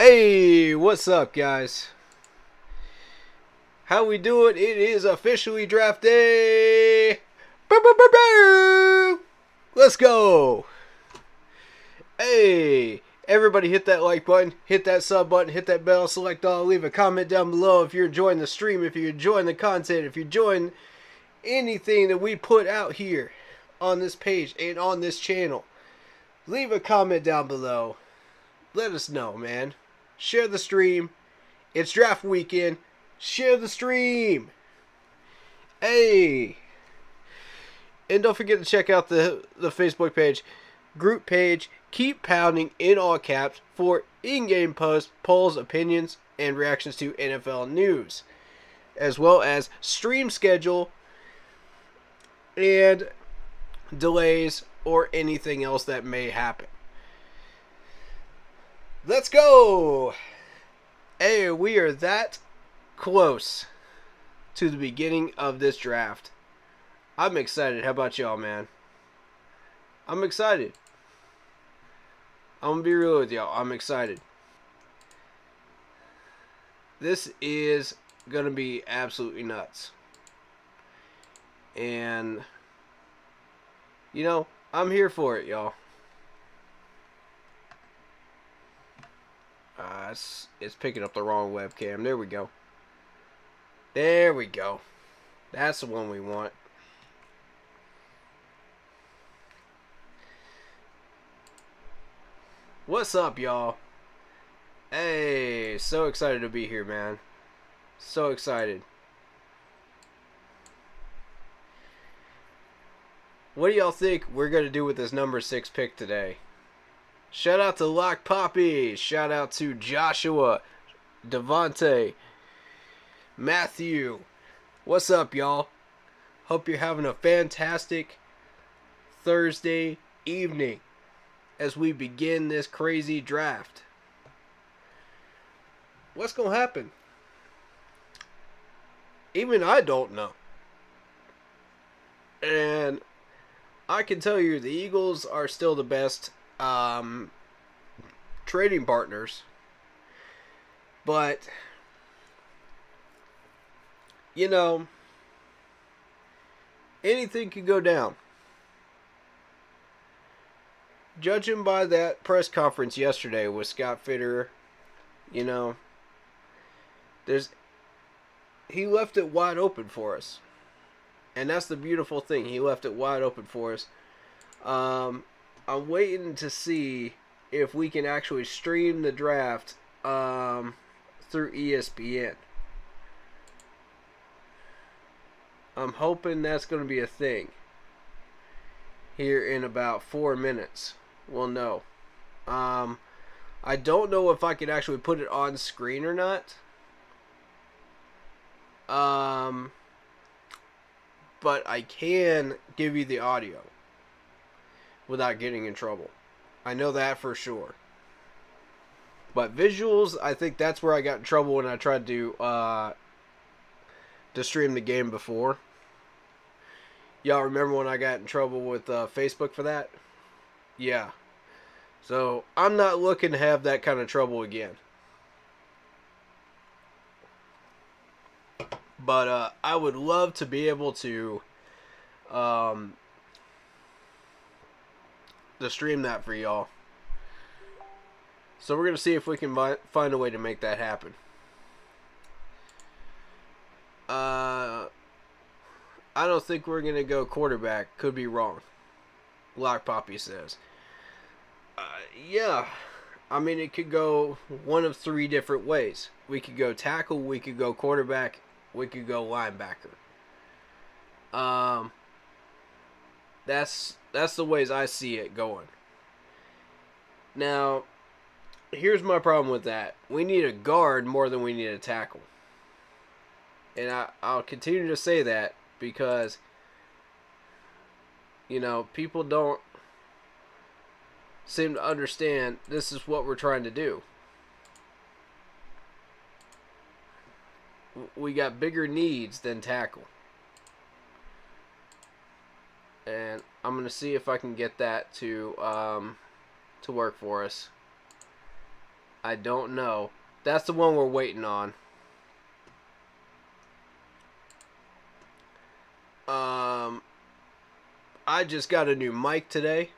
Hey, what's up, guys? How we doing? It is officially draft day. Bow, bow, bow, bow. Let's go. Hey, everybody hit that like button, hit that sub button, hit that bell, select all, leave a comment down below if you're enjoying the stream, if you're enjoying the content, if you're enjoying anything that we put out here on this page and on this channel. Leave a comment down below. Let us know, man. Share the stream. It's draft weekend. Share the stream. Hey. And don't forget to check out the Facebook page, group page. Keep pounding in all caps for in-game posts, polls, opinions, and reactions to NFL news, as well as stream schedule and delays or anything else that may happen. Let's go! Hey, we are that close to the beginning of this draft. I'm excited. How about y'all, man? I'm excited. I'm gonna be real with y'all. I'm excited. This is gonna be absolutely nuts. And, you know, I'm here for it, y'all. It's picking up the wrong webcam. There we go. There we go. That's the one we want. What's up, y'all? Hey, so excited to be here, man. So excited. What do y'all think we're going to do with this number 6 pick today? Shout out to Lock Poppy. Shout out to Joshua, Devontae, Matthew. What's up, y'all? Hope you're having a fantastic Thursday evening as we begin this crazy draft. What's going to happen? Even I don't know. And I can tell you the Eagles are still the best trading partners, but you know, anything could go down. Judging by that press conference yesterday with Scott Fitter, you know, he left it wide open for us, and that's the beautiful thing. He left it wide open for us. I'm waiting to see if we can actually stream the draft through ESPN. I'm hoping that's going to be a thing here in about 4 minutes. We'll know. I don't know if I can actually put it on screen or not. But I can give you the audio without getting in trouble. I know that for sure. But visuals, I think that's where I got in trouble when I tried to stream the game before. Y'all remember when I got in trouble with Facebook for that? Yeah. So I'm not looking to have that kind of trouble again. But I would love to be able to stream that for y'all. So we're going to see if we can find a way to make that happen. I don't think we're going to go quarterback. Could be wrong. Lock Poppy says. Yeah. I mean, it could go one of 3 different ways. We could go tackle, we could go quarterback, we could go linebacker. That's the ways I see it going. Now, here's my problem with that. We need a guard more than we need a tackle. And I'll continue to say that because, you know, people don't seem to understand this is what we're trying to do. We got bigger needs than tackle. And I'm going to see if I can get that to work for us. I don't know. That's the one we're waiting on. I just got a new mic today.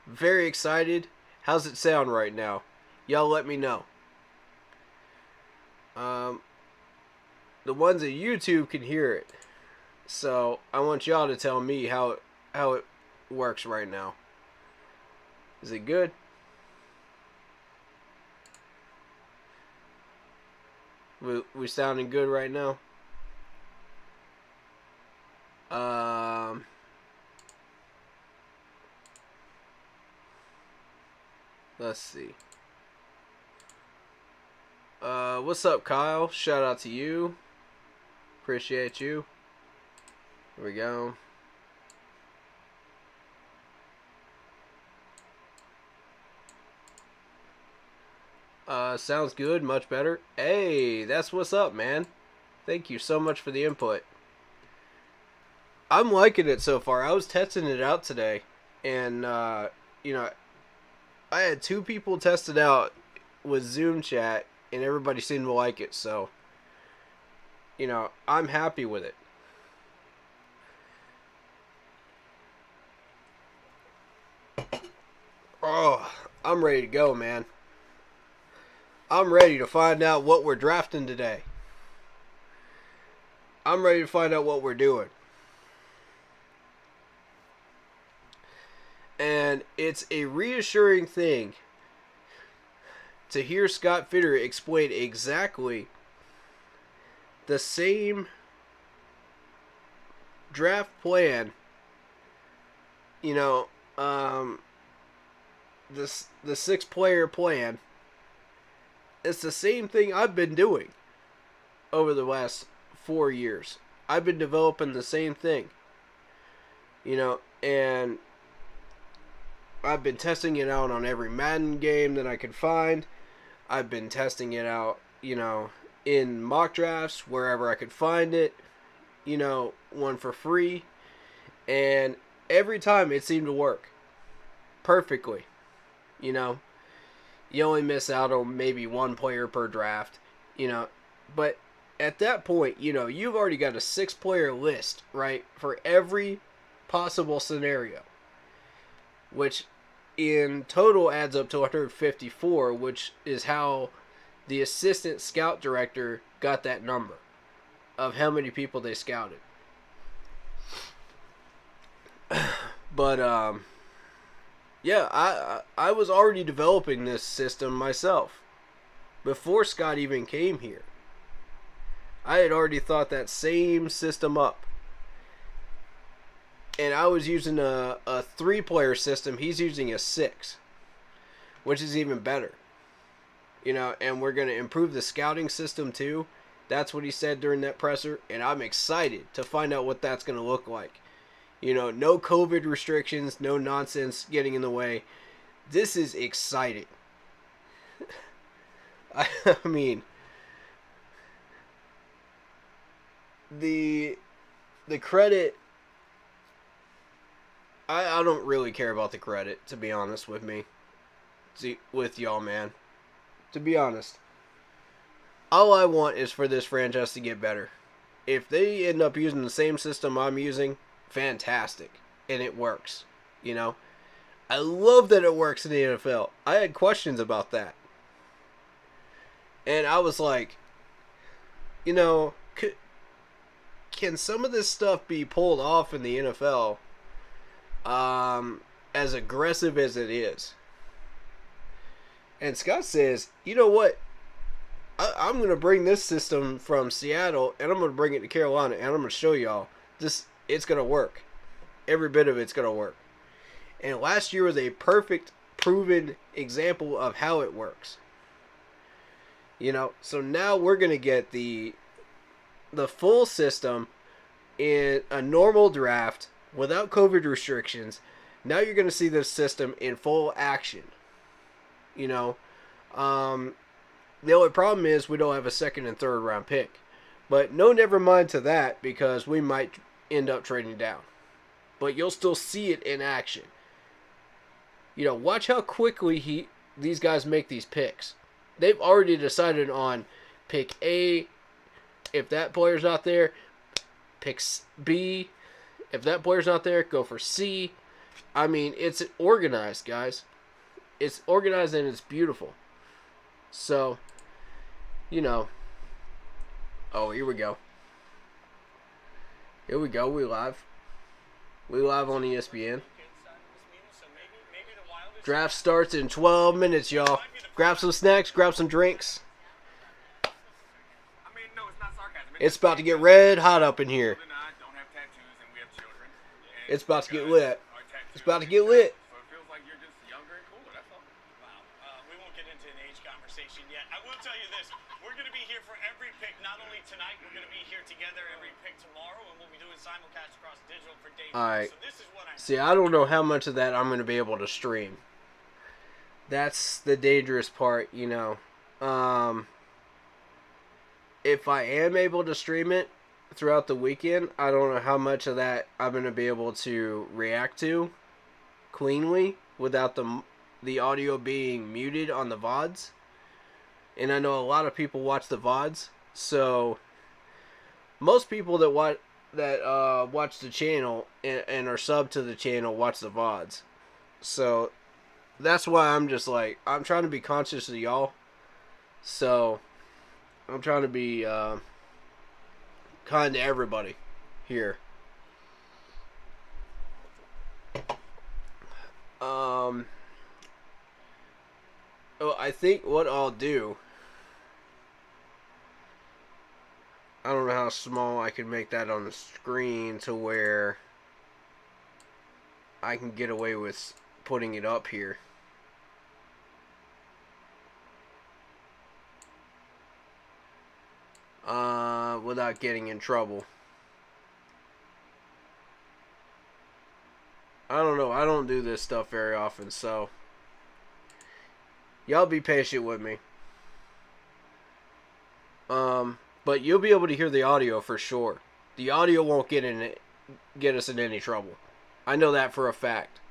Very excited. How's it sound right now? Y'all let me know. The ones at YouTube can hear it. So I want y'all to tell me how it works right now. Is it good? We sounding good right now? Let's see. What's up, Kyle? Shout out to you. Appreciate you. Here we go. Sounds good. Much better. Hey, that's what's up, man. Thank you so much for the input. I'm liking it so far. I was testing it out today, and you know, I had 2 people test it out with Zoom chat, and everybody seemed to like it. So, you know, I'm happy with it. Oh, I'm ready to go, man. I'm ready to find out what we're drafting today. I'm ready to find out what we're doing. And it's a reassuring thing to hear Scott Fitter explain exactly the same draft plan, you know, the 6-player plan. It's the same thing I've been doing over the last 4 years. I've been developing the same thing, you know, and I've been testing it out on every Madden game that I could find. I've been testing it out, you know, in mock drafts, wherever I could find it, you know, one for free. And every time it seemed to work perfectly, you know. You only miss out on maybe 1 player per draft, you know. But at that point, you know, you've already got a 6-player list, right, for every possible scenario, which in total adds up to 154, which is how the assistant scout director got that number of how many people they scouted. But, yeah, I was already developing this system myself before Scott even came here. I had already thought that same system up. And I was using a 3-player system. He's using a 6, which is even better. You know, and we're going to improve the scouting system too. That's what he said during that presser. And I'm excited to find out what that's going to look like. You know, no COVID restrictions, no nonsense getting in the way. This is exciting. I mean, the credit, I don't really care about the credit, to be honest with me. With y'all, man. To be honest. All I want is for this franchise to get better. If they end up using the same system I'm using, fantastic. And it works. You know? I love that it works in the NFL. I had questions about that. And I was like, you know, can some of this stuff be pulled off in the NFL? As aggressive as it is. And Scott says, you know what? I'm going to bring this system from Seattle, and I'm going to bring it to Carolina, and I'm going to show y'all it's going to work. Every bit of it's going to work. And last year was a perfect, proven example of how it works. You know, so now we're going to get the full system in a normal draft without COVID restrictions. Now you're going to see this system in full action. You know, the only problem is we don't have a 2nd and 3rd round pick. But no, never mind to that, because we might end up trading down. But you'll still see it in action. You know, watch how quickly these guys make these picks. They've already decided on pick A. If that player's not there, pick B. If that player's not there, go for C. I mean, it's organized, guys. It's organized and it's beautiful. So, you know. Oh, here we go. Here we go. We live. We live on ESPN. Draft starts in 12 minutes, y'all. Grab some snacks, grab some drinks. It's about to get red hot up in here. It's about to get lit. It's about to get lit. We won't get into an age conversation yet. I will tell you this. We're going to be here for every pick. Not only tonight, we're going to be here together every pick tomorrow, and we'll be doing simulcast across digital for day 2. Alright. So this is what I See, I don't know how much of that I'm going to be able to stream. That's the dangerous part, you know. If I am able to stream it throughout the weekend, I don't know how much of that I'm going to be able to react to cleanly without the audio being muted on the VODs. And I know a lot of people watch the VODs, so most people that watch the channel and are subbed to the channel watch the VODs. So that's why I'm just like, I'm trying to be conscious of y'all. So I'm trying to be kind to everybody here. I think what I'll do, I don't know how small I can make that on the screen to where I can get away with putting it up here. Without getting in trouble. I don't know. I don't do this stuff very often, so y'all be patient with me. But you'll be able to hear the audio for sure. The audio won't get us in any trouble. I know that for a fact.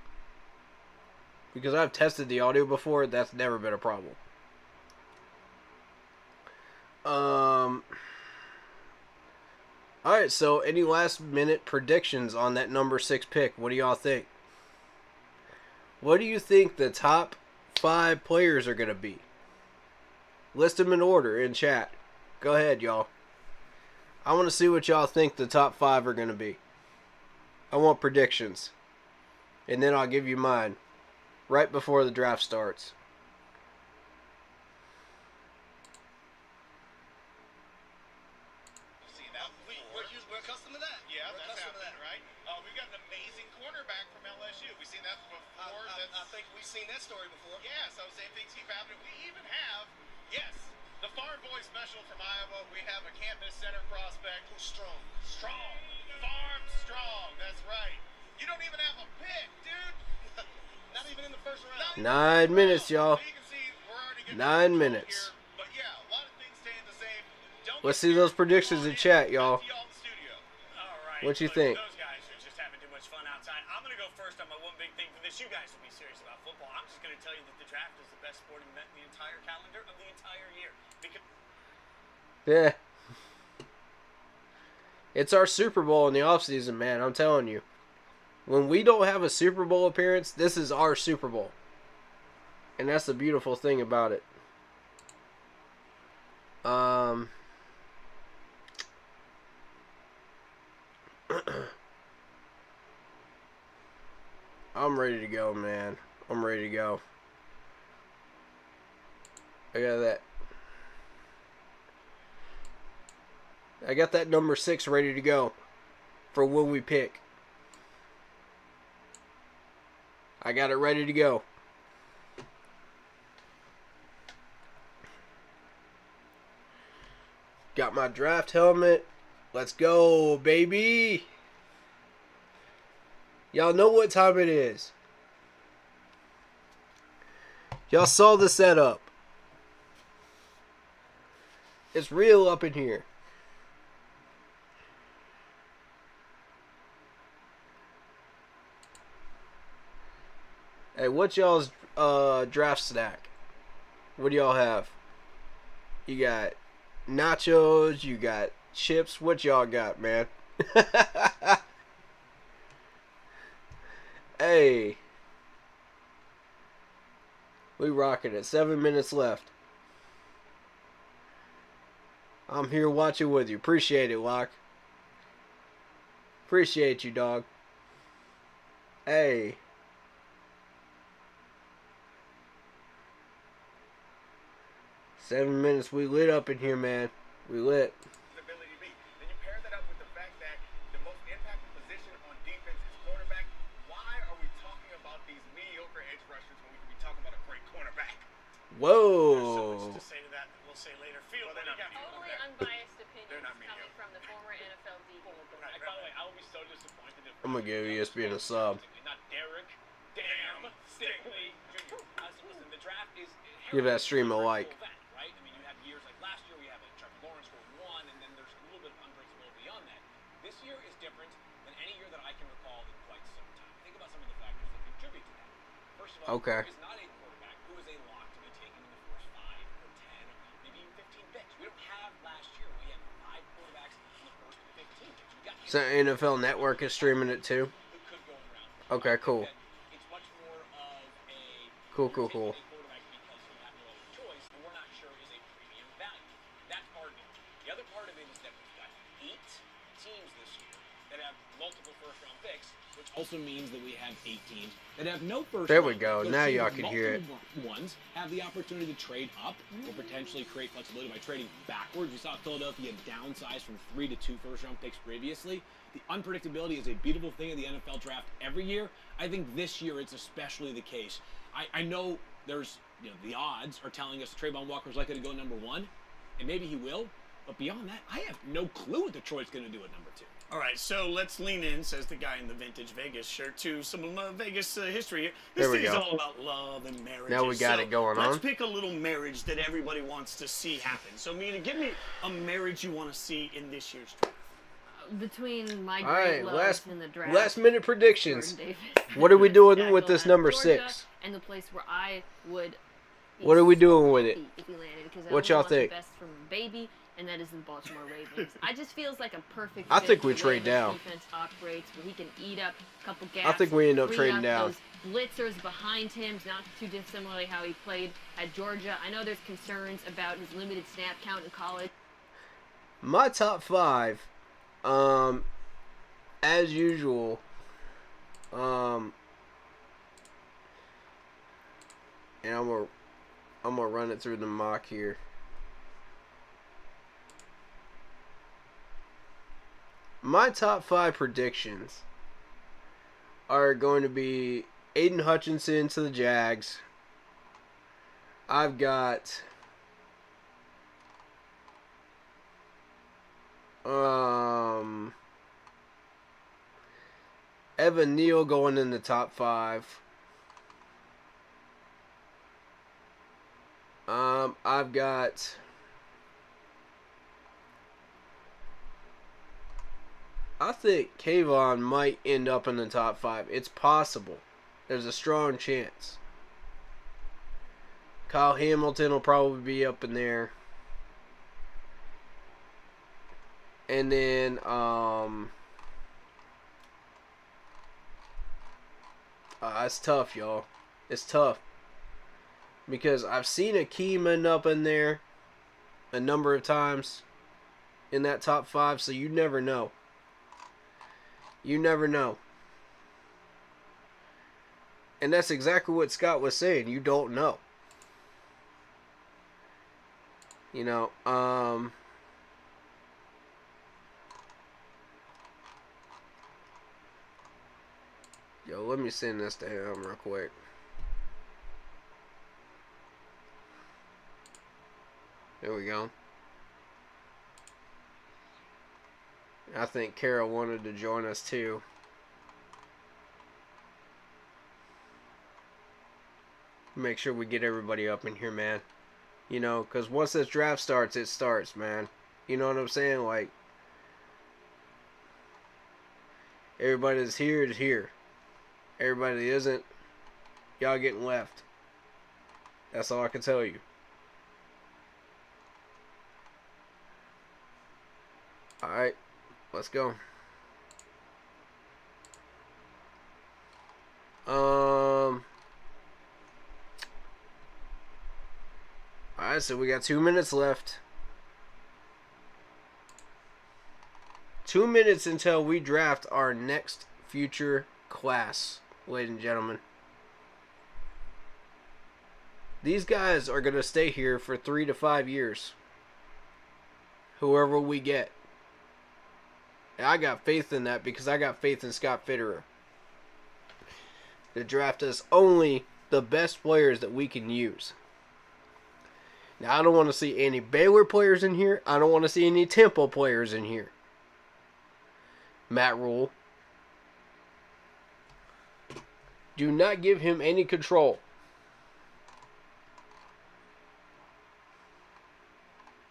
Because I've tested the audio before, that's never been a problem. Alright, so any last minute predictions on that number 6 pick? What do y'all think? What do you think the top 5 players are going to be? List them in order in chat. Go ahead, y'all. I want to see what y'all think the top 5 are going to be. I want predictions. And then I'll give you mine right before the draft starts. We're accustomed to that. Yeah, that's happening, right? We've got an amazing cornerback from LSU. We've seen that before. I think we've seen that story before. Yeah, so same things keep happening. We even have, yes, the Farm Boy special from Iowa. We have a campus center prospect who's strong. Strong. Farm strong. That's right. You don't even have a pick, dude. Not even in the first round. 9 minutes, y'all. So you can see we're already getting 9 minutes. here. But yeah, a lot of things staying the same. Let's see those predictions in chat, y'all. What you think? Those guys are just having too much fun outside. I'm going to go first on my one big thing for this. You guys will be serious about football. I'm just going to tell you that the draft is the best sporting event in the entire calendar of the entire year. Yeah. It's our Super Bowl in the offseason, man. I'm telling you. When we don't have a Super Bowl appearance, this is our Super Bowl. And that's the beautiful thing about it. I'm ready to go, man. I'm ready to go. I got that number 6 ready to go for when we pick. I got it ready to go. Got my draft helmet. Let's go, baby. Y'all know what time it is. Y'all saw the setup. It's real up in here. Hey, what's y'all's draft snack? What do y'all have? You got nachos. You got chips. What y'all got, man? Hey. We rocking it. 7 minutes left. I'm here watching with you. Appreciate it, Locke. Appreciate you, dog. Hey. Seven minutes. We lit up in here, man. We lit. Ability to be. Then you pair that up with the fact that the most impactful position on defense is quarterback. Why are we talking about these mediocre edge rushers when we could be talking about a great cornerback? Whoa. So much to say to that. We'll say later. Field. Well, they're not Totally unbiased opinions not coming mediocre. from the former NFL defense. By the way, I will be so disappointed if I'm gonna give ESPN a sub. not Derek, damn, Stingley Jr. Listen, the draft is Give that stream a like. Event, right? I mean, you have years like last year we have like Trevor Lawrence for one, and then there's a little bit of unpredictability beyond that. This year is different than any year that I can recall in quite some time. Think about some of the factors that contribute to that. First of all, Okay. there is not a quarterback who is a lock to be taken in the first 5 or 10 or maybe even 15 picks. We don't have last year. We had 5 quarterbacks in the first 15 picks. We got So NFL Network is streaming it too. who could go around. Okay, cool. It's much more of a Cool, cool, cool. a quarterback because you have no other choice, and we're not sure is a premium value. That's part of it. The other part of it is that we've got 8 teams this year that have multiple first-round picks, which also means that we have 8 teams that have no first. There we go. Now y'all can can hear it. Ones have the opportunity to trade up or potentially create flexibility by trading backwards. We saw Philadelphia downsize from 3 to 2 first-round picks previously. The unpredictability is a beautiful thing in the NFL draft every year. I think this year it's especially the case. I know there's, the odds are telling us Trayvon Walker's likely to go number 1, and maybe he will. But beyond that, I have no clue what Detroit's going to do at number 2. All right, so let's lean in, says the guy in the vintage Vegas shirt, to some Vegas history here. This There we thing is go. all about love and marriage. Now we got it going on. Let's pick a little marriage that everybody wants to see happen. So, Mina, give me a marriage you want to see in this year's draft. Between my All great right, loves in the draft. last minute predictions. Jordan Davis, What are we doing gotta with go this out number Georgia, 6? And the place where I would. be What are we so doing with it? happy if he landed, because I What only y'all want think? The best from baby, and that is the Baltimore Ravens. I just feels like a perfect. I fit think for we the way trade this down. Defense operates, where he can eat up a couple gaps. I think we end up free trading up down. Those blitzers behind him, not too dissimilarly how he played at Georgia. I know there's concerns about his limited snap count in college. My top 5, as usual, and I'm gonna run it through the mock here. My top 5 predictions are going to be Aiden Hutchinson to the Jags. I've got Evan Neal going in the top 5. I've got I think Kayvon might end up in the top 5. It's possible. There's a strong chance. Kyle Hamilton will probably be up in there. And then it's tough, y'all. It's tough. Because I've seen Akeem end up in there a number of times in that top 5, so you never know. You never know. And that's exactly what Scott was saying. You don't know. Yo, let me send this to him real quick. There we go. I think Kara wanted to join us too. Make sure we get everybody up in here, man. Because once this draft starts, it starts, man. You know what I'm saying? Like, everybody that's here is here. Everybody that isn't, y'all getting left. That's all I can tell you. All right, let's go. All right, so we got 2 minutes left. 2 minutes until we draft our next future class, ladies and gentlemen. These guys are going to stay here for 3 to 5 years. Whoever we get. And I got faith in that because I got faith in Scott Fitterer. To draft us only the best players that we can use. Now, I don't want to see any Baylor players in here. I don't want to see any Temple players in here. Matt Rule. Do not give him any control.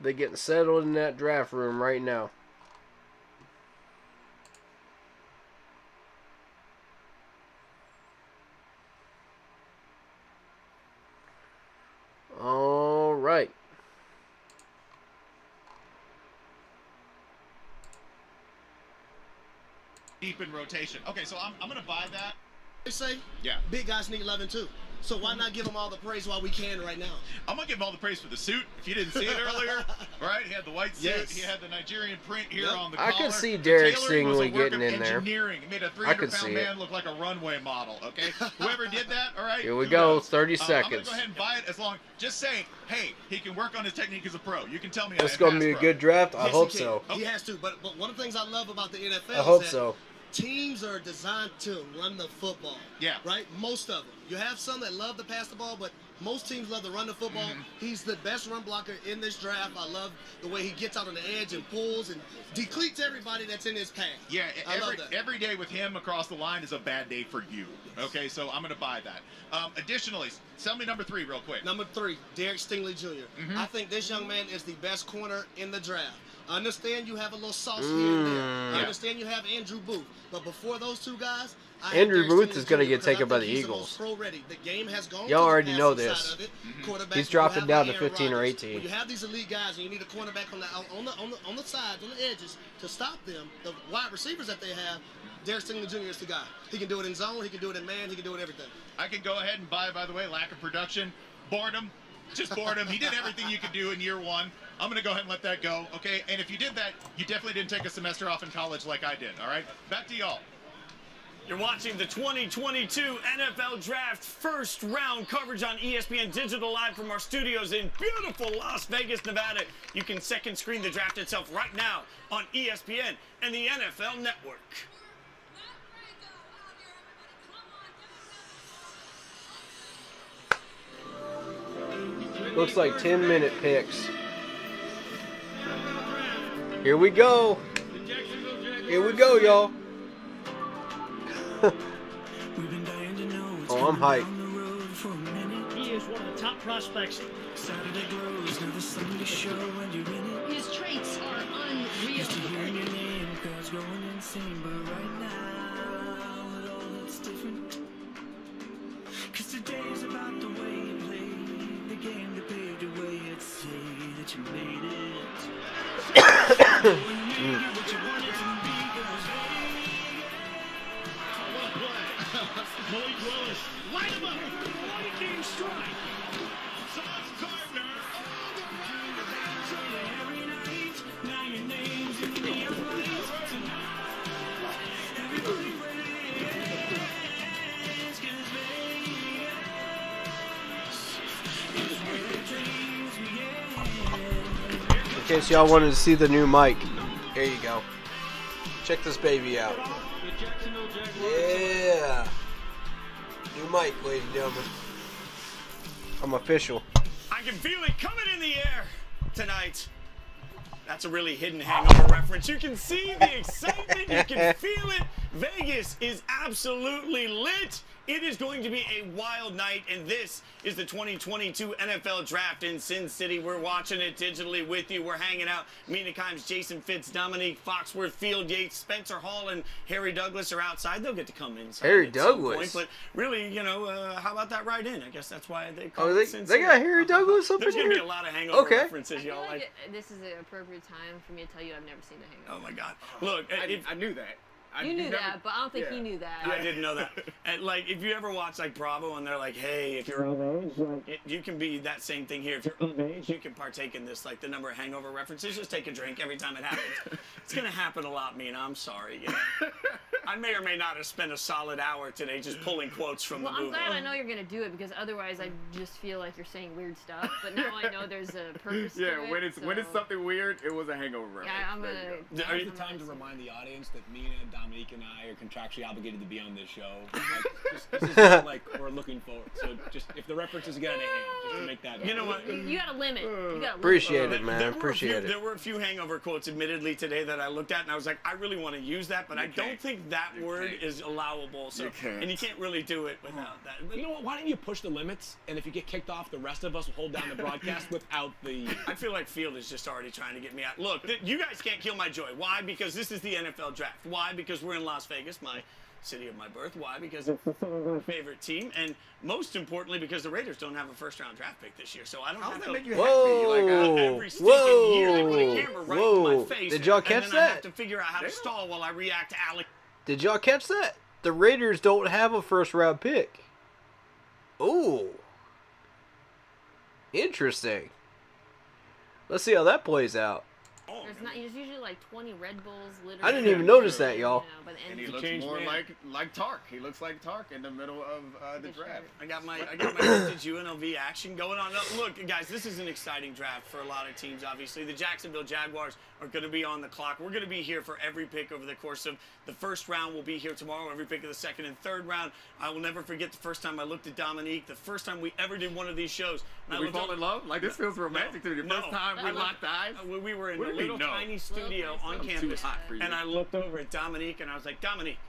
They're getting settled in that draft room right now. All right. Deep in rotation. Okay, so I'm going to buy that. They say Yeah. big guys need loving too. So why not give them all the praise while we can right now? I'm going to give him all the praise for the suit. If you didn't see it earlier, right? He had the white suit. Yes. He had the Nigerian print here Yep. on the I collar. could see The Derek tailoring was a Stingley work getting of in there. engineering. It made a I could 300-pound see man it. look like a runway model, okay? Whoever did that, all right? Here we who go, knows? 30 I'm going to seconds. go ahead and buy it as long. Just saying, hey, he can work on his technique as a pro. You can tell me It's that. going to be a good draft. I Yes, hope he can. so. He has to. But one of the things I love about the NFL I hope is that so. teams are designed to run the football. Yeah. Right? Most of them. You have some that love to pass the ball, but most teams love to run the football. Mm-hmm. He's the best run blocker in this draft. I love the way he gets out on the edge and pulls and decleats everybody that's in his path. Yeah, I love that. every day with him across the line is a bad day for you. Okay, so I'm going to buy that. Additionally, sell me number 3 real quick. Number 3, Derek Stingley Jr. Mm-hmm. I think this young man is the best corner in the draft. I understand you have a little sauce here and there. I Yeah. understand you have Andrew Booth. But before those two guys, I have Andrew Derek Booth Stingley is gonna Jr. get because I taken by think the he's Eagles. most pro-ready. The game has gone Y'all to the already know passing this. side of it. Quarterbacks He's will dropping have down to Aaron 15 or Rodgers. 18. When you have these elite guys and you need a cornerback on the sides, on the edges to stop them, the wide receivers that they have, Derek Stingley Jr. is the guy. He can do it in zone, he can do it in man, he can do it everything. I can go ahead and buy, by the way, lack of production, boredom, just boredom. He did everything you could do in year 1. I'm going to go ahead and let that go, okay? And if you did that, you definitely didn't take a semester off in college like I did, all right? Back to y'all. You're watching the 2022 NFL Draft first round coverage on ESPN Digital Live from our studios in beautiful Las Vegas, Nevada. You can second screen the draft itself right now on ESPN and the NFL Network. Looks like 10-minute picks. Here we go. Here we go, y'all. Oh, I'm hyped. He is one of the top prospects. His traits are unreal. Malik Willis, light him up. Lightning strike. Sauce Gardner. In case y'all wanted to see the new mic, here you go. Check this baby out. Yeah. New mic, ladies and gentlemen. I'm official. I can feel it coming in the air tonight. That's a really hidden hangover reference. You can see the excitement. You can feel it. Vegas is absolutely lit. It is going to be a wild night, and this is the 2022 NFL Draft in Sin City. We're watching it digitally with you. We're hanging out. Mina Kimes, Jason Fitz, Dominique Foxworth, Field Yates, Spencer Hall, and Harry Douglas are outside. They'll get to come inside Harry at some Douglas? point, but really, how about that ride in? I guess that's why they call Oh, it Sin they City. got Harry Douglas up in There's going to here? be a lot of hangover Okay. references, I feel y'all. like this is an appropriate time for me to tell you I've never seen The Hangover. Oh, my God. Look, I knew that. You knew that, but I don't think he knew that. I didn't know that. And like, if you ever watch like Bravo and they're like, hey, if you're of age, you can be that same thing here. If you're of age, you can partake in this, like the number of hangover references. Just take a drink every time it happens. It's gonna happen a lot, Mina. I'm sorry. I may or may not have spent a solid hour today just pulling quotes from Well, the I'm movie. glad I know you're going to do it because otherwise I just feel like you're saying weird stuff. But now I know there's a purpose to it. When it's something weird, it was a hangover reference. Yeah, I'm There going you to... go. Now's the time to remind the audience that Mina, Dominique, and I are contractually obligated to be on this show. This is not like we're looking forward. So just if the references get out of hand, just to make that. You know what? You got a limit. You got a limit. Appreciate it, man. There were Appreciate it. There were a few hangover quotes, admittedly, today that I looked at and I was like, I really want to use that, but I don't think that word is allowable. So, You can't. and you can't really do it without that. But You know what? Why don't you push the limits? And if you get kicked off, the rest of us will hold down the broadcast without the. I feel like Field is just already trying to get me out. Look, you guys can't kill my joy. Why? Because this is the NFL Draft. Why? Because we're in Las Vegas, my city of my birth. Why? Because it's my favorite team. And most importantly, because the Raiders don't have a first-round draft pick this year. So I don't How have does to... that make you Whoa. Every stinking year, they put a Whoa. camera right Whoa. in my face. Did y'all catch and then I have that? to figure out how to stall while I react to Alex. Did y'all catch that? The Raiders don't have a first-round pick. Ooh. Interesting. Let's see how that plays out. There's usually like 20 Red Bulls literally. I didn't even notice that, y'all. By the And end he of looks changed more man. like Tark. He looks like Tark in the middle of the draft. I got my vintage UNLV action going on. Look, guys, this is an exciting draft for a lot of teams, obviously. The Jacksonville Jaguars are going to be on the clock. We're going to be here for every pick over the course of the first round. We'll be here tomorrow, every pick of the second and third round. I will never forget the first time I looked at Dominique, the first time we ever did one of these shows. Did we fall in love? Like, this feels romantic to me. The first time we locked eyes? We were in What a do you little mean, no? tiny studio on I'm too campus. hot for you. And I looked over at Dominique and I was like, Dominique,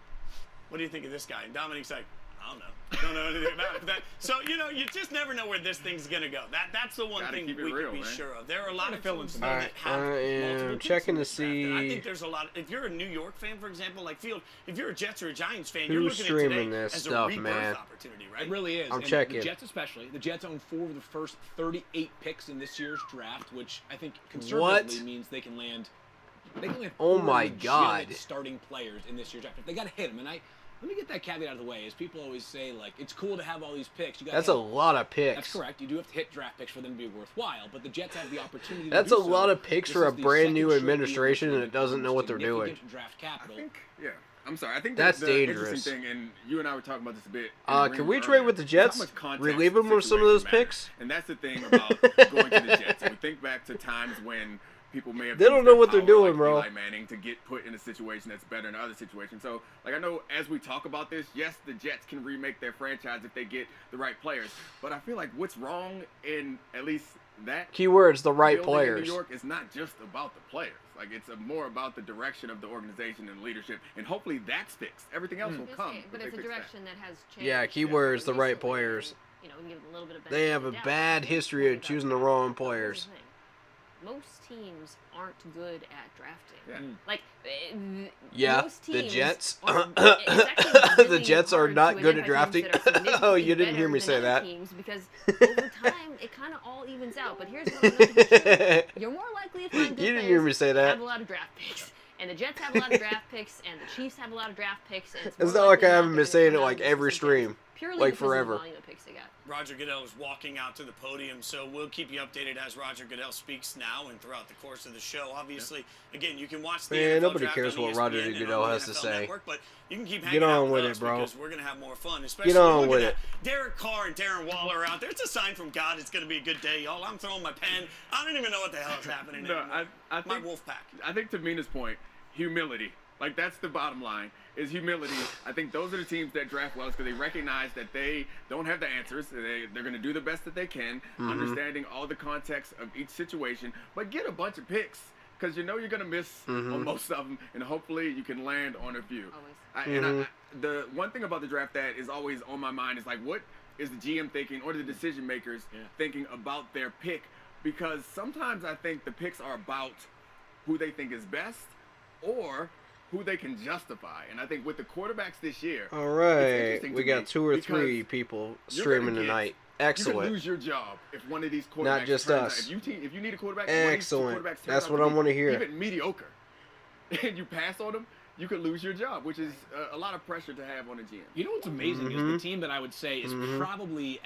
what do you think of this guy? And Dominique's like, I don't know. Don't know anything about it. So, you just never know where this thing's going to go. That's the one Gotta thing keep it we real, can be man. sure of. There are a lot of fill in teams some that Alright, have I am multiple picks checking in to this draft. And I see think there's a lot. If you're a New York fan, for example, like Field, if you're a Jets or a Giants fan, you're who's looking at today streaming this as stuff, a rebirth man. opportunity, right? It really is. I'm And checking. The Jets especially. The Jets own 4 of the first 38 picks in this year's draft, which I think conservatively means they can land. They can land Oh 4 my legitimate God. starting players in this year's draft. If they got to hit them, and let me get that caveat out of the way. As people always say, like, it's cool to have all these picks. You That's a lot of picks. That's correct. You do have to hit draft picks for them to be worthwhile, but the Jets have the opportunity. That's to a do so. lot of picks This for a is the brand new second straight year administration where and it doesn't know what they're doing. significant Draft capital. I'm sorry. I think That's the dangerous. interesting thing, and you and I were talking about this a bit. Can we trade with the Jets? Relieve them of some of those picks? And that's the thing about going to the Jets. And we think back to times when people may have. They don't used know their what they're power, doing, like bro. Eli Manning, to get put in a situation that's better than other situations. So, like, I know as we talk about this, yes, the Jets can remake their franchise if they get the right players. But I feel like what's wrong in at least that Keywords, the right building in players. New York is not just about the players. Like, it's more about the direction of the organization and leadership, and hopefully that's fixed. Everything else will come. But if it's they a fix that. direction that has changed. Yeah, keywords, the right players. We can give them a little bit of They benefit have of a the doubt. bad history of choosing the wrong players. Here's the thing. Most teams aren't good at drafting. Yeah. Like, Yeah, most the teams Jets. are- it's actually The really Jets are hard not to good at identify drafting. teams that are significantly Oh, you didn't hear better me than say other that. Teams because over time, it kind of all evens out. But here's what I know to be true. You're more likely to find good You didn't players hear me say that that. have a lot of draft picks. And the Jets have a lot of draft picks, and the Chiefs have a lot of draft picks. And It's more not like likely I than haven't not been they're saying gonna it come like out of every the stream. purely Like because of the forever. volume of picks they got. Roger Goodell is walking out to the podium, so we'll keep you updated as Roger Goodell speaks now and throughout the course of the show. Obviously, again, you can watch the Man, NFL nobody draft cares on what ESPN Roger and Goodell on the has to NFL say. Network, but you can keep Get hanging on out with with it, us bro. because we're going to have more fun. Especially Get on looking with at it. Derek Carr and Darren Waller out there. It's a sign from God. It's going to be a good day, y'all. I'm throwing my pen. I don't even know what the hell is happening No, anymore. I My think, wolf pack. I think to Mina's point, humility. Like, that's the bottom line, is humility. I think those are the teams that draft well because they recognize that they don't have the answers. They're going to do the best that they can, understanding all the context of each situation, but get a bunch of picks because you know you're gonna miss on most of them, and hopefully you can land on a few. Always. The one thing about the draft that is always on my mind is like, what is the GM thinking, or the decision makers thinking about their pick? Because sometimes I think the picks are about who they think is best or who they can justify. And I think with the quarterbacks this year, all right, we got 2 or 3 people streaming tonight. You Excellent. can lose your job if one of these quarterbacks. Not just turns us. out. If you need a quarterback, Excellent. One of these 2 quarterbacks turn That's out what to I be want to hear. Even mediocre, and you pass on them, you could lose your job, which is a lot of pressure to have on a GM. You know what's amazing is the team that I would say is probably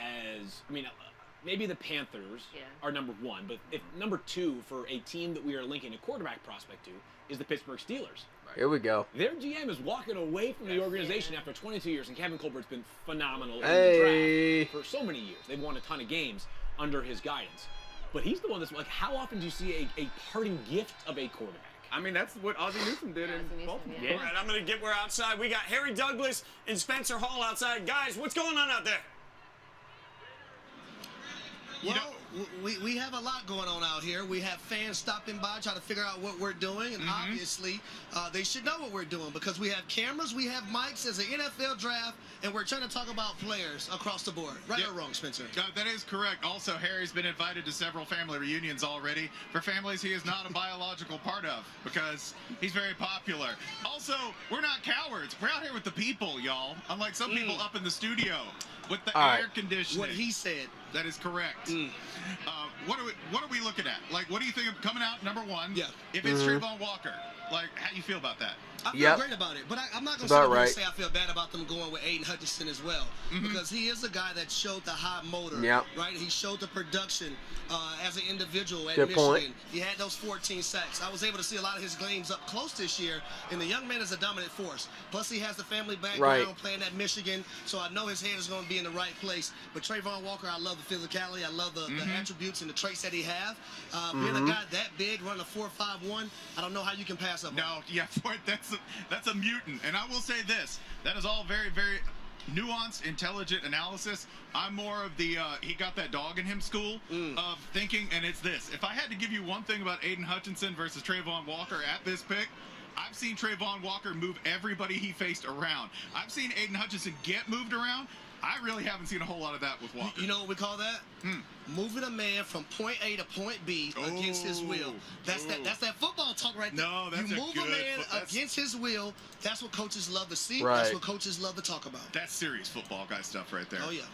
maybe the Panthers are number 1, but if number 2 for a team that we are linking a quarterback prospect to is the Pittsburgh Steelers. Here we go. Their GM is walking away from the organization after 22 years, and Kevin Colbert's been phenomenal in the draft for so many years. They've won a ton of games under his guidance. But he's the one that's like, how often do you see a parting gift of a quarterback? I mean, that's what Ozzie Newsome did in Baltimore. All right, I'm going to get we're outside. We got Harry Douglas and Spencer Hall outside. Guys, what's going on out there? Well, we have a lot going on out here. We have fans stopping by trying to figure out what we're doing, and obviously they should know what we're doing because we have cameras, we have mics as an NFL draft, and we're trying to talk about players across the board. Right or wrong, Spencer? That is correct. Also, Harry's been invited to several family reunions already for families he is not a biological part of because he's very popular. Also, we're not cowards. We're out here with the people, y'all. Unlike some people up in the studio with the air conditioning. What he said. That is correct. What are we looking at? Like, what do you think of coming out number 1? Yeah. If it's Trayvon Walker, like, how do you feel about that? I feel great about it, but I'm not going to say I feel bad about them going with Aiden Hutchinson as well because he is a guy that showed the high motor, right? He showed the production as an individual at Michigan. He had those 14 sacks. I was able to see a lot of his games up close this year, and the young man is a dominant force. Plus, he has the family background playing at Michigan, so I know his head is going to be in the right place. But Trayvon Walker, I love the physicality. I love the attributes and the traits that he have. Being a guy that big, running a 4.51, I don't know how you can pass up. No, that's a mutant. And I will say this, that is all very, very nuanced, intelligent analysis. I'm more of the he got that dog in him school of thinking, and it's this. If I had to give you one thing about Aiden Hutchinson versus Trayvon Walker at this pick, I've seen Trayvon Walker move everybody he faced around. I've seen Aiden Hutchinson get moved around. I really haven't seen a whole lot of that with Walker. You know what we call that? Moving a man from point A to point B against his will. That's that football talk right there. No, that's you move a man against his will. That's what coaches love to see. That's what coaches love to talk about. That's serious football guy stuff right there. Oh yeah.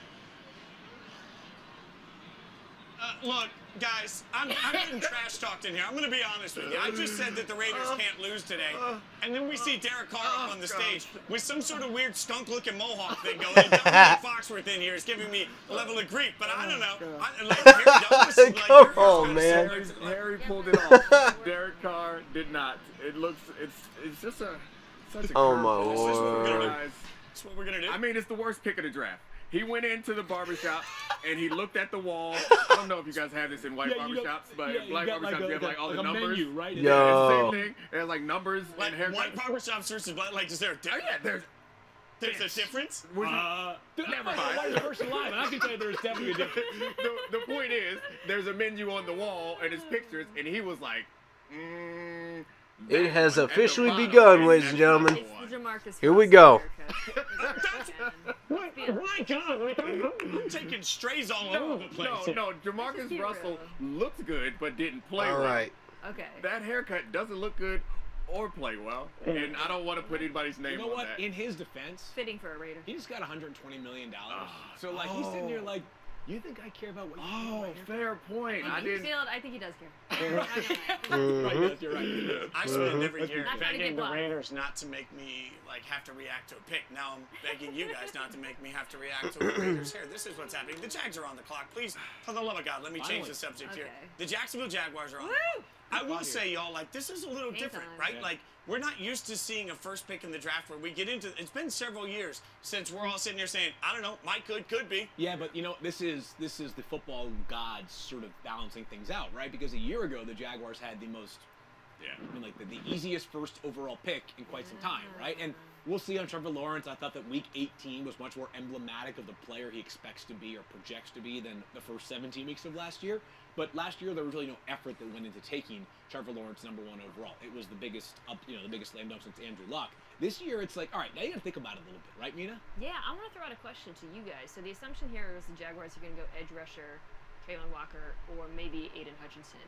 Look, guys, I'm getting trash talked in here. I'm going to be honest with you. I just said that the Raiders can't lose today. And then we see Derek Carr up on the stage with some sort of weird skunk-looking mohawk thing going. And Dominic Foxworth in here is giving me a level of grief. But I don't know. Come on, man. Harry pulled it off. Derek Carr did not. It's just such a oh, my Lord. That's what we're going to do. I mean, it's the worst pick of the draft. He went into the barbershop and he looked at the wall. I don't know if you guys have this in white barbershops, but in black barbershops you have like all the numbers. Menu, right? Yeah, same thing. There's like numbers and haircuts. White barbershops versus black, like, is there a difference? Oh, yeah, there's a difference? Never mind. White person live, and I can tell you there's definitely a difference. The point is, there's a menu on the wall and his pictures, and he was like, it has officially begun, ladies and gentlemen. Here we go. My God, I'm taking strays all over the place. No, Jamarcus Russell looks good, but didn't play well. All right. Okay. That haircut doesn't look good or play well, and I don't want to put anybody's name on that. You know what? In his defense, fitting for a Raider. He just got $120 million. So, like, he's sitting there like, you think I care about what you think? Fair point. I think he does care. Right, you're right. I spend every year Not trying to begging get the blocked. Raiders not to make me have to react to a pick. Now I'm begging you guys not to make me have to react to a Raiders here. This is what's happening. The Jags are on the clock. Please, for the love of God, let me change the subject here. The Jacksonville Jaguars are on. I will say, y'all, this is a little different, right? Like, we're not used to seeing a first pick in the draft where we get into. It's been several years since we're all sitting here saying, I don't know, might could be. Yeah, but this is the football gods sort of balancing things out, right? Because a year ago the Jaguars had the most, the easiest first overall pick in quite some time, right? And We'll see on Trevor Lawrence. I thought that Week 18 was much more emblematic of the player he expects to be or projects to be than the first 17 weeks of last year. But last year, there was really no effort that went into taking Trevor Lawrence #1 overall. It was the biggest the biggest slam dunk since Andrew Luck. This year, it's like, all right, now you got to think about it a little bit, right, Mina? Yeah, I want to throw out a question to you guys. So the assumption here is the Jaguars are going to go edge rusher, Trayvon Walker, or maybe Aiden Hutchinson.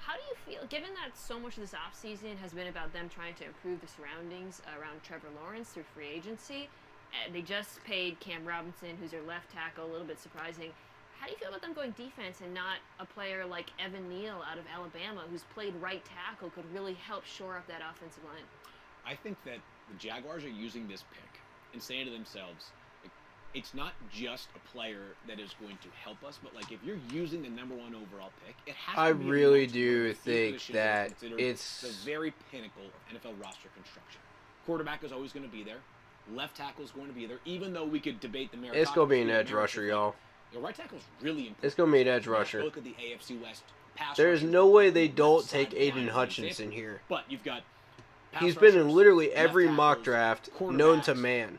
How do you feel, given that so much of this offseason has been about them trying to improve the surroundings around Trevor Lawrence through free agency? They just paid Cam Robinson, who's their left tackle, a little bit surprising. How do you feel about them going defense and not a player like Evan Neal out of Alabama, who's played right tackle, could really help shore up that offensive line? I think that the Jaguars are using this pick and saying to themselves, it's not just a player that is going to help us, but like if you're using the #1 overall pick, it has to be. I really do think that it's the very pinnacle of NFL roster construction. Quarterback is always going to be there. Left tackle is going to be there, even though we could debate the meritocracy. It's going to be an edge rusher, y'all. The right tackle is really important. It's going to be an edge rusher. Look at the AFC West pass. There's no way they don't take Aiden Hutchinson here. But you've got. He's been in literally every mock draft known to man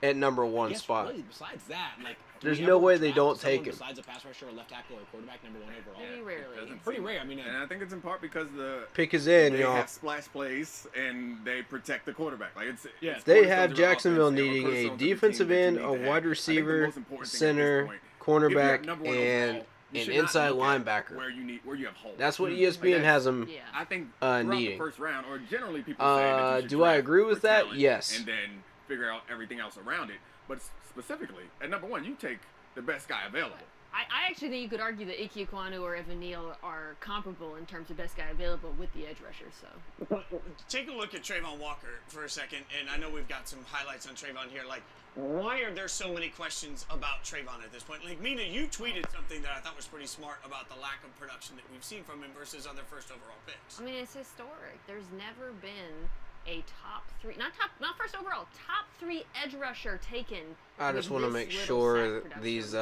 at #1 spot. Really, besides that, like, there's no way they don't take him. Besides a pass rusher, a left tackle, or a quarterback, #1 overall. Very rarely. Pretty rare. I mean, and I think it's in part because the pick is in, they y'all. have splash plays and they protect the quarterback. Like it's they have Jacksonville needing a defensive end, a wide receiver, center, cornerback, and an inside linebacker. Where you have holes. That's what ESPN has them I think needing. The first round, or generally people say that you should do I draft agree with for that? talent Yes. And then figure out everything else around it. But specifically, at #1, you take the best guy available. I actually think you could argue that Ike Ekwonu or Evan Neal are comparable in terms of best guy available with the edge rusher. So take a look at Trayvon Walker for a second, and I know we've got some highlights on Trayvon here. Like, why are there so many questions about Trayvon at this point? Like, Mina, you tweeted something that I thought was pretty smart about the lack of production that we've seen from him versus other first overall picks. I mean, it's historic. There's never been a top 3, not first overall, top 3 edge rusher taken. I just want to make sure that these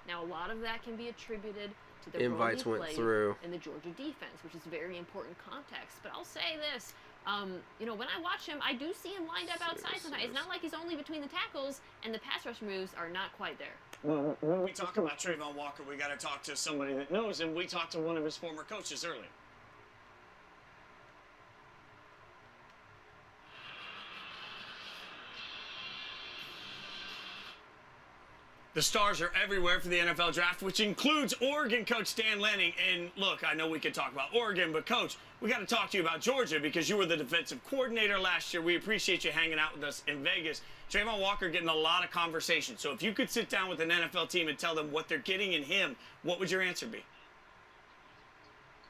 now a lot of that can be attributed to the invites role he went played through in the Georgia defense, which is very important context. But I'll say this, when I watch him, I do see him lined up outside sometimes. It's not like he's only between the tackles, and the pass rush moves are not quite there. Well, when we talk about Trayvon Walker, we got to talk to somebody that knows, and we talked to one of his former coaches earlier. The stars are everywhere for the NFL draft, which includes Oregon coach Stan Lanning. And look, I know we could talk about Oregon, but coach, we got to talk to you about Georgia because you were the defensive coordinator last year. We appreciate you hanging out with us in Vegas. Trayvon Walker getting a lot of conversation. So if you could sit down with an NFL team and tell them what they're getting in him, what would your answer be?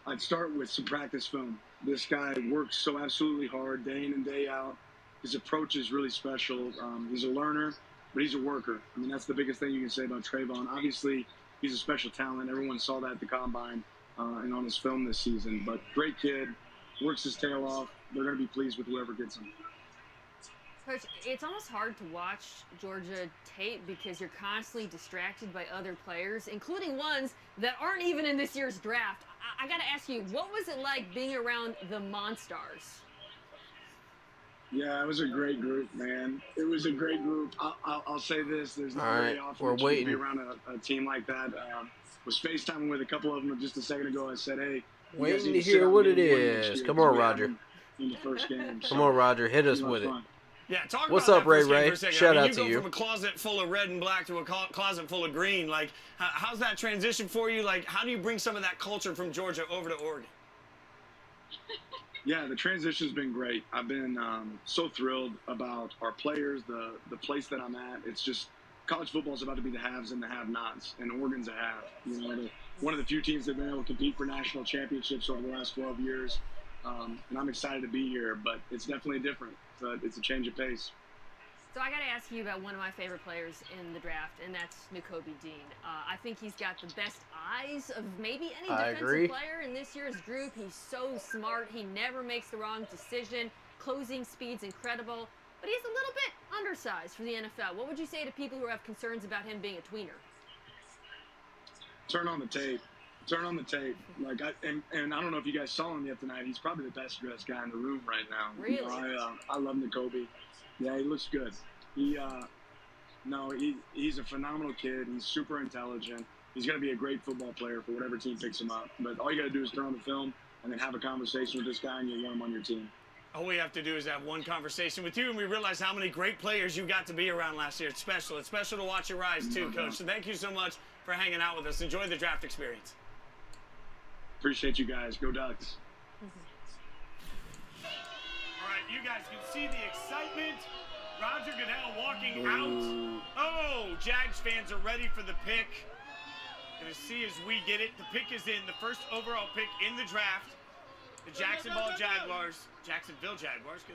I'd start with some practice film. This guy works so absolutely hard day in and day out. His approach is really special. He's a learner, but he's a worker. I mean, that's the biggest thing you can say about Trayvon. Obviously, he's a special talent. Everyone saw that at the Combine and on his film this season. But great kid, works his tail off. They're going to be pleased with whoever gets him. Coach, it's almost hard to watch Georgia tape because you're constantly distracted by other players, including ones that aren't even in this year's draft. I got to ask you, what was it like being around the Monstars? Yeah, it was a great group, man. It was a great group. I'll say this: there's not very often that you can be around a team like that. Was FaceTiming with a couple of them just a second ago. I said, "Hey, waiting to hear what it is." Come on, Roger. In the first game. Come on, Roger, hit us with it. Yeah, talk What's about up, Ray that Ray? for a second. Shout out you to go you. From a closet full of red and black to a closet full of green. Like, how's that transition for you? Like, how do you bring some of that culture from Georgia over to Oregon? Yeah, the transition's been great. I've been so thrilled about our players, the place that I'm at. It's just college football is about to be the haves and the have-nots, and Oregon's a have. You know, one of the few teams that have been able to compete for national championships over the last 12 years, and I'm excited to be here. But it's definitely different. It's a change of pace. So I got to ask you about one of my favorite players in the draft, and that's Nakobe Dean. I think he's got the best eyes of maybe any defensive player in this year's group. He's so smart. He never makes the wrong decision. Closing speed's incredible, but he's a little bit undersized for the NFL. What would you say to people who have concerns about him being a tweener? Turn on the tape. Turn on the tape. Like, and I don't know if you guys saw him yet tonight. He's probably the best dressed guy in the room right now. Really? You know, I love Nakobe. Yeah, he looks good. He's a phenomenal kid. He's super intelligent. He's going to be a great football player for whatever team picks him up. But all you got to do is turn on the film and then have a conversation with this guy, and you'll want him on your team. All we have to do is have one conversation with you, and we realize how many great players you got to be around last year. It's special. It's special to watch you rise, too, Coach. So thank you so much for hanging out with us. Enjoy the draft experience. Appreciate you guys. Go Ducks. All right, you guys can see the excitement. Roger Goodell walking out. Oh, Jags fans are ready for the pick. Gonna see as we get it. The pick is in, the first overall pick in the draft. The Jacksonville Jaguars. Good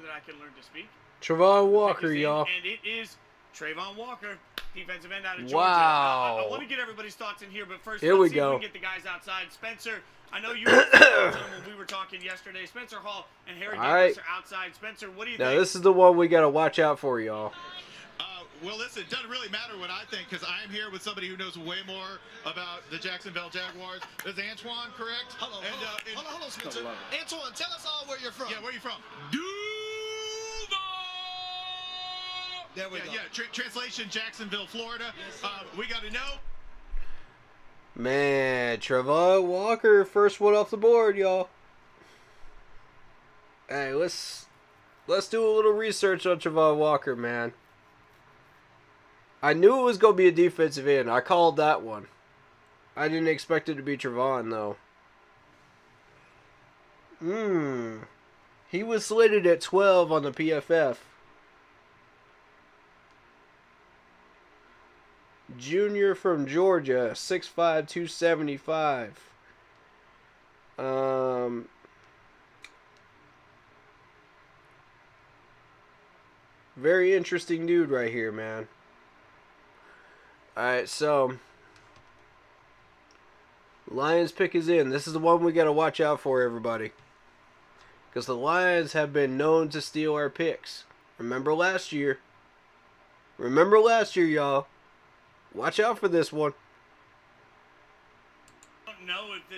that I can learn to speak. Trayvon Walker, y'all. And it is Trayvon Walker, defensive end out of Georgia. Wow. I want to get everybody's thoughts in here, but first, here let's we see go. if we can get the guys outside. Spencer, I know you were when we were talking yesterday. Spencer Hall and Harry Davis are outside. Spencer, what do you think? Now, this is the one we got to watch out for, y'all. Well, listen, it doesn't really matter what I think because I'm here with somebody who knows way more about the Jacksonville Jaguars. There's Antoine, correct? Hold on, Spencer. Antoine, tell us all where you're from. Yeah, where are you from? Duval! There we go. Yeah, translation, Jacksonville, Florida. We got to know. Man, Trayvon Walker, first one off the board, y'all. Hey, let's do a little research on Trayvon Walker, man. I knew it was going to be a defensive end. I called that one. I didn't expect it to be Trayvon, though. He was slated at 12 on the PFF. Junior from Georgia, 6'5", 275. Very interesting dude right here, man. Alright, so Lions pick is in. This is the one we got to watch out for, everybody. Because the Lions have been known to steal our picks. Remember last year, y'all. Watch out for this one. I don't know if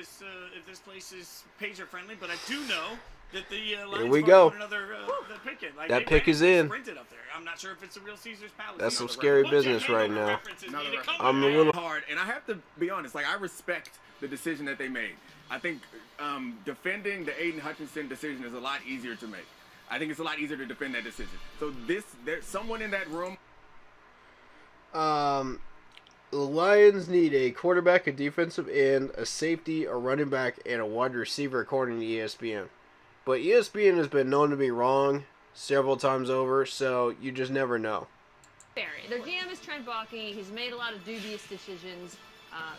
this place is pager friendly, but I do know that the Lions here we go. Another the pick in. Like, that pick is in. Up there. I'm not sure if it's a real Caesar's Palace. That's some scary business right now. I'm a little hard, and I have to be honest. Like, I respect the decision that they made. I think defending the Aiden Hutchinson decision is a lot easier to make. I think it's a lot easier to defend that decision. So there's someone in that room. The Lions need a quarterback, a defensive end, a safety, a running back, and a wide receiver, according to ESPN. But ESPN has been known to be wrong several times over, so you just never know. Their GM is Trent Baalke. He's made a lot of dubious decisions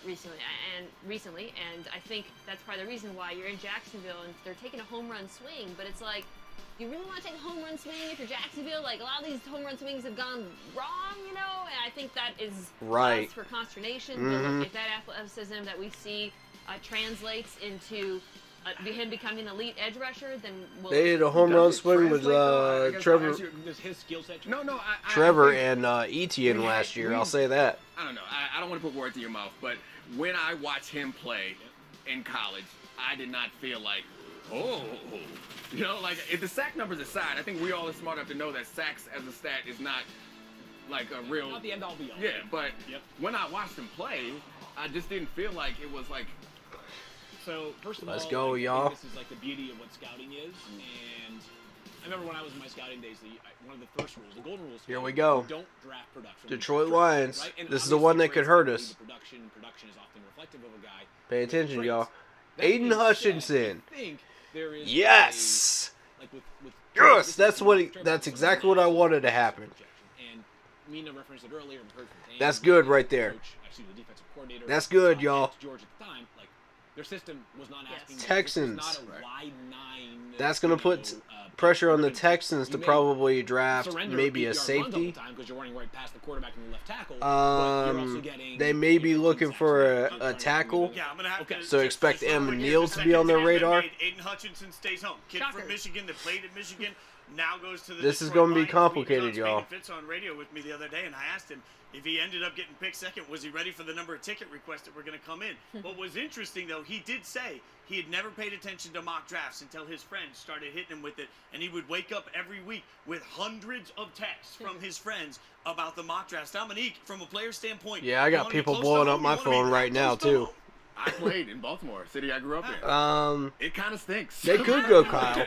recently, and I think that's probably the reason why you're in Jacksonville and they're taking a home run swing. But it's like, you really want to take a home run swing if you're Jacksonville? Like, a lot of these home run swings have gone wrong, you know? And I think that is cause for consternation. Mm-hmm. If that athleticism that we see translates into him becoming an elite edge rusher, then they had a home run swing with Trevor. Trevor and Etienne last year. I'll say that. I don't know. I don't want to put words in your mouth, but when I watched him play in college, I did not feel like, you know, like, if the sack numbers aside, I think we all are smart enough to know that sacks as a stat is not like a real. Not the end all be all. Yeah, but when I watched him play, I just didn't feel like it was like. So first of Let's all, go, y'all. This is like the beauty of what scouting is, and I remember when I was in my scouting days, one of the first rules, the golden rules. Here we go. Don't draft production. Detroit Lions. Right? This is the one that could hurt us. Production is often reflective of a guy. Pay attention, y'all. Aiden Hutchinson. Yes. Yes, that's exactly what I wanted to happen. And Mina referenced it earlier. That's good right there. That's good, y'all. George at the time, like, their system was not asking. Texans. That's gonna put pressure on the Texans to probably draft maybe a safety. They may be looking for a tackle, so expect M and Neal to be on their radar. Aiden Hutchinson stays home. Kid from Michigan that played at Michigan now goes to the This is going to be complicated, y'all. Fitz on radio with me the other day, and I asked him, if he ended up getting picked second, was he ready for the number of ticket requests that were going to come in? What was interesting, though, he did say he had never paid attention to mock drafts until his friends started hitting him with it, and he would wake up every week with hundreds of texts from his friends about the mock drafts. Dominique, from a player standpoint, Yeah, I got people blowing up my phone right now, too. I played in Baltimore, city I grew up in. It kind of stinks. They could go Kyle.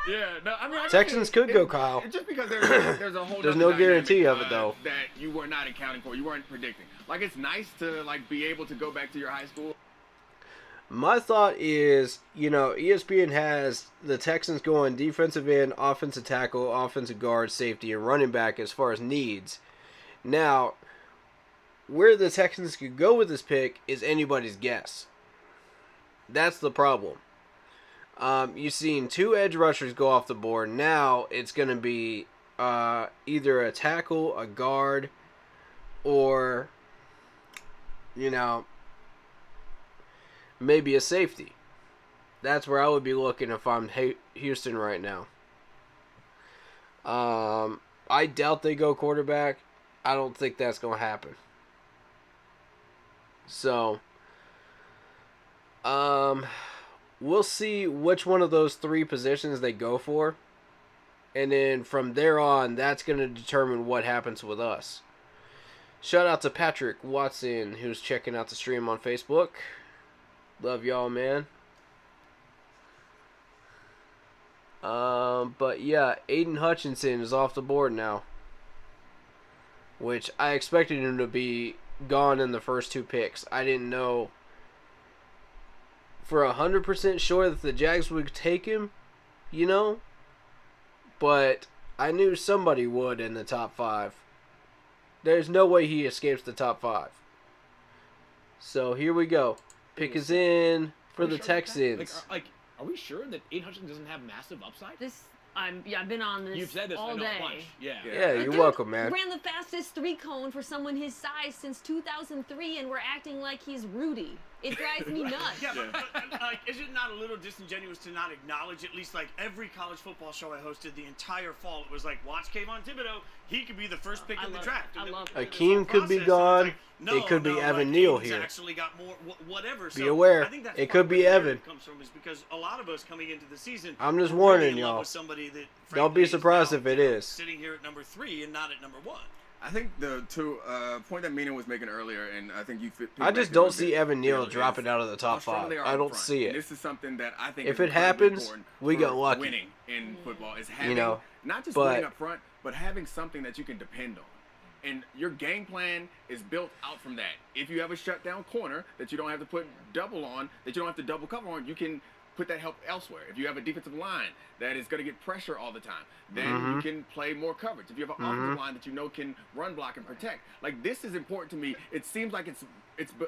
Yeah, no, I mean, Texans could go Kyle. Just because there's a whole. There's no guarantee of it though. That you were not accounting for, you weren't predicting. Like it's nice to like be able to go back to your high school. My thought is, ESPN has the Texans going defensive end, offensive tackle, offensive guard, safety, and running back as far as needs. Now, where the Texans could go with this pick is anybody's guess. That's the problem. You've seen 2 edge rushers go off the board. Now it's going to be either a tackle, a guard, or, maybe a safety. That's where I would be looking if I'm Houston right now. I doubt they go quarterback. I don't think that's going to happen. So, we'll see which one of those 3 positions they go for. And then from there on, that's going to determine what happens with us. Shout out to Patrick Watson, who's checking out the stream on Facebook. Love y'all, man. But yeah, Aiden Hutchinson is off the board now. Which I expected him to be gone in the first 2 picks. I didn't know for 100% sure that the Jags would take him, but I knew somebody would in the top 5. There's no way he escapes the top 5. So here we go. Pick is in for the Texans. Are we sure that Aiden Hutchinson doesn't have massive upside? I've been on this. You've said this all day. A bunch. Yeah, you're welcome, man. Ran the fastest 3-cone for someone his size since 2003, and we're acting like he's Rudy. It drives me nuts. Yeah, but is it not a little disingenuous to not acknowledge at least like every college football show I hosted the entire fall? It was like, watch Kayvon Thibodeau. He could be the first pick in the draft. I love it. Akeem could be gone. It could be Evan Neal here. Actually got more, whatever. Be aware. I think that's it could be Evan. Comes from is because a lot of us coming into the season. I'm just warning y'all. Don't be surprised if it is. Sitting here at number 3 and not at number 1. I think the point that Mina was making earlier, and I think you fit. I just don't see Evan Neal dropping out of the top 5. I don't see it. This is something that I think if it happens, we got lucky. Winning in football is having not just winning up front, but having something that you can depend on. And your game plan is built out from that. If you have a shutdown corner that you don't have to put double on, that you don't have to double cover on, you can put that help elsewhere. If you have a defensive line that is going to get pressure all the time, then you can play more coverage. If you have an offensive line that can run block and protect, like this is important to me. It seems like it's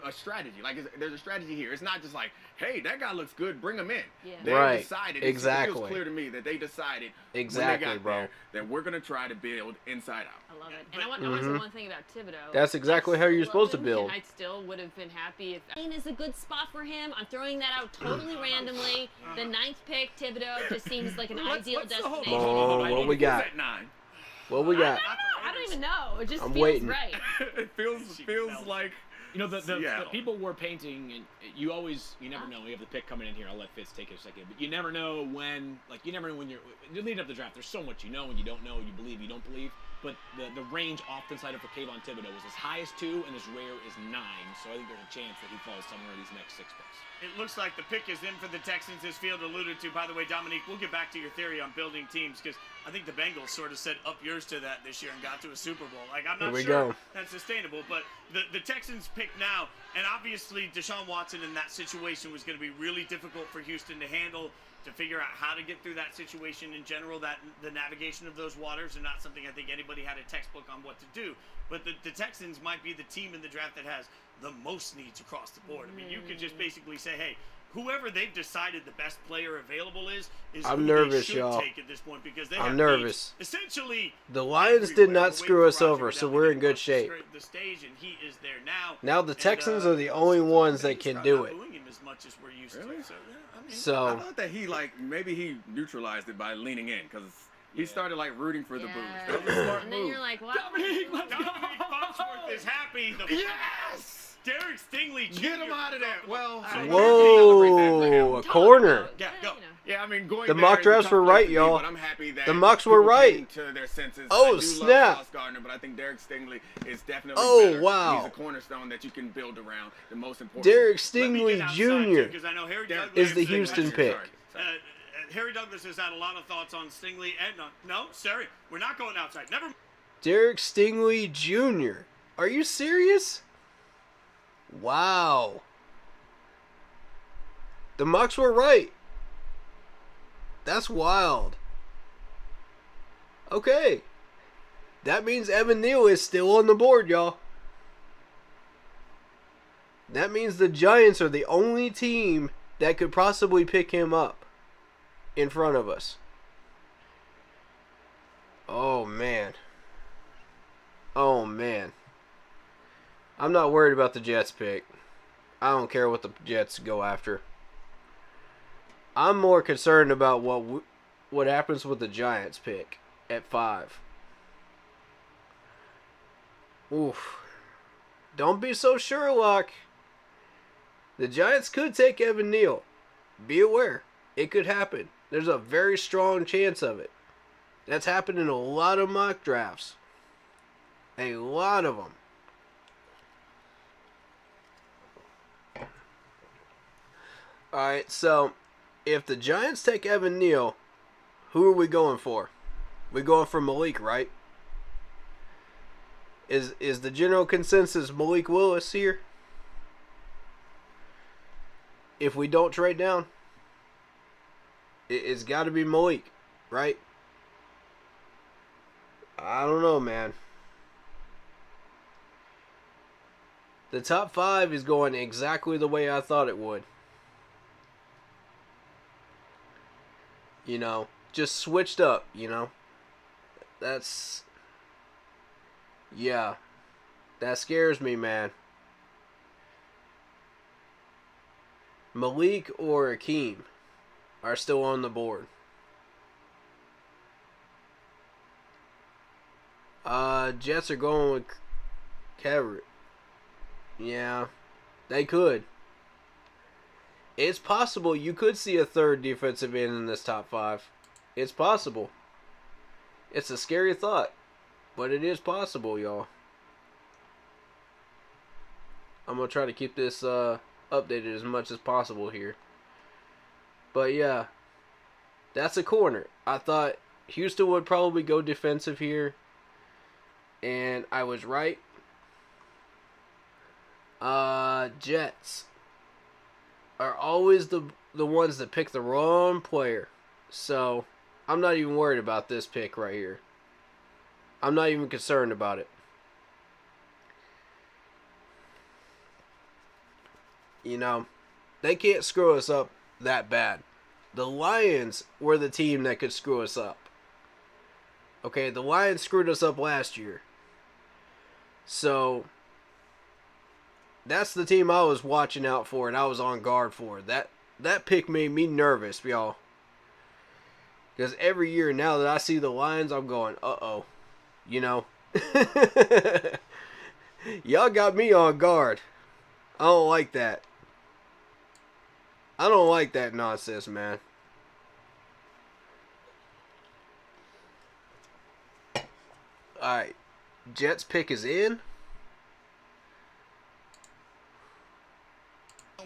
a strategy. Like there's a strategy here. It's not just like, hey, that guy looks good, bring him in. Yeah. They decided. Exactly. It feels clear to me that they decided when they got there that we're going to try to build inside out. I love it. And I want to say one thing about Thibodeau. That's exactly how you're supposed to build. I still would have been happy if is a good spot for him. I'm throwing that out totally randomly. The 9th pick, Thibodeau, just seems like an ideal destination. What we got? What we got? I don't even know. It just feels waiting. Right. It feels like. The people were painting, and you never know. We have the pick coming in here. I'll let Fitz take it a second. But you never know when you're leading up the draft. There's so much you know and you don't know, you believe, you don't believe. But the range often cited for Kayvon Thibodeau was as high as 2 and as rare as 9. So I think there's a chance that he falls somewhere in these next 6 picks. It looks like the pick is in for the Texans, as Field alluded to. By the way, Dominique, we'll get back to your theory on building teams because I think the Bengals sort of set up yours to that this year and got to a Super Bowl. Like, I'm not sure that's sustainable, but the Texans pick now, and obviously Deshaun Watson in that situation was going to be really difficult for Houston to handle, to figure out how to get through that situation in general, that the navigation of those waters, and not something I think anybody had a textbook on what to do. But the Texans might be the team in the draft that has the most needs across the board. I mean, you could just basically say, hey, whoever they've decided the best player available is I'm who nervous, they should y'all. take at this point because they I'm have nervous. Essentially, the Lions did not screw us over, so we're in good shape. The stage, and he is there now. Now the Texans are the only ones that can do it. As much as we're used really? to. So, yeah, I So I thought that he maybe he neutralized it by leaning in because He started like rooting for the boost. Yeah. That was a smart And then move. you're like, what? Dominique Foxworth is happy. Yes! Derek Stingley Jr. Get him out of there. Well, Whoa, a corner. Yeah, go. yeah, I mean, going The there mock is a drafts tough were place right, to be, y'all. but I'm happy that The mocks were people right. came to their senses. Oh, I do snap. love Sauce Gardner, but I think Derek Stingley is definitely better. Wow. He's a cornerstone that you can build around. The most important. Derek Let me get Stingley outside, Jr. because I know Harry Derek Douglas is the Houston pick. Harry Douglas has had a lot of thoughts on Stingley. And no, sorry, we're not going outside. Never. Derek Stingley Jr. Are you serious? Wow. The mocks were right. That's wild. Okay. That means Evan Neal is still on the board, y'all. That means the Giants are the only team that could possibly pick him up in front of us. Oh, man. Oh, man. I'm not worried about the Jets pick. I don't care what the Jets go after. I'm more concerned about what happens with the Giants pick at 5. Oof. Don't be so Sherlock. The Giants could take Evan Neal. Be aware. It could happen. There's a very strong chance of it. That's happened in a lot of mock drafts. A lot of them. Alright, so if the Giants take Evan Neal, who are we going for? We going for Malik, right? Is the general consensus Malik Willis here? If we don't trade down, it's got to be Malik, right? I don't know, man. The top 5 is going exactly the way I thought it would. You know, just switched up, you know. That's... yeah. That scares me, man. Malik or Akeem are still on the board. Jets are going with Garrett. Yeah, they could. It's possible you could see a third defensive end in this top 5. It's possible. It's a scary thought, but it is possible, y'all. I'm going to try to keep this updated as much as possible here. But yeah, that's a corner. I thought Houston would probably go defensive here, and I was right. Jets are always the ones that pick the wrong player. So, I'm not even worried about this pick right here. I'm not even concerned about it. You know, they can't screw us up that bad. The Lions were the team that could screw us up. Okay, the Lions screwed us up last year. So, that's the team I was watching out for and I was on guard for. That pick made me nervous, y'all. Because every year now that I see the Lions, I'm going, uh-oh. You know? Y'all got me on guard. I don't like that. I don't like that nonsense, man. Alright. Jets pick is in.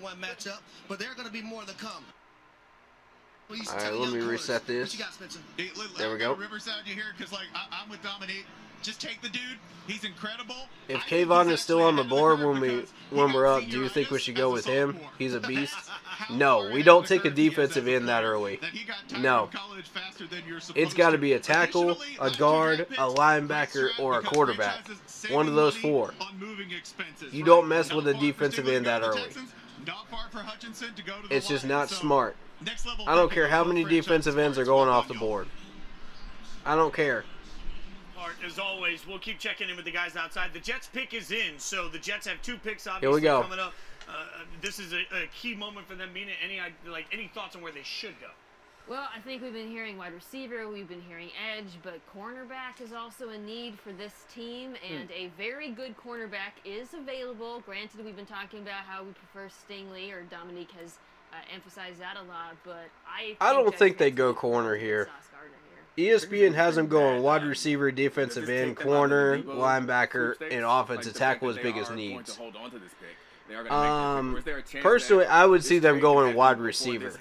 One matchup, but there are going to be more to come. All right, let me reset this. There we go. Riverside, you hear? Because I'm with Dominique. Just take the dude. He's incredible. If Kayvon is still on the board when we're up, do you think we should go with him? He's a beast. No, we don't take a defensive end that early. No. It's got to be a tackle, a guard, a linebacker, or a quarterback. One of those 4. You don't mess with a defensive end that early. It's just not smart. I don't care how many defensive ends are going off the board. I don't care. As always, we'll keep checking in with the guys outside. The Jets pick is in, so the Jets have 2 picks obviously Here we go. coming up. This is a key moment for them. Any thoughts on where they should go? Well, I think we've been hearing wide receiver, we've been hearing edge, but cornerback is also a need for this team, and a very good cornerback is available. Granted, we've been talking about how we prefer Stingley, or Dominique has emphasized that a lot, but I don't think they go corner here. ESPN has them going wide receiver, defensive end, corner, linebacker, and offensive tackle as big as needs. Personally, I would see them going wide receiver.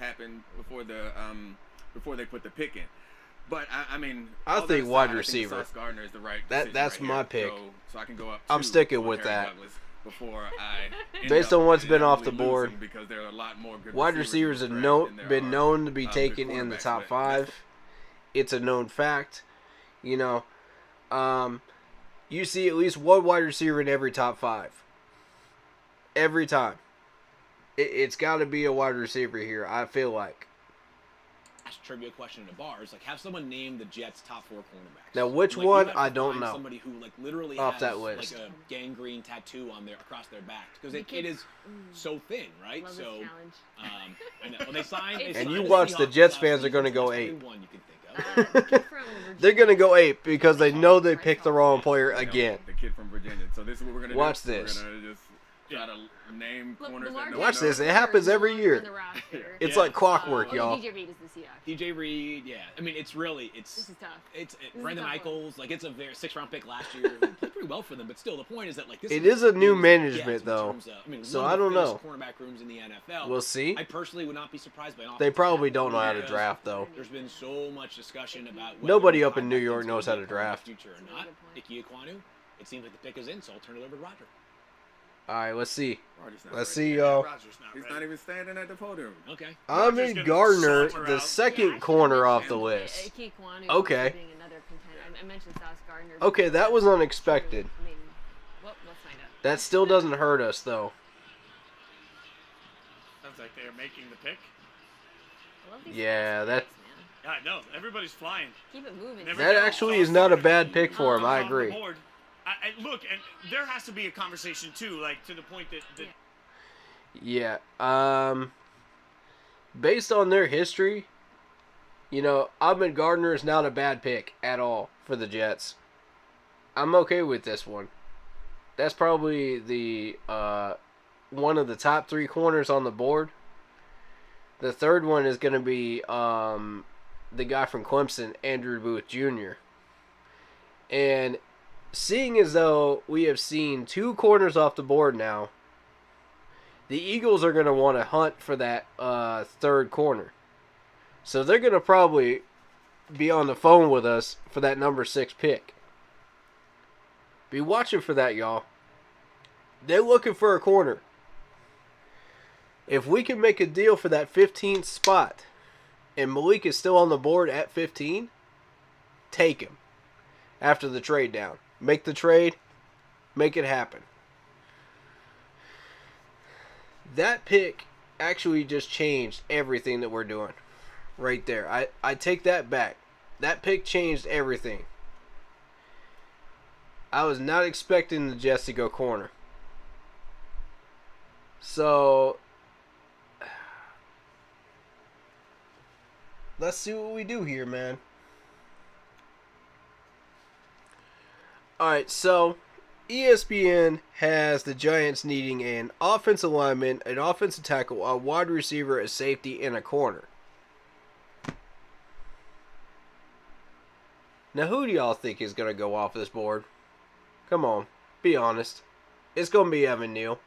Before they put the pick in. But I mean, I think wide receiver. Sauce Gardner is the right that's my pick. So I can go up. I'm sticking with that. Before I based on what's been off the board, because there are a lot more good wide receivers have been known to be taken in the top 5. It's a known fact. You know, you see at least one wide receiver in every top 5. Every time. It's got to be a wide receiver here, I feel like. Trivia question to bars, like have someone name the Jets' top 4 cornerbacks. Now, which one I don't know. Somebody who like literally off has that list. Like a gangrene tattoo on across their back because it is so thin, right? Love so this I know when they signed. And you watch, the Jets fans are going to go ape. One you can think of. They're going to go ape because they know they picked the wrong player again. The kid from Virginia. So this is what we're going to do. Watch this. We're going to just try to name corners that watch this. It happens every year. It's like clockwork, y'all. DJ Reed is the Seahawks. DJ Reed, yeah. I mean, it's This is tough. It's Brendan Eichels, like it's a very 6th-round pick last year. Played pretty well for them, but still, the point is that like this. It is a new management though, so I don't know. Cornerback rooms in the NFL. We'll see. I personally would not be surprised by an. They probably don't know how to draft though. There's been so much discussion about nobody up in New York knows how to draft. Future or not. Ike Ekwonu. It seems like the pick is in, so I'll turn it over to Roger. All right, let's see. Let's see, He's y'all. not even standing at the podium. Okay. Ahmed Gardner, the second corner off the list. Okay. I mentioned Sauce Gardner. Okay, that was unexpected. I mean, let's find out. That still doesn't hurt us, though. Sounds like they're making the pick. I love these Yeah, that. Yeah, I know. Everybody's flying. Keep it moving. That actually is not a bad pick for him. I agree. Look, and there has to be a conversation too, like to the point that Yeah. Based on their history, you know, Ahmed Gardner is not a bad pick at all for the Jets. I'm okay with this one. That's probably the one of the top 3 corners on the board. The third one is going to be the guy from Clemson, Andrew Booth Jr. And seeing as though we have seen 2 corners off the board now, the Eagles are going to want to hunt for that third corner. So they're going to probably be on the phone with us for that number 6 pick. Be watching for that, y'all. They're looking for a corner. If we can make a deal for that 15th spot and Malik is still on the board at 15, take him after the trade down. Make the trade. Make it happen. That pick actually just changed everything that we're doing. Right there. I take that back. That pick changed everything. I was not expecting the Jets to go corner. So, let's see what we do here, man. Alright, so ESPN has the Giants needing an offensive lineman, an offensive tackle, a wide receiver, a safety, and a corner. Now, who do y'all think is going to go off this board? Come on, be honest. It's going to be Evan Neal.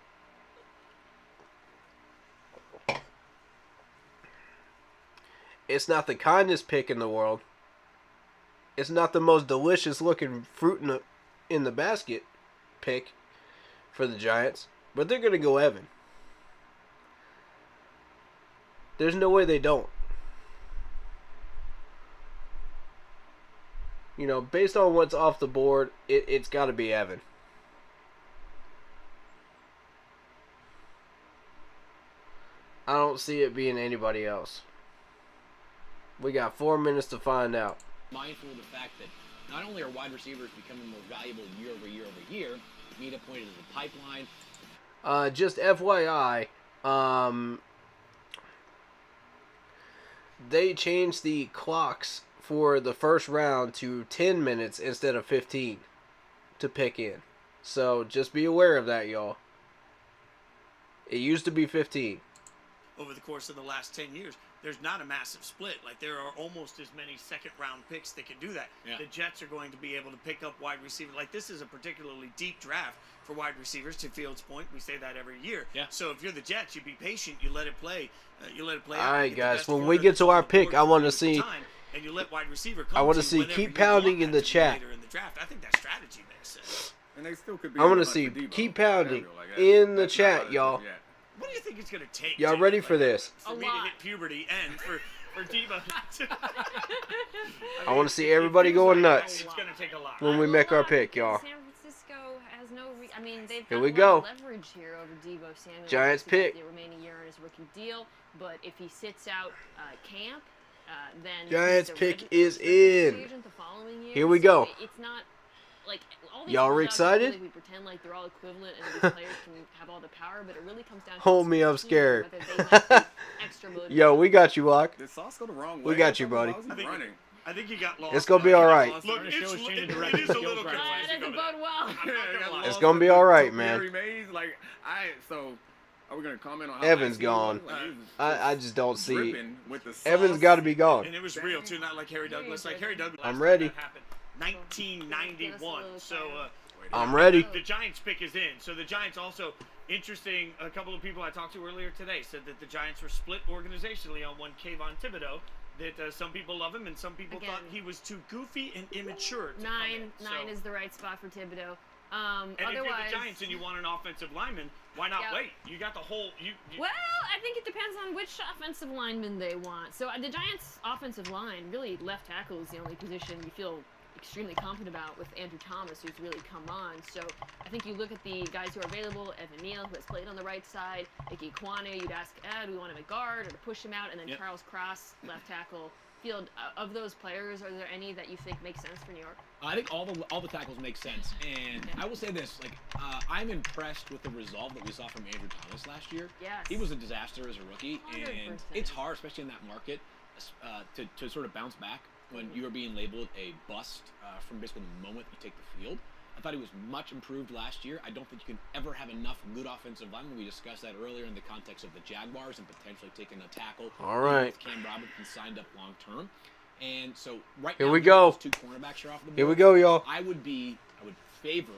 It's not the kindest pick in the world. It's not the most delicious looking fruit in the basket pick for the Giants, but they're going to go Evan. There's no way they don't. You know, based on what's off the board, it's got to be Evan. I don't see it being anybody else. We got 4 minutes to find out. Mindful of the fact that not only are wide receivers becoming more valuable year over year over year, Meta pointed to the pipeline. Just FYI, they changed the clocks for the first round to 10 minutes instead of 15 to pick in. So just be aware of that, y'all. It used to be 15. Over the course of the last 10 years, there's not a massive split. Like, there are almost as many second-round picks that can do that. Yeah. The Jets are going to be able to pick up wide receivers. Like, this is a particularly deep draft for wide receivers, to Fields' point. We say that every year. Yeah. So if you're the Jets, you be patient. You let it play. You let it play. All right, guys. When we get to our pick, I want to see. And you let wide receiver come I want to see. Keep pounding in the chat. Later in the draft. I think that strategy makes sense. And they still could be. I want to see. Keep pounding in the chat, y'all. What do you think it's going to take? Y'all ready for this? For me to hit puberty and for Debo. I want to see everybody going nuts It's going to take a lot. when we make our pick, y'all. San Francisco has no. I mean, they've Here got we a lot go. of leverage here over Debo Samuel. Giants He's got pick. the remaining year on his rookie deal, but if he sits out camp, then Giants he's a pick free is in. agent the following year. Here we So go. It's not like all these Y'all are products, I feel excited? like we pretend like they're all equivalent and these players can have all the power, but it really comes down to Hold me, I'm scared. whether they might be extra motivated. Yo, we got you, Lock. Did Sauce go the wrong way? We got you, buddy. I think you got lost. It's gonna be all right. Look, it is a little crazy. That doesn't bode well. It's gonna be all right, man. So, are we gonna comment on how Evan's nice he was? gone. Like, he was I just don't see. dripping with the sauce. Evan's got to be gone. And it was real too, not like Harry Douglas. Like Harry Douglas. I'm ready. That happened 1991. So I'm ready. the Giants pick is in. So the Giants also interesting. A couple of people I talked to earlier today said that the Giants were split organizationally on one Kayvon Thibodeau. That some people love him and some people Again. thought he was too goofy and immature. To Nine come in. is the right spot for Thibodeau. And if you're Otherwise, the Giants and you want an offensive lineman, why not Yeah. wait? You got the whole. well, I think it depends on which offensive lineman they want. So the Giants' offensive line, really left tackle is the only position you feel extremely confident about with Andrew Thomas, who's really come on. So I think you look at the guys who are available, Evan Neal, who has played on the right side, Ike Kwane, you'd ask, do we want him at guard or to push him out? And then Yep. Charles Cross, left tackle. Field, of those players, are there any that you think make sense for New York? I think all the tackles make sense, and I will say this: like I'm impressed with the resolve that we saw from Andrew Thomas last year. Yes. He was a disaster as a rookie, and 100%. it's hard, especially in that market, to sort of bounce back when you are being labeled a bust from basically the moment you take the field. I thought he was much improved last year. I don't think you can ever have enough good offensive linemen. We discussed that earlier in the context of the Jaguars and potentially taking a tackle. All right. With Cam Robinson signed up long term. And so right Here now, we go. those two cornerbacks are off the board. Here we go, y'all. I would favor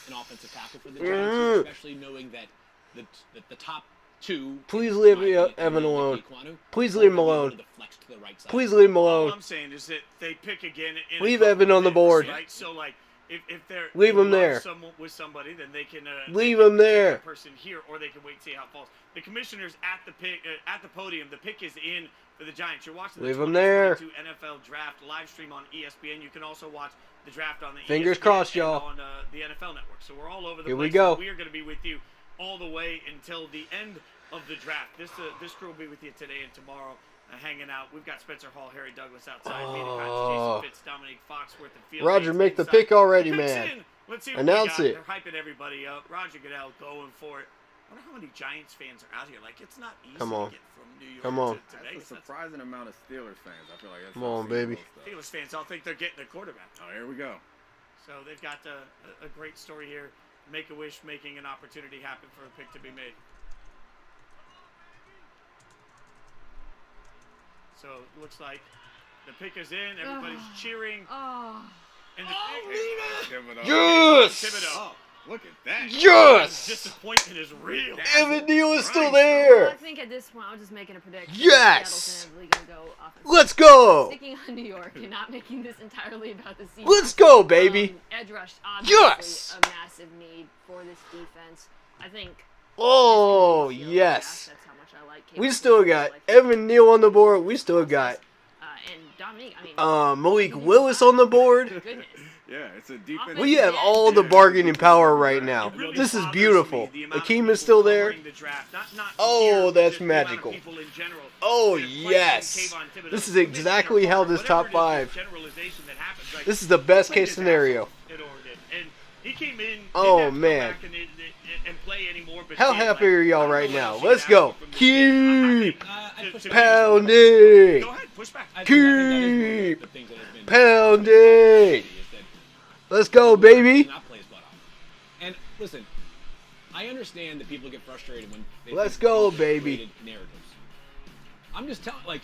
an offensive tackle for the Giants, especially knowing that the top two. Please leave Evan alone. Please leave him alone. Please leave him All alone. I'm saying is that they pick again. In Leave a couple Evan on the picks, board. Right? So like, if they're Leave in him love there. with somebody, then they can Leave they can him take there. that person here, or they can wait and see how it falls. The commissioner's at the pick at the podium. The pick is in for the Giants. You're watching the Leave him there. 2022 NFL Draft live stream on ESPN. You can also watch the draft on the Fingers ESPN crossed, and y'all. on the NFL Network. So we're all over the Here place. we go. We are going to be with you all the way until the end of the draft. This crew will be with you today and tomorrow, hanging out. We've got Spencer Hall, Harry Douglas outside, Jason Fitz, Dominique Foxworth, and Field. Roger, Yates make the inside. pick already, The pick's man. in. Let's see what Announce we got. it. They're hyping everybody up. Roger Goodell going for it. I wonder how many Giants fans are out here. Like, it's not easy Come on. to get from New York Come on. to That's Vegas. a surprising amount of Steelers fans. I feel like that's Come on, baby. Steelers fans all think they're getting a quarterback. Oh, here we go. So they've got a great story here. Make-A-Wish making an opportunity happen for a pick to be made. So it looks like the pick is in. Everybody's cheering. Oh. And the pick Yes! Thibodeau. Oh, look at that. Yes! Disappointment is real. Evan Neal is still Well, there. I think at this point, I'm just making a prediction. Yes! Seattle's inevitably gonna go offensive. Let's go. Sticking on New York and not making this entirely about the season. Let's go, baby. Edge rush, obviously Yes! a massive need for this defense. I think. Oh, this is yes. That's how much I like. We Caleb still Wilson. got I like Evan Neal on the board. We still got and Dominique. I mean, Malik Willis on the board. goodness. Yeah, it's a defense. We have all the bargaining power right now. It really This is bothers beautiful. me, the amount of Akeem people is still there. covering the draft. Not Oh, here, that's just the amount of magical. people in general. Oh, They're questioning yes. Kayvon Thibodeau. This is They're picking exactly their how part. this Whatever top it is, five. the generalization that happens. Like, This is the best played case his scenario. ass off at Oregon, and he came in. Oh, didn't have to go man. back and play anymore, but How did, happy like, are I y'all don't right know what now? else Let's you go. can ask from this kid. Keep To me, pounding. Go ahead, push respect. Keep pounding. Let's go, baby. And listen, I understand that people get frustrated when they let's go, baby. Narratives. I'm just telling, like,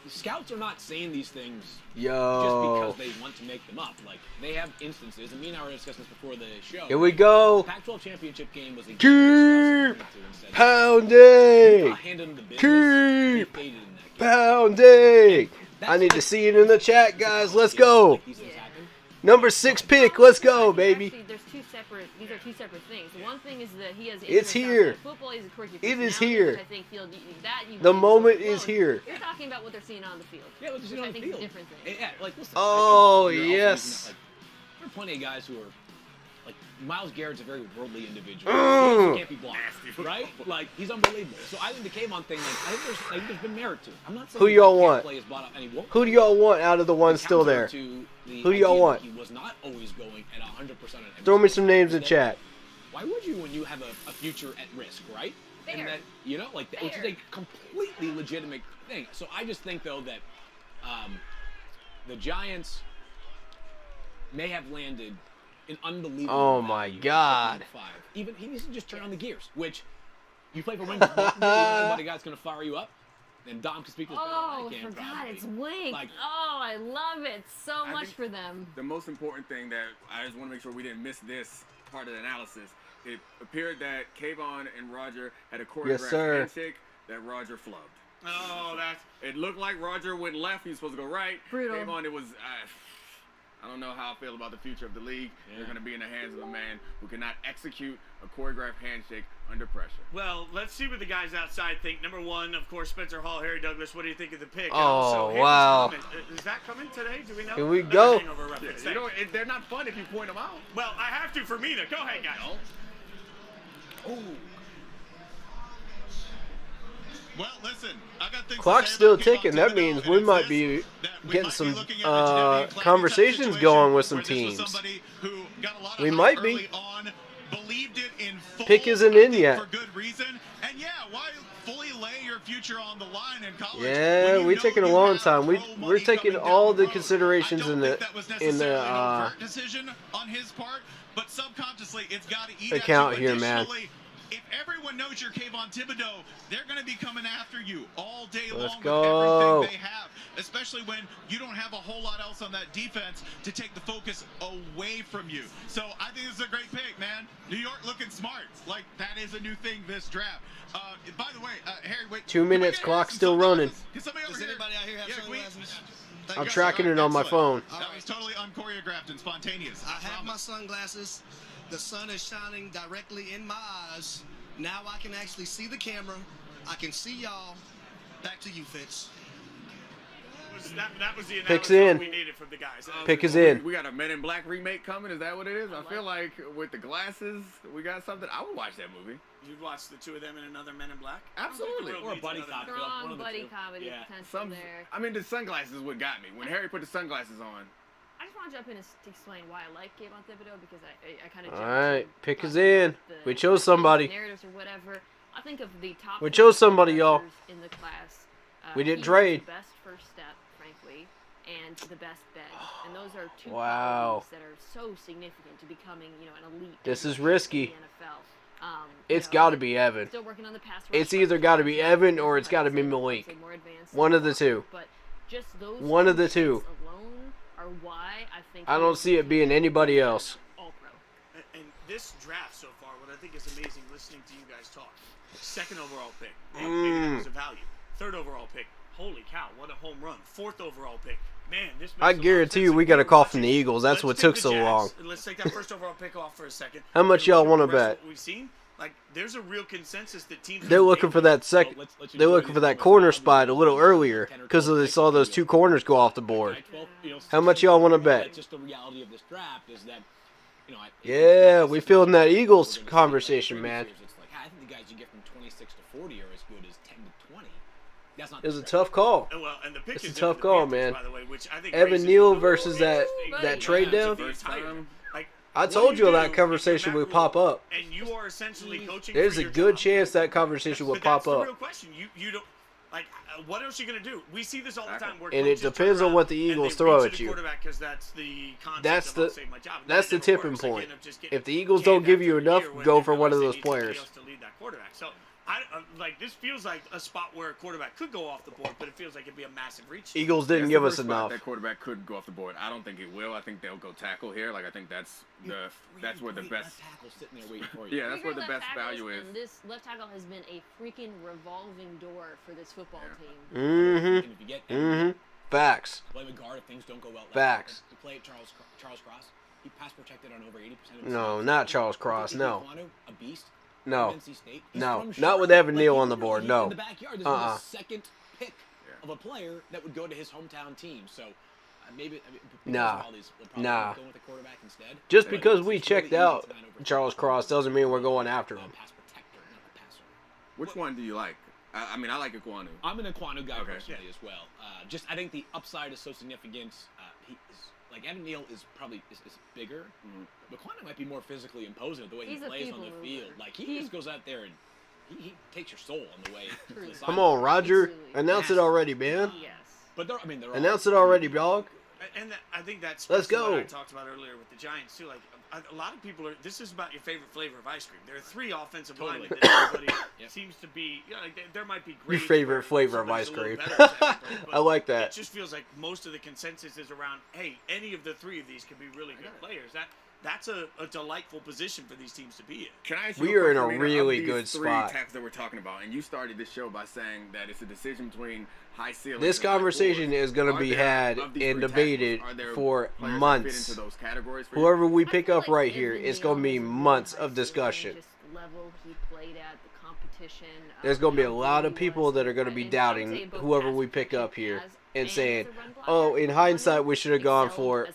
scouts are not saying these things just because they want to make them up. Like, they have instances, and me and I were discussing this before the show. Here we go. The Pac-12 championship game was a keep pounding. Keep pounding. I need to see it in the chat, guys. Let's go. Number 6 pick. Let's go, baby. Actually, these are two separate things. One thing is that he has. It's here. Football is a quirky. It is here. I think the moment is here. You're talking about what they're seeing on the field. Yeah, what they're seeing on the field. Is a different thing. Yeah, like, listen, oh, yes. There are plenty of guys who are, like, Myles Garrett's a very worldly individual. He can't be blocked, right? Like, he's unbelievable. So I think the Kayvon thing, like, I think there's been merit to it. I'm not saying who y'all want? Who do y'all want out of the ones still there? Who do y'all want? He was not always going at 100%. Throw me some names in chat. Why would you when you have a future at risk, right? Fair. And that, you know, like, which is a completely legitimate thing. So I just think, though, that the Giants may have landed an unbelievable. Oh my God! Even he needs to just turn on the gears. Which you play for Wings, anybody guy's gonna fire you up. And Dom can speak to this. Oh, I forgot it's Wink. Like, oh, I love it so much for them. The most important thing that I just want to make sure we didn't miss this part of the analysis. It appeared that Kayvon and Roger had a choreographed handshake that Roger flubbed. Oh, it looked like Roger went left. He was supposed to go right. Brutal. Kayvon, it was. I don't know how I feel about the future of the league. Yeah. They're going to be in the hands of a man who cannot execute a choreographed handshake under pressure. Well, let's see what the guys outside think. Number 1, of course, Spencer Hall, Harry Douglas. What do you think of the pick? Oh, wow. Is that coming today? Do we know? Here we go. Yeah, you know, they're not fun if you point them out. Well, I have to for me to. Go ahead, guys. Oh. Well, listen, I got things Clock's still ticking. That means we might be getting some conversations going with some teams. We might be. Pick isn't in yet. Yeah, we're taking a long time. We're taking all the considerations in the account here, man. If everyone knows you're Kayvon Thibodeau, they're going to be coming after you all day long Let's with go. everything they have, especially when you don't have a whole lot else on that defense to take the focus away from you. So I think this is a great pick, man. New York looking smart. Like, that is a new thing this draft. By the way, Harry, wait. 2 minutes, clock still running. Does anybody out here have sunglasses? I'm tracking it on my phone. That was totally unchoreographed and spontaneous. I have my sunglasses. The sun is shining directly in my eyes. Now I can actually see the camera. I can see y'all. Back to you, Fitz. That was the Picks analysis in. we needed from the guys. Pick is in. We got a Men in Black remake coming. Is that what it is? I feel like with the glasses, we got something. I would watch that movie. You'd watch the two of them in another Men in Black? Absolutely. Or a buddy cop film. Strong buddy comedy potential there. I mean, the sunglasses is what got me. When Harry put the sunglasses on. I just want to jump in to explain why I like Kayvon Thibodeau, because I kind of. All right, pick is in. We chose somebody. Narratives or whatever. I think of the top. We chose somebody, y'all. In the class. We didn't he trade. was the best first step, frankly, and the best bet, and those are two Wow. qualities that are so significant to becoming, an elite. This is risky. In the NFL. It's got to be Evan. Still working on the pass rush. It's either got to be Evan or it's got to be Malik. One of the two. But just those one of the two. Alone are why I think. I don't see it being anybody else. All pro. And this draft so far, what I think is amazing, listening to you guys talk. 2nd overall pick. Maybe that was a value. 3rd overall pick. Holy cow! What a home run. 4th overall pick. Man, this. Makes I guarantee you, we got a call from the Eagles. That's what took so long. Let's take that 1st overall pick off for a second. How much y'all want to bet? We've seen, like, there's a real consensus that teams. They're looking for that second. They're looking for that corner spot a little earlier because they saw those 2 corners go off the board. How much y'all want to bet? Just the reality of this draft is that, yeah, we feeling that Eagles conversation, man. It's like, I think the guys you get from 26 to 40 are as good as 10 to 20. That's not. It was a tough call. Well, and the pick It's is a tough call, man. By the way, which I think Evan Neal versus that trade down. I told you that conversation would pop up. And you are essentially coaching. There's a good chance that conversation would pop up. That's the real question. You don't. Like, what else are you going to do? We see this all the time. Where and it depends on what the Eagles throw at you. Because that's the that's the tipping point. If the Eagles don't give you enough, go for one of those players. So, this feels like a spot where a quarterback could go off the board, but it feels like it'd be a massive reach. Eagles didn't give us enough. That quarterback could go off the board. I don't think it will. I think they'll go tackle here. Like I think that's where the best tackle sitting there waiting for you. Yeah, that's where the best value is. And this left tackle has been a freaking revolving door for this football team. And if you get Facts. play with guard if things don't go well. Facts. To play at Charles Cross, he pass protected on over 80% of his No, snaps. not Charles Cross. No. A beast. No. State. No. Not with Evan Neal on the board. No. In the backyard, this was the second pick of a player that would go to his hometown team. So maybe Nah. Going with the quarterback instead. Just because we checked out Charles Cross doesn't mean we're going after him. Pass protector, not a passer. Which one do you like? I mean, I like Ekwonu. I'm an Ekwonu guy personally as well. I think the upside is so significant. Evan Neal is probably is bigger. But Ekwonu might be more physically imposing the way he plays on the field. Like he just goes out there and he takes your soul on the way. To the Come on, Roger. Announce it already, man. Yes. But they're Announce it already, dog. And I think that's Let's go. what I talked about earlier with the Giants too. Like a lot of people are. This is about your favorite flavor of ice cream. There are 3 offensive linemen that everybody seems to be. There might be Your grades favorite where flavor of somebody's ice a little cream. better than everybody, but I like that. It just feels like most of the consensus is around. Hey, any of the 3 of these could be really good players. That's a delightful position for these teams to be in. Can I ask We you are in a question, really of these good 3 spot. tackles that we're talking about, and you started this show by saying that it's a decision between high ceilings. This and high conversation floors. is going to Are be there, had of these and 3 debated tackles, are there for players that fit months. into those categories for you? Whoever we pick I up feel right like here, Evan it's going to be Neal is a months really of high discussion. ceiling, just level he played at, the competition. There's going to be a lot of people that are going to be doubting whoever we pick up here and saying, oh, in hindsight, we should have gone for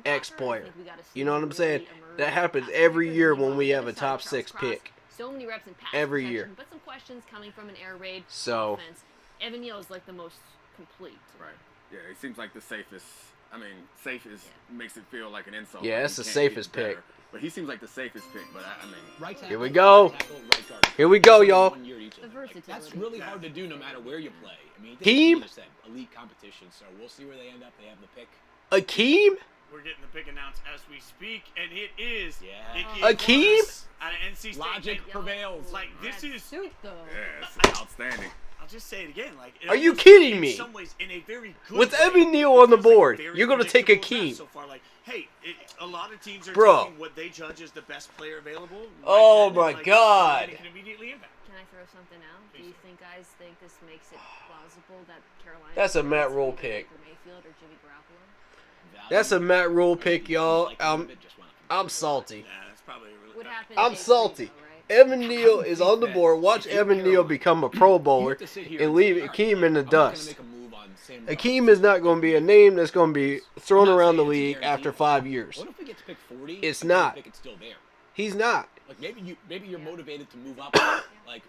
X player. You know what I'm saying? That happens every year when we have a top 6 pick. So many reps in pass Every protection, year. but some questions coming from an air raid So- offense. Evan Neal is like the most complete. Right. Yeah, it seems like the safest. I mean, safe makes it feel like an insult. Yeah, like that's you the can't safest get better. pick. But he seems like the safest pick. But I mean, Right tackle, Here we go. left tackle, right guard. Here we go, y'all. 1 year each of The them. Like, versatility. that's really hard to do no matter where you play. I mean, Team? like you said, elite competition. So we'll see where they end up. They have the pick. Akeem? We're getting the pick announced as we speak, and it is Akeem? out of NC State. Logic And, prevails. Like this is. Suit though. yeah, it's outstanding. I'll just say it again. Like, Are you kidding in me? some ways, in a very good With way, Evan Neal on the it feels like a board, very you're gonna take predictable Akeem. draft So far, like, hey, a lot of teams are Bro. taking what they judge as the best player available. Oh then, my and, God. They can immediately impact. Can I throw something out? Do you think guys think this makes it plausible that Carolina? That's a Matt gets Rule either pick. Baker Mayfield or Jimmy Garoppolo? That's a Matt Rule pick, y'all. I'm salty. Yeah, that's probably. What happened? I'm salty. Evan Neal is on the board. Watch Evan Neal become a Pro Bowler and leave Akeem in the dust. Akeem is not going to be a name that's going to be thrown around the league after 5 years. What if we get to pick 40? It's not. Pick it's still there. He's not. Like maybe you're motivated to move up. Like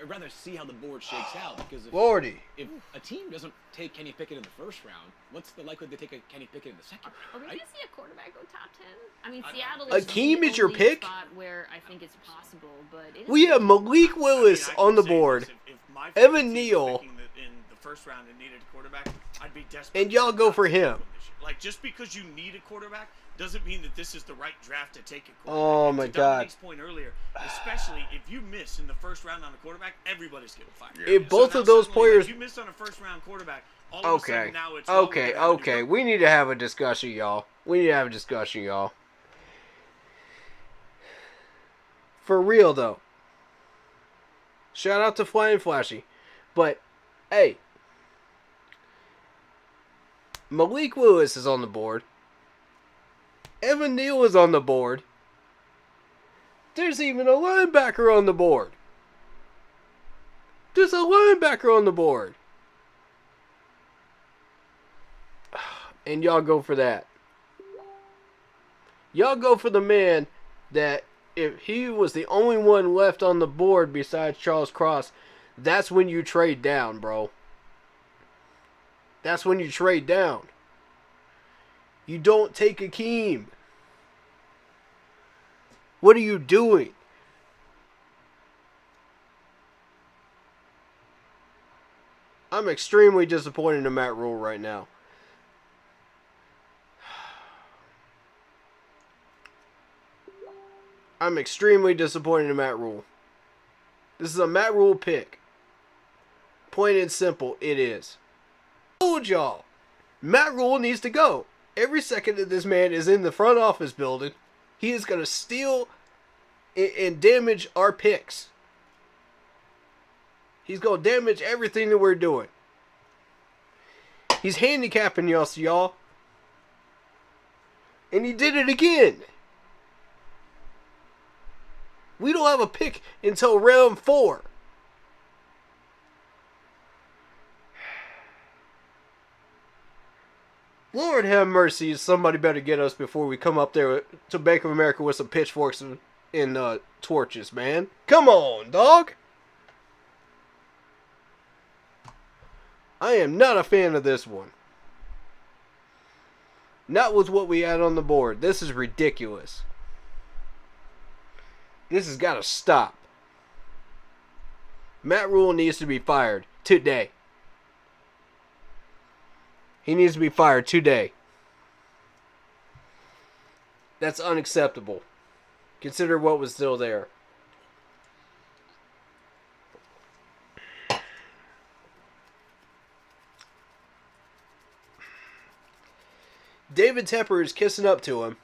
I'd rather see how the board shakes out because if a team doesn't take Kenny Pickett in the first round, what's the likelihood they take a Kenny Pickett in the second Are we round? gonna see a quarterback go top 10? I mean, Seattle Akeem the is your only pick? spot where I think it's possible, but it We is- have Malik Willis on the board. If my favorite Evan team was Neal. picking in the first round and needed a quarterback, I'd be desperate. And y'all go for him. Like, just because you need a quarterback doesn't mean that this is the right draft to take a quarterback. Oh, And my to God. Dominique's point earlier, especially if you miss in the first round on a quarterback, everybody's getting fired. If both now of those suddenly, players- if you miss on a first round quarterback, all of a Okay. sudden now it's well, we're Okay. gonna have a new Okay. quarterback. We need to have a discussion, y'all. We need to have a discussion, y'all. For real, though. Shout out to Flying Flashy. But, hey. Malik Willis is on the board. Evan Neal is on the board. There's even a linebacker on the board. There's a linebacker on the board. And y'all go for that. Y'all go for the man that if he was the only one left on the board besides Charles Cross, that's when you trade down, bro. That's when you trade down. You don't take Akeem. What are you doing? I'm extremely disappointed in Matt Rule right now. I'm extremely disappointed in Matt Rule. This is a Matt Rule pick. Plain and simple, it is. I told y'all, Matt Rule needs to go. Every second that this man is in the front office building, he is going to steal and damage our picks. He's going to damage everything that we're doing. He's handicapping us, y'all. And he did it again. We don't have a pick until round 4. Lord have mercy, somebody better get us before we come up there to Bank of America with some pitchforks and torches, man. Come on, dog. I am not a fan of this one. Not with what we had on the board. This is ridiculous. This has got to stop. Matt Rule needs to be fired today. He needs to be fired today. That's unacceptable. Consider what was still there. David Tepper is kissing up to him.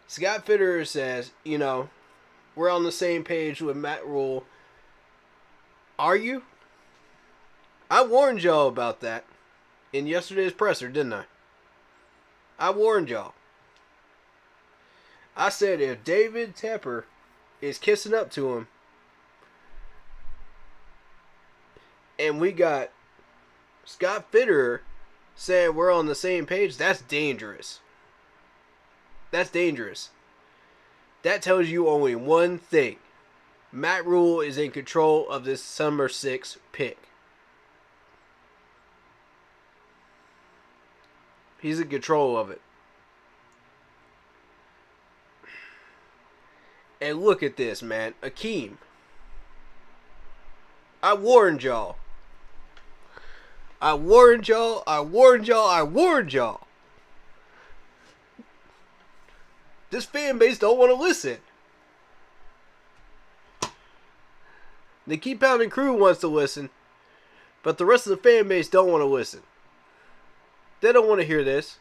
Scott Fitterer says, you know, we're on the same page with Matt Rule. Are you? I warned y'all about that in yesterday's presser, didn't I? I warned y'all. I said if David Tepper is kissing up to him and we got Scott Fitterer saying we're on the same page, that's dangerous. That's dangerous. That tells you only one thing. Matt Rule is in control of this summer 6 pick. He's in control of it. And look at this, man. Akeem. I warned y'all. I warned y'all. I warned y'all. I warned y'all. This fan base don't want to listen. The Keep Pounding crew wants to listen, but the rest of the fan base don't want to listen. They don't want to hear this.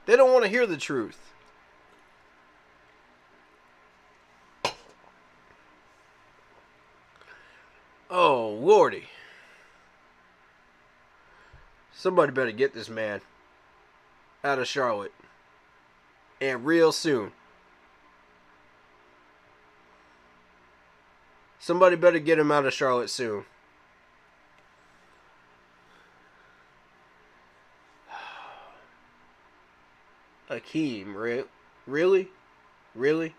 They don't want to hear the truth. Oh, Lordy. Somebody better get this man out of Charlotte. And real soon. Somebody better get him out of Charlotte soon. Akeem, really? Really?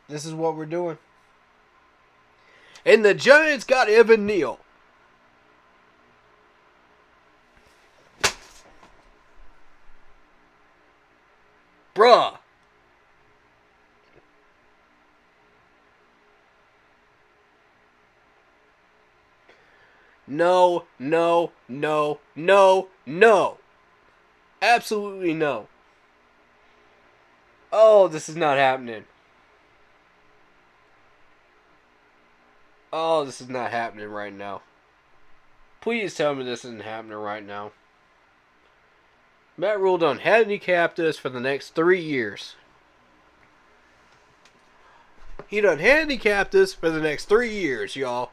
This is what we're doing? And the Giants got Evan Neal. Bruh. No, no, no, no, no. Absolutely no. Oh, this is not happening. Oh, this is not happening right now. Please tell me this isn't happening right now. Matt Rule done handicapped us for the next 3 years. He done handicapped us for the next 3 years, y'all.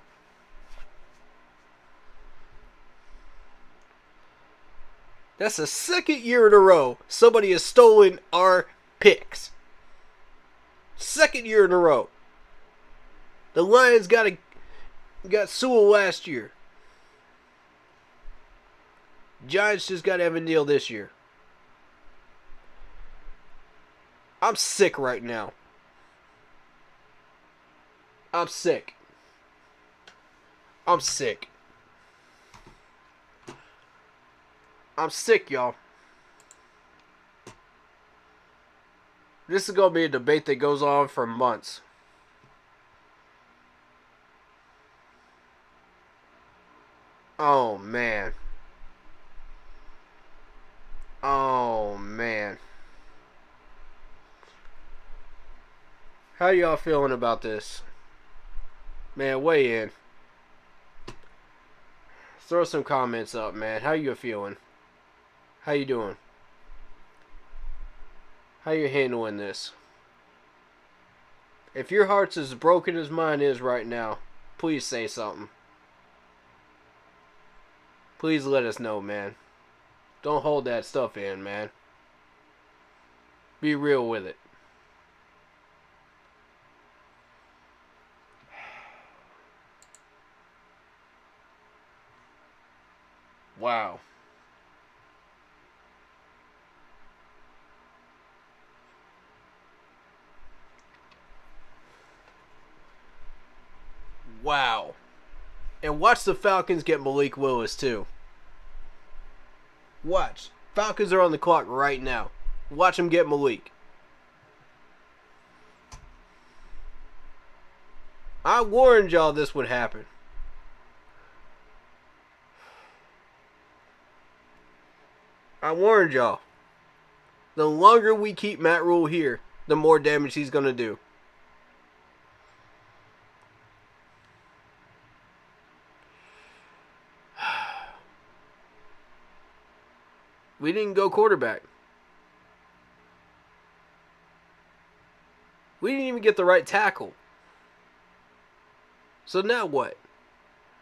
That's the second year in a row somebody has stolen our picks. Second year in a row. The Lions got Sewell last year. Giants just got Evan Neal this year. I'm sick right now. I'm sick. I'm sick. I'm sick, y'all. This is going to be a debate that goes on for months. Oh, man. Oh, man. How y'all feeling about this? Man, weigh in. Throw some comments up, man. How you feeling? How you doing? How you handling this? If your heart's as broken as mine is right now, please say something. Please let us know, man. Don't hold that stuff in, man. Be real with it. Wow. Wow. And watch the Falcons get Malik Willis, too. Watch. Falcons are on the clock right now. Watch them get Malik. I warned y'all this would happen. I warned y'all. The longer we keep Matt Rule here, the more damage he's going to do. We didn't go quarterback. We didn't even get the right tackle. So now what?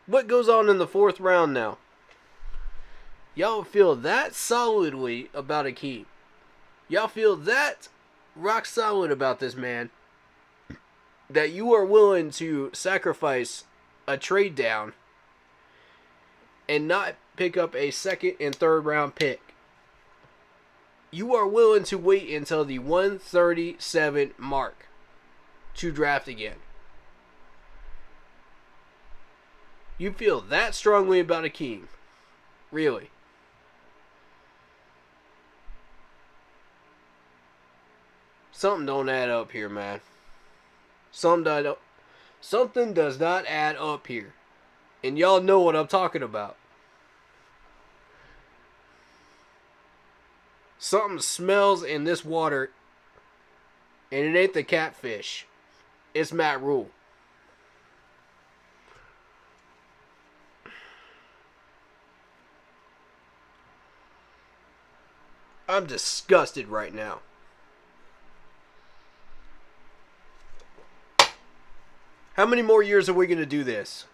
What goes on in the 4th round now? Y'all feel that solidly about Akeem. Y'all feel that rock solid about this man that you are willing to sacrifice a trade down and not pick up a 2nd and 3rd round pick. You are willing to wait until the 137 mark to draft again. You feel that strongly about Akeem. Really. Something don't add up here, man. Something does not add up here. And y'all know what I'm talking about. Something smells in this water, and it ain't the catfish. It's Matt Rule. I'm disgusted right now. How many more years are we going to do this?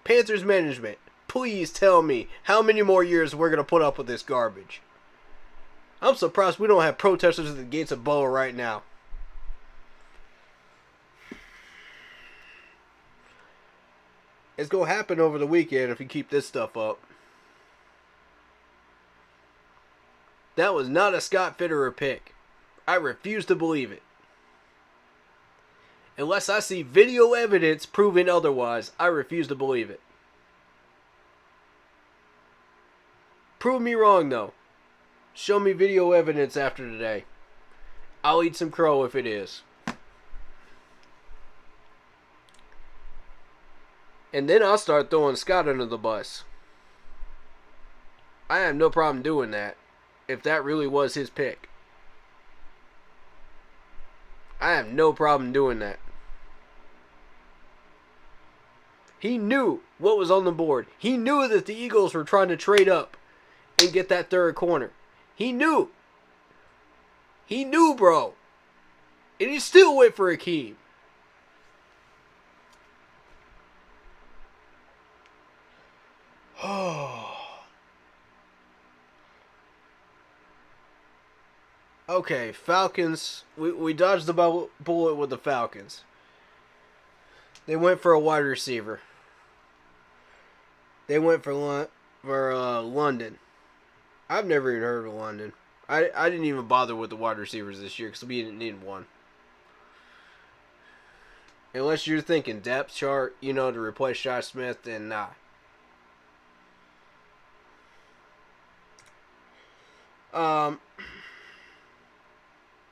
Panthers management, please tell me how many more years we're going to put up with this garbage. I'm surprised we don't have protesters at the gates of Boa right now. It's going to happen over the weekend if we keep this stuff up. That was not a Scott Fitterer pick. I refuse to believe it. Unless I see video evidence proving otherwise, I refuse to believe it. Prove me wrong, though. Show me video evidence after today. I'll eat some crow if it is. And then I'll start throwing Scott under the bus. I have no problem doing that, if that really was his pick. I have no problem doing that. He knew what was on the board. He knew that the Eagles were trying to trade up and get that 3rd corner. He knew. He knew, bro. And he still went for Akeem. Okay, Falcons. We dodged the bullet with the Falcons. They went for a wide receiver. They went for London. I've never even heard of London. I didn't even bother with the wide receivers this year because we didn't need one. Unless you're thinking depth chart, to replace Josh Smith, then nah.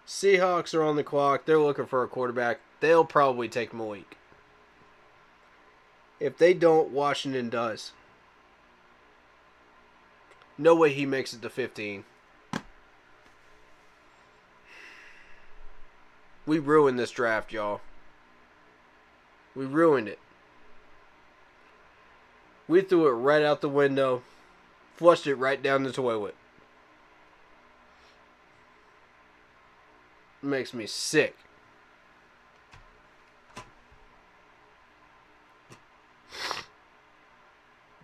Seahawks are on the clock. They're looking for a quarterback. They'll probably take Malik. If they don't, Washington does. No way he makes it to 15. We ruined this draft, y'all. We ruined it. We threw it right out the window. Flushed it right down the toilet. Makes me sick.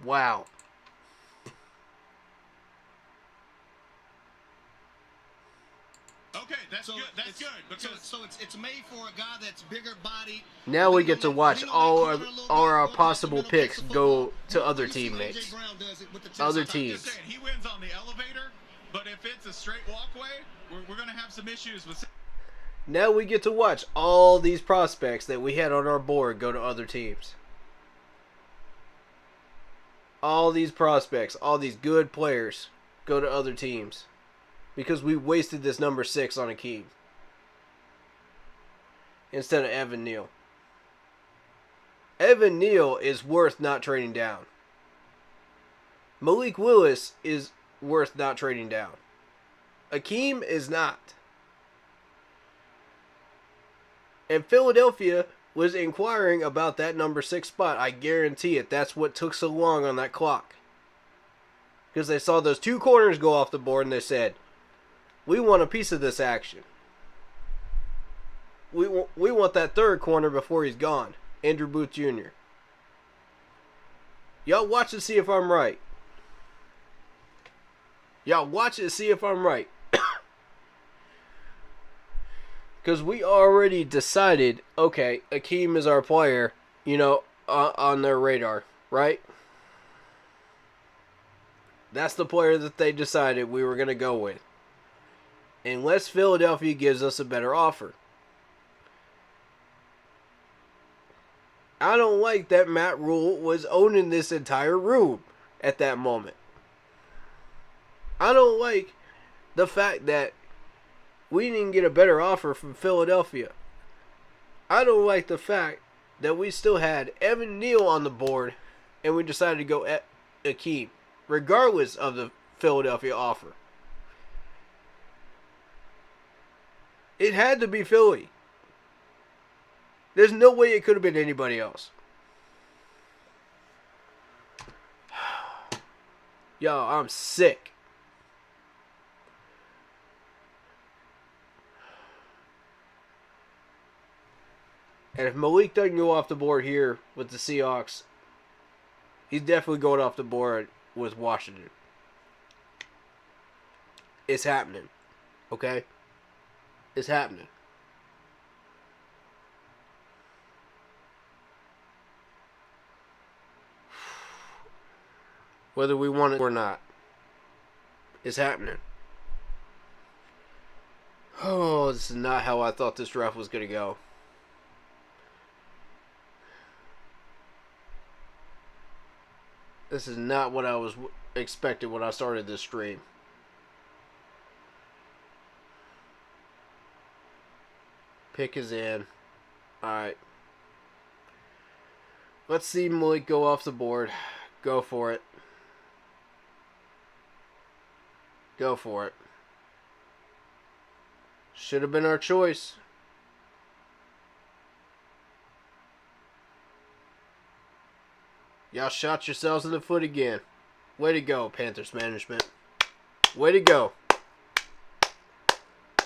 Wow. Okay, that's good. That's good. So it's made for a guy that's bigger bodied. Now we get to watch all our possible picks go to other teammates. Other teams. He wins on the elevator, but if it's a straight walkway, we're going to have some issues with. Now we get to watch all these prospects that we had on our board go to other teams. All these prospects, all these good players go to other teams. Because we wasted this number 6 on Akeem. Instead of Evan Neal. Evan Neal is worth not trading down. Malik Willis is worth not trading down. Akeem is not. And Philadelphia was inquiring about that number 6 spot. I guarantee it. That's what took so long on that clock. Because they saw those 2 corners go off the board and they said, we want a piece of this action. We want that 3rd corner before he's gone. Andrew Booth Jr. Y'all watch and see if I'm right. Y'all watch it and see if I'm right. Because we already decided, okay, Akeem is our player, on their radar, right? That's the player that they decided we were going to go with. Unless Philadelphia gives us a better offer. I don't like that Matt Rule was owning this entire room at that moment. I don't like the fact that we didn't get a better offer from Philadelphia. I don't like the fact that we still had Evan Neal on the board and we decided to go at Akeem, regardless of the Philadelphia offer. It had to be Philly. There's no way it could have been anybody else. Y'all, I'm sick. And if Malik doesn't go off the board here with the Seahawks, he's definitely going off the board with Washington. It's happening. Okay? It's happening. Whether we want it or not, it's happening. Oh, this is not how I thought this draft was going to go. This is not what I was expecting when I started this stream. Pick is in. Alright. Let's see Malik go off the board. Go for it. Go for it. Should have been our choice. Y'all shot yourselves in the foot again. Way to go, Panthers management. Way to go.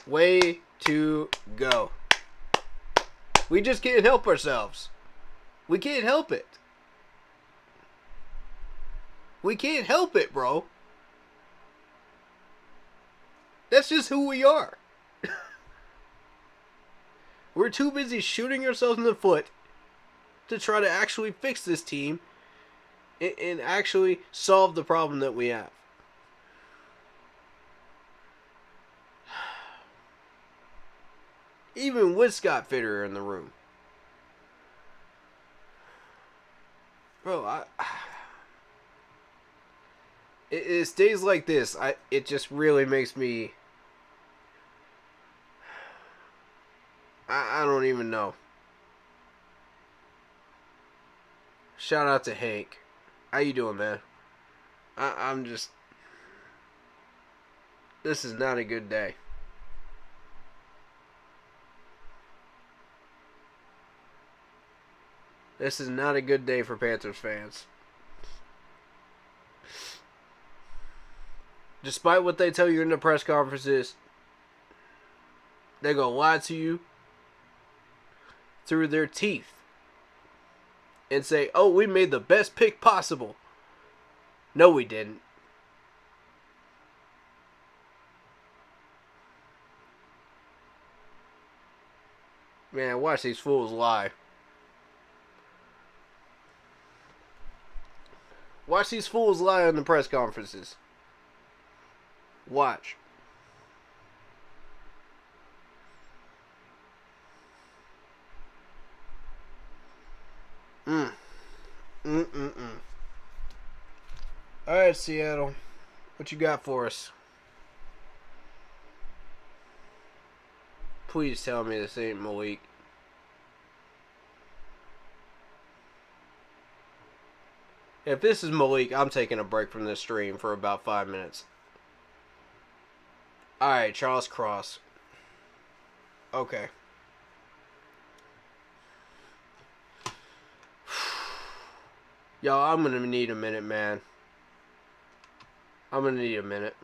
Way to go. We just can't help ourselves. We can't help it. We can't help it, bro. That's just who we are. We're too busy shooting ourselves in the foot to try to actually fix this team and actually solve the problem that we have. Even with Scott Fitterer in the room. Bro, it stays like this. It just really makes me... I don't even know. Shout out to Hank. How you doing, man? I'm just... This is not a good day. This is not a good day for Panthers fans. Despite what they tell you in the press conferences, they're going to lie to you through their teeth and say, oh, we made the best pick possible. No, we didn't. Man, watch these fools lie. Watch these fools lie on the press conferences. Watch. Alright, Seattle. What you got for us? Please tell me this ain't Malik. If this is Malik, I'm taking a break from this stream for about 5 minutes. Alright, Charles Cross. Okay. Y'all, I'm gonna need a minute, man. I'm gonna need a minute.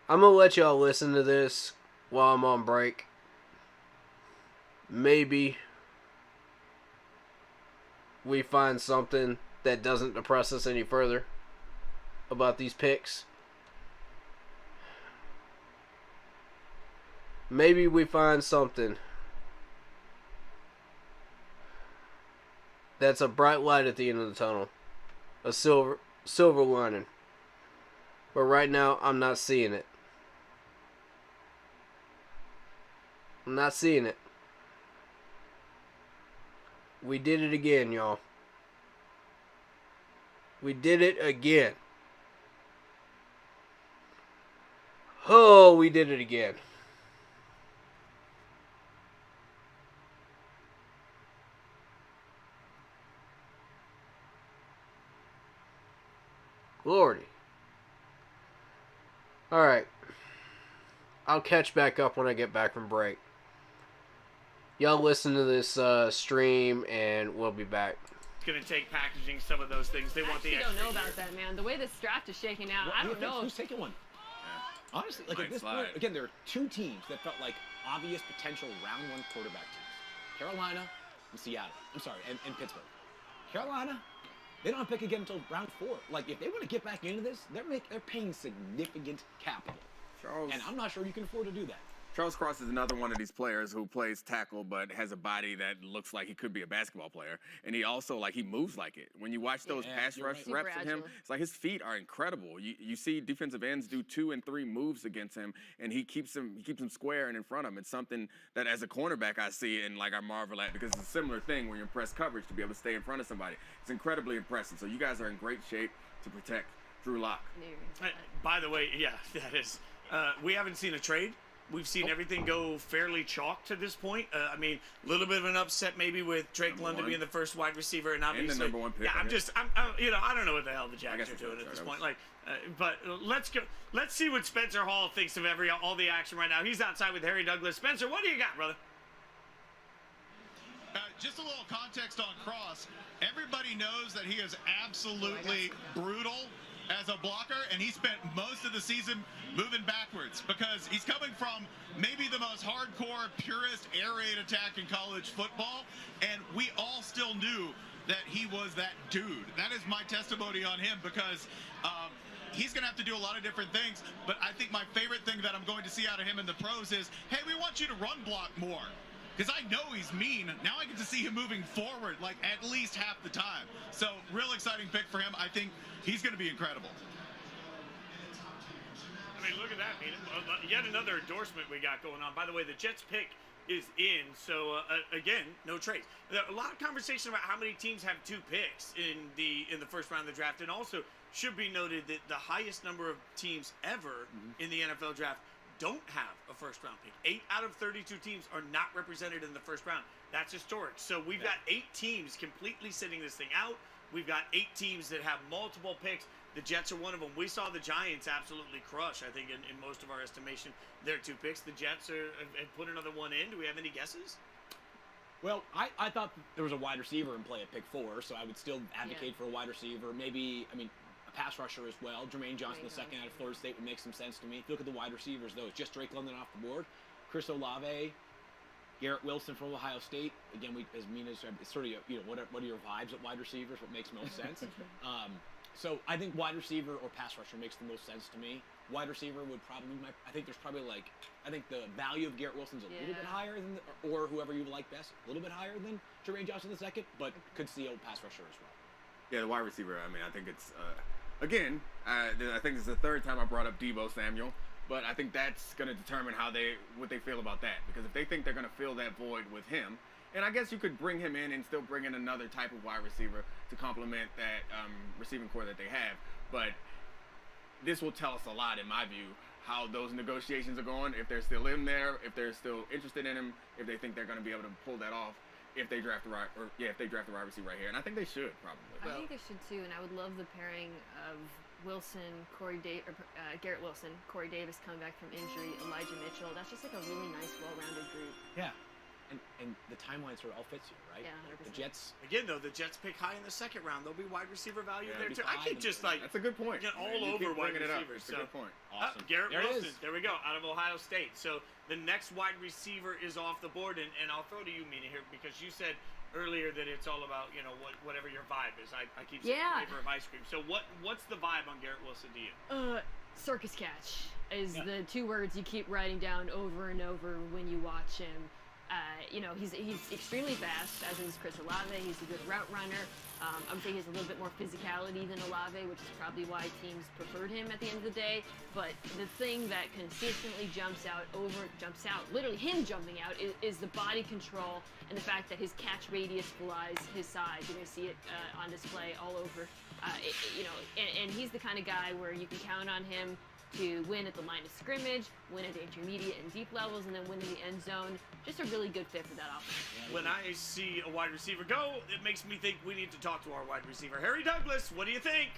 I'm gonna let y'all listen to this while I'm on break. Maybe we find something that doesn't depress us any further about these picks. Maybe we find something that's a bright light at the end of the tunnel. A silver lining. But right now, I'm not seeing it. I'm not seeing it. We did it again, y'all. We did it again. Oh, we did it again. Lordy. Alright. I'll catch back up when I get back from break. Y'all listen to this stream and we'll be back. It's going to take packaging some of those things. They want the extra. I don't know about that, man. The way this draft is shaking out, I don't know. Who's taking one? Yeah. Honestly, like at this point, again, there are two teams that felt like obvious potential round one quarterback teams. Carolina and Seattle. I'm sorry, and Pittsburgh. Carolina, they don't pick again until round 4. Like, if they want to get back into this, they're paying significant capital. And I'm not sure you can afford to do that. Charles Cross is another one of these players who plays tackle but has a body that looks like he could be a basketball player. And he also, like, he moves like it. When you watch those pass rush reps of him, it's like his feet are incredible. You see defensive ends do 2 and 3 moves against him, and he keeps them square and in front of him. It's something that as a cornerback I see and, like, I marvel at, because it's a similar thing when you're in press coverage to be able to stay in front of somebody. It's incredibly impressive. So you guys are in great shape to protect Drew Lock. By the way, yeah, that is. We haven't seen a trade. We've seen everything go fairly chalk to this point. I mean, a little bit of an upset maybe with Drake London being the first wide receiver, and obviously, the number 1 pick. Yeah, I don't know what the hell the Jags are doing at this point. Like, but let's go. Let's see what Spencer Hall thinks of all the action right now. He's outside with Harry Douglas. Spencer, what do you got, brother? Just a little context on Cross. Everybody knows that he is absolutely brutal as a blocker, and he spent most of the season moving backwards because he's coming from maybe the most hardcore, purest air raid attack in college football, and we all still knew that he was that dude. That is my testimony on him, because he's going to have to do a lot of different things, but I think my favorite thing that I'm going to see out of him in the pros is, hey, we want you to run block more. Because I know he's mean. Now I get to see him moving forward like at least half the time. So real exciting pick for him. I think he's going to be incredible. I mean, look at that. Yet another endorsement we got going on. By the way, the Jets pick is in. So again, no trades. A lot of conversation about how many teams have 2 picks in the first round of the draft, and also should be noted that the highest number of teams ever in the NFL draft don't have a first-round pick. 8 out of 32 teams are not represented in the first round. That's historic. So we've got 8 teams completely sitting this thing out. We've got 8 teams that have multiple picks. The Jets are one of them. We saw the Giants absolutely crush, I think, in most of our estimation, their 2 picks. The Jets have put another one in. Do we have any guesses? Well, I thought there was a wide receiver in play at pick 4, so I would still advocate for a wide receiver. Maybe, a pass rusher as well. Jermaine Johnson, the second out of Florida State, would make some sense to me. If you look at the wide receivers, though, it's just Drake London off the board. Chris Olave, Garrett Wilson from Ohio State. Again, as Mina said, it's sort of, what are your vibes at wide receivers? What makes most sense? So I think wide receiver or pass rusher makes the most sense to me. Wide receiver would probably I think the value of Garrett Wilson's a little bit higher than, or whoever you like best, a little bit higher than Jermaine Johnson II, but could see a pass rusher as well. Yeah, the wide receiver, I think it's, again, I think this is the 3rd time I brought up Deebo Samuel, but I think that's going to determine what they feel about that. Because if they think they're going to fill that void with him, and I guess you could bring him in and still bring in another type of wide receiver to complement that receiving core that they have. But this will tell us a lot, in my view, how those negotiations are going, if they're still in there, if they're still interested in him, if they think they're going to be able to pull that off. If they draft the wide receiver right here, and I think they should probably. I think they should too, and I would love the pairing of Garrett Wilson, Corey Davis coming back from injury, Elijah Mitchell. That's just like a really nice, well-rounded group. Yeah, and the timeline sort of all fits you, right? Yeah, 100%. The Jets. Again, though, the Jets pick high in the 2nd round. There'll be wide receiver value there too. I keep just that's a good point. Get all over wide receivers. That's a good point. Awesome. Garrett there Wilson. There we go, out of Ohio State. So the next wide receiver is off the board, and I'll throw to you, Mina, here, because you said earlier that it's all about, whatever your vibe is. I keep saying flavor of ice cream. So what's the vibe on Garrett Wilson to you? Circus catch is the 2 words you keep writing down over and over when you watch him. He's extremely fast, as is Chris Olave. He's a good route runner. I would say he has a little bit more physicality than Olave, which is probably why teams preferred him at the end of the day. But the thing that consistently jumps out, literally him jumping out, is the body control and the fact that his catch radius belies his size. You're going to see it on display all over. And he's the kind of guy where you can count on him to win at the line of scrimmage, win at the intermediate and deep levels, and then win in the end zone. Just a really good fit for that offense. When I see a wide receiver go, it makes me think we need to talk to our wide receiver. Harry Douglas, what do you think?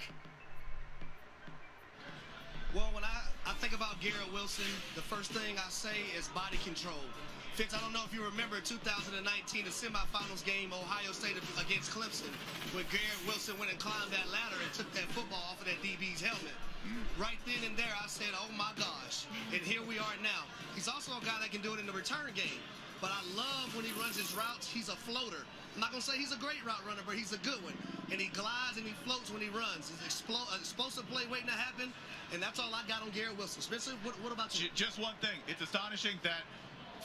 Well, when I think about Garrett Wilson, the first thing I say is body control. Fitz, I don't know if you remember 2019, the semifinals game, Ohio State against Clemson, where Garrett Wilson went and climbed that ladder and took that football off of that DB's helmet. Right then and there, I said, oh my gosh. And here we are now. He's also a guy that can do it in the return game. But I love when he runs his routes. He's a floater. I'm not going to say he's a great route runner, but he's a good one. And he glides and he floats when he runs. He's explosive play waiting to happen. And that's all I got on Garrett Wilson. Spencer, what about you? Just one thing. It's astonishing that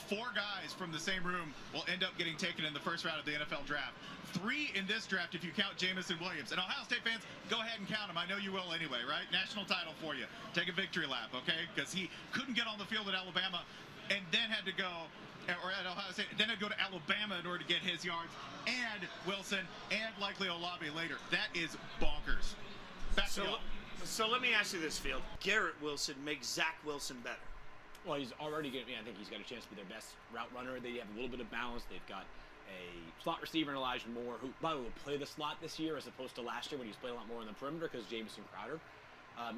4 guys from the same room will end up getting taken in the first round of the NFL draft. 3 in this draft if you count Jamison Williams. And Ohio State fans, go ahead and count them. I know you will anyway, right? National title for you. Take a victory lap, okay? Because he couldn't get on the field at Alabama and then had to go, or at Ohio State, then had to go to Alabama in order to get his yards, and Wilson, and likely Olave later. That is bonkers. Back to y'all. So let me ask you this, Field. Garrett Wilson makes Zach Wilson better. Well, he's already getting, I think he's got a chance to be their best route runner. They have a little bit of balance. They've got a slot receiver in Elijah Moore, who, by the way, will play the slot this year as opposed to last year when he was playing a lot more on the perimeter because Jamison Crowder.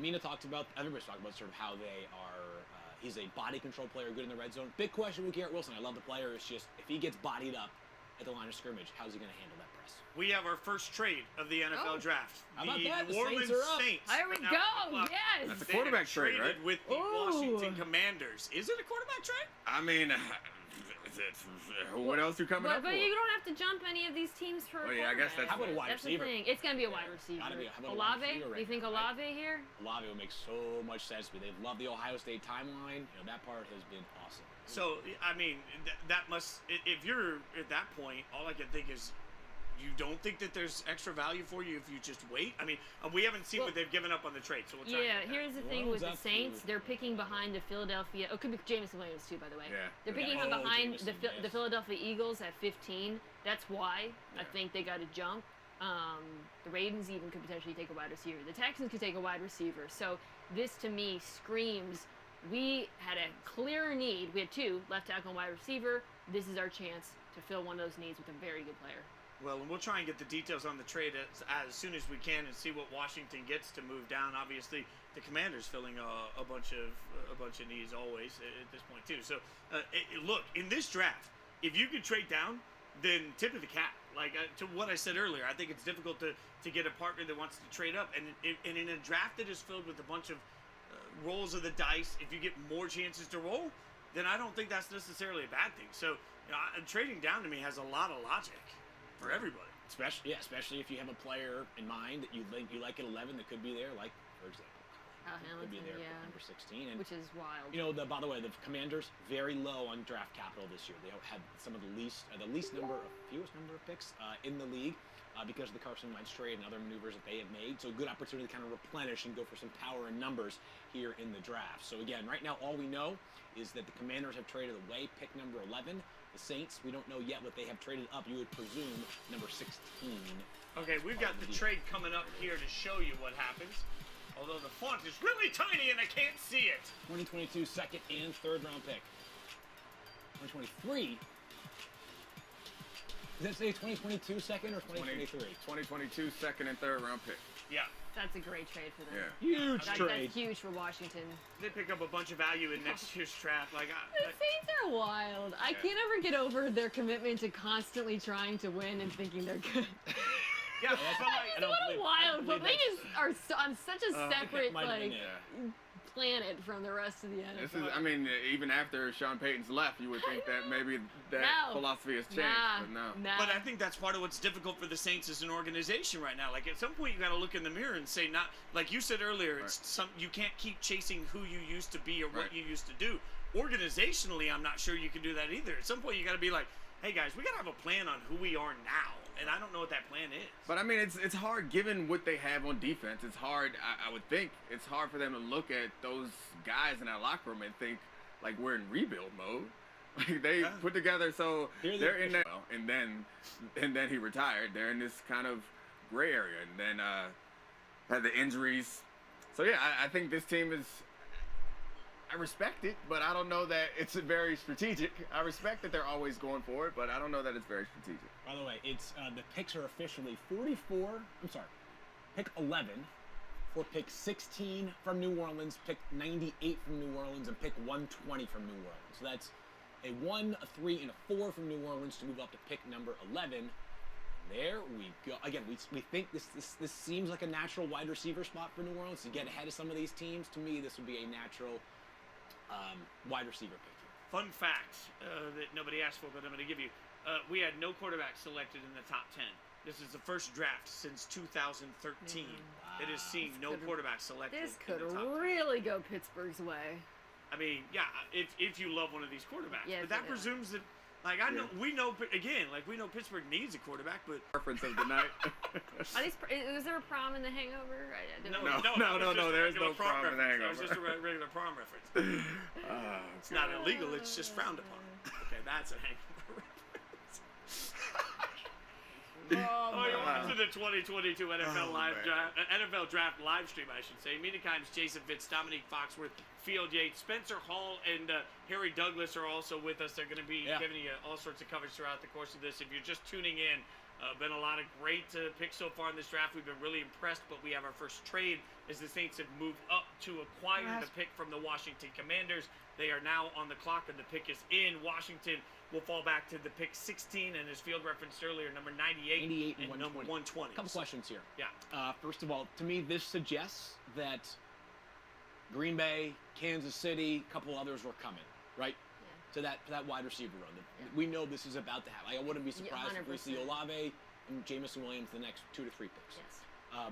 Mina talked about, everybody's talking about sort of how they are, he's a body control player, good in the red zone. Big question with Garrett Wilson. I love the player. It's just, if he gets bodied up at the line of scrimmage, how's he going to handle that press? We have our first trade of the NFL draft. How about that? The New Orleans Saints. There we go. Yes. That's a quarterback trade, right? With the Washington Commanders. Is it a quarterback trade? I mean, what else are you coming up But for? you don't have to jump any of these teams for a Well, yeah, I guess quarterback. How about a wide That's receiver? the thing. It's going to be a wide receiver. Gotta be. How about a wide Olave? receiver Do right you think now, Olave here? Olave will make so much sense to me. They love the Ohio State timeline. That part has been awesome. So, I mean, that must, if you're at that point, all I can think is, you don't think that there's extra value for you if you just wait? I mean, we haven't seen what they've given up on the trade, so we'll talk about that. Here's the thing with the Saints. They're picking behind the Philadelphia. Oh, it could be Jamison Williams, too, by the way. Yeah. They're picking behind the Philadelphia Eagles at 15. That's why I think they got to jump. The Ravens even could potentially take a wide receiver. The Texans could take a wide receiver. So this, to me, screams we had a clear need. We had two, left tackle and wide receiver. This is our chance to fill one of those needs with a very good player. Well, and we'll try and get the details on the trade as soon as we can and see what Washington gets to move down. Obviously, the Commanders filling a bunch of needs always at this point too. So, look, in this draft, if you could trade down, then tip of the cap. Like to what I said earlier, I think it's difficult to get a partner that wants to trade up. And in a draft that is filled with a bunch of rolls of the dice, if you get more chances to roll, then I don't think that's necessarily a bad thing. So, trading down to me has a lot of logic for everybody. Especially if you have a player in mind that you like at 11 that could be there, like for example, could be there at number 16, and which is wild. By the way, the Commanders very low on draft capital this year. They had some of the fewest number of picks in the league because of the Carson Wentz trade and other maneuvers that they have made. So good opportunity to kind of replenish and go for some power in numbers here in the draft. So again, right now all we know is that the Commanders have traded away pick number 11. The Saints, we don't know yet what they have traded up. You would presume number 16. Okay, we've got the trade coming up here to show you what happens. Although the font is really tiny and I can't see it. 2022 second and third round pick. 2023. Does that say 2022 second or 2023? 2022 second and third round pick. Yeah. That's a great trade for them. Yeah. Huge trade. That's huge for Washington. They pick up a bunch of value in next year's draft. The Saints are wild. I can't ever get over their commitment to constantly trying to win and thinking they're good. Yeah, it's a little wild, but they just are on such a separate planet from the rest of the NFL. Even after Sean Payton's left, you would think that maybe that philosophy has changed, but no. But I think that's part of what's difficult for the Saints as an organization right now. Like at some point, you got to look in the mirror and say, not like you said earlier, you can't keep chasing who you used to be or what you used to do. Organizationally, I'm not sure you can do that either. At some point, you got to be like, hey guys, we got to have a plan on who we are now. And I don't know what that plan is. But it's hard given what they have on defense. It's hard. I would think it's hard for them to look at those guys in that locker room and think like we're in rebuild mode. Like they put together, so they're in that. And then he retired. They're in this kind of gray area, and then had the injuries. So yeah, I think this team is. I respect it, but I don't know that it's very strategic. I respect that they're always going for it, but I don't know that it's very strategic. By the way, it's the picks are officially pick 11 for pick 16 from New Orleans, pick 98 from New Orleans, and pick 120 from New Orleans. So that's a 1, a 3, and a 4 from New Orleans to move up to pick number 11. There we go. Again, we think this seems like a natural wide receiver spot for New Orleans to get ahead of some of these teams. To me, this would be a natural wide receiver pick here. Fun fact that nobody asked for, but I'm going to give you. We had no quarterback selected in the top 10. This is the first draft since 2013 that has seen no quarterback selected. This could in the top really go Pittsburgh's way. I mean, yeah, if you love one of these quarterbacks. Yeah, but that presumes that, like, we know Pittsburgh needs a quarterback, but. Reference of the night. Is there a prom in The Hangover? No, there's no prom in The Hangover. It was just a regular prom reference. It's not illegal, it's just frowned upon. Okay, that's a hangover reference. You're watching the 2022 NFL Draft live stream, I should say. Mina Kimes, Jason Fitz, Dominique Foxworth, Field Yates, Spencer Hall, and Harry Douglas are also with us. They're going to be giving you all sorts of coverage throughout the course of this. If you're just tuning in, been a lot of great picks so far in this draft. We've been really impressed, but we have our first trade as the Saints have moved up to acquire the pick from the Washington Commanders. They are now on the clock, and the pick is in. Washington will fall back to the pick 16, and as Field referenced earlier, number 98 and number 120. A couple questions here. Yeah. First of all, to me, this suggests that Green Bay, Kansas City, a couple others were coming, right? To that wide receiver run. We know this is about to happen. I wouldn't be surprised if we see Olave and Jamison Williams the next 2 to 3 picks. Yes.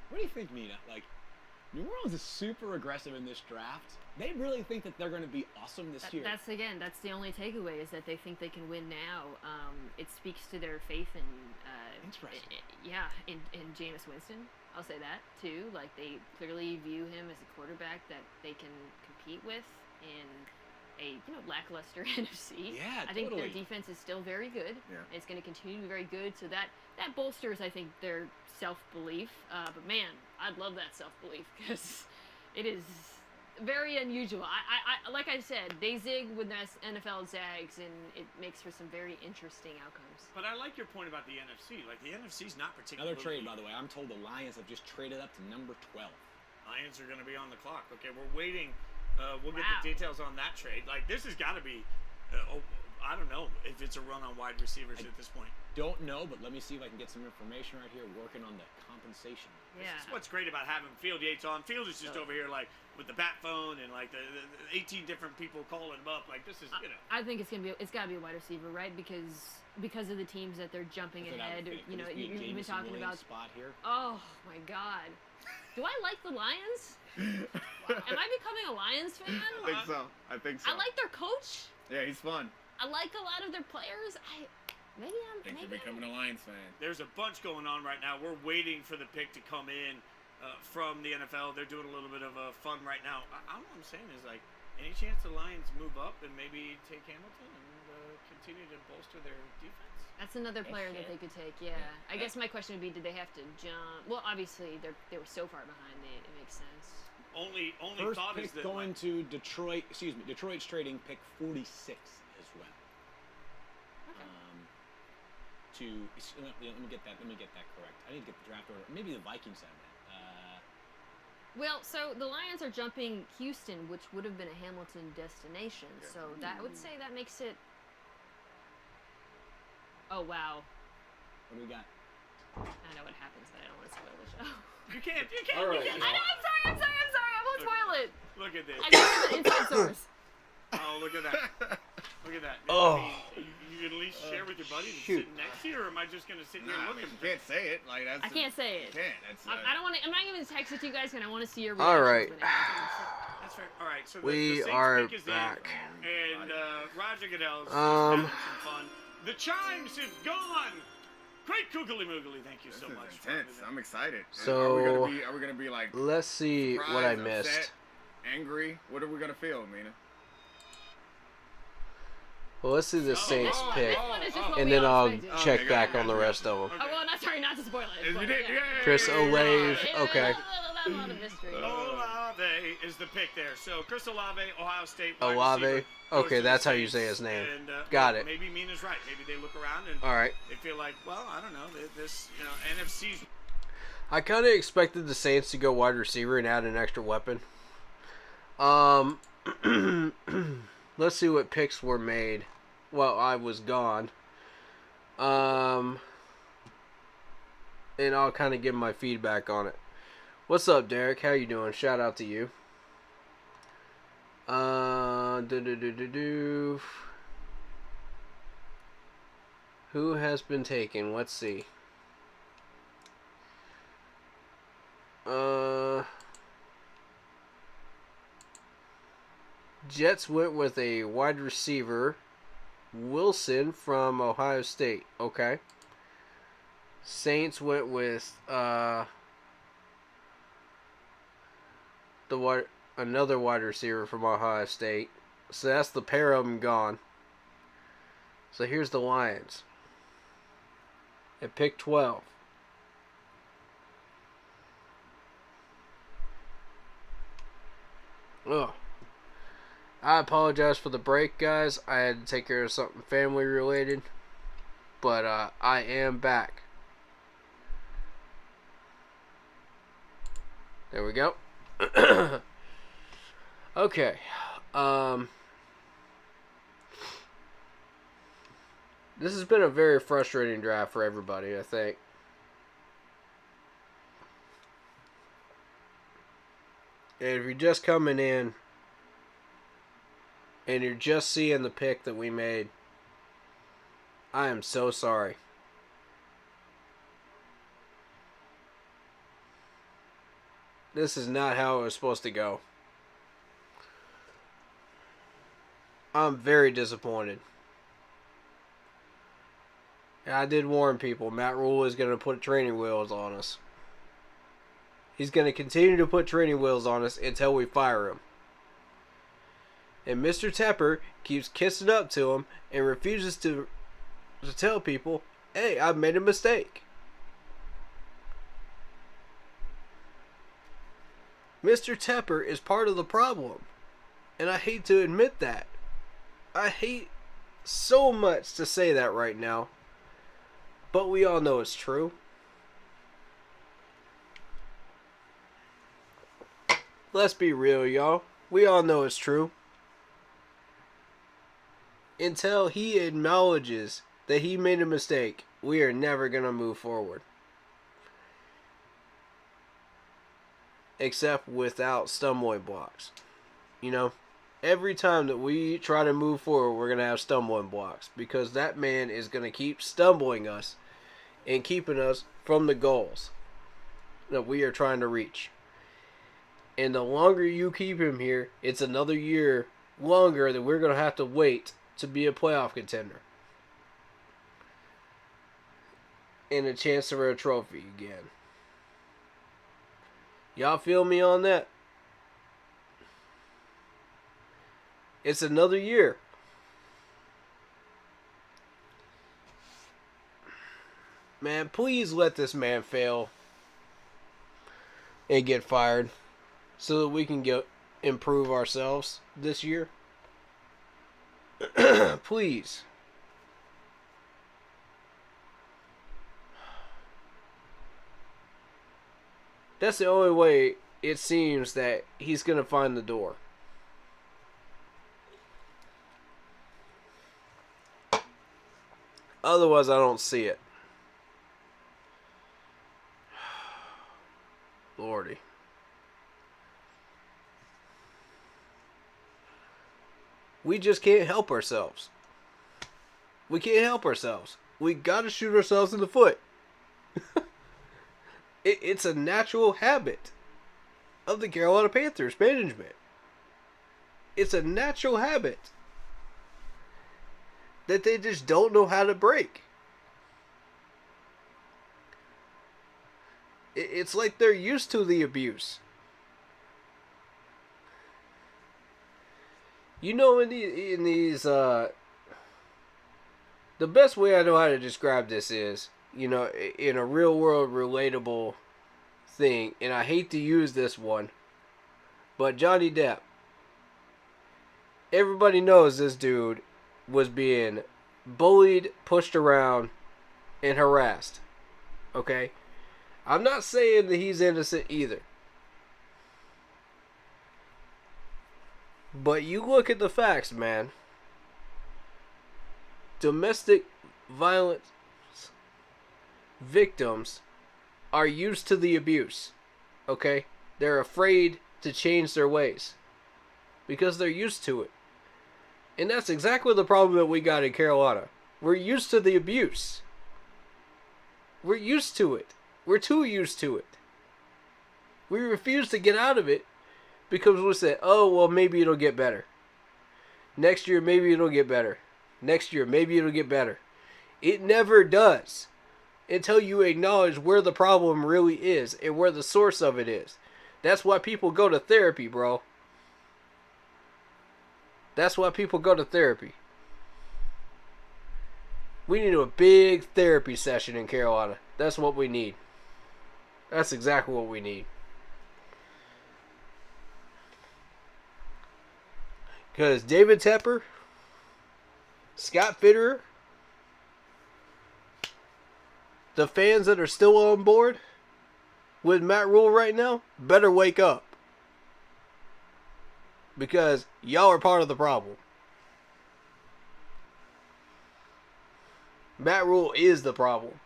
What do you think, Mina? Like, New Orleans is super aggressive in this draft. They really think that they're going to be awesome this year. That's the only takeaway is that they think they can win now. It speaks to their faith in in Jameis Winston. I'll say that too. Like they clearly view him as a quarterback that they can compete with in a lackluster NFC. Yeah, I think their defense is still very good. Yeah. It's going to continue to be very good. So that bolsters, I think, their self-belief. But man, I'd love that self-belief because it is very unusual. I like I said, they zig when the NFL zags, and it makes for some very interesting outcomes. But I like your point about the NFC. Like, the NFC's not particularly... Another trade, by the way. I'm told the Lions have just traded up to number 12. Lions are going to be on the clock. Okay, we're waiting. We'll get the details on that trade. Like, this has got to be... I don't know if it's a run on wide receivers at this point. Don't know, but let me see if I can get some information right here working on the compensation. Yeah. This is what's great about having Field Yates on. Field is just over here, like, with the bat phone and, like, the 18 different people calling him up. Like, this is, you know. I think it's got to be a wide receiver, right? Because of the teams that they're jumping ahead. You know, you've been talking about... spot here. Oh, my God. Do I like the Lions? Am I becoming a Lions fan? I think so. I like their coach. Yeah, he's fun. I like a lot of their players. Maybe you're becoming a Lions fan. There's a bunch going on right now. We're waiting for the pick to come in from the NFL. They're doing a little bit of fun right now. All I'm saying is, like, any chance the Lions move up and maybe take Hamilton and continue to bolster their defense? That's another player that they could take. Yeah. I guess my question would be, did they have to jump? Well, obviously they were so far behind. It makes sense. Only First thought pick is that going to Detroit. Excuse me, Detroit's trading pick 46 as well. Let me get that correct. I need to get the draft order. Maybe the Vikings have that. Well, so the Lions are jumping Houston, which would have been a Hamilton destination. Yeah. So that I would say that makes it. Oh wow. What do we got? I know what happens, but I don't want to spoil the show. You can't. All right. I know. I'm sorry. I won't spoil it. Look at this. I know it's an inside source. Oh, look at that. Look at that. Oh. You can at least share with your buddy that's sitting next to you, or am I just going to sit here and look at you can't say it. Like, that's I can't say it. You can't. I don't want to. I'm not even text it to you guys because I want to see your reactions. All right. That's fair. All right. So we the are pick is back. And Roger Goodell's having some fun. The chimes have gone. Great googly moogly. Thank you so much. Intense. I'm excited. So are we gonna be like? Let's see what I missed. Upset, angry. What are we gonna feel, Mina? Well, let's see the Saints pick, and then I'll check back on the rest of them. Okay. Oh, well, not to spoil it. You did, Chris Olave, okay. A lot of mystery. Olave is the pick there. So Chris Olave, Ohio State. Olave. Okay, that's how you say his name. And, got it. Maybe Mina's right. Maybe they look around and they feel like, well, I don't know, this, NFC's. I kind of expected the Saints to go wide receiver and add an extra weapon. Let's see what picks were made while I was gone. And I'll kind of give my feedback on it. What's up, Derek? How you doing? Shout out to you. Who has been taken? Let's see. Jets went with a wide receiver, Wilson from Ohio State. Okay. Saints went with another wide receiver from Ohio State. So that's the pair of them gone. So here's the Lions at pick 12. Ugh. I apologize for the break, guys. I had to take care of something family related. But I am back. There we go. Okay. This has been a very frustrating draft for everybody, I think. And if you're just coming in and you're just seeing the pick that we made, I am so sorry. This is not how it was supposed to go. I'm very disappointed. And I did warn people, Matt Rule is going to put training wheels on us. He's going to continue to put training wheels on us until we fire him. And Mr. Tepper keeps kissing up to him and refuses to tell people, hey, I've made a mistake. Mr. Tepper is part of the problem. And I hate to admit that. I hate so much to say that right now. But we all know it's true. Let's be real, y'all. We all know it's true. Until he acknowledges that he made a mistake, we are never going to move forward. Except without stumbling blocks. You know, every time that we try to move forward, we're going to have stumbling blocks. Because that man is going to keep stumbling us and keeping us from the goals that we are trying to reach. And the longer you keep him here, it's another year longer that we're going to have to wait to be a playoff contender. And a chance for a trophy again. Y'all feel me on that? It's another year. Man, please let this man fail and get fired so that we can improve ourselves this year. Please. That's the only way it seems that he's going to find the door. Otherwise, I don't see it. Lordy. We just can't help ourselves. We can't help ourselves. We got to shoot ourselves in the foot. It's a natural habit of the Carolina Panthers management. It's a natural habit that they just don't know how to break. It's like they're used to the abuse. You know, in these, the best way I know how to describe this is, you know, in a real world relatable thing, and I hate to use this one, but Johnny Depp. Everybody knows this dude was being bullied, pushed around, and harassed. Okay? I'm not saying that he's innocent either. But you look at the facts, man. Domestic violence victims are used to the abuse. Okay? They're afraid to change their ways. Because they're used to it. And that's exactly the problem that we got in Carolina. We're used to the abuse. We're used to it. We're too used to it. We refuse to get out of it because we say, oh, well, maybe it'll get better. Next year, maybe it'll get better. Next year, maybe it'll get better. It never does until you acknowledge where the problem really is and where the source of it is. That's why people go to therapy, bro. That's why people go to therapy. We need a big therapy session in Carolina. That's what we need. That's exactly what we need. Because David Tepper, Scott Fitterer, the fans that are still on board with Matt Rule right now, better wake up. Because y'all are part of the problem. Matt Rule is the problem.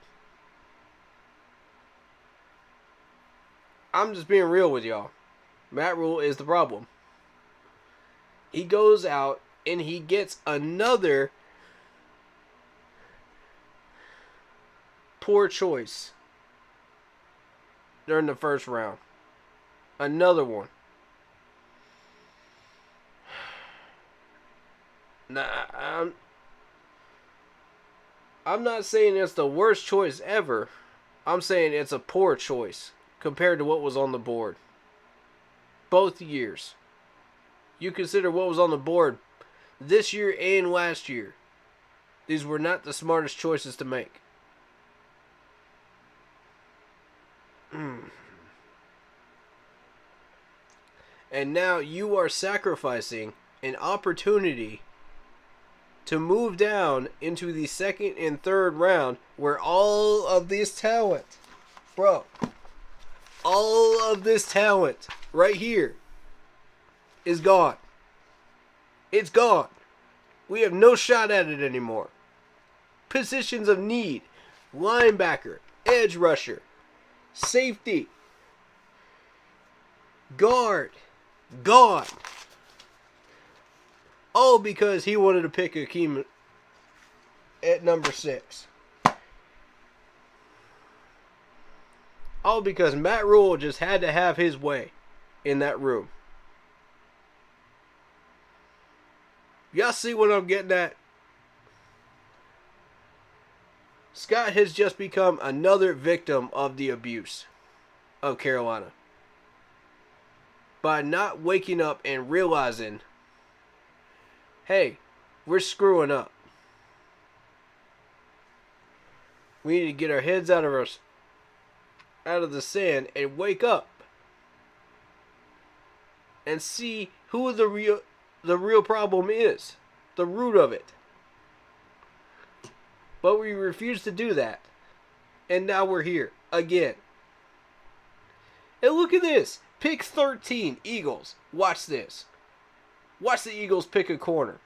I'm just being real with y'all. Matt Rule is the problem. He goes out and he gets another poor choice during the first round. Another one. Now, I'm not saying it's the worst choice ever. I'm saying it's a poor choice compared to what was on the board. Both years. You consider what was on the board this year and last year. These were not the smartest choices to make. And now you are sacrificing an opportunity to move down into the second and third round where all of this talent, bro, all of this talent right here is gone. It's gone. We have no shot at it anymore. Positions of need: linebacker, edge rusher, safety, guard, gone. All because he wanted to pick Akeem at number 6. All because Matt Rule just had to have his way in that room. Y'all see what I'm getting at? Scott has just become another victim of the abuse of Carolina. By not waking up and realizing, hey, we're screwing up. We need to get our heads out of the sand and wake up and see who the real problem is, the root of it. But we refuse to do that. And now we're here again. And look at this. Pick 13, Eagles. Watch this. Watch the Eagles pick a corner.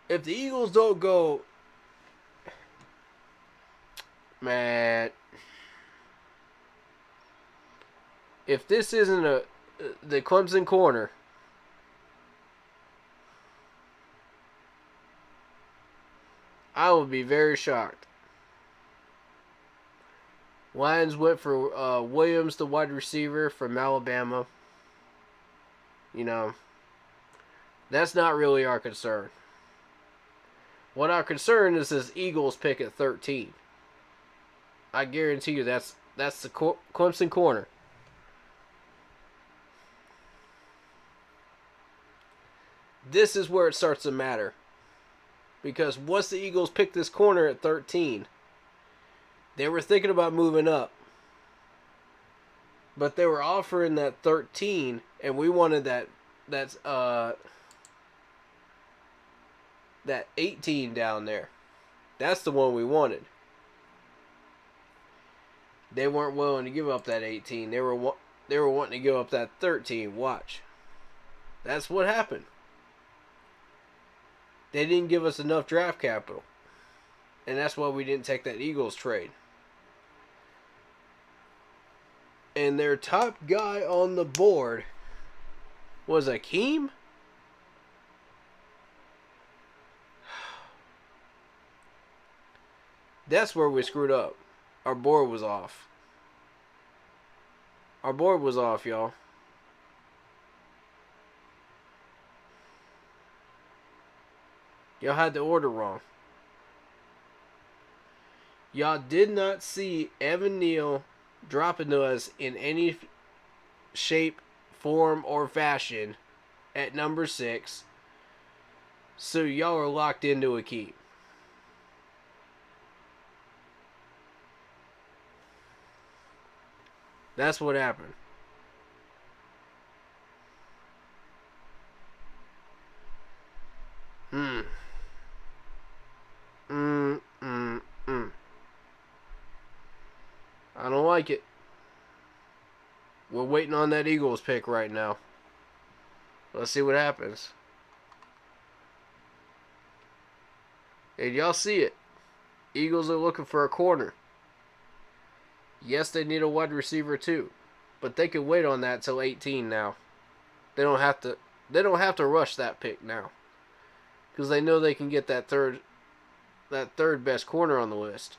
If the Eagles don't go, man, if this isn't the Clemson corner, I would be very shocked. Lions went for Williams, the wide receiver from Alabama. You know, that's not really our concern. What our concern is this Eagles pick at 13. I guarantee you that's the Clemson corner. This is where it starts to matter. Because once the Eagles picked this corner at 13, they were thinking about moving up. But they were offering that 13, and we wanted that 18 down there. That's the one we wanted. They weren't willing to give up that 18. They were wanting to give up that 13. Watch. That's what happened. They didn't give us enough draft capital. And that's why we didn't take that Eagles trade. And their top guy on the board was Akeem. That's where we screwed up. Our board was off. Our board was off, y'all. Y'all had the order wrong. Y'all did not see Evan Neal dropping to us in any shape, form, or fashion at number 6. So y'all are locked into Akeem. That's what happened. I don't like it. We're waiting on that Eagles pick right now. Let's see what happens. And y'all see it. Eagles are looking for a corner. Yes, they need a wide receiver too, but they can wait on that till 18 now. They don't have to rush that pick now, because they know they can get that third best corner on the list.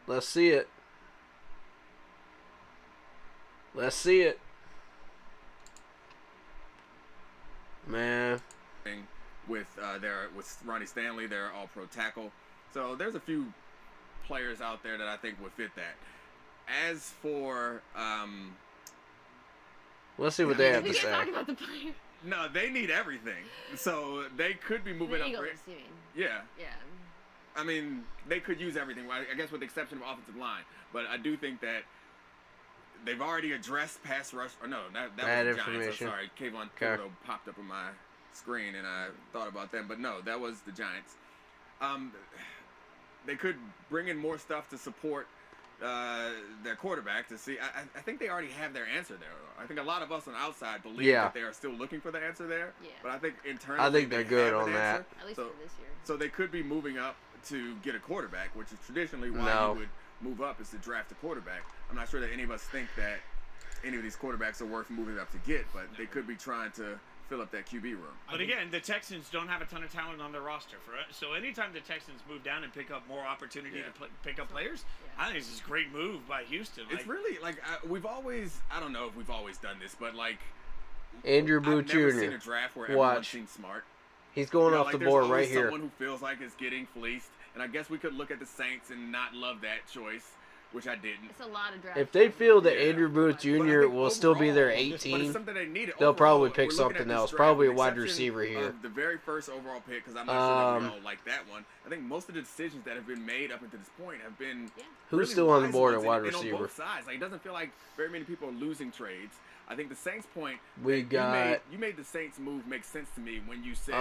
Let's see it. Let's see it. Man. With Ronnie Stanley, they're all pro tackle. So there's a few players out there that I think would fit that. As for let's see what they have to We say. can talk about the player. No, they need everything. So they could be moving the up. Eagles, you mean? Yeah. Yeah. I mean, they could use everything, I guess with the exception of offensive line. But I do think that they've already addressed pass rush. Or no, that Bad was the Giants. information. I'm sorry, Kayvon Thibodeau popped up on my screen, and I thought about them. But no, that was the Giants. They could bring in more stuff to support their quarterback to see. I think they already have their answer there. I think a lot of us on the outside believe that they are still looking for the answer there. Yeah. But I think internally, I think they're good on that. Answer. At least for this year. So they could be moving up to get a quarterback, which is traditionally why you would move up, is to draft a quarterback. I'm not sure that any of us think that any of these quarterbacks are worth moving up to get, but they could be trying to fill up that QB room. But again, the Texans don't have a ton of talent on their roster. So anytime the Texans move down and pick up more opportunity to pick up players, I think this is a great move by Houston. It's really, like, we've always, I don't know if we've always done this, but, like, Andrew Booth I've never Jr. seen a draft where everyone seems smart. He's going off the board right here. Someone who feels like is getting fleeced, and I guess we could look at the Saints and not love that choice, which I didn't. It's a lot of draft. If they feel that Andrew Booth Jr. will still be there 18, they'll probably pick something else. Probably a wide receiver here. The very first overall pick, because I'm not sure that we all like that one. I think most of the decisions that have been made up until this point have been Who's still on the board at wide and receiver? on both sides. Like, it doesn't feel like very many people are losing trades. I think the Saints point. We got. You made the Saints move make sense to me when you said.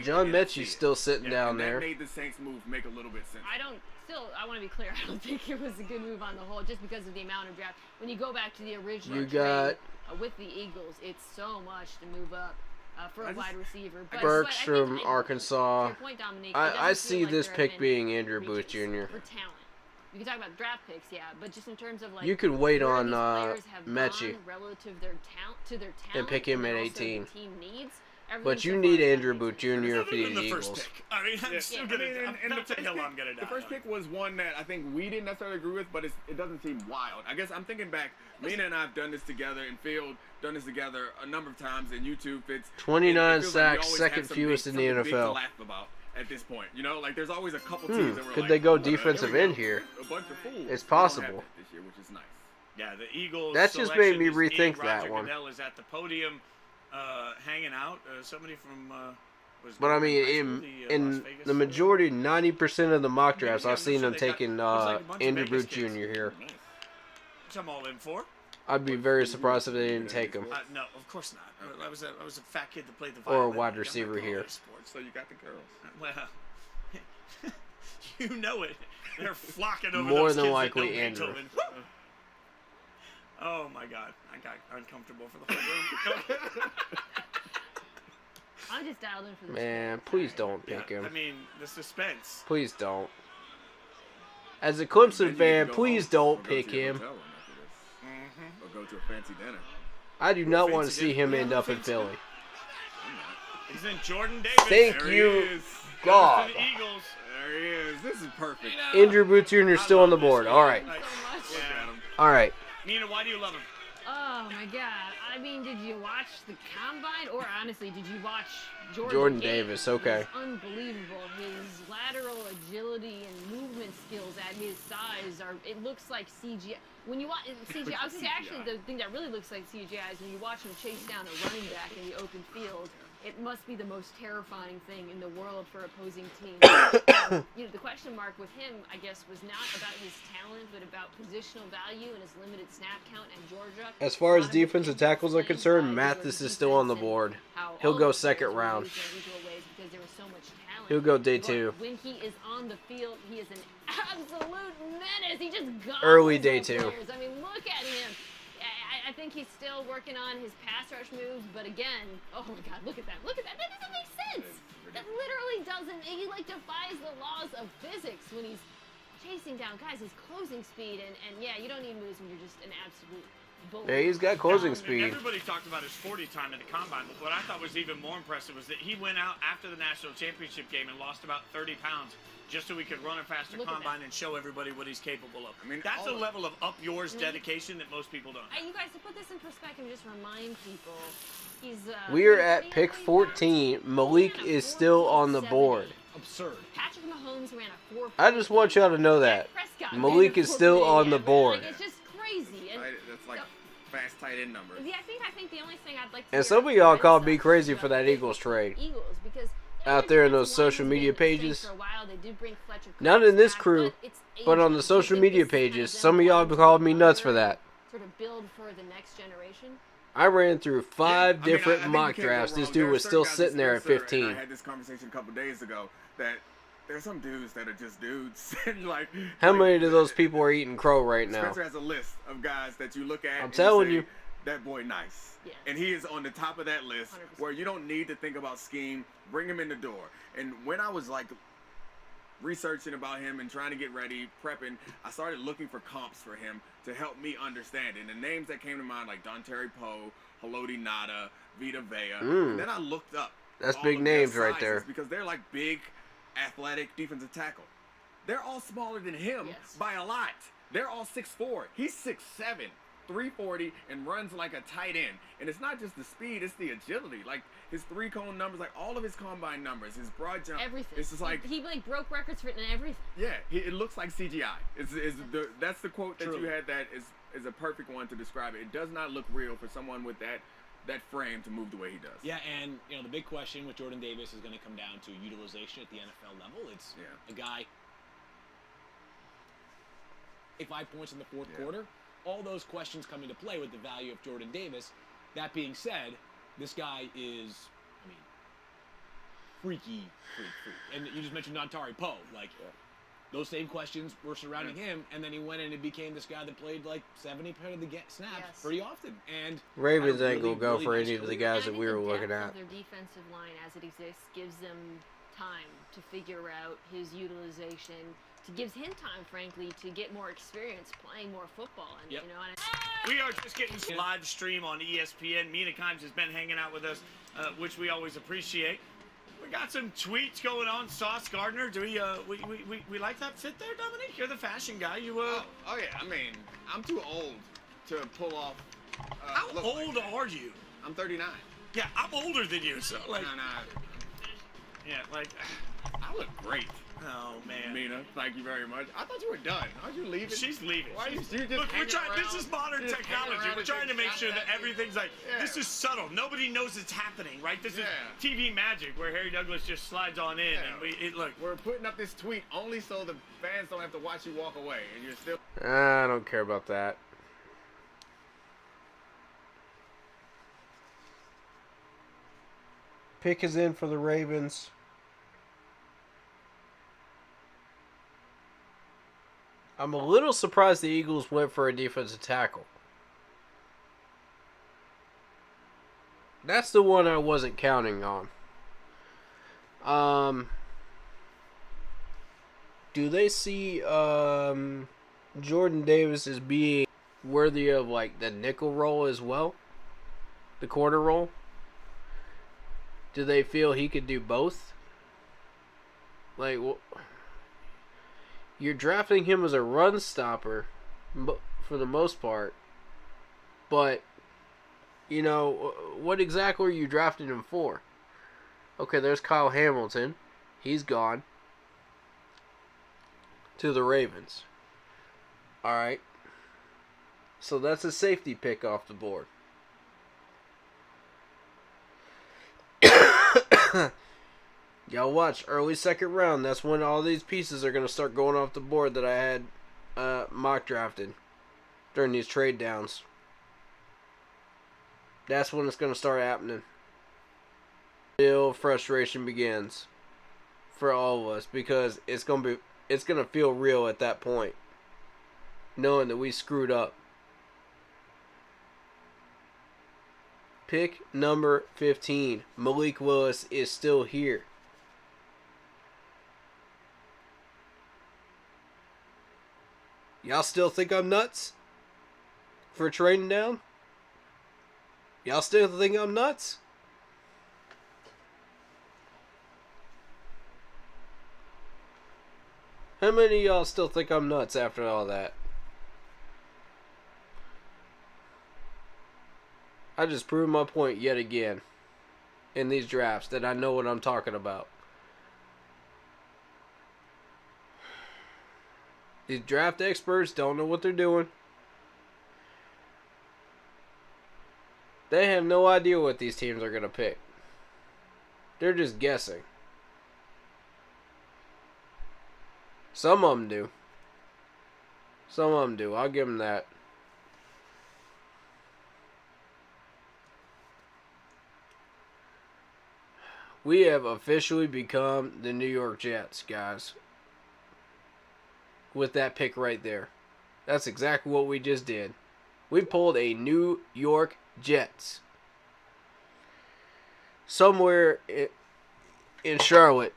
John Mechie's still sitting down there. That made the Saints move make a little bit sense. I want to be clear. I don't think it was a good move on the whole, just because of the amount of draft. When you go back to the original trade with the Eagles, it's so much to move up for a wide receiver. But, Burks from Arkansas. To your point, Dominique, I see this pick being Andrew Booth Jr. For talent. You can talk about draft picks, but just in terms of, like, you could wait on Mechie relative to their talent and pick him at and 18. the team needs. But you need Andrew Booth Jr. if you need the Eagles. First pick. I mean, I'm still gonna. The first pick was one that I think we didn't necessarily agree with, but it doesn't seem wild. I guess I'm thinking back. Mina and I have done this together in field, done this together a number of times in YouTube. 29 sacks, second fewest in the NFL. To laugh about at this point, you know, like there's always a couple teams that were could they go defensive end here? A bunch of fools. It's possible. This year, which is nice. Yeah, the Eagles. That just made me rethink that one. Goodell is at the podium, hanging out. Somebody from. But I mean, in the majority, 90% of the mock drafts, I've seen them taking Andrew Booth Jr. here. Which I'm all in for. I'd be very surprised if they didn't take him. No, of course not. I was a fat kid that played the violin. Or a wide receiver here. So you got the girls. Well, you know it. They're flocking over more those than kids likely that know Andrew. Beethoven. Oh my God, I got uncomfortable for the whole room. I'm just dialed in for this. Man, please don't pick him. I mean, the suspense. Please don't. As a Clemson fan, please don't pick him. Or go to a fancy dinner. I do not want to see him end up in Philly. He's in Jordan Davis. Thank you, God. The Eagles. There he is. This is perfect. Andrew Booth Jr. is still on the board. All right. Yeah. All right. Nina, why do you love him? Oh my God! I mean, did you watch the combine, or honestly, did you watch Jordan Davis? Okay. He's unbelievable. His lateral agility and movement skills at his size it looks like CGI. When you watch CGI, actually, the thing that really looks like CGI is when you watch him chase down a running back in the open field. It must be the most terrifying thing in the world for opposing teams. The question mark with him, I guess, was not about his talent, but about positional value and his limited snap count at Georgia. As far as defensive tackles are concerned, Mathis is still on the board. He'll go second round. He'll go day 2. When he is on the field, he is an absolute menace. He just early day 2. I mean, look at him. I think he's still working on his pass rush moves, but again, oh my God, look at that. Look at that. That doesn't make sense. That literally doesn't. He defies the laws of physics when he's chasing down guys. His closing speed, and yeah, you don't need moves when you're just an absolute bully. Yeah, he's got closing speed. Everybody talked about his 40 time at the combine, but what I thought was even more impressive was that he went out after the national championship game and lost about 30 pounds just so he could run a faster combine and show everybody what he's capable of. I mean, that's a level of up yours dedication that most people don't have. You guys, to put this in perspective, just remind people, we are at pick 14. Malik is still on the board. Absurd. Patrick Mahomes ran a 4. I just want y'all to know that. Malik is still on the board. It's just crazy. That's like Fast tight end numbers. Yeah, I think the only thing I'd like to And some of y'all called me crazy for that Eagles trade. Because out there in those social media pages. Not in this crew, but on the social media pages. Some of y'all called me nuts for that. Sort of build for the next generation. I ran through 5 different mock drafts. This dude was still sitting there at 15. I had this conversation a couple days ago that there's some dudes that are just dudes. Like, how many of those people are eating crow right now? Spencer has a list of guys that you look at. I'm telling you, that boy nice. Yes. And he is on the top of that list 100%. Where you don't need to think about scheme. Bring him in the door. And when I was like researching about him and trying to get ready, prepping, I started looking for comps for him to help me understand. And the names that came to mind, like Dontari Poe, Haloti Ngata, Vita Vea. And then I looked up. That's big names right there. Because they're like big, athletic defensive tackle. They're all smaller than him by a lot. They're all 6'4". He's 6'7", 340, and runs like a tight end. And it's not just the speed, it's the agility. Like his 3-cone numbers, like all of his combine numbers, his broad jump. Everything. It's just like he like broke records for it and everything. Yeah, it looks like CGI. That's the quote that True. you had that is a perfect one to describe it. It does not look real for someone with that frame to move the way he does. Yeah, and the big question with Jordan Davis is going to come down to utilization at the NFL level. It's a guy 5 points in the fourth quarter. All those questions come into play with the value of Jordan Davis. That being said, this guy is, freaky. And you just mentioned Dontari Poe. Those same questions were surrounding him, and then he went in and became this guy that played like 70% of the snaps pretty often. And Ravens ain't gonna go for any of the guys that we were looking at. Their defensive line, as it exists, gives them time to figure out his utilization. Gives him time, frankly, to get more experience playing more football. And we are just getting live stream on ESPN. Mina Kimes has been hanging out with us, which we always appreciate. We got some tweets going on. Sauce Gardner, do we like that fit there, Dominique? You're the fashion guy. Oh yeah. I mean, I'm too old to pull off. How old are you? I'm 39. Yeah, I'm older than you. So like. No. Yeah, like. I look great. Oh man, Mina, thank you very much. I thought you were done. Aren't you leaving? She's leaving. Why are you just Look, we're trying. around? This is modern technology. We're trying to make sure that everything's like. This is subtle. Nobody knows it's happening, right? This is TV magic, where Harry Douglas just slides on in, and look. We're putting up this tweet only so the fans don't have to watch you walk away, and you're still. I don't care about that. Pick is in for the Ravens. I'm a little surprised the Eagles went for a defensive tackle. That's the one I wasn't counting on. Do they see Jordan Davis as being worthy of like the nickel role as well? The corner role? Do they feel he could do both? Like, you're drafting him as a run stopper for the most part. But, what exactly are you drafting him for? Okay, there's Kyle Hamilton. He's gone to the Ravens. Alright. So that's a safety pick off the board. Y'all watch, early second round, that's when all these pieces are going to start going off the board that I had mock drafted during these trade downs. That's when it's going to start happening. Real frustration begins for all of us because it's going to feel real at that point, knowing that we screwed up. Pick number 15, Malik Willis is still here. Y'all still think I'm nuts for trading down? Y'all still think I'm nuts? How many of y'all still think I'm nuts after all that? I just proved my point yet again in these drafts that I know what I'm talking about. These draft experts don't know what they're doing. They have no idea what these teams are going to pick. They're just guessing. Some of them do. Some of them do. I'll give them that. We have officially become the New York Jets, guys. With that pick right there. That's exactly what we just did. We pulled a New York Jets. Somewhere in Charlotte,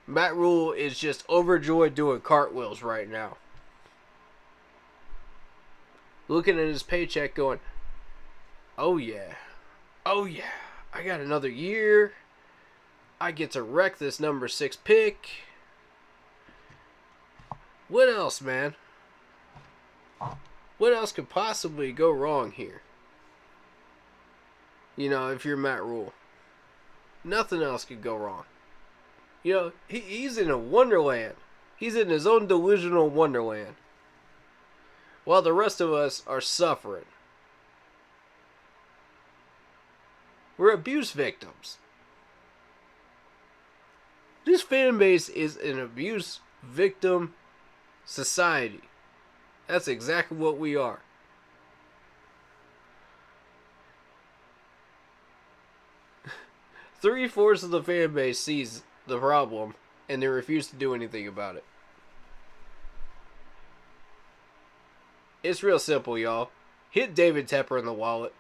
Matt Rule is just overjoyed doing cartwheels right now. Looking at his paycheck going, oh yeah, I got another year. I get to wreck this number 6 pick. What else, man? What else could possibly go wrong here? You know, if you're Matt Rule. Nothing else could go wrong. You know, he's in a wonderland. He's in his own delusional wonderland. While the rest of us are suffering. We're abuse victims. This fan base is an abuse victim society. That's exactly what we are. Three-fourths of the fan base sees the problem and they refuse to do anything about it. It's real simple, y'all. Hit David Tepper in the wallet.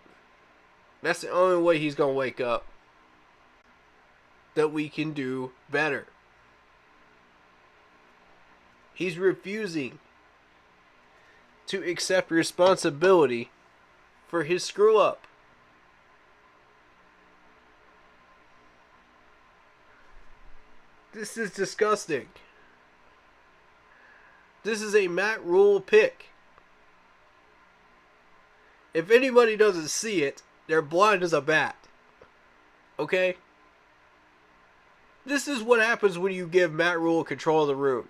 That's the only way he's going to wake up. That we can do better. He's refusing to accept responsibility for his screw up. This is disgusting. This is a Matt Rule pick. If anybody doesn't see it, they're blind as a bat. Okay? This is what happens when you give Matt Rule control of the room.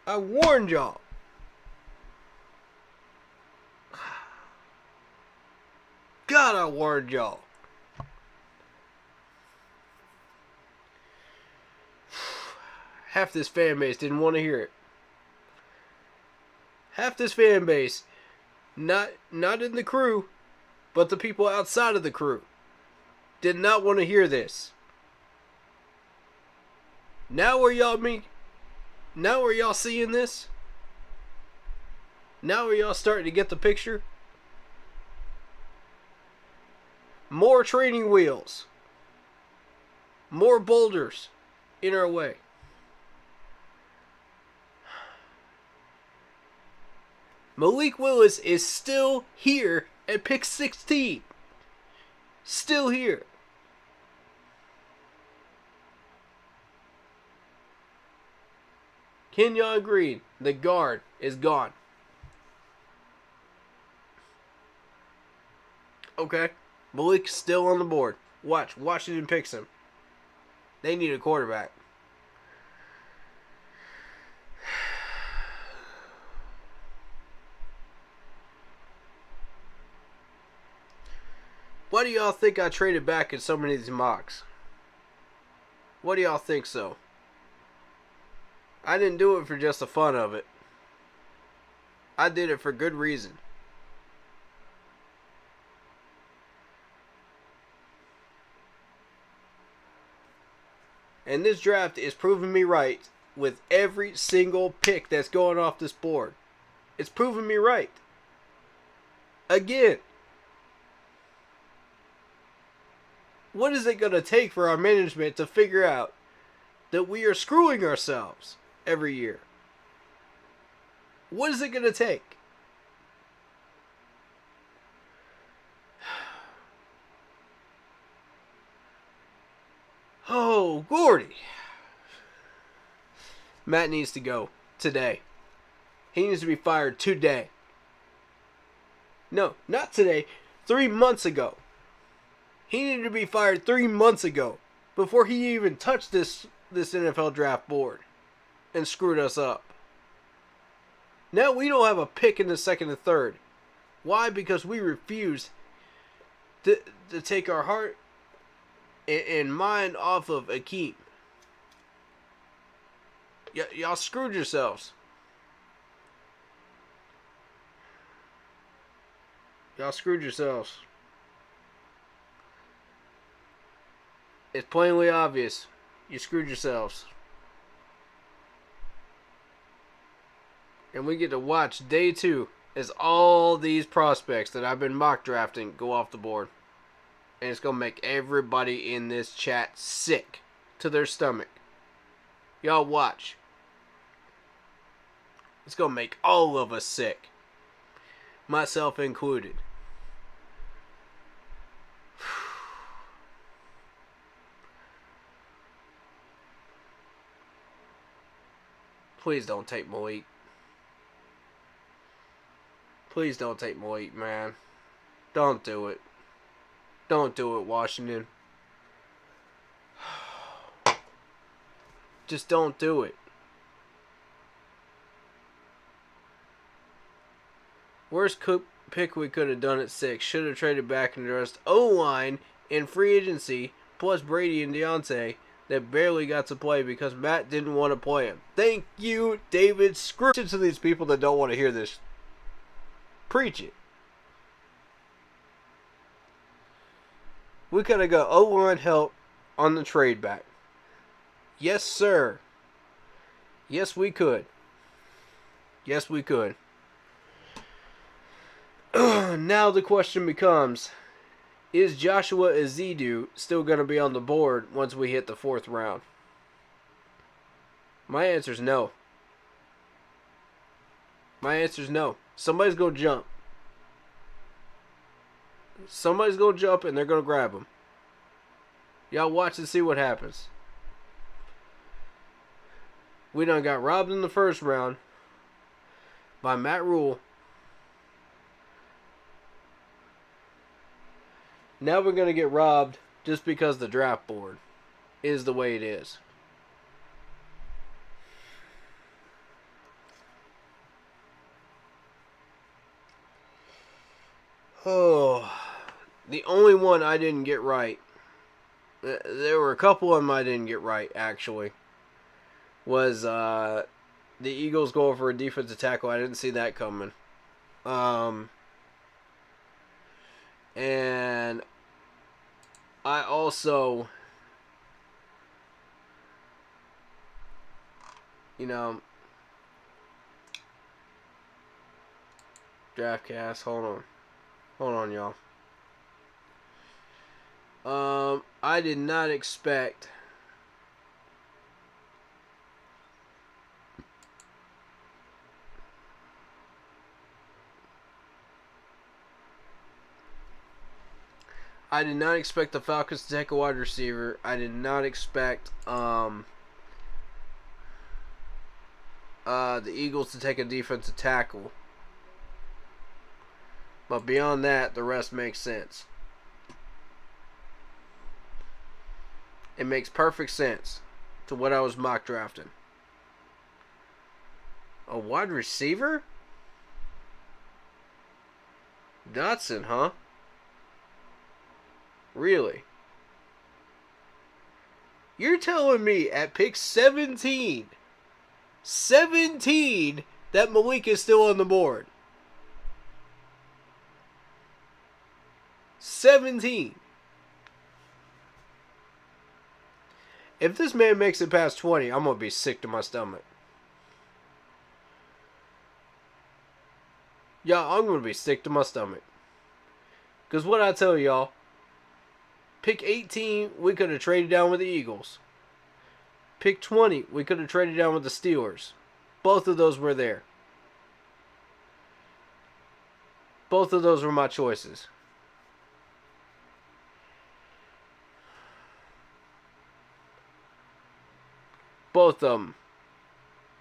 I warned y'all. God, I warned y'all. Half this fan base didn't want to hear it. Half this fan base, not in the crew, but the people outside of the crew, did not want to hear this. Now are y'all seeing this? Now are y'all starting to get the picture? More training wheels. More boulders in our way. Malik Willis is still here at pick 16. Still here. Kenyon Green, the guard, is gone. Okay. Malik's still on the board. Watch. Washington picks him. They need a quarterback. Why do y'all think I traded back in so many of these mocks? What do y'all think so? I didn't do it for just the fun of it. I did it for good reason. And this draft is proving me right with every single pick that's going off this board. It's proving me right. Again. What is it going to take for our management to figure out that we are screwing ourselves every year? What is it going to take? Oh, Gordy. Matt needs to go today. He needs to be fired today. No, not today. 3 months ago. He needed to be fired 3 months ago before he even touched this NFL draft board and screwed us up. Now we don't have a pick in the second and third. Why? Because we refused to take our heart and mind off of Akeem. Y'all screwed yourselves. Y'all screwed yourselves. It's plainly obvious. You screwed yourselves. And we get to watch day 2 as all these prospects that I've been mock drafting go off the board. And it's going to make everybody in this chat sick to their stomach. Y'all watch. It's going to make all of us sick. Myself included. Please don't take Malik. Please don't take Malik, man. Don't do it. Don't do it, Washington. Just don't do it. Worst pick we could have done at 6. Should have traded back and addressed O-line in free agency, plus Brady and Deontay that barely got to play because Matt didn't want to play him. Thank you, David. Screw it to these people that don't want to hear this. Preach it. We could have got O-line help on the trade back. Yes, sir. Yes, we could. Yes, we could. Now the question becomes, is Joshua Ezeudu still going to be on the board once we hit the 4th round? My answer is no. My answer is no. Somebody's going to jump. Somebody's going to jump and they're going to grab him. Y'all watch and see what happens. We done got robbed in the 1st round by Matt Rule. Now we're going to get robbed just because the draft board is the way it is. Oh, the only one I didn't get right, there were a couple of them I didn't get right, actually, was the Eagles going for a defensive tackle. I didn't see that coming. And I also, DraftCast, hold on, y'all. I did not expect the Falcons to take a wide receiver. I did not expect the Eagles to take a defensive tackle. But beyond that, the rest makes sense. It makes perfect sense to what I was mock drafting. A wide receiver? Dotson, huh? Really? You're telling me at pick 17, that Malik is still on the board? 17. If this man makes it past 20, I'm going to be sick to my stomach. Y'all, I'm going to be sick to my stomach. Because what I tell y'all, pick 18, we could have traded down with the Eagles. Pick 20, we could have traded down with the Steelers. Both of those were there. Both of those were my choices. Both of them.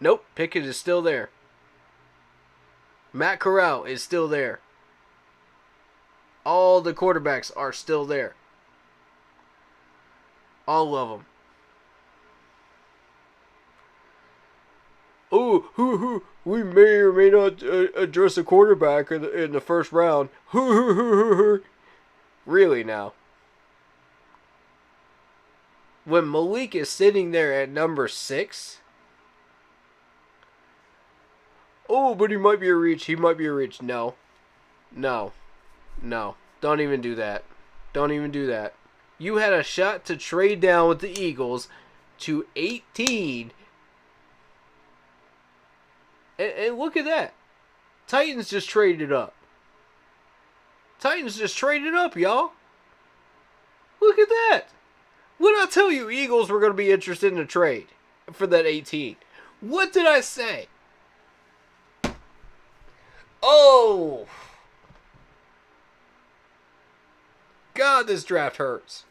Nope, Pickett is still there. Matt Corral is still there. All the quarterbacks are still there. All of them. oh, we may or may not address a quarterback in the first round. Really now? When Malik is sitting there at number 6? Oh, but he might be a reach. He might be a reach. No. No. No. Don't even do that. Don't even do that. You had a shot to trade down with the Eagles to 18. And look at that. Titans just traded up. Titans just traded up, y'all. Look at that. What did I tell you Eagles were going to be interested in a trade for that 18? What did I say? Oh. God, this draft hurts.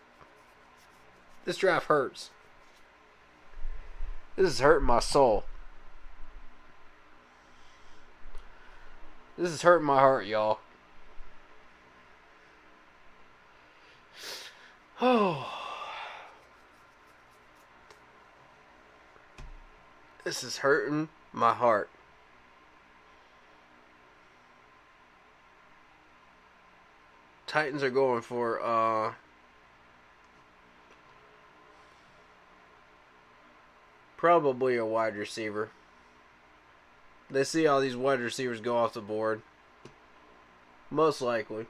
This draft hurts. This is hurting my soul. This is hurting my heart, y'all. Oh. This is hurting my heart. Titans are going for probably a wide receiver. They see all these wide receivers go off the board. Most likely.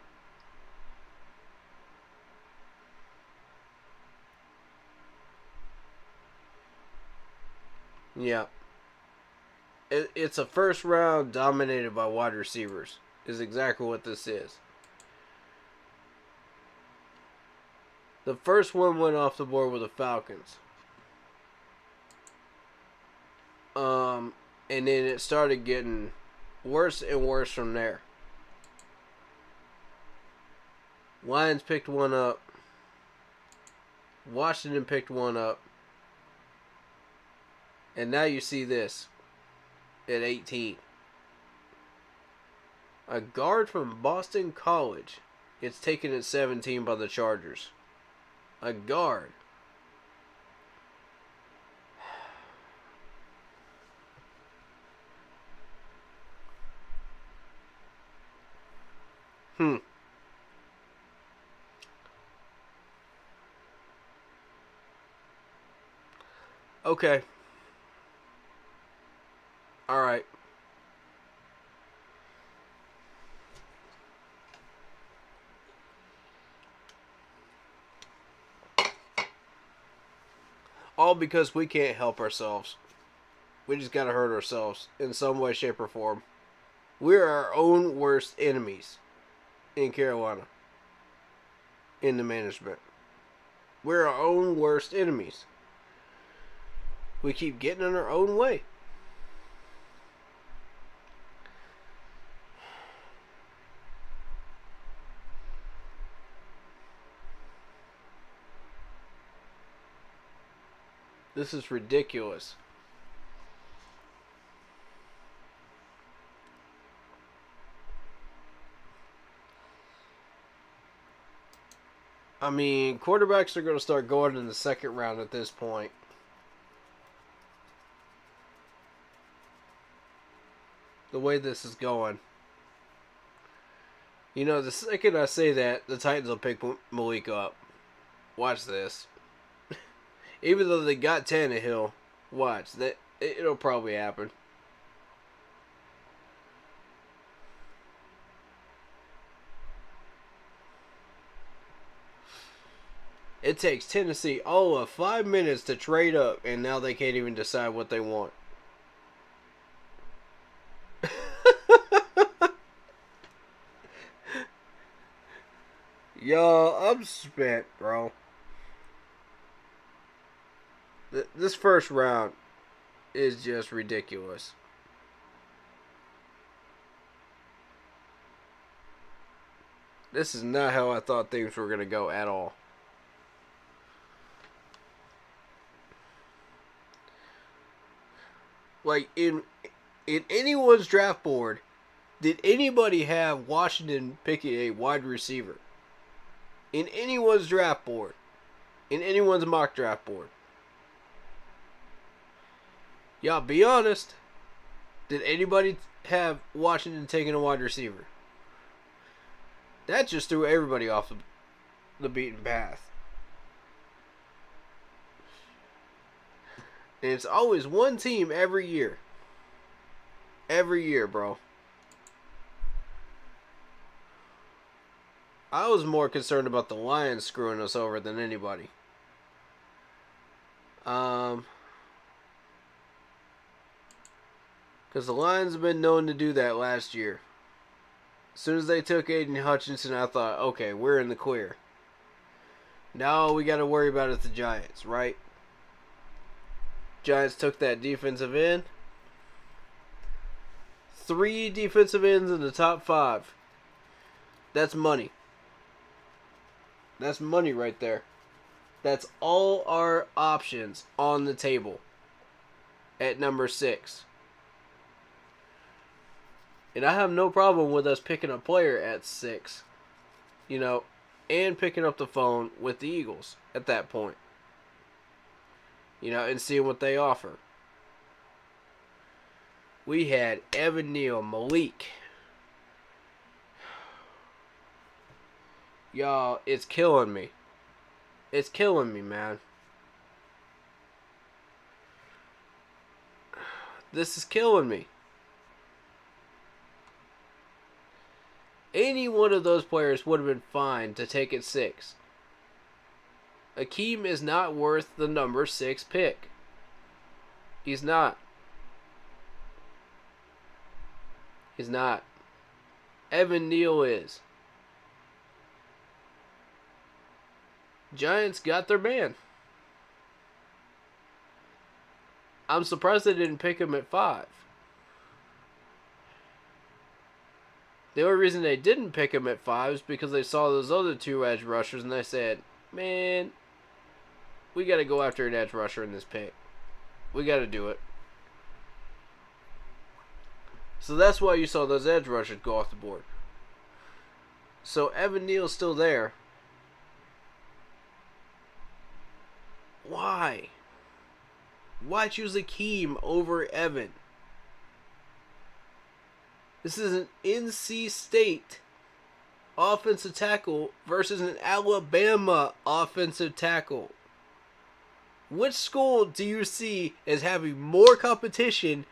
Yeah. It's a first round dominated by wide receivers. Is exactly what this is. The first one went off the board with the Falcons. And then it started getting worse and worse from there. Lions picked one up. Washington picked one up. And now you see this at 18. A guard from Boston College gets taken at 17 by the Chargers. A guard. Okay. All right. All because we can't help ourselves. We just gotta hurt ourselves in some way, shape, or form. We're our own worst enemies in Carolina. In the management. We're our own worst enemies. We keep getting in our own way. This is ridiculous. I mean, quarterbacks are going to start going in the second round at this point. The way this is going. You know, the second I say that, the Titans will pick Malik up. Watch this. Even though they got Tannehill, watch that. It'll probably happen. It takes Tennessee all of 5 minutes to trade up, and now they can't even decide what they want. Y'all, I'm spent, bro. This first round is just ridiculous. This is not how I thought things were going to go at all. Like, in anyone's draft board, did anybody have Washington picking a wide receiver? In anyone's draft board. In anyone's mock draft board. Y'all be honest. Did anybody have Washington taking a wide receiver? That just threw everybody off the beaten path. And it's always one team every year. Every year, bro. I was more concerned about the Lions screwing us over than anybody. Because the Lions have been known to do that last year. As soon as they took Aiden Hutchinson, I thought, okay, we're in the clear. Now all we got to worry about is the Giants, right? Giants took that defensive end. 3 defensive ends in the top 5. That's money. That's money right there. That's all our options on the table at number 6. And I have no problem with us picking a player at 6. You know, and picking up the phone with the Eagles at that point. You know, and seeing what they offer. We had Evan Neal, Malik. Y'all, it's killing me. It's killing me, man. This is killing me. Any one of those players would have been fine to take at 6. Akeem is not worth the number 6 pick. He's not. He's not. Evan Neal is. Giants got their man. I'm surprised they didn't pick him at 5. The only reason they didn't pick him at 5 is because they saw those other 2 edge rushers and they said, man, we got to go after an edge rusher in this pick. We got to do it. So that's why you saw those edge rushers go off the board. So Evan Neal's still there. Why? Why choose Akeem over Evan? This is an NC State offensive tackle versus an Alabama offensive tackle. Which school do you see as having more competition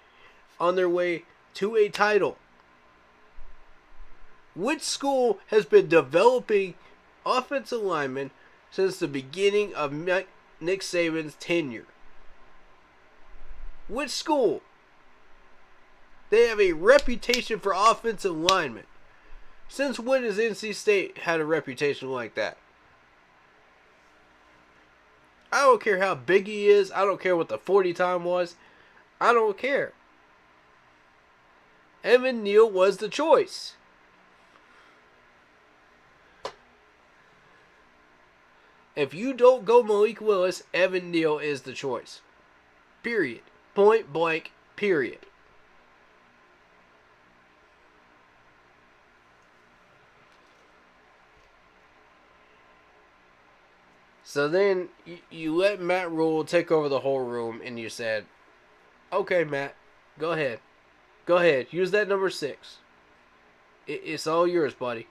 on their way to a title? Which school has been developing offensive linemen since the beginning of Nick Saban's tenure? Which school? They have a reputation for offensive linemen. Since when has NC State had a reputation like that? I don't care how big he is. I don't care what the 40 time was. I don't care. Evan Neal was the choice. If you don't go Malik Willis, Evan Neal is the choice. Period. Point blank, period. So then you let Matt Rule take over the whole room and you said, okay, Matt, go ahead. Go ahead. Use that number 6. It's all yours, buddy.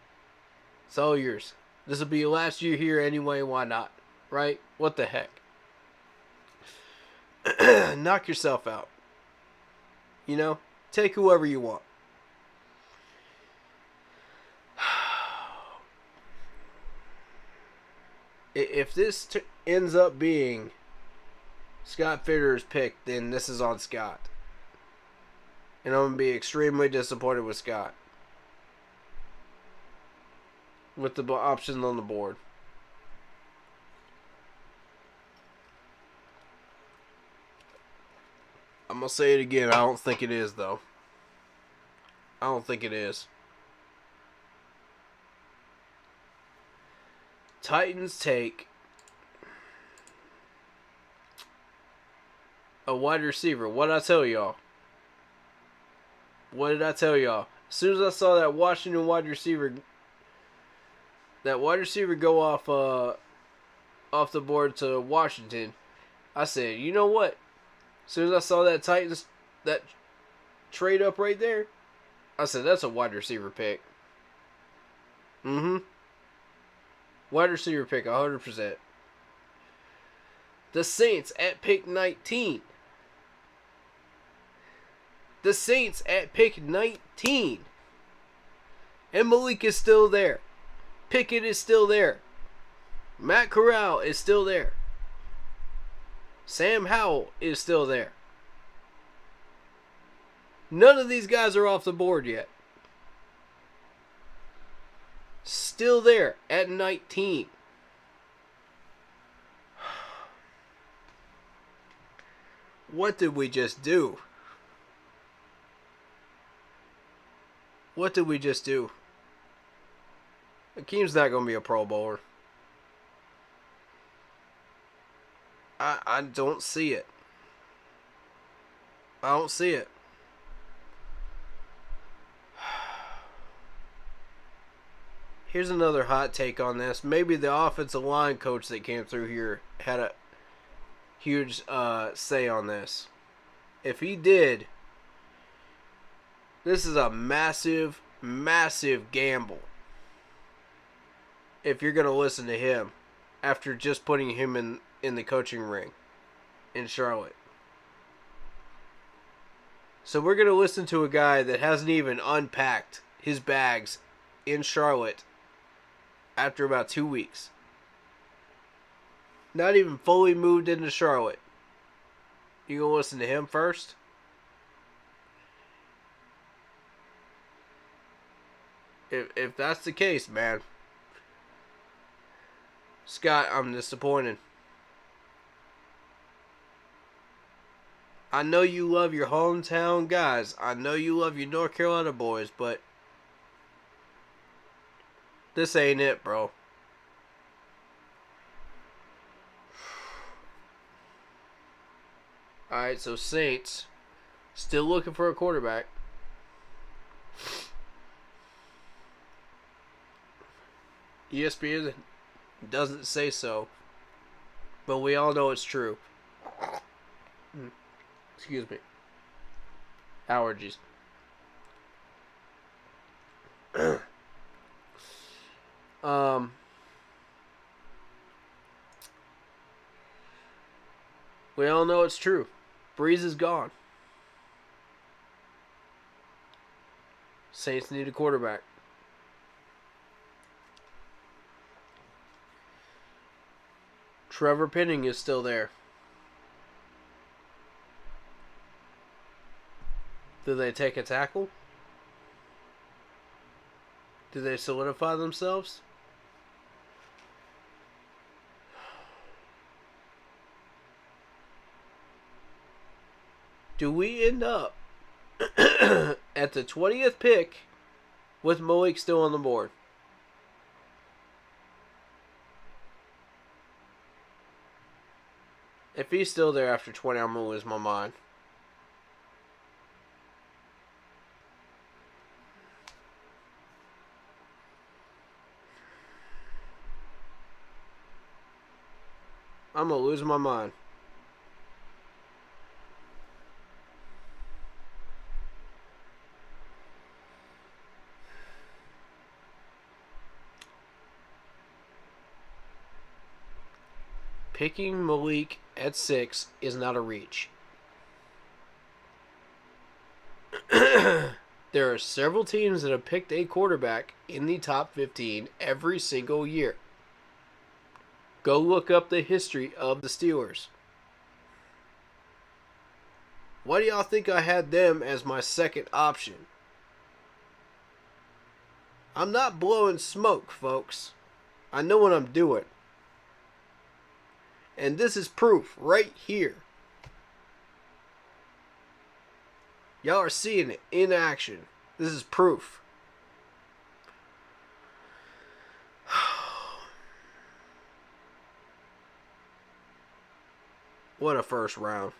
It's all yours. This will be your last year here anyway. Why not? Right? What the heck? Knock yourself out. You know? Take whoever you want. If this ends up being Scott Fitter's pick, then this is on Scott. And I'm going to be extremely disappointed with Scott. With the options on the board. I'm going to say it again. I don't think it is, though. I don't think it is. Titans take a wide receiver. What did I tell y'all? What did I tell y'all? As soon as I saw that Washington wide receiver go off the board to Washington, I said, you know what? As soon as I saw that trade up right there. I said, that's a wide receiver pick. Wide receiver pick, 100%. The Saints at pick 19. The Saints at pick 19. And Malik is still there. Pickett is still there. Matt Corral is still there. Sam Howell is still there. None of these guys are off the board yet. Still there at 19. What did we just do? What did we just do? Akeem's not going to be a Pro Bowler. I don't see it. I don't see it. Here's another hot take on this. Maybe the offensive line coach that came through here had a huge say on this. If he did, this is a massive, massive gamble. If you're going to listen to him after just putting him in the coaching ring in Charlotte. So we're going to listen to a guy that hasn't even unpacked his bags in Charlotte after about 2 weeks. Not even fully moved into Charlotte. You going to listen to him first? If that's the case, man, Scott, I'm disappointed. I know you love your hometown guys. I know you love your North Carolina boys, but this ain't it, bro. Alright, so Saints still looking for a quarterback. ESPN doesn't say so, but we all know it's true. Excuse me. Allergies. We all know it's true. Breeze is gone. Saints need a quarterback. Trevor Penning is still there. Do they take a tackle? Do they solidify themselves? Do we end up at the 20th pick with Malik still on the board? If he's still there after 20, I'm going to lose my mind. I'm going to lose my mind. Picking Malik at 6 is not a reach. There are several teams that have picked a quarterback in the top 15 every single year. Go look up the history of the Steelers. Why do y'all think I had them as my second option? I'm not blowing smoke, folks. I know what I'm doing. And this is proof right here. Y'all are seeing it in action. This is proof. What a first round.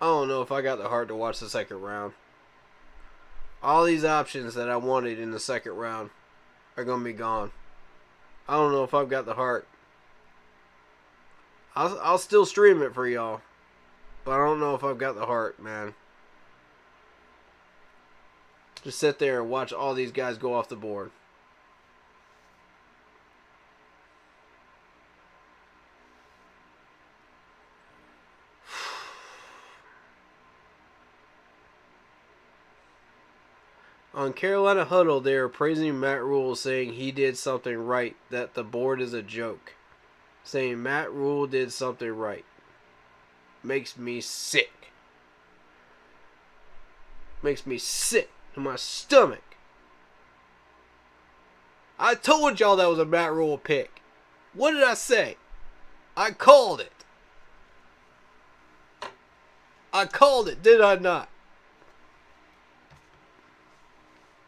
I don't know if I got the heart to watch the second round. All these options that I wanted in the second round are going to be gone. I don't know if I've got the heart I'll still stream it for y'all. But I don't know if I've got the heart, man. Just sit there and watch all these guys go off the board. On Carolina Huddle, they are praising Matt Rule, saying he did something right, that the board is a joke. Saying Matt Rule did something right. Makes me sick. Makes me sick to my stomach. I told y'all that was a Matt Rule pick. What did I say? I called it. I called it, did I not?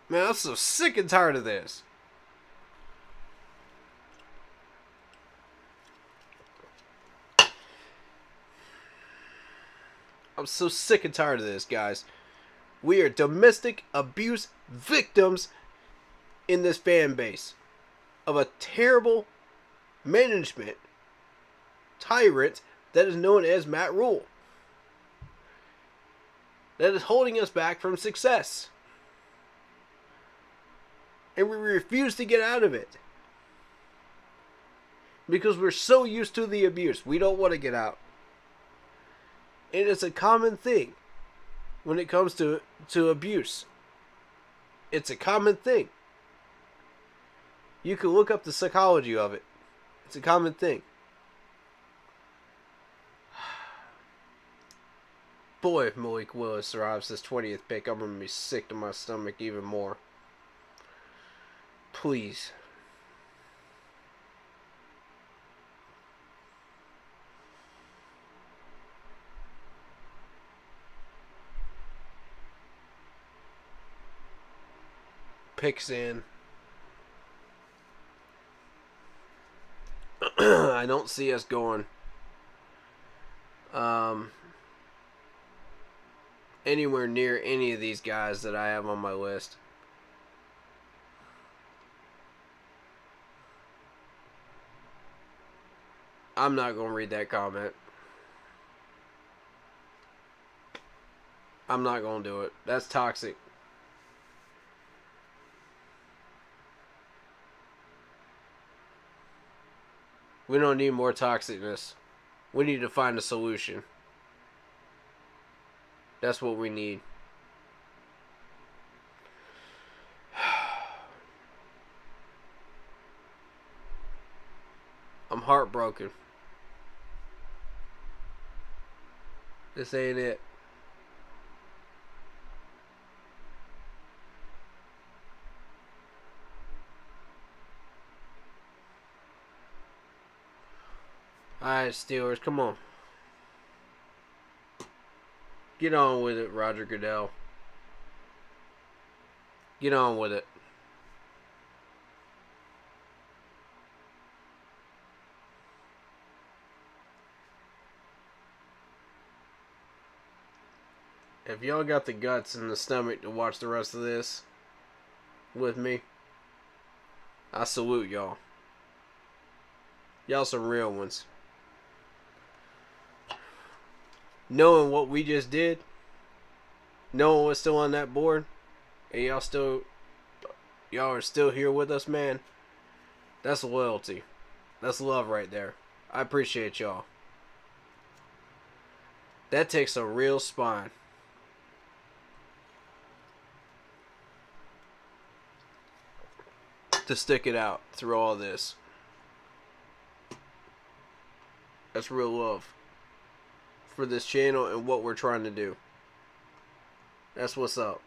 Man, I'm so sick and tired of this. I'm so sick and tired of this, guys. We are domestic abuse victims in this fan base of a terrible management tyrant that is known as Matt Rule. That is holding us back from success. And we refuse to get out of it. Because we're so used to the abuse. We don't want to get out. And it's a common thing when it comes to abuse. It's a common thing. You can look up the psychology of it. It's a common thing. Boy, if Malik Willis survives this 20th pick, I'm going to be sick to my stomach even more. Please. Picks in. I don't see us going anywhere near any of these guys that I have on my list. I'm not going to read that comment. I'm not going to do it. That's toxic. We don't need more toxicness. We need to find a solution. That's what we need. I'm heartbroken. This ain't it. Alright, Steelers, come on. Get on with it, Roger Goodell. Get on with it. If y'all got the guts and the stomach to watch the rest of this with me, I salute y'all. Y'all some real ones. Knowing what we just did, knowing what's still on that board, and y'all are still here with us, man. That's loyalty. That's love right there. I appreciate y'all. That takes a real spine. To stick it out through all this. That's real love for this channel and what we're trying to do. That's what's up.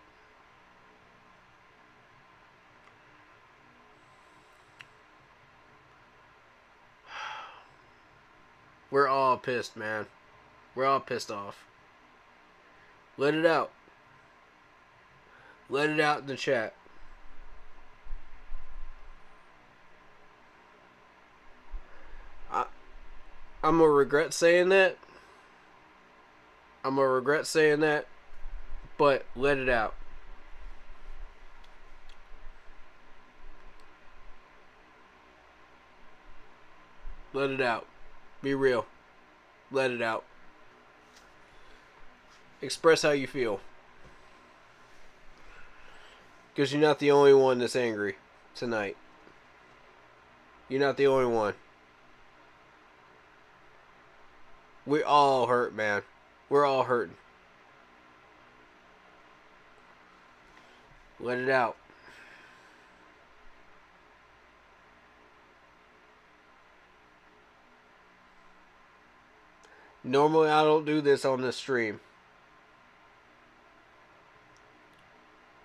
We're all pissed, man. We're all pissed off. Let it out. Let it out in the chat. I'm going to regret saying that. I'm going to regret saying that. But let it out. Let it out. Be real. Let it out. Express how you feel. Because you're not the only one that's angry tonight. You're not the only one. We all hurt, man. We're all hurting. Let it out. Normally I don't do this on this stream.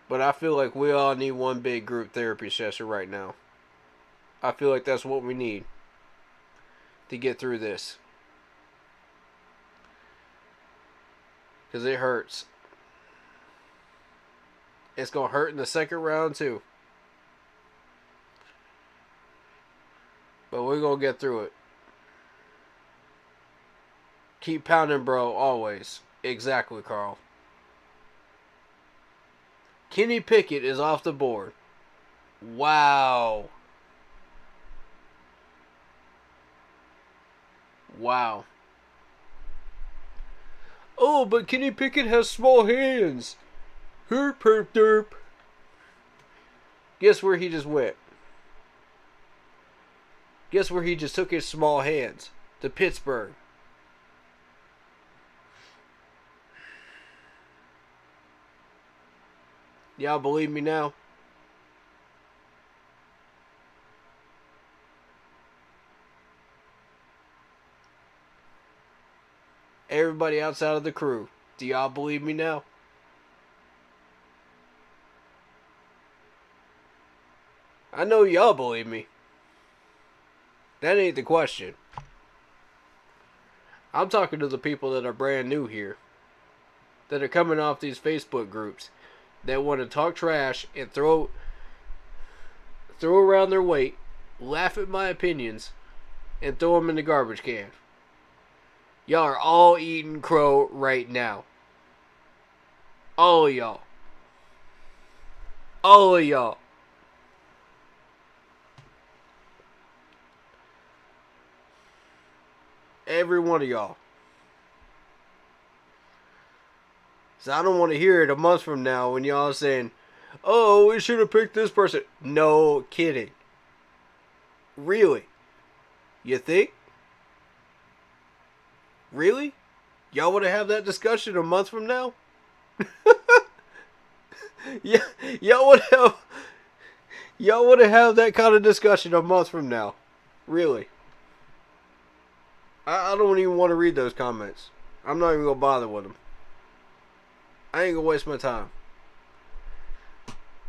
But I feel like we all need one big group therapy session right now. I feel like that's what we need to get through this. Because it hurts. It's going to hurt in the second round too. But we're going to get through it. Keep pounding, bro, always. Exactly, Carl. Kenny Pickett is off the board. Wow. Wow. Oh, but Kenny Pickett has small hands. Herp, herp, derp. Guess where he just went? Guess where he just took his small hands? To Pittsburgh. Y'all believe me now? Everybody outside of the crew, do y'all believe me now? I know y'all believe me. That ain't the question. I'm talking to the people that are brand new here. That are coming off these Facebook groups. That want to talk trash and throw around their weight, laugh at my opinions, and throw them in the garbage can. Y'all are all eating crow right now. All of y'all. All of y'all. Every one of y'all. So I don't want to hear it a month from now when y'all saying, oh, we should have picked this person. No kidding. Really? You think? Really? Y'all want to have that discussion a month from now? Yeah, y'all want to have that kind of discussion a month from now? Really? I don't even want to read those comments. I'm not even going to bother with them. I ain't going to waste my time.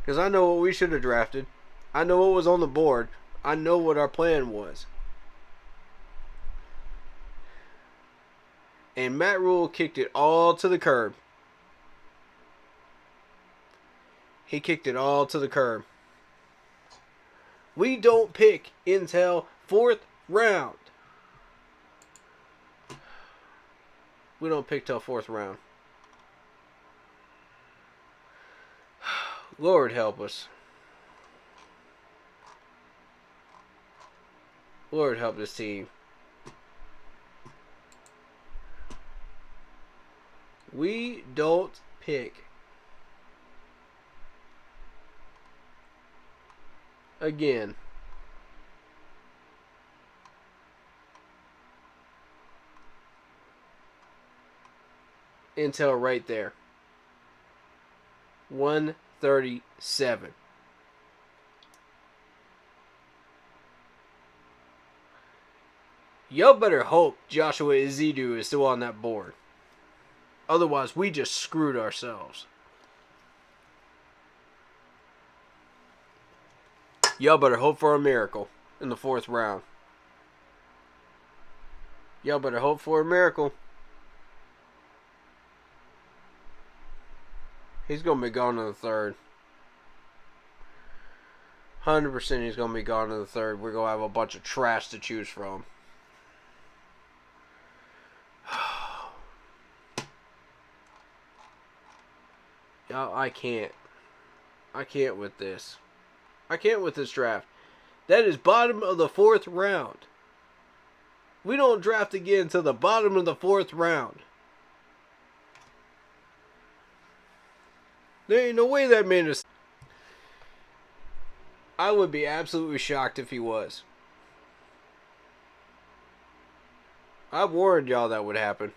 Because I know what we should have drafted. I know what was on the board. I know what our plan was. And Matt Rule kicked it all to the curb. He kicked it all to the curb. We don't pick until 4th round. We don't pick till 4th round. Lord help us. Lord help this team. We don't pick again until right there. 137. Y'all better hope Joshua Ezedu is still on that board. Otherwise, we just screwed ourselves. Y'all better hope for a miracle in the 4th round. Y'all better hope for a miracle. He's going to be gone in the 3rd. 100% he's going to be gone in the 3rd. We're going to have a bunch of trash to choose from. Y'all, I can't. I can't with this. I can't with this draft. That is bottom of the 4th round. We don't draft again until the bottom of the 4th round. There ain't no way that man is... I would be absolutely shocked if he was. I warned y'all that would happen.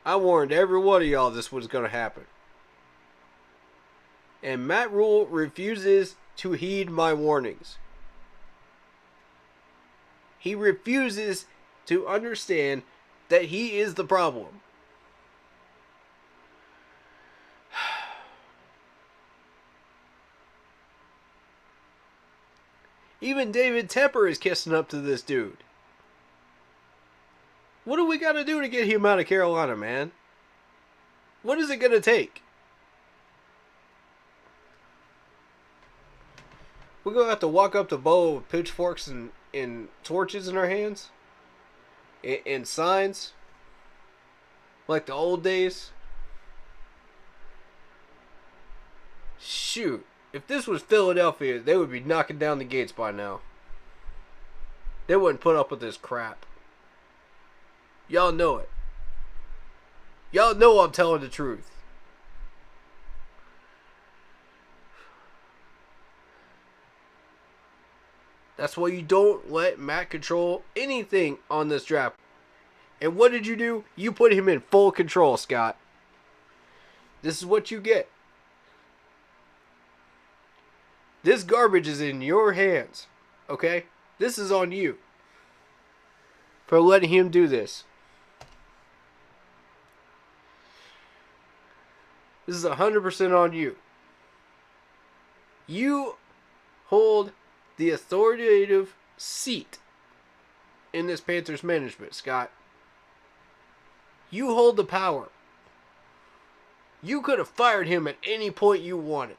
I warned every one of y'all this was going to happen. And Matt Rule refuses to heed my warnings. He refuses to understand that he is the problem. Even David Tepper is kissing up to this dude. What do we got to do to get him out of Carolina, man? What is it going to take? We're going to have to walk up to Bo with pitchforks and torches in our hands? And signs? Like the old days? Shoot. If this was Philadelphia, they would be knocking down the gates by now. They wouldn't put up with this crap. Y'all know it. Y'all know I'm telling the truth. That's why you don't let Matt control anything on this draft. And what did you do? You put him in full control, Scott. This is what you get. This garbage is in your hands. Okay? This is on you. For letting him do this. This is 100% on you. You hold the authoritative seat in this Panthers management, Scott. You hold the power. You could have fired him at any point you wanted.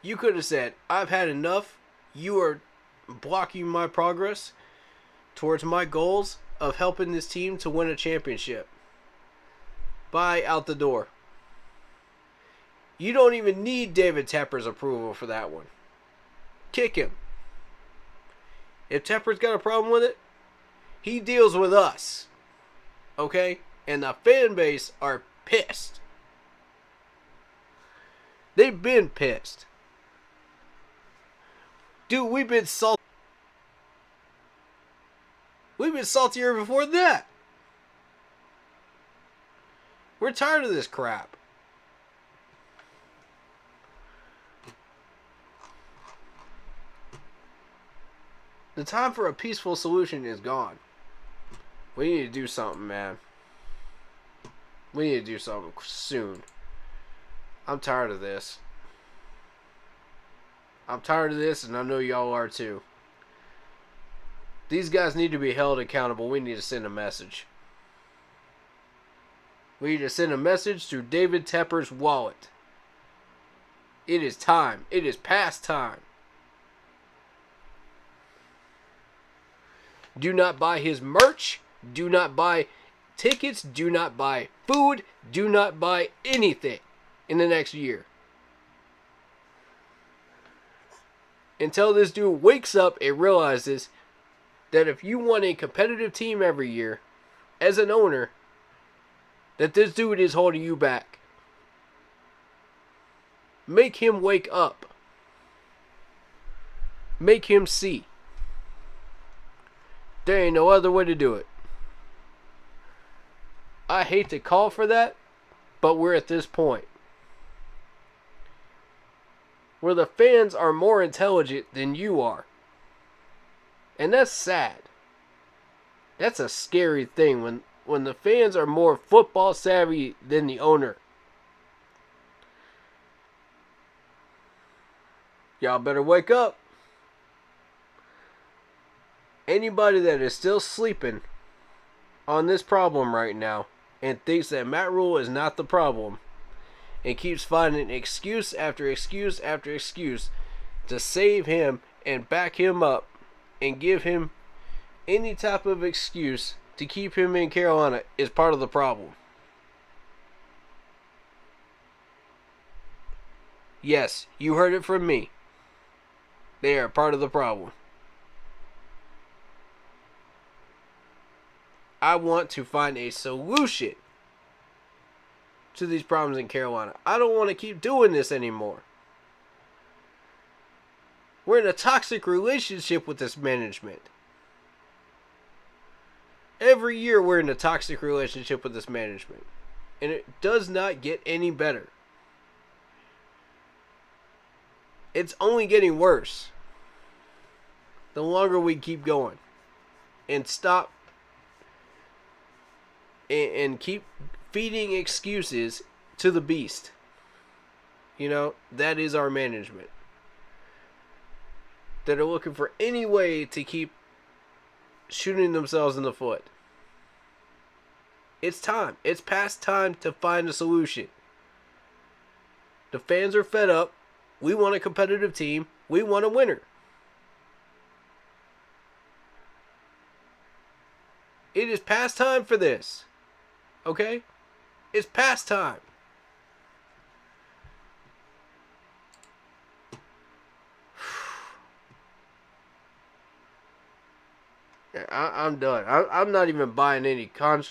You could have said, I've had enough. You are blocking my progress towards my goals of helping this team to win a championship. Bye, out the door. You don't even need David Tepper's approval for that one. Kick him. If Tepper's got a problem with it, he deals with us. Okay? And the fan base are pissed. They've been pissed. Dude, we've been salty. We've been saltier before that. We're tired of this crap. The time for a peaceful solution is gone. We need to do something, man. We need to do something soon. I'm tired of this. I'm tired of this, and I know y'all are too. These guys need to be held accountable. We need to send a message. We need to send a message through David Tepper's wallet. It is time. It is past time. Do not buy his merch. Do not buy tickets. Do not buy food. Do not buy anything in the next year. Until this dude wakes up and realizes that if you want a competitive team every year, as an owner, that this dude is holding you back. Make him wake up. Make him see. There ain't no other way to do it. I hate to call for that, but we're at this point where the fans are more intelligent than you are. And that's sad. That's a scary thing when the fans are more football savvy than the owner. Y'all better wake up. Anybody that is still sleeping on this problem right now and thinks that Matt Rule is not the problem and keeps finding excuse after excuse after excuse to save him and back him up and give him any type of excuse to keep him in Carolina is part of the problem. Yes, you heard it from me. They are part of the problem. I want to find a solution to these problems in Carolina. I don't want to keep doing this anymore. We're in a toxic relationship with this management. Every year we're in a toxic relationship with this management. And it does not get any better. It's only getting worse the longer we keep going. And stop and keep feeding excuses to the beast. You know, that is our management. That are looking for any way to keep shooting themselves in the foot. It's time. It's past time to find a solution. The fans are fed up. We want a competitive team. We want a winner. It is past time for this. Okay? It's past time. I'm done. I'm not even buying any I'm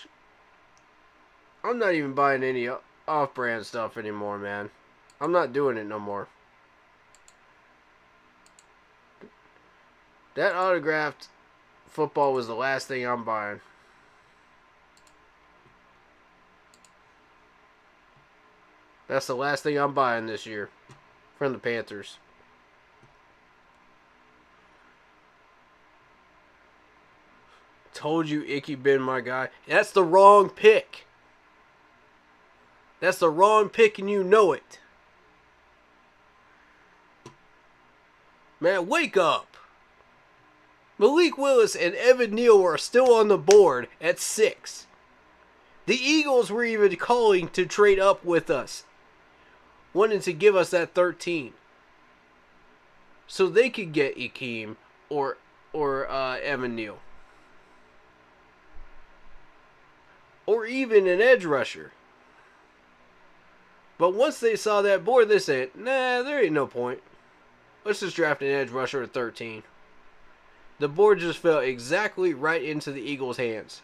not even buying any off-brand stuff anymore, man. I'm not doing it no more. That autographed football was the last thing I'm buying. That's the last thing I'm buying this year from the Panthers. Told you Icky been my guy. That's the wrong pick. That's the wrong pick and you know it. Man, wake up. Malik Willis and Evan Neal are still on the board at 6. The Eagles were even calling to trade up with us, wanting to give us that 13. So they could get Ikem or Evan Neal. Or even an edge rusher. But once they saw that board, they said, nah, there ain't no point. Let's just draft an edge rusher at 13. The board just fell exactly right into the Eagles' hands.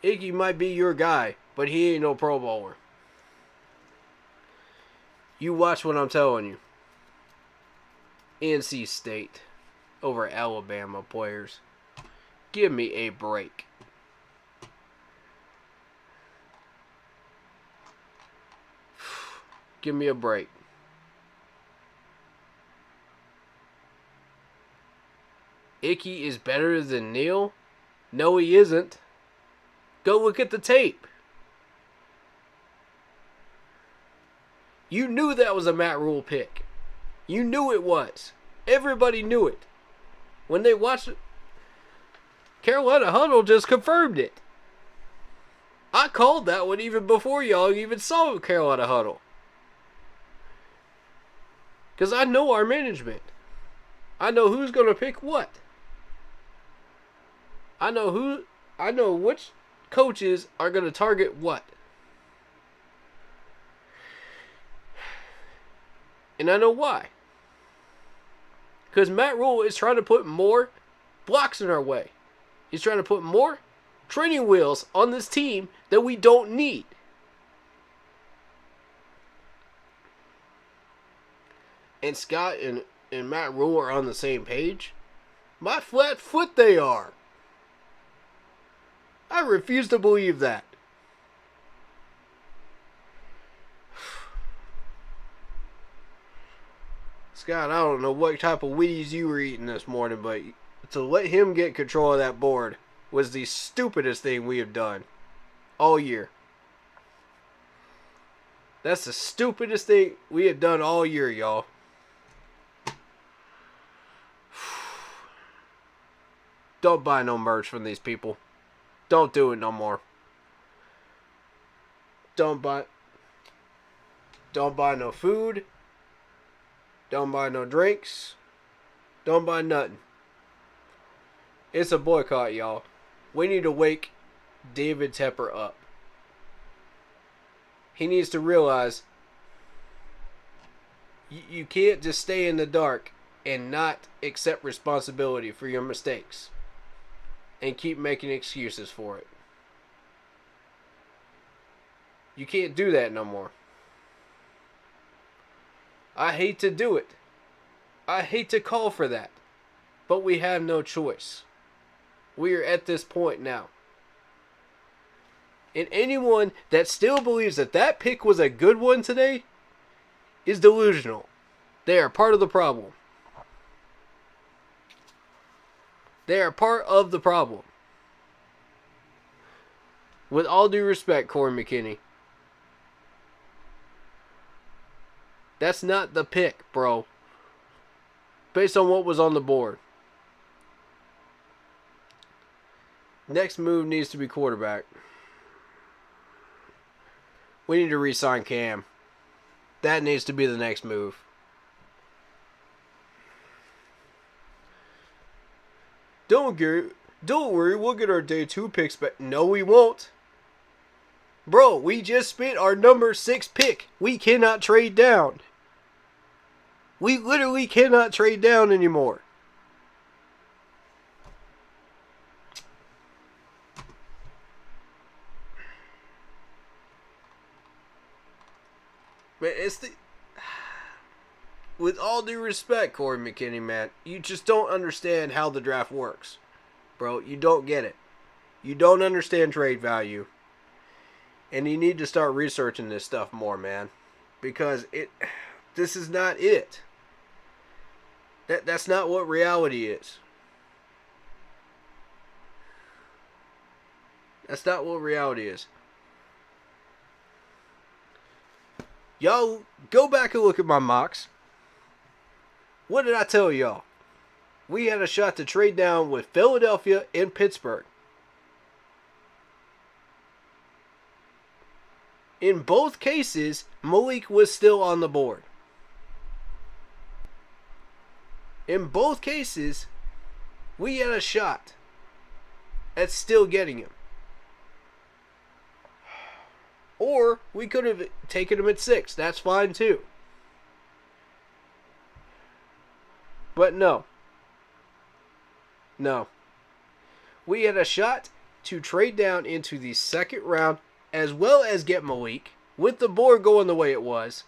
Iggy might be your guy, but he ain't no Pro Bowler. You watch what I'm telling you. NC State over Alabama players. Give me a break. Give me a break. Icky is better than Neal? No, he isn't. Go look at the tape. You knew that was a Matt Rule pick. You knew it was. Everybody knew it. When they watched it, Carolina Huddle just confirmed it. I called that one even before y'all even saw Carolina Huddle. Because I know our management. I know who's going to pick what. I know which coaches are going to target what. And I know why. Because Matt Rule is trying to put more blocks in our way. He's trying to put more training wheels on this team that we don't need. And Scott and Matt Rule are on the same page. My flat foot they are. I refuse to believe that. Scott, I don't know what type of Wheaties you were eating this morning, but to let him get control of that board was the stupidest thing we have done all year. That's the stupidest thing we have done all year, y'all. Don't buy no merch from these people. Don't do it no more. Don't buy no food. Don't buy no drinks. Don't buy nothing. It's a boycott, y'all. We need to wake David Tepper up. He needs to realize you can't just stay in the dark and not accept responsibility for your mistakes and keep making excuses for it. You can't do that no more. I hate to do it. I hate to call for that. But we have no choice. We are at this point now. And anyone that still believes that that pick was a good one today is delusional. They are part of the problem. They are part of the problem. With all due respect, Corey McKinney, that's not the pick, bro. Based on what was on the board. Next move needs to be quarterback. We need to re-sign Cam. That needs to be the next move. Don't worry, we'll get our day 2 picks back. No, we won't. Bro, we just spent our number 6 pick. We cannot trade down. We literally cannot trade down anymore. But it's the... With all due respect, Corey McKinney, man, you just don't understand how the draft works. Bro, you don't get it. You don't understand trade value. And you need to start researching this stuff more, man. Because this is not it. That's not what reality is. That's not what reality is. Y'all, go back and look at my mocks. What did I tell y'all? We had a shot to trade down with Philadelphia and Pittsburgh. In both cases, Malik was still on the board. In both cases, we had a shot at still getting him. Or we could have taken him at 6. That's fine too. But no. No. We had a shot to trade down into the second round as well as get Malik with the board going the way it was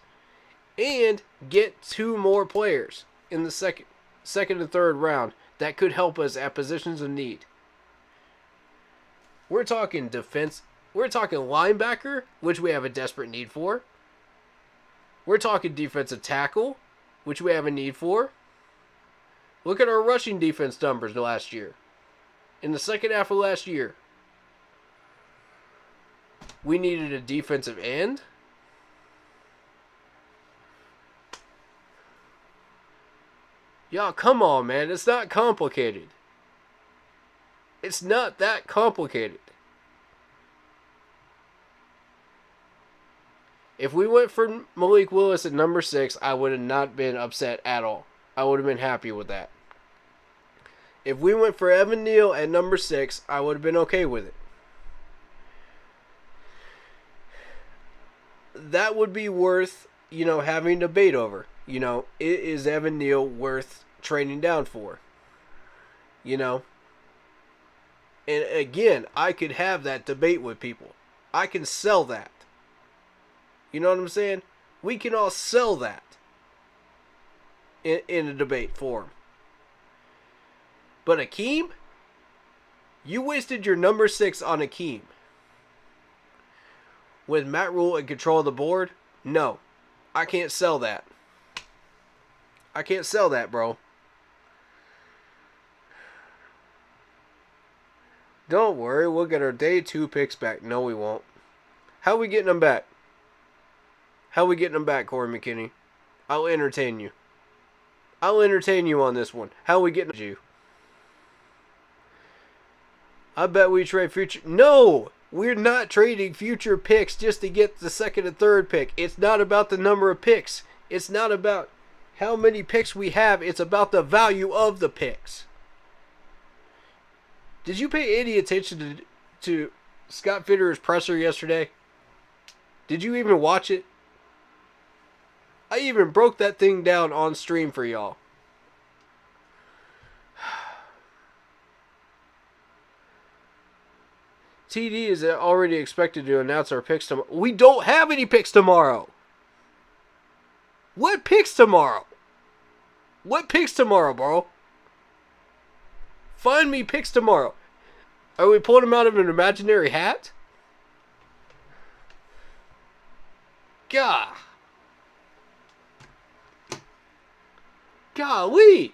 and get 2 more players in the second and third round that could help us at positions of need. We're talking defense. We're talking linebacker, which we have a desperate need for. We're talking defensive tackle, which we have a need for. Look at our rushing defense numbers last year. In the second half of last year, we needed a defensive end. Y'all, come on, man. It's not complicated. It's not that complicated. If we went for Malik Willis at number 6, I would have not been upset at all. I would have been happy with that. If we went for Evan Neal at number 6, I would have been okay with it. That would be worth, having debate over. Is Evan Neal worth trading down for? And again, I could have that debate with people. I can sell that. You know what I'm saying? We can all sell that in a debate forum. But Akeem? You wasted your number 6 on Akeem. With Matt Rule in control of the board? No. I can't sell that. I can't sell that, bro. Don't worry, we'll get our day 2 picks back. No, we won't. How are we getting them back? How are we getting them back, Corey McKinney? I'll entertain you. I'll entertain you on this one. How are we getting you? I bet we trade future... No! We're not trading future picks just to get the second and third pick. It's not about the number of picks. It's not about how many picks we have. It's about the value of the picks. Did you pay any attention to Scott Fitterer's presser yesterday? Did you even watch it? I even broke that thing down on stream for y'all. TD is already expected to announce our picks tomorrow. We don't have any picks tomorrow. What picks tomorrow? What picks tomorrow, bro? Find me picks tomorrow. Are we pulling them out of an imaginary hat? God. Golly.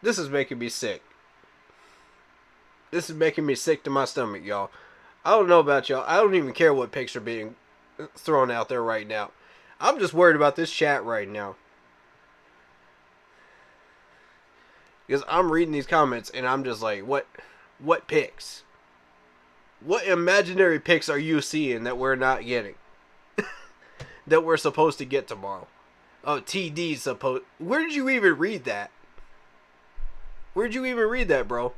This is making me sick. This is making me sick to my stomach, y'all. I don't know about y'all. I don't even care what picks are being thrown out there right now. I'm just worried about this chat right now. Because I'm reading these comments and I'm just like, what picks? What imaginary picks are you seeing that we're not getting? That we're supposed to get tomorrow? Oh, TD's supposed... Where did you even read that? Where'd you even read that, bro?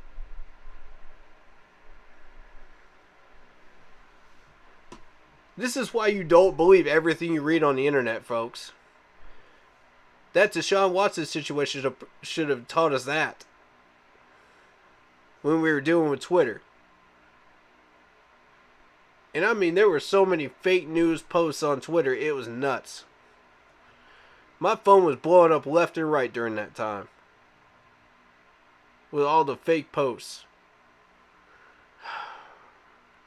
This is why you don't believe everything you read on the internet, folks. That Deshaun Watson situation should have taught us that. When we were dealing with Twitter. And I mean, there were so many fake news posts on Twitter, it was nuts. My phone was blowing up left and right during that time. With all the fake posts.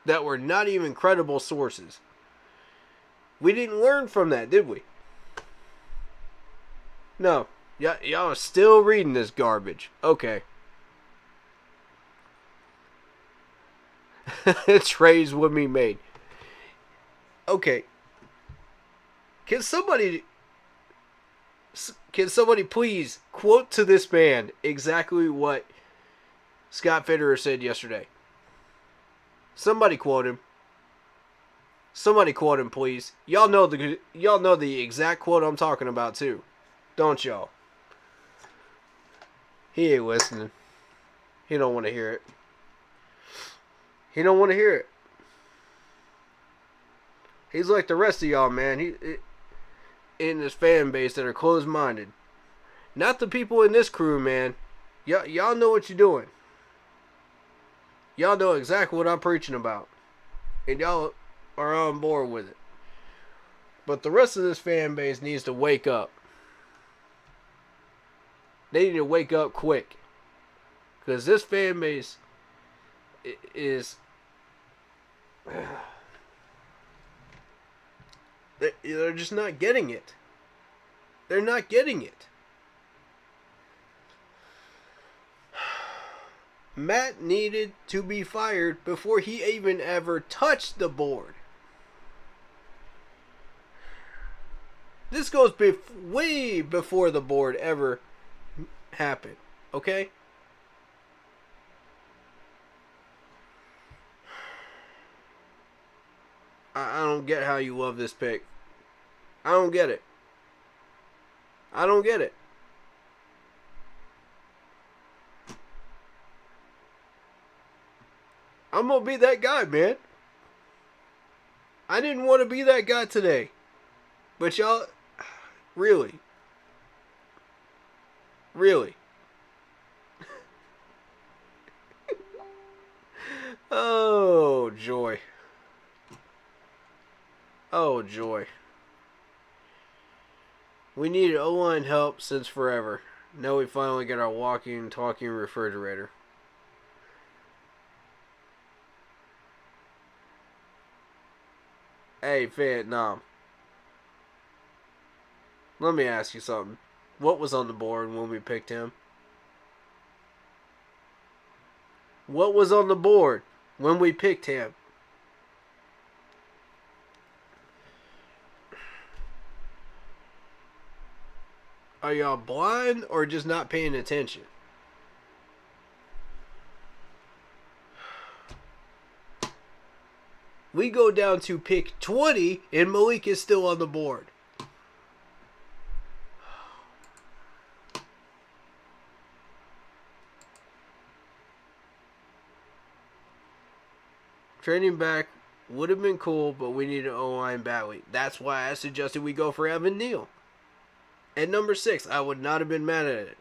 That were not even credible sources. We didn't learn from that, did we? No. Y'all are still reading this garbage. Okay. Trades would be made. Okay. Can somebody please quote to this man exactly what Scott Fitterer said yesterday? Somebody quote him. Somebody quote him, please. Y'all know the exact quote I'm talking about too, don't y'all? He ain't listening. He don't want to hear it. He don't want to hear it. He's like the rest of y'all, man. In this fan base that are closed-minded. Not the people in this crew, man. Y'all know what you're doing. Y'all know exactly what I'm preaching about. And y'all are on board with it. But the rest of this fan base needs to wake up. They need to wake up quick. Because this fan base is... They're just not getting it. They're not getting it. Matt needed to be fired before he even ever touched the board. This goes way before the board ever happened. Okay? I don't get how you love this pick. I don't get it. I don't get it. I'm going to be that guy, man. I didn't want to be that guy today. But y'all, really? Really? Oh, joy. Oh, joy. We needed O-line help since forever. Now we finally get our walking, talking refrigerator. Hey, Vietnam. Let me ask you something. What was on the board when we picked him? What was on the board when we picked him? Are y'all blind or just not paying attention? We go down to pick 20 and Malik is still on the board. Trading back would have been cool, but we need an O-line badly. That's why I suggested we go for Evan Neal. At number 6, I would not have been mad at it.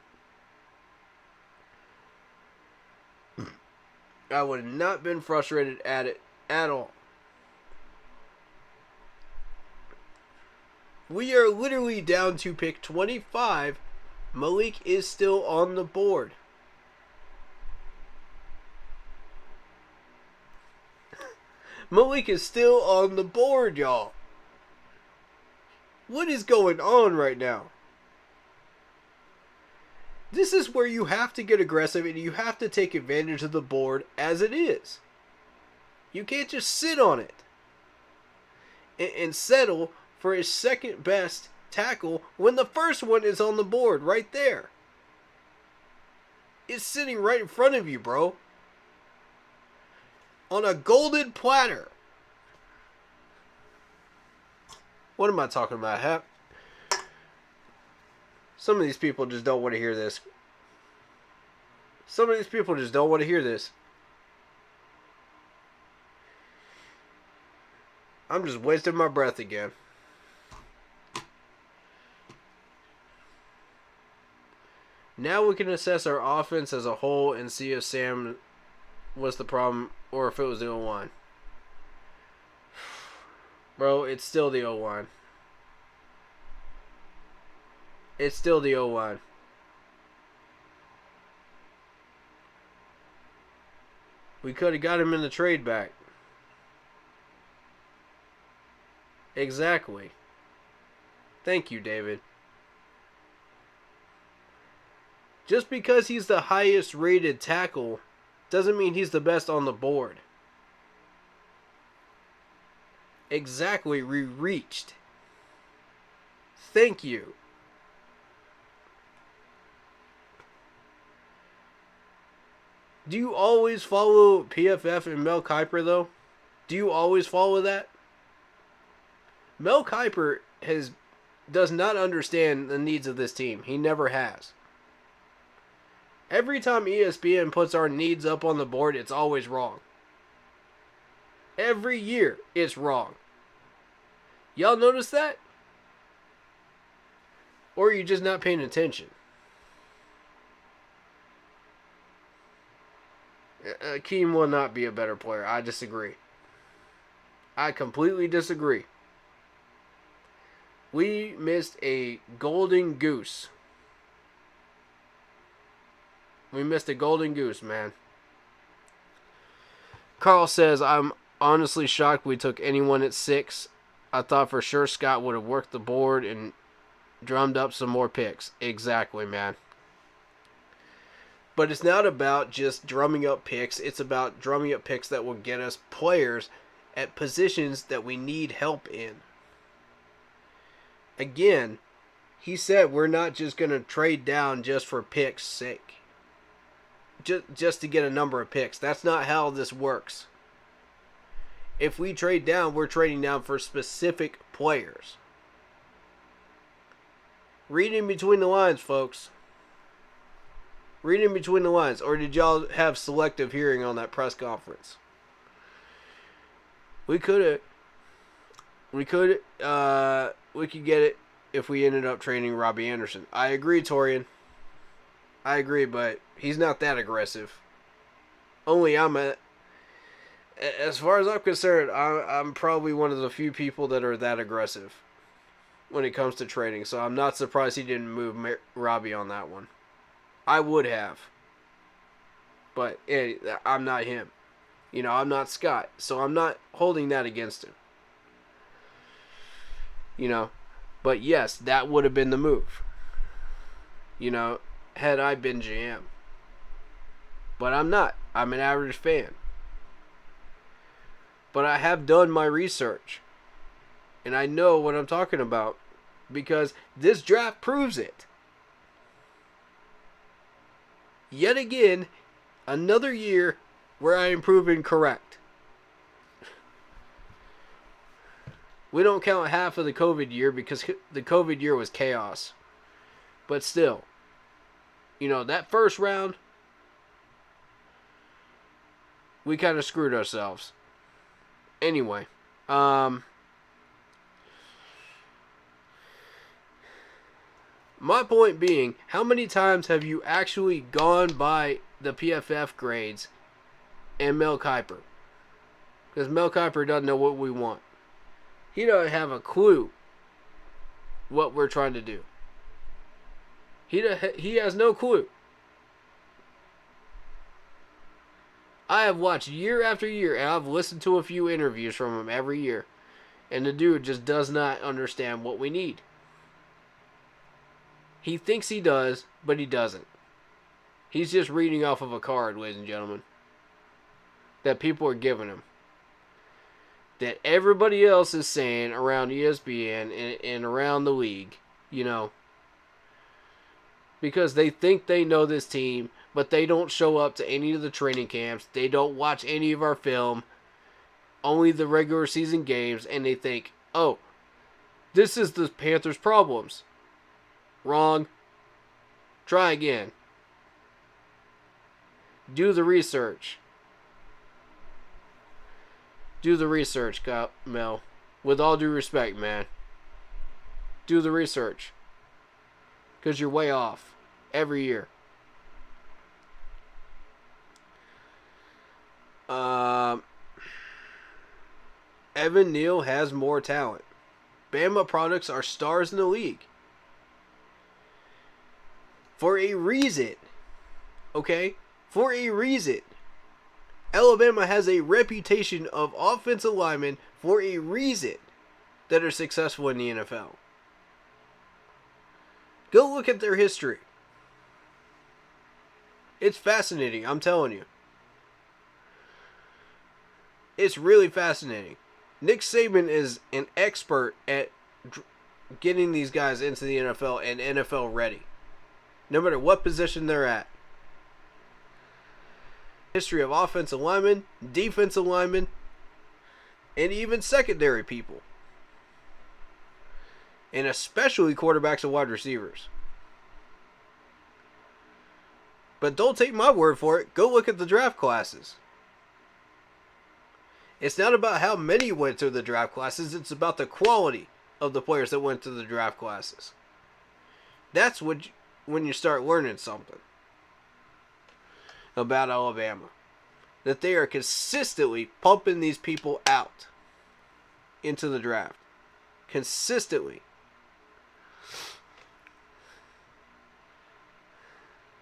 I would have not been frustrated at it at all. We are literally down to pick 25. Malik is still on the board. Malik is still on the board, y'all. What is going on right now? This is where you have to get aggressive and you have to take advantage of the board as it is. You can't just sit on it and settle for his second best tackle when the first one is on the board right there. It's sitting right in front of you, bro. On a golden platter. What am I talking about, Hap? Some of these people just don't want to hear this. Some of these people just don't want to hear this. I'm just wasting my breath again. Now we can assess our offense as a whole and see if Sam was the problem or if it was the O-line. Bro, it's still the O-line. It's still the O-line. We could have got him in the trade back. Exactly. Thank you, David. Just because he's the highest rated tackle doesn't mean he's the best on the board. Exactly, we reached. Thank you. Do you always follow PFF and Mel Kiper, though? Do you always follow that? Mel Kiper does not understand the needs of this team. He never has. Every time ESPN puts our needs up on the board, it's always wrong. Every year, it's wrong. Y'all notice that? Or are you just not paying attention? Akeem will not be a better player. I disagree. I completely disagree. We missed a golden goose. We missed a golden goose, man. Carl says, I'm honestly shocked we took anyone at 6. I thought for sure Scott would have worked the board and drummed up some more picks. Exactly, man. But it's not about just drumming up picks. It's about drumming up picks that will get us players at positions that we need help in. Again, he said we're not just going to trade down just for picks' sake. Just to get a number of picks. That's not how this works. If we trade down, we're trading down for specific players. Read in between the lines, folks. Read in between the lines. Or did y'all have selective hearing on that press conference? We could get it if we ended up trading Robbie Anderson. I agree, Torian. I agree, but he's not that aggressive. Only as far as I'm concerned, I'm probably one of the few people that are that aggressive when it comes to trading. So I'm not surprised he didn't move Robbie on that one. I would have. But I'm not him. You know, I'm not Scott. So I'm not holding that against him. You know. But yes, that would have been the move. You know, had I been GM. But I'm not. I'm an average fan. But I have done my research. And I know what I'm talking about. Because this draft proves it. Yet again, another year where I am proven correct. We don't count half of the COVID year because the COVID year was chaos. But still, you know, that first round, we kind of screwed ourselves. Anyway, my point being, how many times have you actually gone by the PFF grades and Mel Kiper. Because Mel Kiper doesn't know what we want. He doesn't have a clue what we're trying to do. He has no clue. I have watched year after year, and I've listened to a few interviews from him every year, and the dude just does not understand what we need. He thinks he does, but he doesn't. He's just reading off of a card, ladies and gentlemen, that people are giving him. That everybody else is saying around ESPN and around the league, you know, because they think they know this team, but they don't show up to any of the training camps. They don't watch any of our film, only the regular season games, and they think, oh, this is the Panthers' problems. Wrong. Try again. Do the research. Do the research, Mel. With all due respect, man. Do the research. Because you're way off. Every year. Evan Neal has more talent. Bama products are stars in the league. For a reason. Okay? For a reason. Alabama has a reputation of offensive linemen for a reason that are successful in the NFL. Go look at their history. It's fascinating, I'm telling you. It's really fascinating. Nick Saban is an expert at getting these guys into the NFL and NFL ready. No matter what position they're at. History of offensive linemen, defensive linemen, and even secondary people. And especially quarterbacks and wide receivers. But don't take my word for it. Go look at the draft classes. It's not about how many went to the draft classes. It's about the quality of the players that went to the draft classes. That's when you start learning something about Alabama. That they are consistently pumping these people out into the draft. Consistently.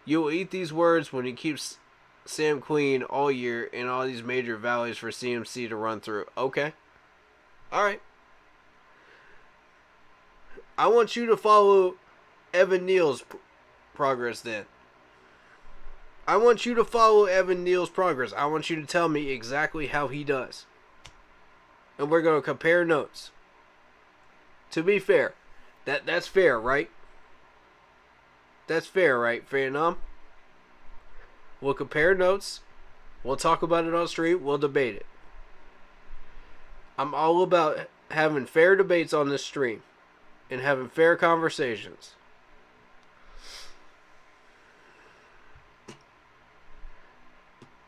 You will eat these words when he keeps Sam Queen all year and all these major valleys for CMC to run through. Okay. Alright. I want you to follow Evan Neal's progress then. I want you to follow Evan Neal's progress. I want you to tell me exactly how he does. And we're going to compare notes. To be fair. That's fair, right? That's fair, right, Phenom? We'll compare notes. We'll talk about it on stream. We'll debate it. I'm all about having fair debates on this stream. And having fair conversations.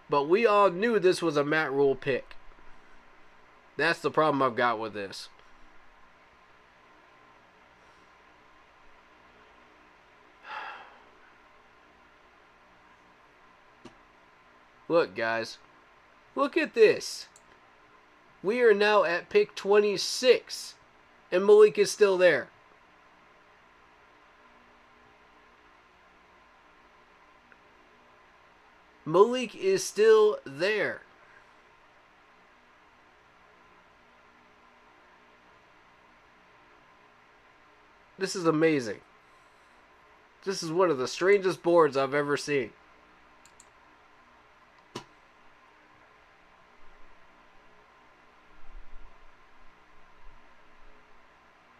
But we all knew this was a Matt Rule pick. That's the problem I've got with this. Look, guys. Look at this. We are now at pick 26. And Malik is still there. Malik is still there. This is amazing. This is one of the strangest boards I've ever seen.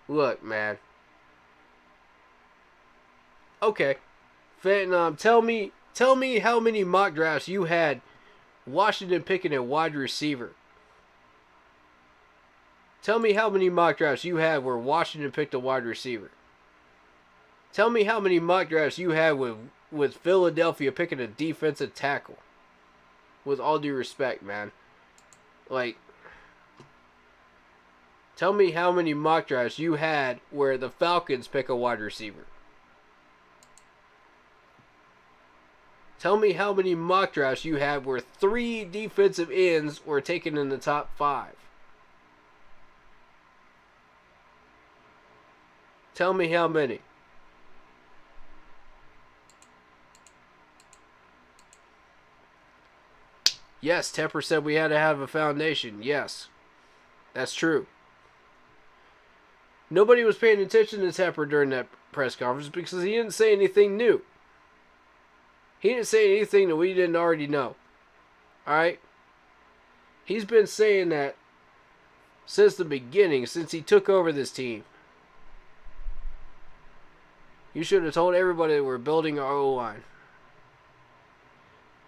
Look, man. Okay. Vietnam, tell me how many mock drafts you had Washington picking a wide receiver. Tell me how many mock drafts you had where Washington picked a wide receiver. Tell me how many mock drafts you had with Philadelphia picking a defensive tackle. With all due respect, man. Like, tell me how many mock drafts you had where the Falcons pick a wide receiver. Tell me how many mock drafts you had where 3 defensive ends were taken in the top 5. Tell me how many. Yes, Tepper said we had to have a foundation. Yes, that's true. Nobody was paying attention to Tepper during that press conference because he didn't say anything new. He didn't say anything that we didn't already know. Alright? He's been saying that since the beginning, since he took over this team. You should have told everybody that we're building our O-line.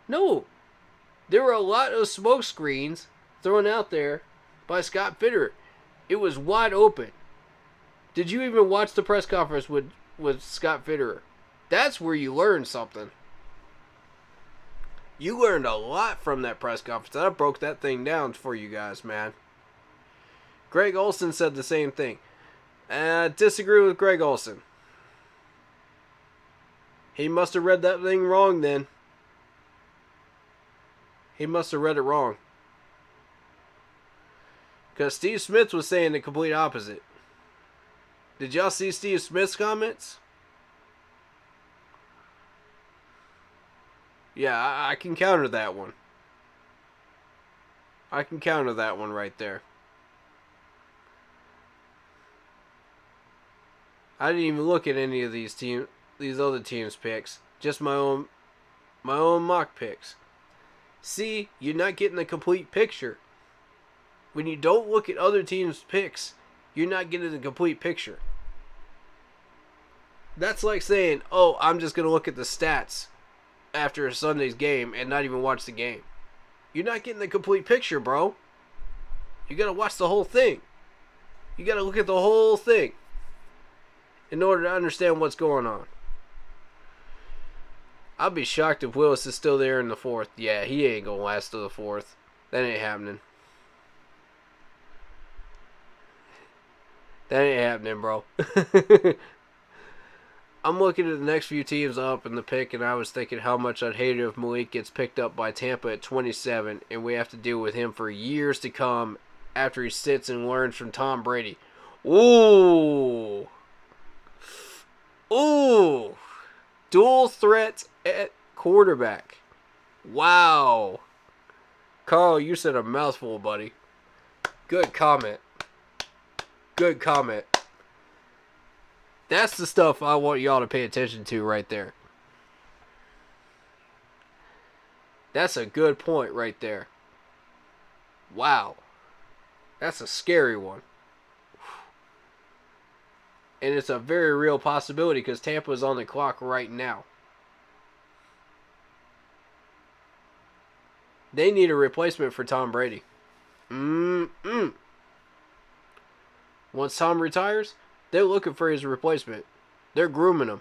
No. There were a lot of smoke screens thrown out there by Scott Fitterer. It was wide open. Did you even watch the press conference with Scott Fitterer? That's where you learn something. You learned a lot from that press conference. I broke that thing down for you guys, man. Greg Olsen said the same thing. I disagree with Greg Olsen. He must have read that thing wrong then. He must have read it wrong. Because Steve Smith was saying the complete opposite. Did y'all see Steve Smith's comments? Yeah, I can counter that one. I can counter that one right there. I didn't even look at any of these other teams' picks. Just my own mock picks. See, you're not getting the complete picture. When you don't look at other teams' picks, you're not getting the complete picture. That's like saying, oh, I'm just going to look at the stats after Sunday's game and not even watch the game. You're not getting the complete picture, bro. You got to watch the whole thing. You got to look at the whole thing in order to understand what's going on. I'll be shocked if Willis is still there in the 4th. Yeah, he ain't going to last to the 4th. That ain't happening. That ain't happening, bro. I'm looking at the next few teams up in the pick, and I was thinking how much I'd hate it if Malik gets picked up by Tampa at 27, and we have to deal with him for years to come after he sits and learns from Tom Brady. Ooh. Ooh. Dual threat at quarterback. Wow. Carl, you said a mouthful, buddy. Good comment. Good comment. That's the stuff I want y'all to pay attention to right there. That's a good point right there. Wow. That's a scary one. And it's a very real possibility because Tampa's on the clock right now. They need a replacement for Tom Brady. Once Tom retires, they're looking for his replacement. They're grooming him.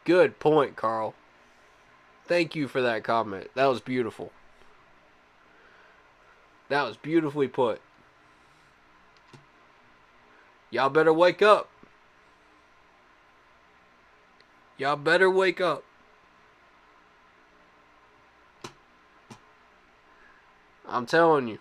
Good point, Carl. Thank you for that comment. That was beautiful. That was beautifully put. Y'all better wake up. Y'all better wake up. I'm telling you.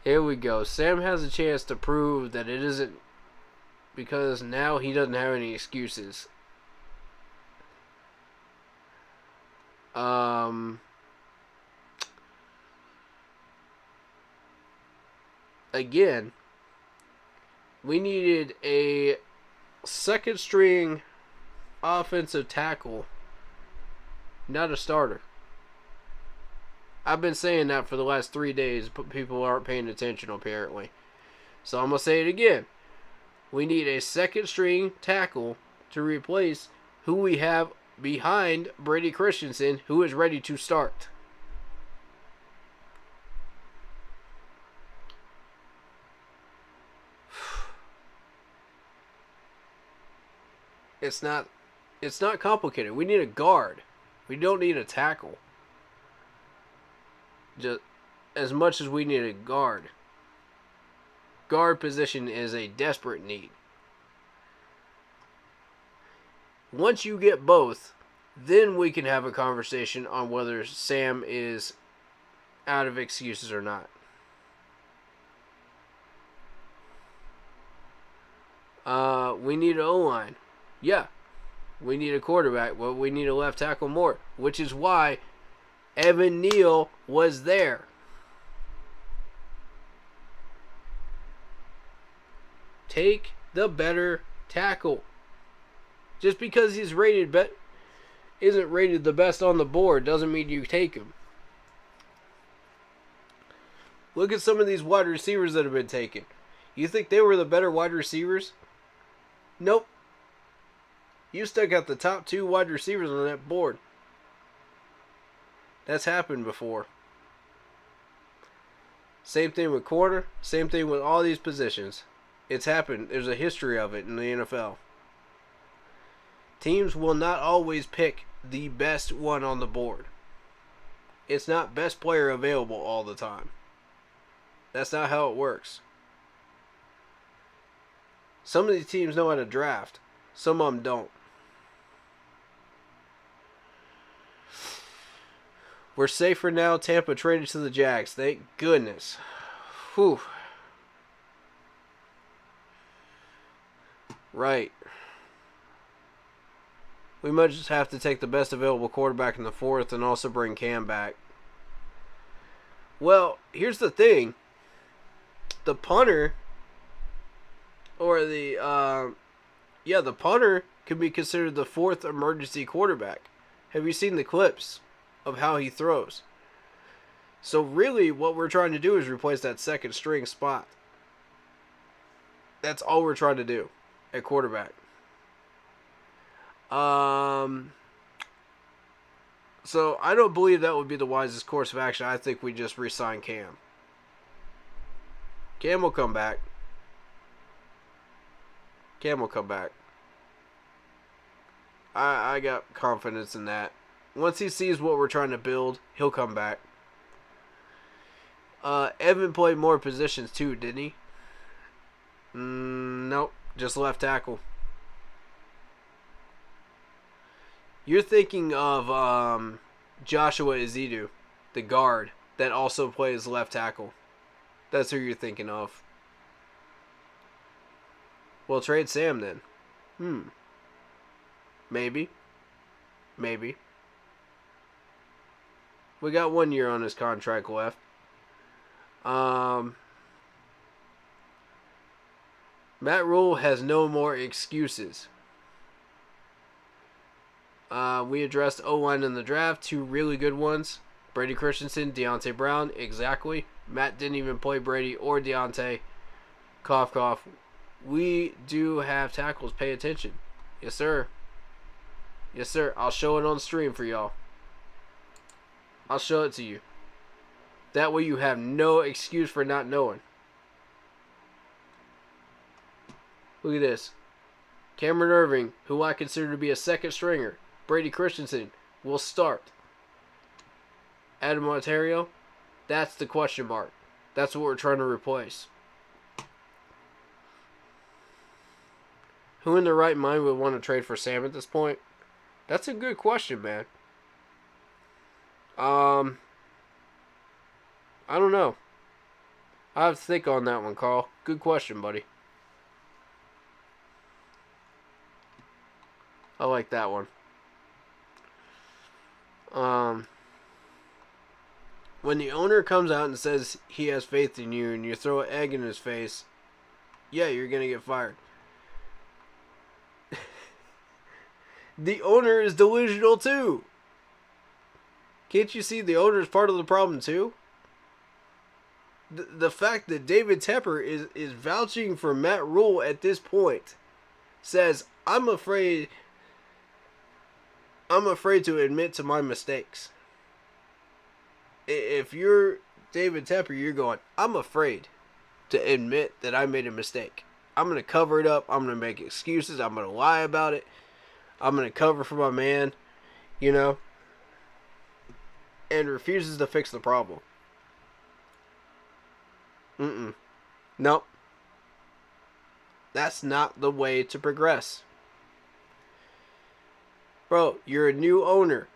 Here we go. Sam has a chance to prove that it isn't because now he doesn't have any excuses. Again, we needed a second string offensive tackle, not a starter. I've been saying that for the last 3 days, but people aren't paying attention apparently. So I'm going to say it again. We need a second string tackle to replace who we have behind Brady Christensen, who is ready to start. It's not complicated. We need a guard. We don't need a tackle. Just as much as we need a guard. guard position is a desperate need. Once you get both, then we can have a conversation on whether Sam is out of excuses or not. We need an O-line. Yeah. We need a quarterback, but we need a left tackle more, which is why Evan Neal was there. Take the better tackle. Just because he's isn't rated the best on the board doesn't mean you take him. Look at some of these wide receivers that have been taken. You think they were the better wide receivers? Nope. You stuck out the top 2 wide receivers on that board. That's happened before. Same thing with corner. Same thing with all these positions. It's happened. There's a history of it in the NFL. Teams will not always pick the best one on the board. It's not best player available all the time. That's not how it works. Some of these teams know how to draft. Some of them don't. We're safer now. Tampa traded to the Jags. Thank goodness. Whew. Right. We might just have to take the best available quarterback in the 4th and also bring Cam back. Well, here's the thing. The punter, or the punter can be considered the 4th emergency quarterback. Have you seen the clips of how he throws? So really what we're trying to do is replace that second string spot. That's all we're trying to do at quarterback. So I don't believe that would be the wisest course of action. I think we just re-sign Cam. Cam will come back. Cam will come back. I got confidence in that. Once he sees what we're trying to build, he'll come back. Evan played more positions too, didn't he? Nope. Just left tackle. You're thinking of Joshua Ezedu, the guard, that also plays left tackle. That's who you're thinking of. Well, trade Sam then. Maybe. Maybe. We got 1 year on his contract left. Matt Rule has no more excuses. We addressed O-line in the draft. 2 really good ones. Brady Christensen, Deontay Brown. Exactly. Matt didn't even play Brady or Deontay. Cough, cough. We do have tackles. Pay attention. Yes, sir. Yes, sir. I'll show it on stream for y'all. I'll show it to you. That way you have no excuse for not knowing. Look at this. Cameron Irving, who I consider to be a second stringer. Brady Christensen will start. Adam Ontario, that's the question mark. That's what we're trying to replace. Who in their right mind would want to trade for Sam at this point? That's a good question, man. I don't know. I have to think on that one, Carl. Good question, buddy. I like that one. When the owner comes out and says he has faith in you and you throw an egg in his face, yeah, you're going to get fired. The owner is delusional too. Can't you see the owner is part of the problem too? The fact that David Tepper is vouching for Matt Rule at this point says, I'm afraid to admit to my mistakes. If you're David Tepper, you're going, I'm afraid to admit that I made a mistake. I'm going to cover it up. I'm going to make excuses. I'm going to lie about it. I'm going to cover for my man, you know, and refuses to fix the problem. Nope. That's not the way to progress. Bro, you're a new owner.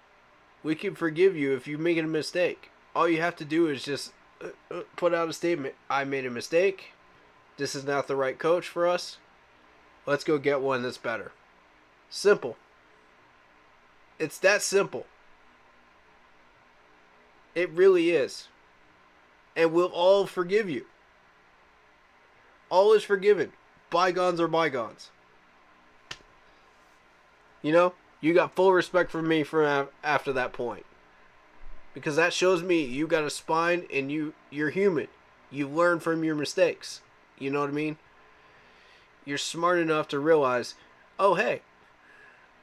We can forgive you if you make a mistake. All you have to do is just put out a statement. I made a mistake. This is not the right coach for us. Let's go get one that's better. Simple. It's that simple. It really is. And we'll all forgive you. All is forgiven. Bygones are bygones. You know, you got full respect for me from after that point. Because that shows me you got a spine and you're human. You learn from your mistakes. You know what I mean? You're smart enough to realize, oh, hey,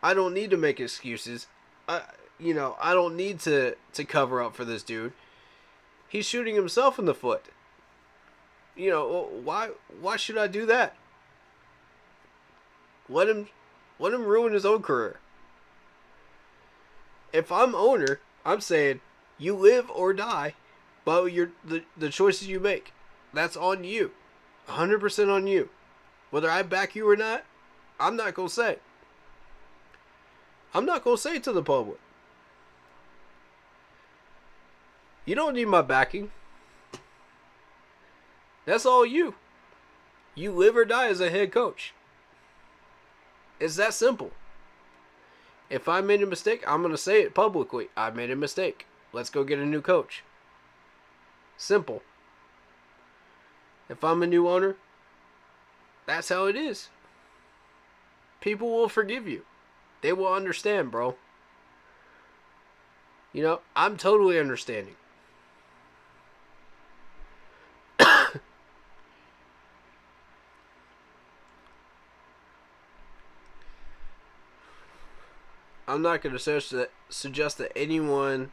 I don't need to make excuses. I don't need to cover up for this dude. He's shooting himself in the foot. You know, why should I do that? Let him ruin his own career. If I'm owner, I'm saying you live or die by the choices you make. That's on you. 100% on you. Whether I back you or not, I'm not going to say. I'm not going to say it to the public. You don't need my backing. That's all you. You live or die as a head coach. It's that simple. If I made a mistake, I'm going to say it publicly. I made a mistake. Let's go get a new coach. Simple. If I'm a new owner, that's how it is. People will forgive you. They will understand, bro. You know, I'm totally understanding. I'm not going to suggest that anyone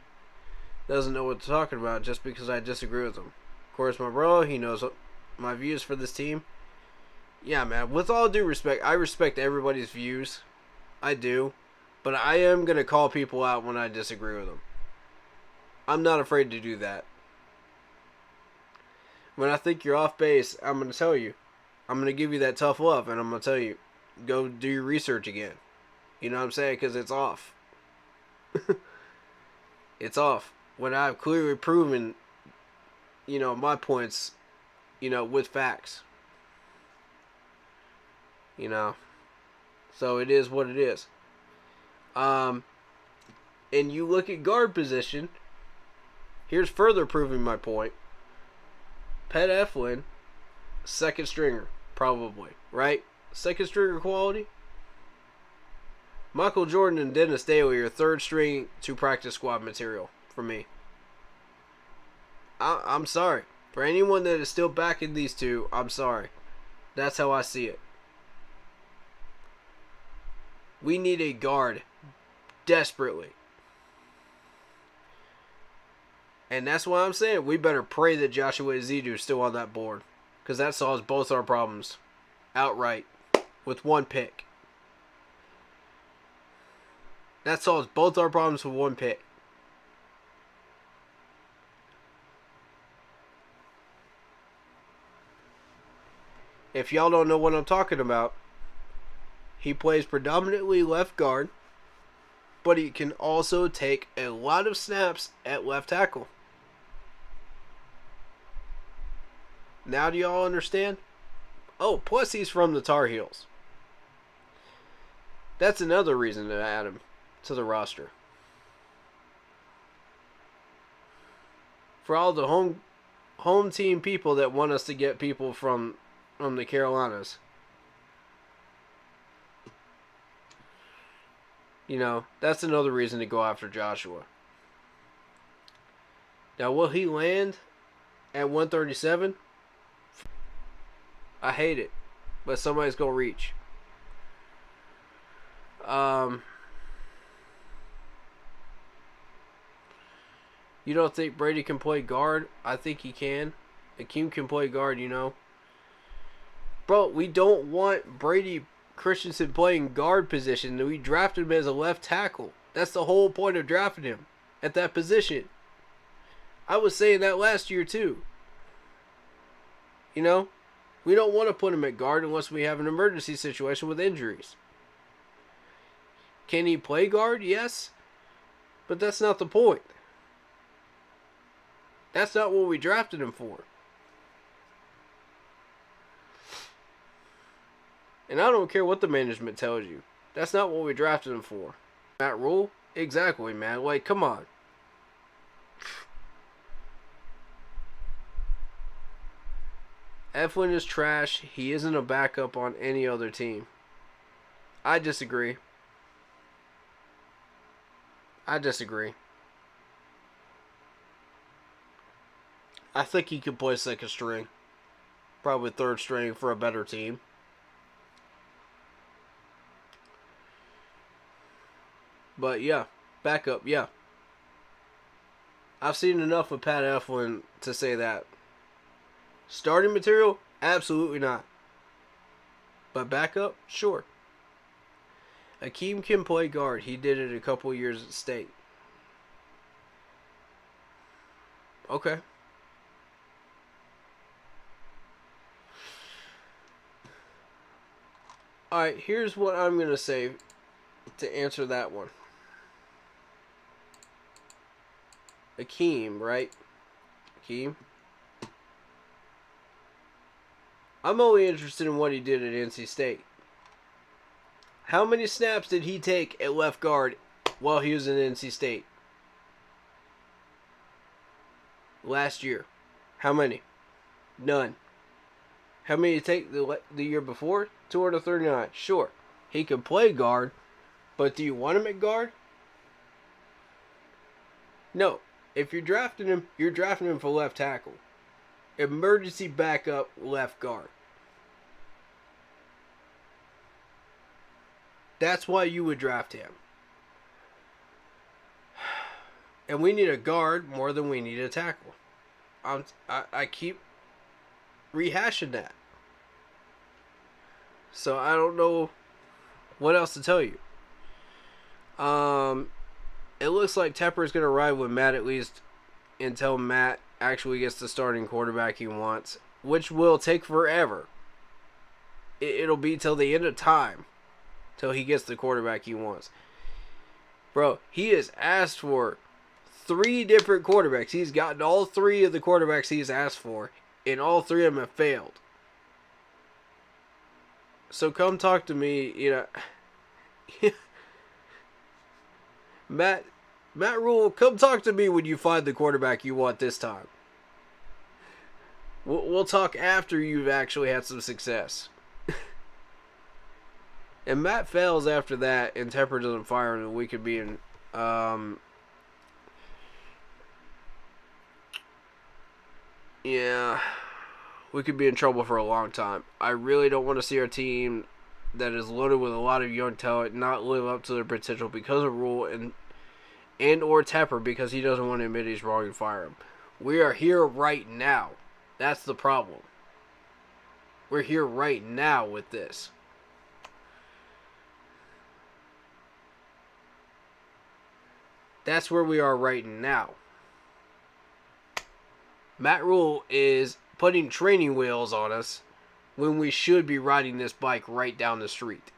doesn't know what they're talking about just because I disagree with them. Of course, my bro, he knows my views for this team. Yeah, man, with all due respect, I respect everybody's views. I do. But I am going to call people out when I disagree with them. I'm not afraid to do that. When I think you're off base, I'm going to tell you. I'm going to give you that tough love, and I'm going to tell you, go do your research again. You know what I'm saying? Because it's off. It's off. When I've clearly proven, my points, with facts. So it is what it is. And you look at guard position. Here's further proving my point. Pat Eflin, second stringer, probably. Right? Second stringer quality. Michael Jordan and Dennis Daly are third string to practice squad material for me. I'm sorry. For anyone that is still backing these two, I'm sorry. That's how I see it. We need a guard desperately. And that's why I'm saying we better pray that Joshua Ezedu is still on that board. Because that solves both our problems outright with one pick. That solves both our problems with one pick. If y'all don't know what I'm talking about, he plays predominantly left guard, but he can also take a lot of snaps at left tackle. Now do y'all understand? Oh, plus he's from the Tar Heels. That's another reason to add him to the roster. For all the home team people that want us to get people from the Carolinas. That's another reason to go after Joshua. Now, will he land at 137? I hate it, but somebody's going to reach. You don't think Brady can play guard? I think he can. Akeem can play guard, Bro, we don't want Brady Christensen playing guard position. We drafted him as a left tackle. That's the whole point of drafting him at that position. I was saying that last year too. We don't want to put him at guard unless we have an emergency situation with injuries. Can he play guard? Yes. But that's not the point. That's not what we drafted him for. And I don't care what the management tells you. That's not what we drafted him for. Matt Rule? Exactly, man. Like, come on. Eflin is trash. He isn't a backup on any other team. I disagree. I think he could play second string. Probably third string for a better team. But yeah, backup, yeah. I've seen enough of Pat Eflin to say that. Starting material? Absolutely not. But backup? Sure. Akeem can play guard. He did it a couple years at State. Okay. Alright, here's what I'm going to say to answer that one. Akeem, right? Akeem? I'm only interested in what he did at NC State. How many snaps did he take at left guard while he was in NC State? Last year. How many? None. How many did he take the year before? 239. Sure. He can play guard, but do you want him at guard? No. If you're drafting him for left tackle. Emergency backup left guard. That's why you would draft him. And we need a guard more than we need a tackle. I keep rehashing that. So I don't know what else to tell you. It looks like Tepper is going to ride with Matt at least until Matt actually gets the starting quarterback he wants, which will take forever. It'll be till the end of time till he gets the quarterback he wants. Bro, he has asked for 3 different quarterbacks. He's gotten all 3 of the quarterbacks he's asked for, and all 3 of them have failed. So come talk to me, you know. Matt Rule, come talk to me when you find the quarterback you want this time. We'll talk after you've actually had some success. And Matt fails after that, and Tepper doesn't fire him, and we could be in... yeah, we could be in trouble for a long time. I really don't want to see our team that is loaded with a lot of young talent not live up to their potential because of Rule and or Tepper because he doesn't want to admit he's wrong and fire him. We are here right now. That's the problem. We're here right now with this. That's where we are right now. Matt Rule is putting training wheels on us when we should be riding this bike right down the street.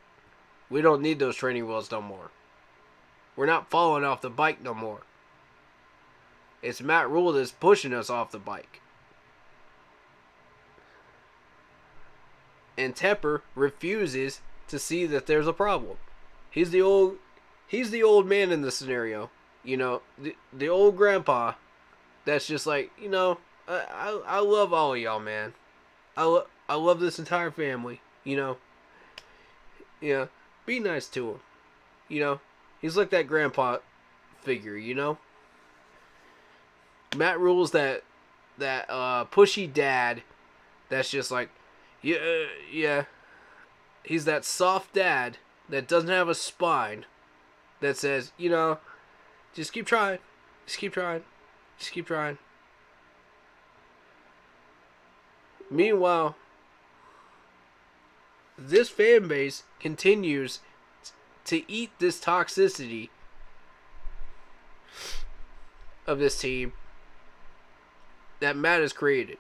We don't need those training wheels no more. We're not falling off the bike no more. It's Matt Rule that's pushing us off the bike. And Tepper refuses to see that there's a problem. He's the old man in the scenario. You know, the old grandpa that's just like, you know, I love all of y'all, man. I love this entire family, you know. Yeah, be nice to him. You know, he's like that grandpa figure, you know. Matt Rule's that pushy dad that's just like, yeah. He's that soft dad that doesn't have a spine that says, you know, just keep trying. Just keep trying. Just keep trying. Meanwhile, this fan base continues to eat this toxicity of this team that Matt has created.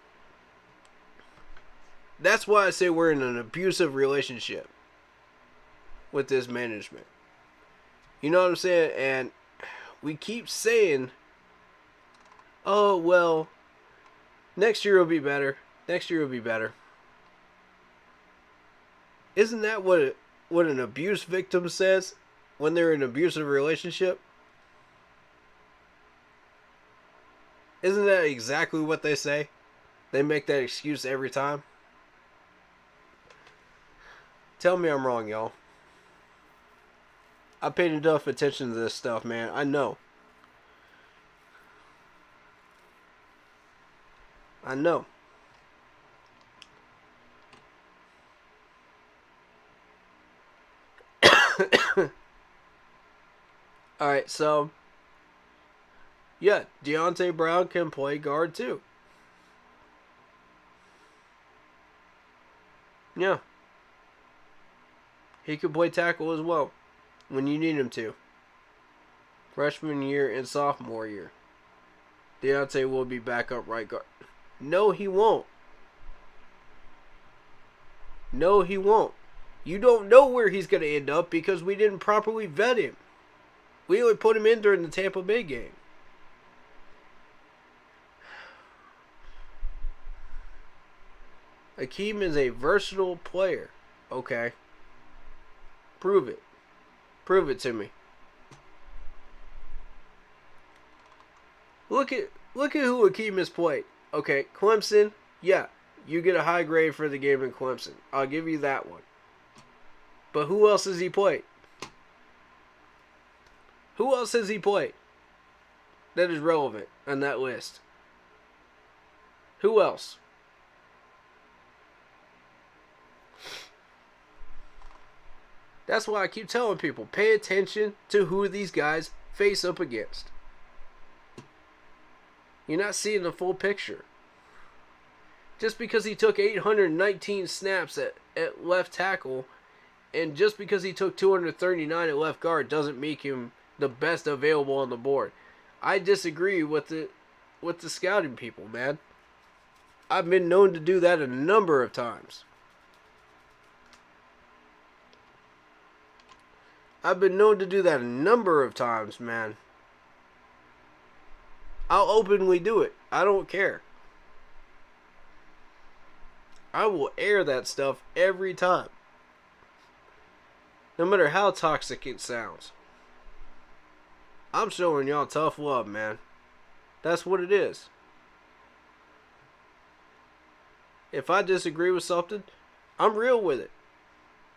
That's why I say we're in an abusive relationship with this management. You know what I'm saying? And we keep saying, oh, well, next year will be better. Next year will be better. Isn't that what an abuse victim says when they're in an abusive relationship? Isn't that exactly what they say? They make that excuse every time. Tell me I'm wrong, y'all. I paid enough attention to this stuff, man. I know. I know. Alright, so yeah, Deontay Brown can play guard too. Yeah. He can play tackle as well when you need him to. Freshman year and sophomore year. Deontay will be back up right guard. No, he won't. No, he won't. You don't know where he's going to end up because we didn't properly vet him. We only put him in during the Tampa Bay game. Akeem is a versatile player. Okay. Prove it. Prove it to me. Look at who Akeem has played. Okay, Clemson, yeah, you get a high grade for the game in Clemson. I'll give you that one. But who else has he played? Who else has he played that is relevant on that list? Who else? That's why I keep telling people, pay attention to who these guys face up against. You're not seeing the full picture. Just because he took 819 snaps at left tackle, and just because he took 239 at left guard doesn't make him the best available on the board. I disagree with the scouting people, man. I've been known to do that a number of times. I've been known to do that a number of times, man. I'll openly do it. I don't care. I will air that stuff every time. No matter how toxic it sounds. I'm showing y'all tough love, man. That's what it is. If I disagree with something, I'm real with it.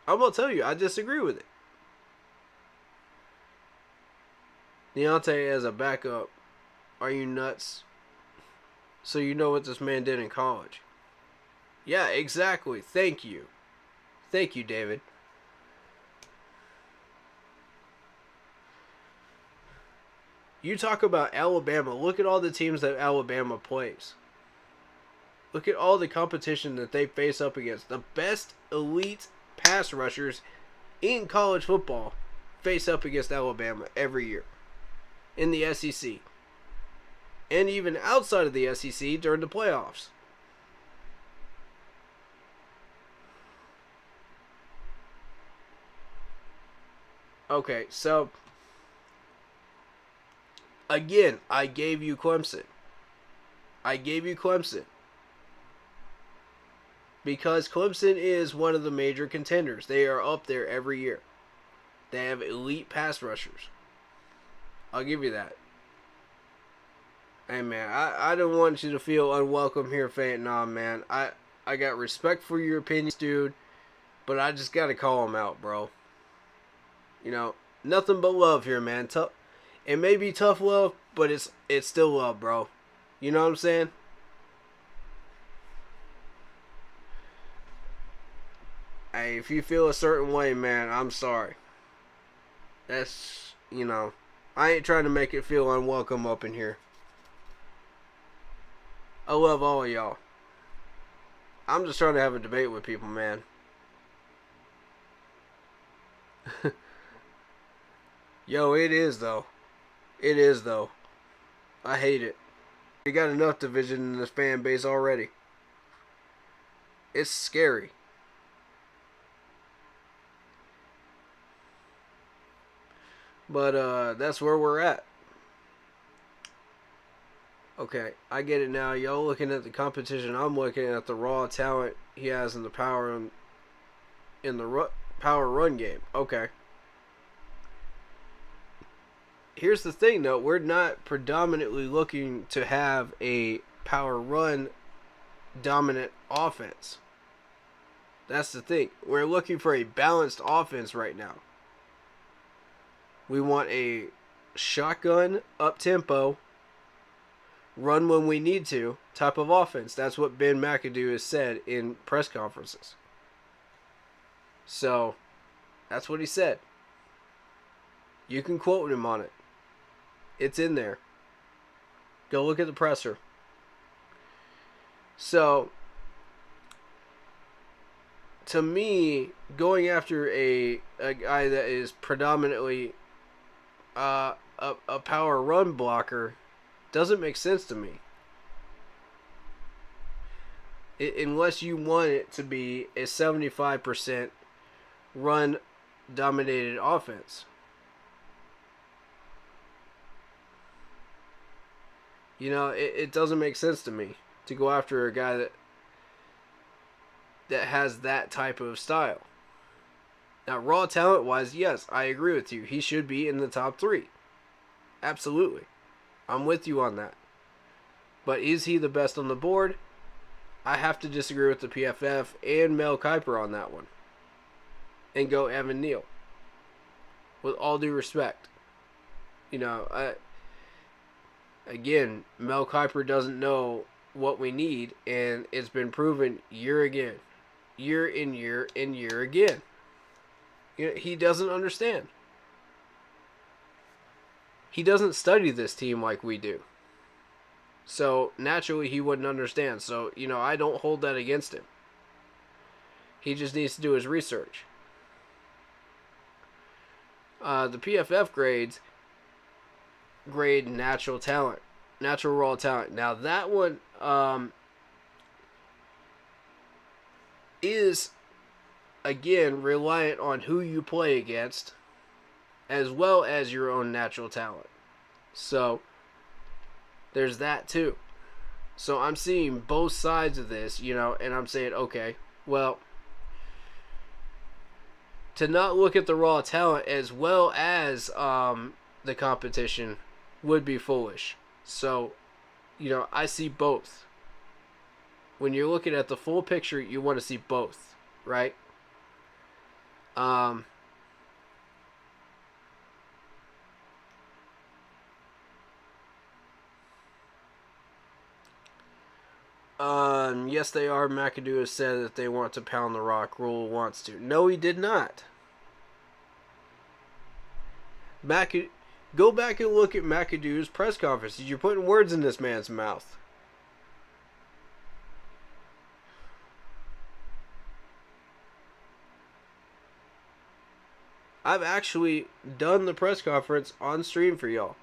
I'm going to tell you, I disagree with it. Deontay as a backup. Are you nuts? So you know what this man did in college. Yeah, exactly. Thank you. Thank you, David. You talk about Alabama. Look at all the teams that Alabama plays. Look at all the competition that they face up against. The best elite pass rushers in college football face up against Alabama every year in the SEC. And even outside of the SEC during the playoffs. Okay, so again, I gave you Clemson. I gave you Clemson. Because Clemson is one of the major contenders. They are up there every year. They have elite pass rushers. I'll give you that. Hey, man, I don't want you to feel unwelcome here, Phantom. Nah, man. I got respect for your opinions, dude. But I just got to call them out, bro. You know, nothing but love here, man. It may be tough love, but it's still love, bro. You know what I'm saying? Hey, if you feel a certain way, man, I'm sorry. That's, you know, I ain't trying to make it feel unwelcome up in here. I love all of y'all. I'm just trying to have a debate with people, man. Yo, it is, though. It is, though. I hate it. We got enough division in this fan base already. It's scary. But that's where we're at. Okay, I get it now. Y'all looking at the competition. I'm looking at the raw talent he has in the power power run game. Okay. Here's the thing, though. We're not predominantly looking to have a power run dominant offense. That's the thing. We're looking for a balanced offense right now. We want a shotgun, up-tempo, run when we need to type of offense. That's what Ben McAdoo has said in press conferences. So, that's what he said. You can quote him on it. It's in there. Go look at the presser. So, to me, going after a guy that is predominantly a power run blocker doesn't make sense to me. Unless you want it to be a 75% run dominated offense. You know, it doesn't make sense to me to go after a guy that has that type of style. Now, raw talent-wise, yes, I agree with you. He should be in the top 3. Absolutely. I'm with you on that. But is he the best on the board? I have to disagree with the PFF and Mel Kiper on that one. And go Evan Neal. With all due respect. You know, again, Mel Kiper doesn't know what we need, and it's been proven year again. Year in year and year again. You know, he doesn't understand. He doesn't study this team like we do. So, naturally, he wouldn't understand. So, you know, I don't hold that against him. He just needs to do his research. The PFF grade natural talent. Natural raw talent. Now, that one is, again, reliant on who you play against, as well as your own natural talent. So, there's that too. So, I'm seeing both sides of this, you know, and I'm saying, okay, well, to not look at the raw talent as well as the competition would be foolish. So, you know, I see both. When you're looking at the full picture, you want to see both, right? Yes, they are. McAdoo has said that they want to pound the rock. Rule wants to. No, he did not. Go back and look at McAdoo's press conference. You're putting words in this man's mouth. I've actually done the press conference on stream for y'all.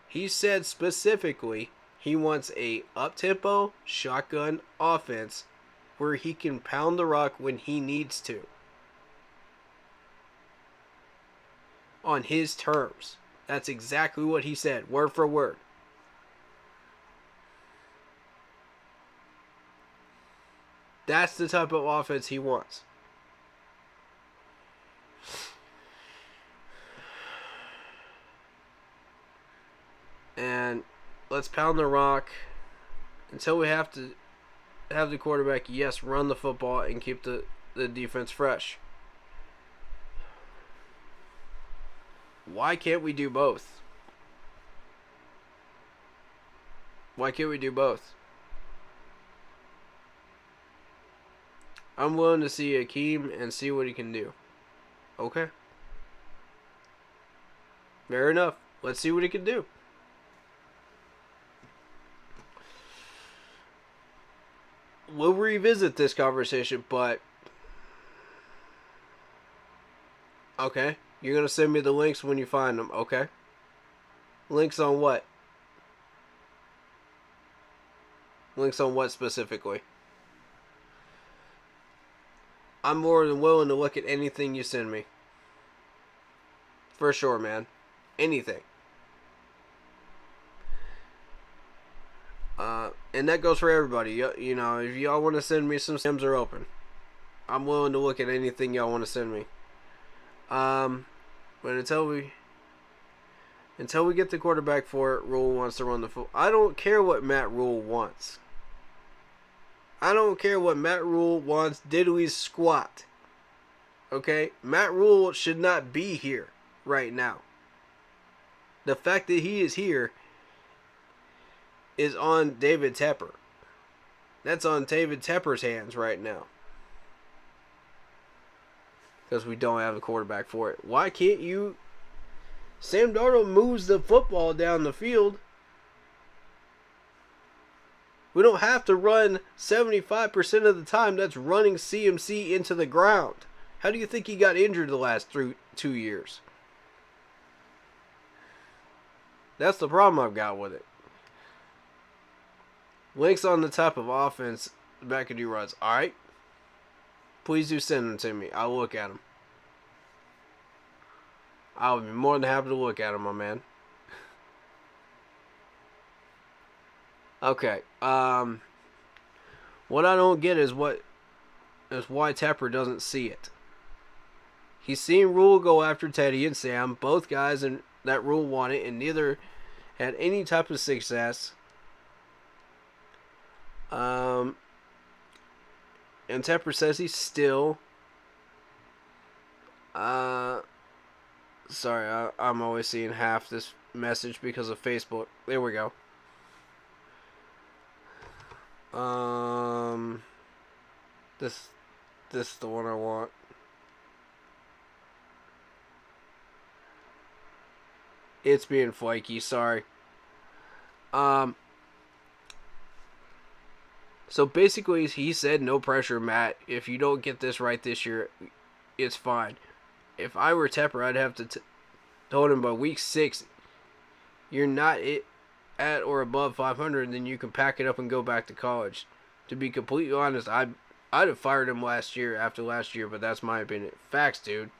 He said specifically he wants a up-tempo shotgun offense where he can pound the rock when he needs to. On his terms. That's exactly what he said, word for word. That's the type of offense he wants. And let's pound the rock until we have to have the quarterback, yes, run the football and keep the defense fresh. Why can't we do both? Why can't we do both? I'm willing to see Akeem and see what he can do. Okay. Fair enough. Let's see what he can do. We'll revisit this conversation, but okay. You're going to send me the links when you find them, okay? Links on what? Links on what specifically? I'm more than willing to look at anything you send me. For sure, man. Anything. And that goes for everybody. You know, if y'all want to send me some stems are open. I'm willing to look at anything y'all want to send me. But until we get the quarterback for it, Rule wants to run the football. I don't care what Matt Rule wants. I don't care what Matt Rule wants diddly squat. Okay? Matt Rule should not be here right now. The fact that he is here is on David Tepper. That's on David Tepper's hands right now. Because we don't have a quarterback for it. Why can't you... Sam Darnold moves the football down the field. We don't have to run 75% of the time. That's running CMC into the ground. How do you think he got injured the last 2 years? That's the problem I've got with it. Links on the type of offense McAdoo runs. Alright. Please do send them to me. I'll look at them. I'll be more than happy to look at them, my man. Okay. What I don't get is why Tepper doesn't see it. He's seen Rule go after Teddy and Sam. Both guys in that Rule won it, and neither had any type of success. And Tepper says he's still... Sorry, I'm always seeing half this message because of Facebook. There we go. This is the one I want. It's being flaky, sorry. So basically, he said, no pressure, Matt. If you don't get this right this year, it's fine. If I were Tepper, I'd have to told him by week 6, you're not at or above 500, then you can pack it up and go back to college. To be completely honest, I'd have fired him after last year, but that's my opinion. Facts, dude.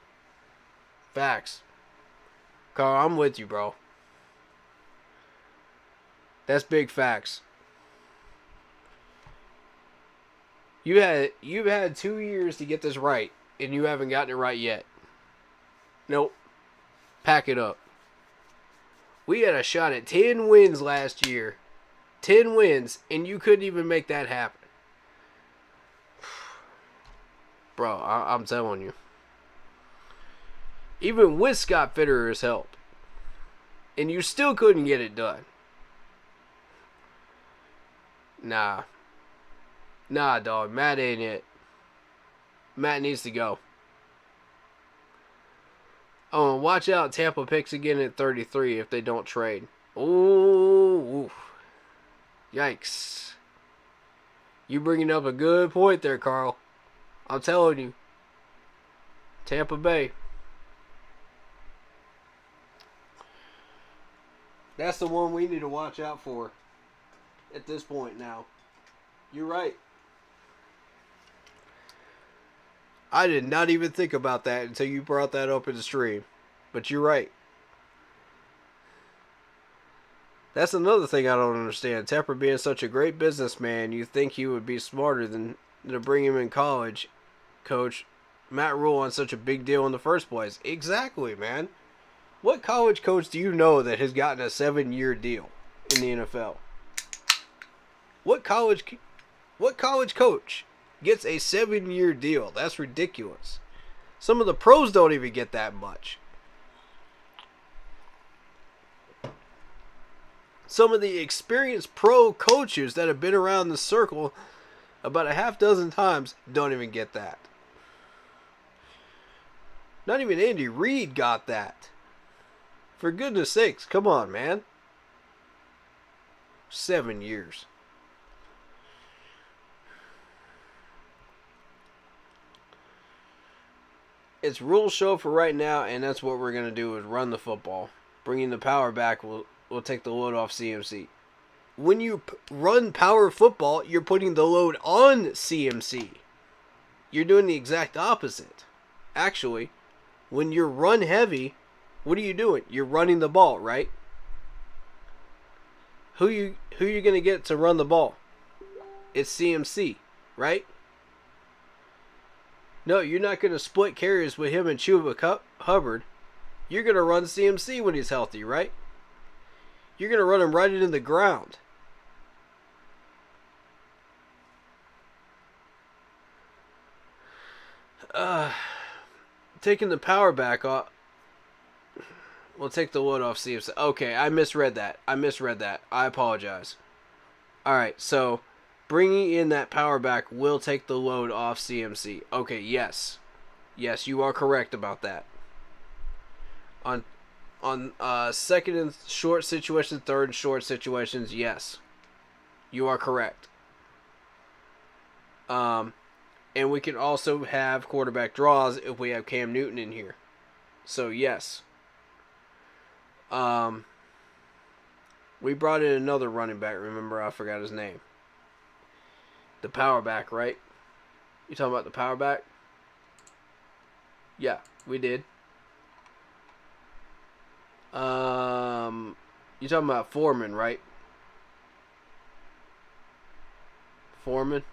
Facts. Carl, I'm with you, bro. That's big facts. You've had 2 years to get this right, and you haven't gotten it right yet. Nope. Pack it up. We had a shot at 10 wins last year. 10 wins, and you couldn't even make that happen. Bro, I'm telling you. Even with Scott Fitterer's help. And you still couldn't get it done. Nah, dog. Matt ain't it. Matt needs to go. Oh, and watch out. Tampa picks again at 33 if they don't trade. Ooh. Yikes. You bringing up a good point there, Carl. I'm telling you. Tampa Bay. That's the one we need to watch out for at this point now. You're right. I did not even think about that until you brought that up in the stream. But you're right. That's another thing I don't understand. Tepper being such a great businessman, you think he would be smarter than to bring him in college, coach Matt Rule on such a big deal in the first place. Exactly, man. What college coach do you know that has gotten a 7-year deal in the NFL? What college coach gets a 7-year deal? That's ridiculous. Some of the pros don't even get that much. Some of the experienced pro coaches that have been around the circle about a half dozen times don't even get that. Not even Andy Reid got that. For goodness sakes, come on, man. 7 years. It's Rule show for right now, and that's what we're going to do is run the football. Bringing the power back will take the load off CMC. When you run power football, you're putting the load on CMC. You're doing the exact opposite. Actually, when you're run heavy, what are you doing? You're running the ball, right? Who you going to get to run the ball? It's CMC, right? No, you're not going to split carries with him and Chuba Hubbard. You're going to run CMC when he's healthy, right? You're going to run him right into the ground. Taking the power back off. We'll take the load off CMC. Okay, I misread that. I apologize. Alright, so bringing in that power back will take the load off CMC. Okay, yes. Yes, you are correct about that. On second and short situations, third and short situations, yes. You are correct. And we can also have quarterback draws if we have Cam Newton in here. So, yes. We brought in another running back. Remember, I forgot his name. The power back, right? You talking about the power back? Yeah, we did. You talking about Foreman, right? Foreman?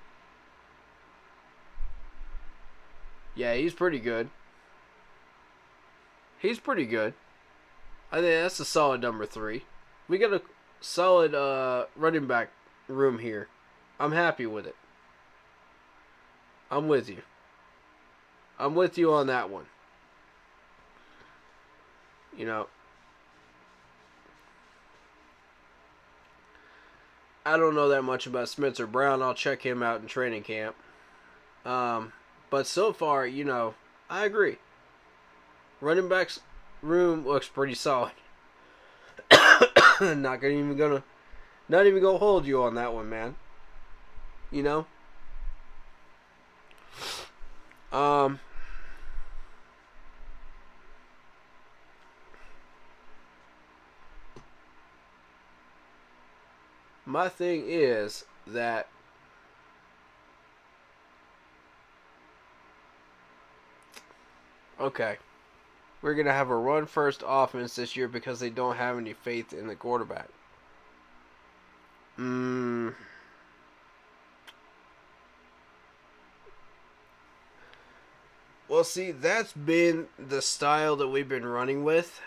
Yeah, he's pretty good. He's pretty good. I think that's a solid number 3. We got a solid running back room here. I'm happy with it. I'm with you. I'm with you on that one. You know, I don't know that much about Spencer Brown. I'll check him out in training camp. But so far, you know, I agree. Running backs room looks pretty solid. Not even gonna hold you on that one, man. You know? My thing is that okay, we're going to have a run-first offense this year because they don't have any faith in the quarterback. Well, see, that's been the style that we've been running with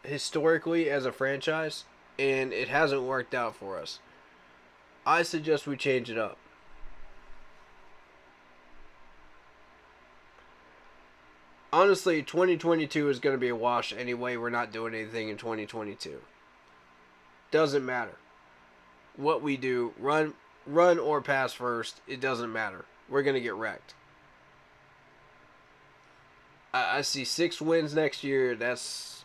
historically as a franchise, and it hasn't worked out for us. I suggest we change it up. Honestly, 2022 is going to be a wash anyway. We're not doing anything in 2022. Doesn't matter. What we do, run or pass first, it doesn't matter. We're going to get wrecked. I see 6 wins next year. That's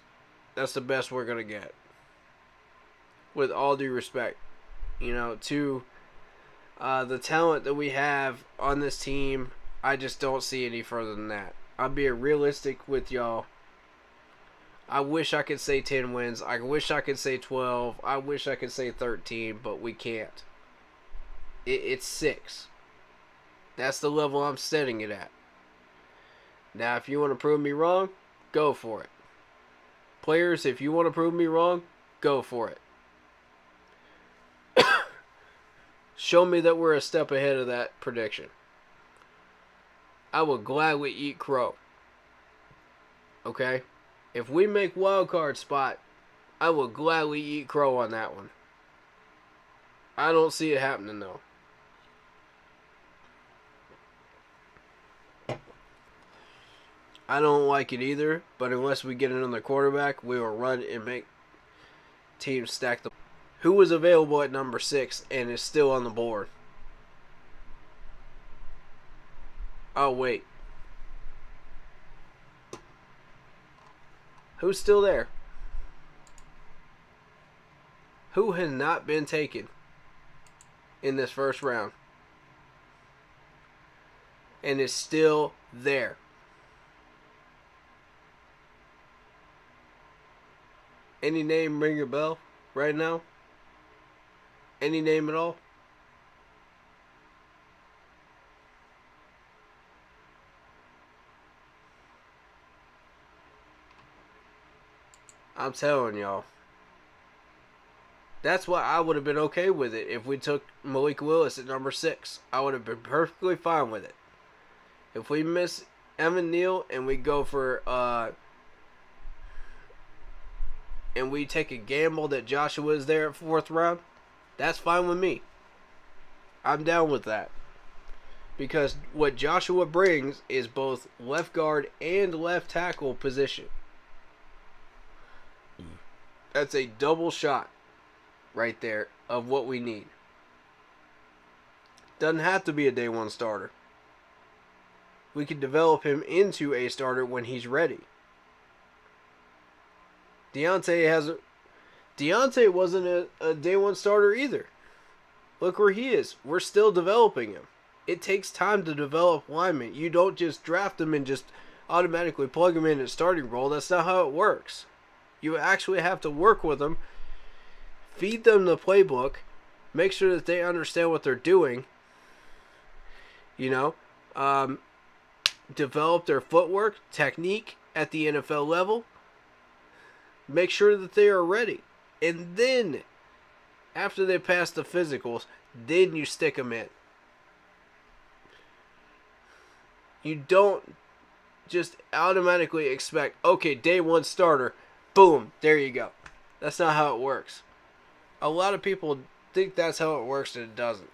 the best we're going to get. With all due respect, you know, to the talent that we have on this team, I just don't see any further than that. I'm being realistic with y'all. I wish I could say 10 wins. I wish I could say 12. I wish I could say 13, but we can't. It's 6. That's the level I'm setting it at. Now, if you want to prove me wrong, go for it. Players, if you want to prove me wrong, go for it. Show me that we're a step ahead of that prediction. I will gladly eat crow. Okay? If we make wild card spot, I will gladly eat crow on that one. I don't see it happening though. I don't like it either, but unless we get another quarterback, we will run and make teams stack the... Who was available at number 6 and is still on the board? Oh, wait. Who's still there? Who has not been taken in this first round and is still there? Any name ring a bell right now? Any name at all? I'm telling y'all. That's why I would have been okay with it if we took Malik Willis at number 6. I would have been perfectly fine with it. If we miss Evan Neal and we go for and we take a gamble that Joshua is there at 4th round, that's fine with me. I'm down with that. Because what Joshua brings is both left guard and left tackle position. That's a double shot right there of what we need. Doesn't have to be a day 1 starter. We can develop him into a starter when he's ready. Deontay wasn't a day 1 starter either. Look where he is. We're still developing him. It takes time to develop linemen. You don't just draft them and just automatically plug them in a starting role. That's not how it works. You actually have to work with them, feed them the playbook, make sure that they understand what they're doing, develop their footwork, technique at the NFL level, make sure that they are ready. And then, after they pass the physicals, then you stick them in. You don't just automatically expect, okay, day 1 starter, boom, there you go. That's not how it works. A lot of people think that's how it works, and it doesn't.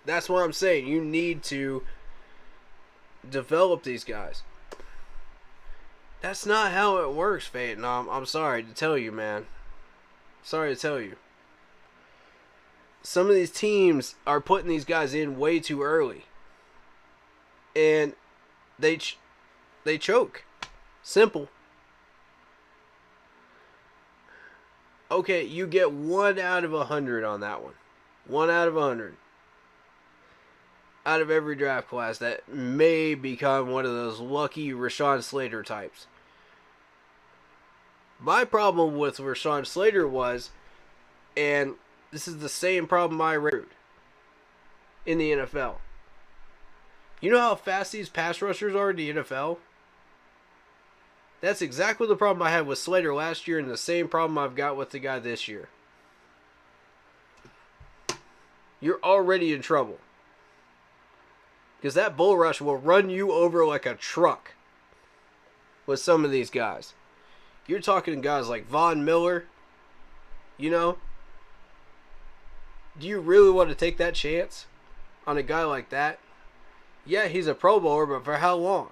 That's what I'm saying. You need to develop these guys. That's not how it works, Vietnam. I'm sorry to tell you, man. Sorry to tell you. Some of these teams are putting these guys in way too early. And they choke. Simple. Okay, you get 1 out of 100 on that one. 1 out of 100. Out of every draft class that may become one of those lucky Rashawn Slater types. My problem with Rashawn Slater was, and this is the same problem I ran in the NFL. You know how fast these pass rushers are in the NFL? That's exactly the problem I had with Slater last year and the same problem I've got with the guy this year. You're already in trouble. Because that bull rush will run you over like a truck with some of these guys. You're talking guys like Von Miller, Do you really want to take that chance on a guy like that? Yeah, he's a Pro Bowler, but for how long?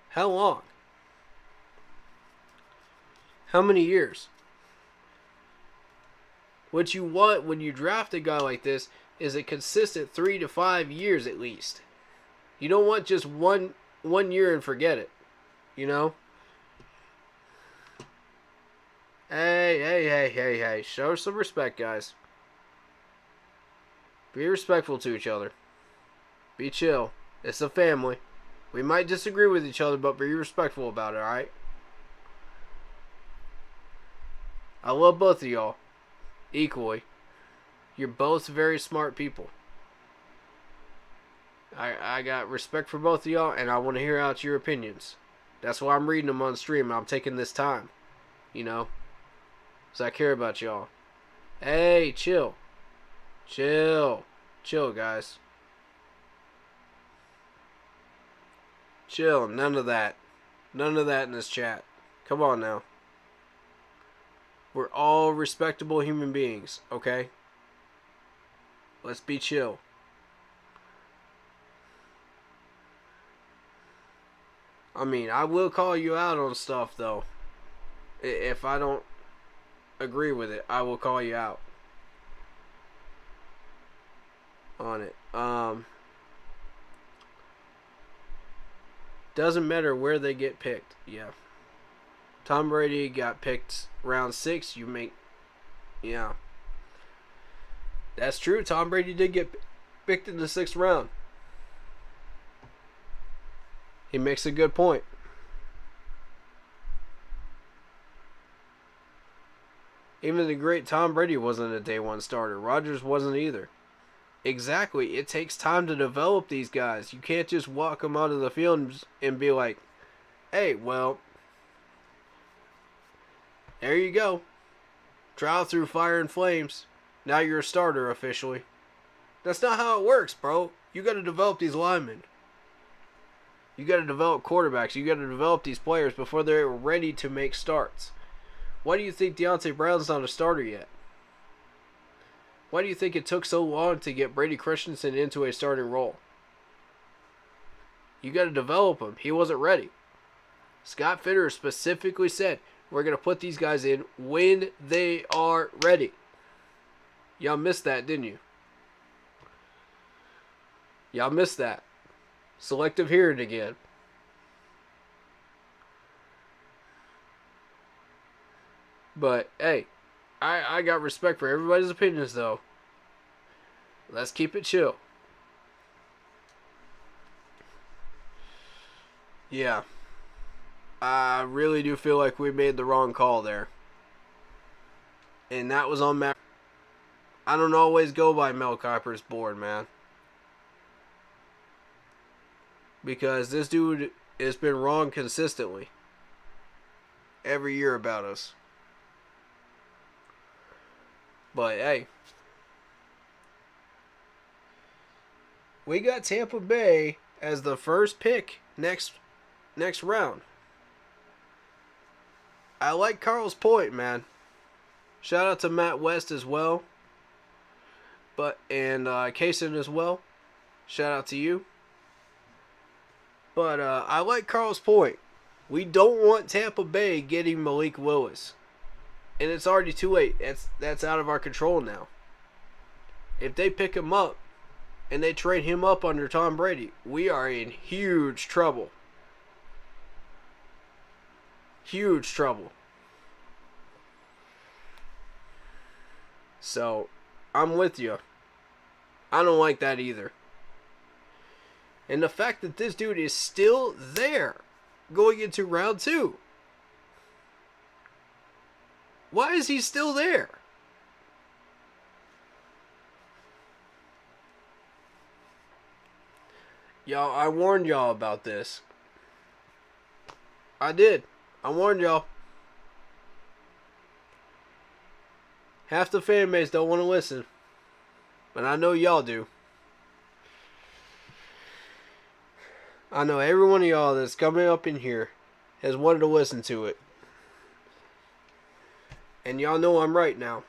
How long? How many years? What you want when you draft a guy like this is a consistent 3 to 5 years at least. You don't want just one year and forget it. Hey. Show some respect, guys. Be respectful to each other. Be chill. It's a family. We might disagree with each other, but be respectful about it, alright? I love both of y'all equally. You're both very smart people. I got respect for both of y'all, and I want to hear out your opinions. That's why I'm reading them on stream. I'm taking this time, because I care about y'all. Hey, chill. Chill, guys. Chill. None of that. None of that in this chat. Come on now. We're all respectable human beings, okay? Let's be chill. I will call you out on stuff, though. If I don't agree with it, I will call you out on it. Doesn't matter where they get picked. Yeah. Tom Brady got picked round 6. Yeah. That's true. Tom Brady did get picked in the 6th round. He makes a good point. Even the great Tom Brady wasn't a day 1 starter. Rodgers wasn't either. Exactly. It takes time to develop these guys. You can't just walk them out of the field and be like, hey, well, there you go. Trial through fire and flames. Now you're a starter officially. That's not how it works, bro. You got to develop these linemen. You got to develop quarterbacks. You got to develop these players before they're ready to make starts. Why do you think Deontay Brown's not a starter yet? Why do you think it took so long to get Brady Christensen into a starting role? You got to develop him. He wasn't ready. Scott Fitter specifically said, we're going to put these guys in when they are ready. Y'all missed that, didn't you? Y'all missed that. Selective hearing again. But, hey, I got respect for everybody's opinions, though. Let's keep it chill. Yeah. I really do feel like we made the wrong call there. And that was on Matt. I don't always go by Mel Kiper's board, man. Because this dude has been wrong consistently. Every year about us. But, hey. We got Tampa Bay as the first pick next round. I like Carl's point, man. Shout out to Matt West as well. And Kaysen as well. Shout out to you. But I like Carl's point. We don't want Tampa Bay getting Malik Willis. And it's already too late. That's out of our control now. If they pick him up and they trade him up under Tom Brady, we are in huge trouble. Huge trouble. So, I'm with you. I don't like that either. And the fact that this dude is still there going into round 2. Why is he still there? Y'all, I warned y'all about this. I did. I warned y'all. Half the fan base don't want to listen. But I know y'all do. I know every one of y'all that's coming up in here has wanted to listen to it. And y'all know I'm right now.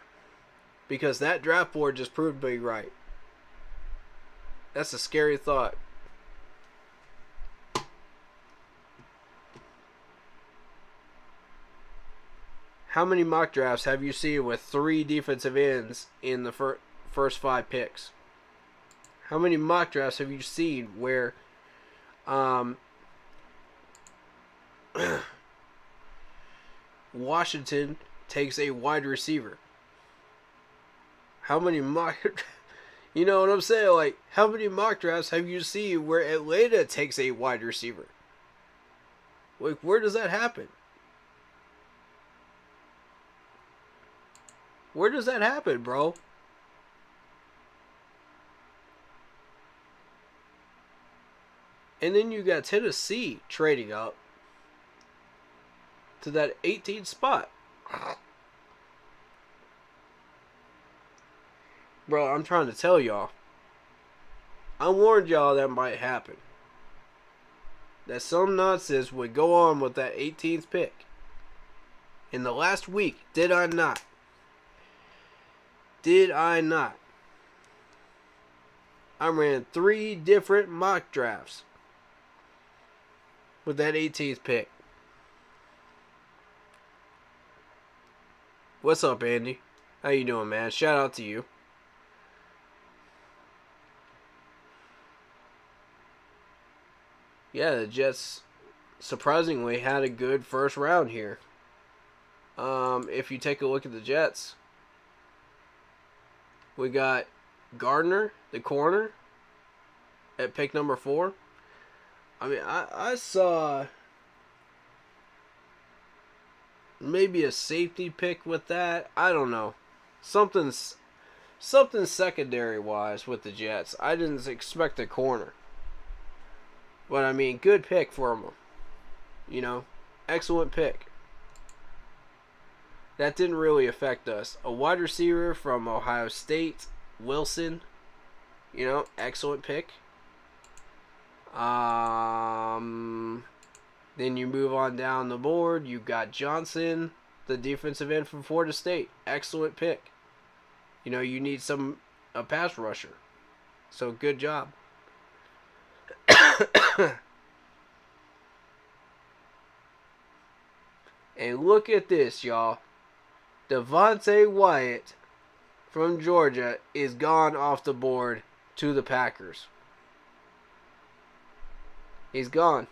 Because that draft board just proved me right. That's a scary thought. How many mock drafts have you seen with 3 defensive ends in the first 5 picks? How many mock drafts have you seen where Washington takes a wide receiver? How many mock... You know what I'm saying? Like, how many mock drafts have you seen where Atlanta takes a wide receiver? Like, where does that happen? Where does that happen, bro? And then you got Tennessee trading up to that 18th spot. Bro, I'm trying to tell y'all. I warned y'all that might happen. That some nonsense would go on with that 18th pick. In the last week, did I not? Did I not? I ran 3 different mock drafts with that 18th pick. What's up, Andy? How you doing, man? Shout out to you. Yeah, the Jets surprisingly had a good first round here. If you take a look at the Jets, we got Gardner, the corner, at pick number 4. I mean, I saw maybe a safety pick with that. I don't know. Something secondary-wise with the Jets. I didn't expect a corner. But, I mean, good pick for them. You know, excellent pick. That didn't really affect us. A wide receiver from Ohio State, Wilson. You know, excellent pick. Then you move on down the board. You got Johnson, the defensive end from Florida State. Excellent pick. You know, you need a pass rusher. So, good job. And look at this, y'all. Devontae Wyatt from Georgia is gone off the board to the Packers. He's gone.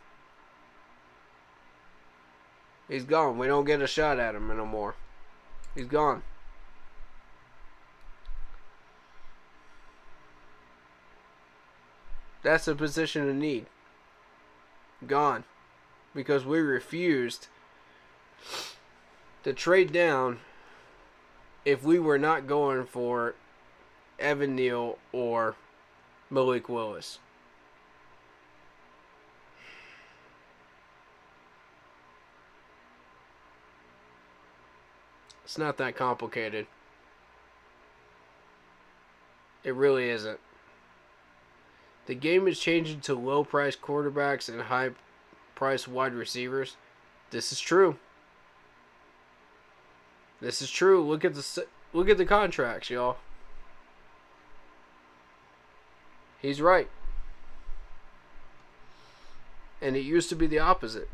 He's gone. We don't get a shot at him no more. He's gone. That's a position of need. Gone. Because we refused to trade down if we were not going for Evan Neal or Malik Willis. It's not that complicated. It really isn't. The game is changing to low-priced quarterbacks and high-priced wide receivers. This is true. This is true. Look at the contracts, y'all. He's right. And it used to be the opposite.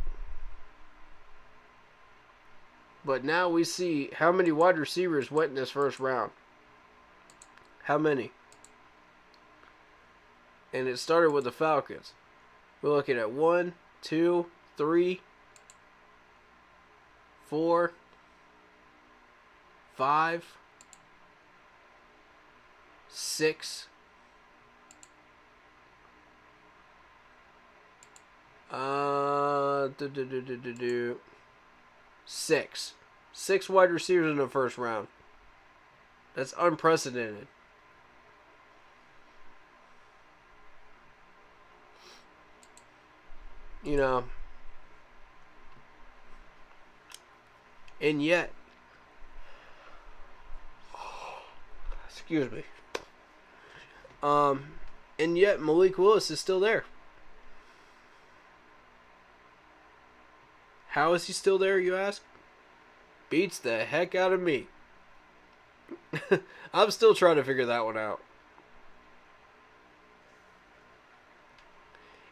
But now we see how many wide receivers went in this first round. How many? And it started with the Falcons. We're looking at 1, 2, 3, 4, 5, 6. 6. 6 wide receivers in the first round. That's unprecedented. You know. And yet. Excuse me. And yet Malik Willis is still there. How is he still there, you ask? Beats the heck out of me. I'm still trying to figure that one out.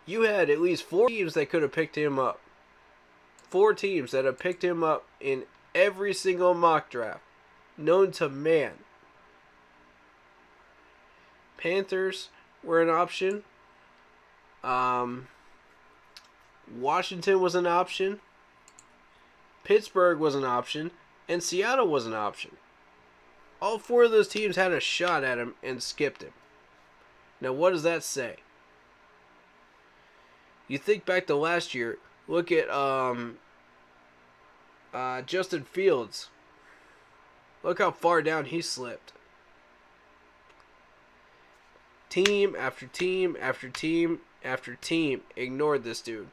You had at least 4 teams that could have picked him up. 4 teams that have picked him up in every single mock draft known to man. Panthers were an option. Washington was an option. Pittsburgh was an option. And Seattle was an option. All 4 of those teams had a shot at him and skipped him. Now, what does that say? You think back to last year. Look at Justin Fields. Look how far down he slipped. Team after team after team after team ignored this dude.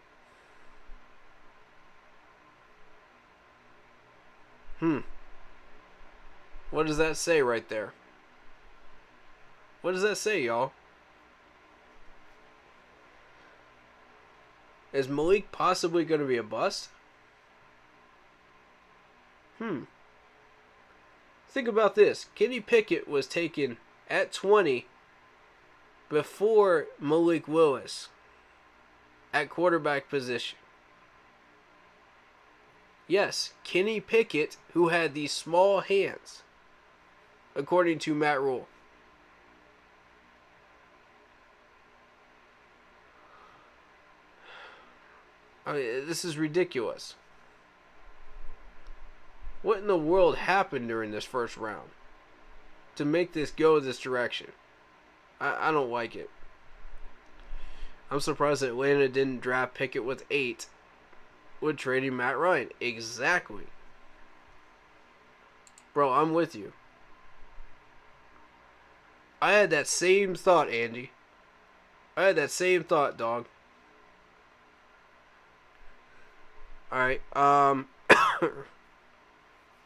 What does that say right there? What does that say, y'all? Is Malik possibly going to be a bust? Think about this. Kenny Pickett was taken at 20 before Malik Willis at quarterback position. Yes, Kenny Pickett, who had these small hands, according to Matt Rule. I mean, this is ridiculous. What in the world happened during this first round to make this go this direction? I don't like it. I'm surprised that Atlanta didn't draft Pickett with 8 with trading Matt Ryan. Exactly. Bro, I'm with you. I had that same thought, Andy. I had that same thought, dog. Alright,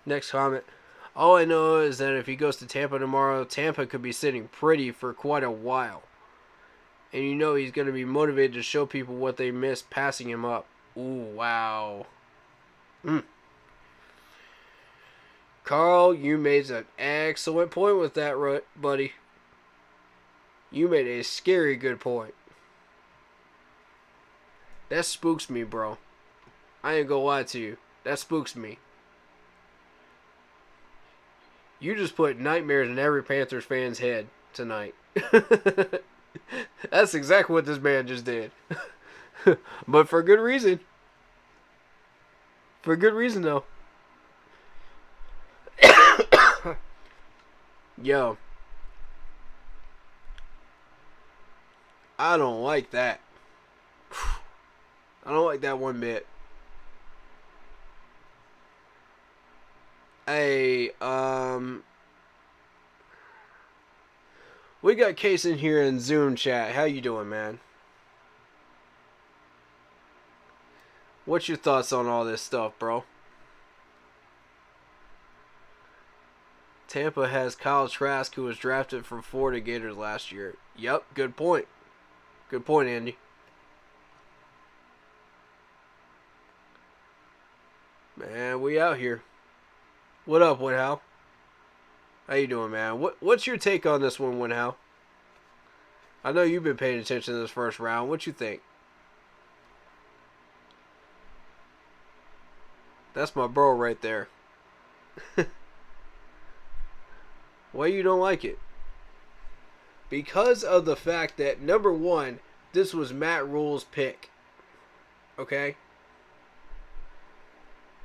next comment. All I know is that if he goes to Tampa tomorrow, Tampa could be sitting pretty for quite a while. And you know he's going to be motivated to show people what they missed passing him up. Ooh, wow. Carl, you made an excellent point with that, buddy. You made a scary good point. That spooks me, bro. I ain't gonna lie to you. That spooks me. You just put nightmares in every Panthers fan's head tonight. That's exactly what this man just did. But for good reason. For good reason, though. Yo. I don't like that. I don't like that one bit. Hey, we got Case in here in Zoom chat. How you doing, man? What's your thoughts on all this stuff, bro? Tampa has Kyle Trask, who was drafted from Florida Gators last year. Yep, good point. Good point, Andy. Man, we out here. What up, Winhow? How you doing, man? What's your take on this one, Winhow? I know you've been paying attention to this first round. What you think? That's my bro right there. Why you don't like it? Because of the fact that, number one, this was Matt Rule's pick. Okay?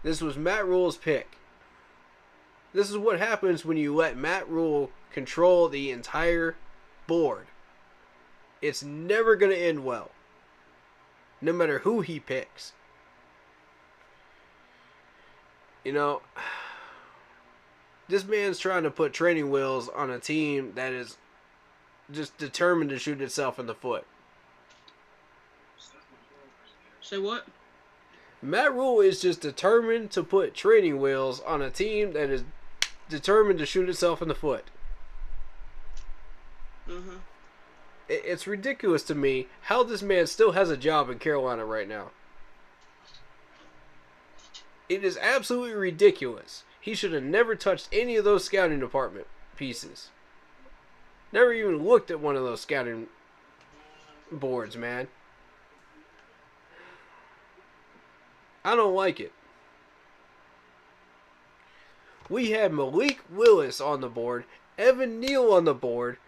This was Matt Rule's pick. This is what happens when you let Matt Rule control the entire board. It's never going to end well. No matter who he picks. You know, this man's trying to put training wheels on a team that is just determined to shoot itself in the foot. Say what? Matt Rule is just determined to put training wheels on a team that is determined to shoot itself in the foot. Mm-hmm. It's ridiculous to me how this man still has a job in Carolina right now. It is absolutely ridiculous. He should have never touched any of those scouting department pieces. Never even looked at one of those scouting boards, man. I don't like it. We had Malik Willis on the board, Evan Neal on the board,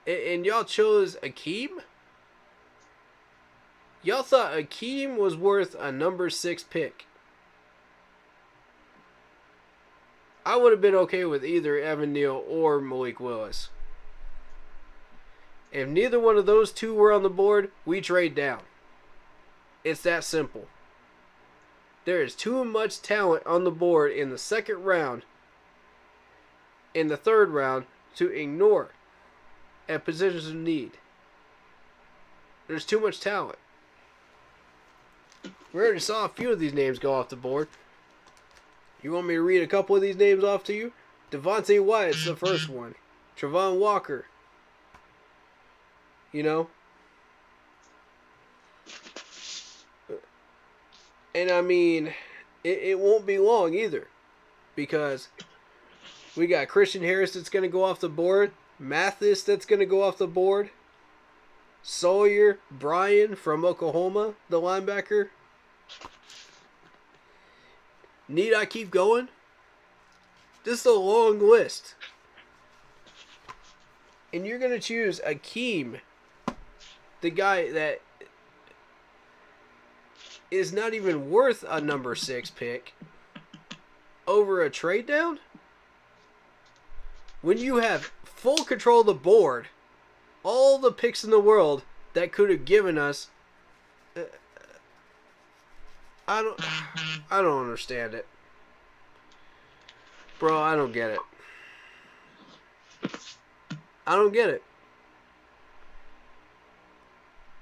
and y'all chose Akeem? Y'all thought Akeem was worth a number 6 pick. I would have been okay with either Evan Neal or Malik Willis. If neither one of those two were on the board, we trade down. It's that simple. There is too much talent on the board in the second round, in the third round, to ignore at positions of need. There's too much talent. We already saw a few of these names go off the board. You want me to read a couple of these names off to you? Devontae Wyatt's the first one. Travon Walker. You know? And I mean, it won't be long either. Because we got Christian Harris that's going to go off the board. Mathis that's going to go off the board. Sawyer Bryan from Oklahoma, the linebacker. Need I keep going? This is a long list. And you're going to choose Akeem, the guy that is not even worth a number 6 pick, over a trade down? When you have full control of the board, all the picks in the world that could have given us, I don't understand it. Bro, I don't get it. I don't get it.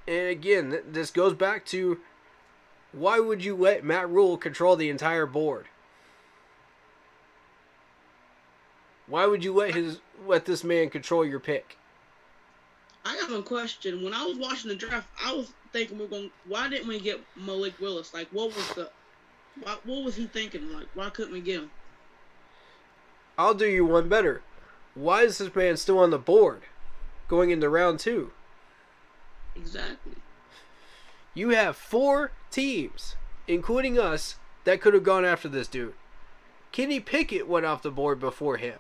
And again, this goes back to Why would you let Matt Rule control the entire board? Why would you let this man control your pick? I have a question. When I was watching the draft, I was thinking why didn't we get Malik Willis? Like, what was he thinking? Like, why couldn't we get him? I'll do you one better. Why is this man still on the board going into round 2? Exactly. You have 4 teams, including us, that could have gone after this dude. Kenny Pickett went off the board before him.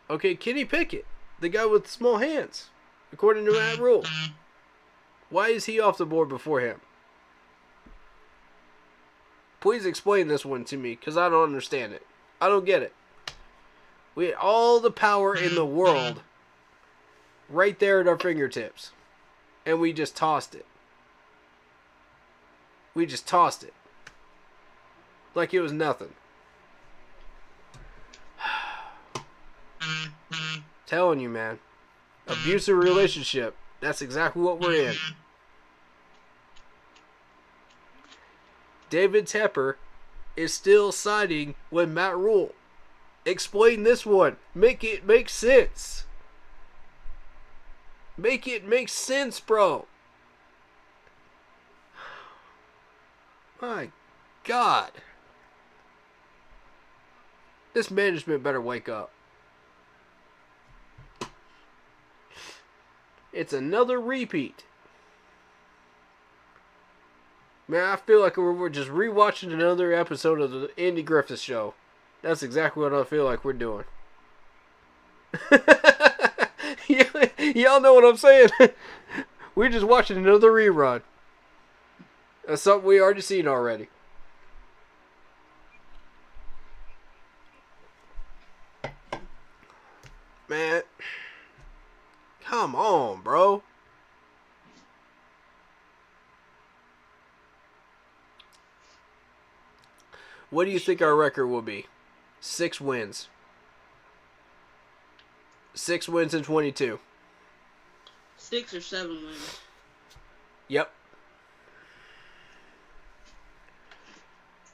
Okay, Kenny Pickett, the guy with small hands, according to Matt Rule. Why is he off the board before him? Please explain this one to me, because I don't understand it. I don't get it. We had all the power in the world right there at our fingertips, and we just tossed it. We just tossed it. Like it was nothing. Telling you, man. Abusive relationship. That's exactly what we're in. David Tepper is still siding with Matt Rule. Explain this one. Make it make sense. Make it make sense, bro. My God. This management better wake up. It's another repeat. Man, I feel like we're just rewatching another episode of the Andy Griffith Show. That's exactly what I feel like we're doing. Y'all know what I'm saying? We're just watching another rerun. That's something we already seen already. Man. Come on, bro. What do you think our record will be? 6 wins. 6 wins in 22. 6 or 7 wins. Yep.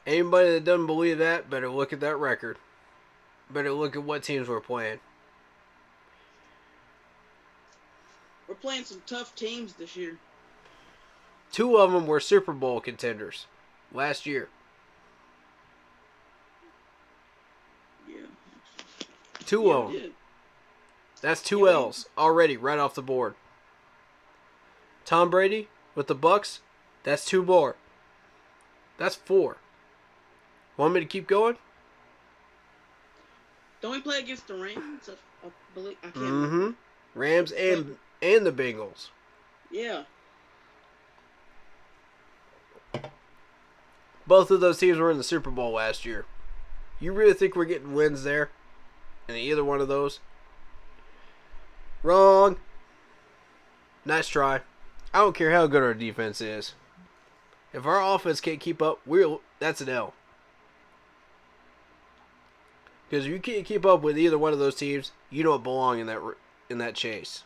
Anybody that doesn't believe that, better look at that record. Better look at what teams we're playing. We're playing some tough teams this year. 2 of them were Super Bowl contenders last year. Yeah. 2 of them. That's 2 L's already right off the board. Tom Brady with the Bucks, that's 2 more. That's 4. Want me to keep going? Don't we play against the Rams? I can't remember. Rams and the Bengals. Yeah. Both of those teams were in the Super Bowl last year. You really think we're getting wins there? In either one of those? Wrong. Nice try. I don't care how good our defense is. If our offense can't keep up, that's an L. Because if you can't keep up with either one of those teams, you don't belong in that chase.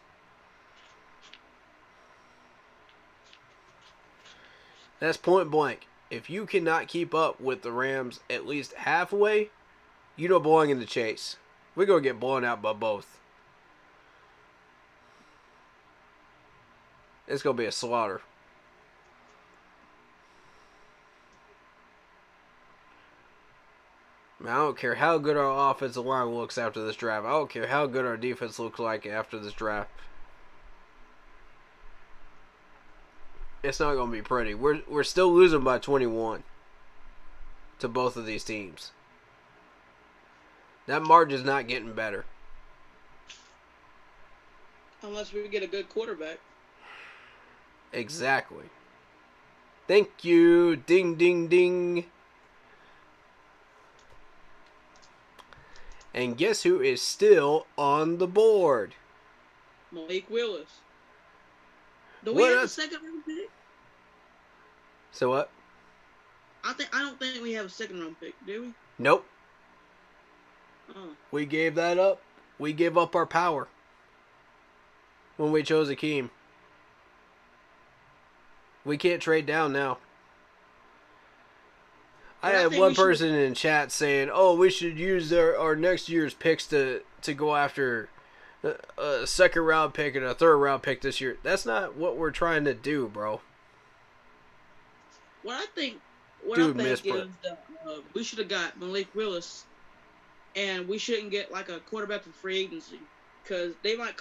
That's point blank. If you cannot keep up with the Rams at least halfway, you don't belong in the chase. We're going to get blown out by both. It's going to be a slaughter. Man, I don't care how good our offensive line looks after this draft. I don't care how good our defense looks like after this draft. It's not going to be pretty. We're still losing by 21 to both of these teams. That margin's not getting better. Unless we get a good quarterback. Exactly. Thank you. Ding, ding, ding. And guess who is still on the board? Malik Willis. Do we have a second round pick? So what? I don't think we have a second round pick, do we? Nope. Oh. We gave that up. We gave up our power when we chose Akeem. We can't trade down now. I Well, I had think one we should- person in chat saying, "Oh, we should use our next year's picks to go after a second round pick and a third round pick this year." That's not what we're trying to do, bro. What I think Dude, is misprint. that we should have got Malik Willis, and we shouldn't get like a quarterback for free agency because they might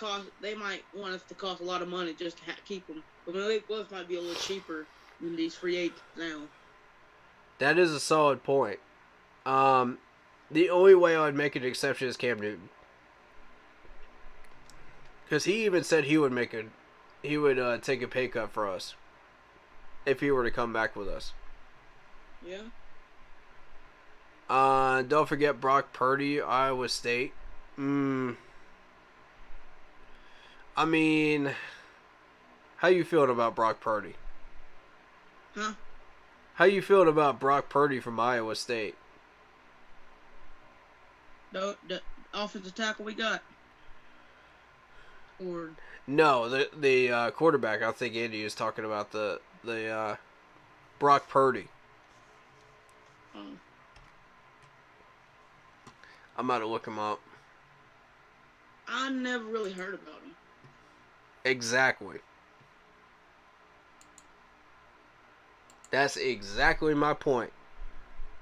want us to cost a lot of money just to keep him. But Malik Willis might be a little cheaper than these free agents now. That is a solid point. The only way I would make an exception is Cam Newton, because he even said he would take a pay cut for us if he were to come back with us. Yeah. Don't forget Brock Purdy, Iowa State. I mean, how you feeling about Brock Purdy? Huh? How you feeling about Brock Purdy from Iowa State? The offensive tackle we got. Or No, the quarterback. I think Andy is talking about the Brock Purdy. I'm about to look him up. I never really heard about him. Exactly. That's exactly my point.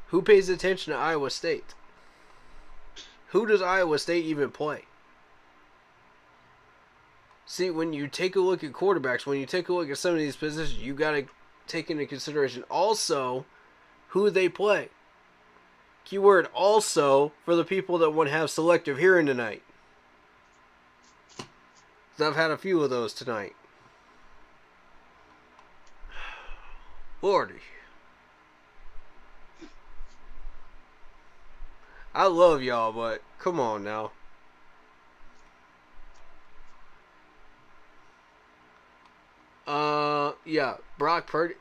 Who pays attention to Iowa State? Who does Iowa State even play? See, when you take a look at quarterbacks, when you take a look at some of these positions, you got to take into consideration also who they play. Keyword also for the people that want to have selective hearing tonight. 'Cause I've had a few of those tonight. Lordy. I love y'all, but come on now. Yeah, Brock Purdy.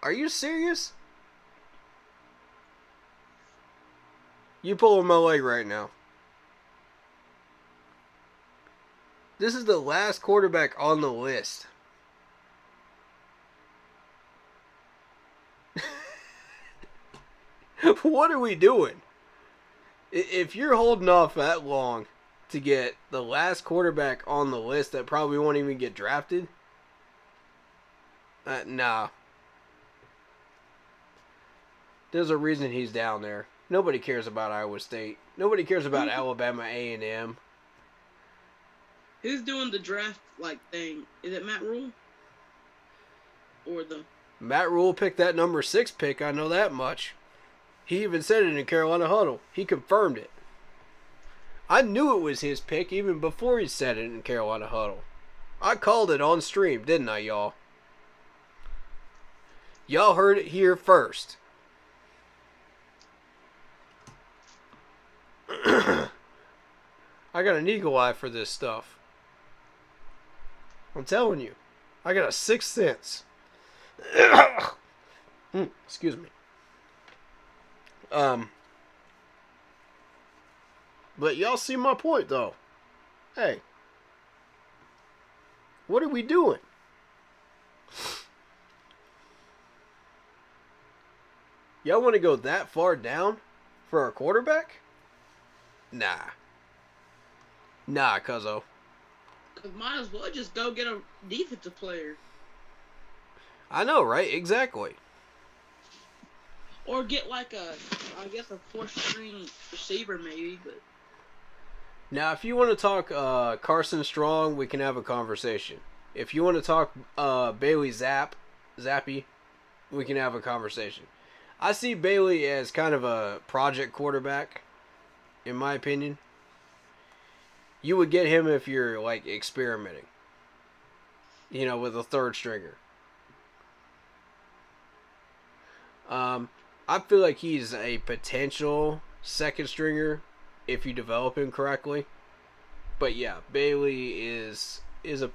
Are you serious? You pulling my leg right now. This is the last quarterback on the list. What are we doing? If you're holding off that long to get the last quarterback on the list that probably won't even get drafted, nah. There's a reason he's down there. Nobody cares about Iowa State. Nobody cares about Alabama A&M. Who's doing the draft thing? Is it Matt Rule? Or the Matt Rule picked that number 6 pick, I know that much. He even said it in Carolina Huddle. He confirmed it. I knew it was his pick even before he said it in Carolina Huddle. I called it on stream, didn't I, y'all? Y'all heard it here first. I got an eagle eye for this stuff. I'm telling you. I got a 6th sense. Excuse me. But y'all see my point, though. Hey. What are we doing? Y'all want to go that far down for a quarterback? Nah. Nah, cuzzo. might as well just go get a defensive player. I know, right? Exactly. Or get a 4th string receiver maybe, but... Now, if you want to talk Carson Strong, we can have a conversation. If you want to talk Bailey Zappi, we can have a conversation. I see Bailey as kind of a project quarterback, in my opinion. You would get him if you're, experimenting. With a 3rd stringer. I feel like he's a potential 2nd stringer if you develop him correctly. But yeah, Bailey is a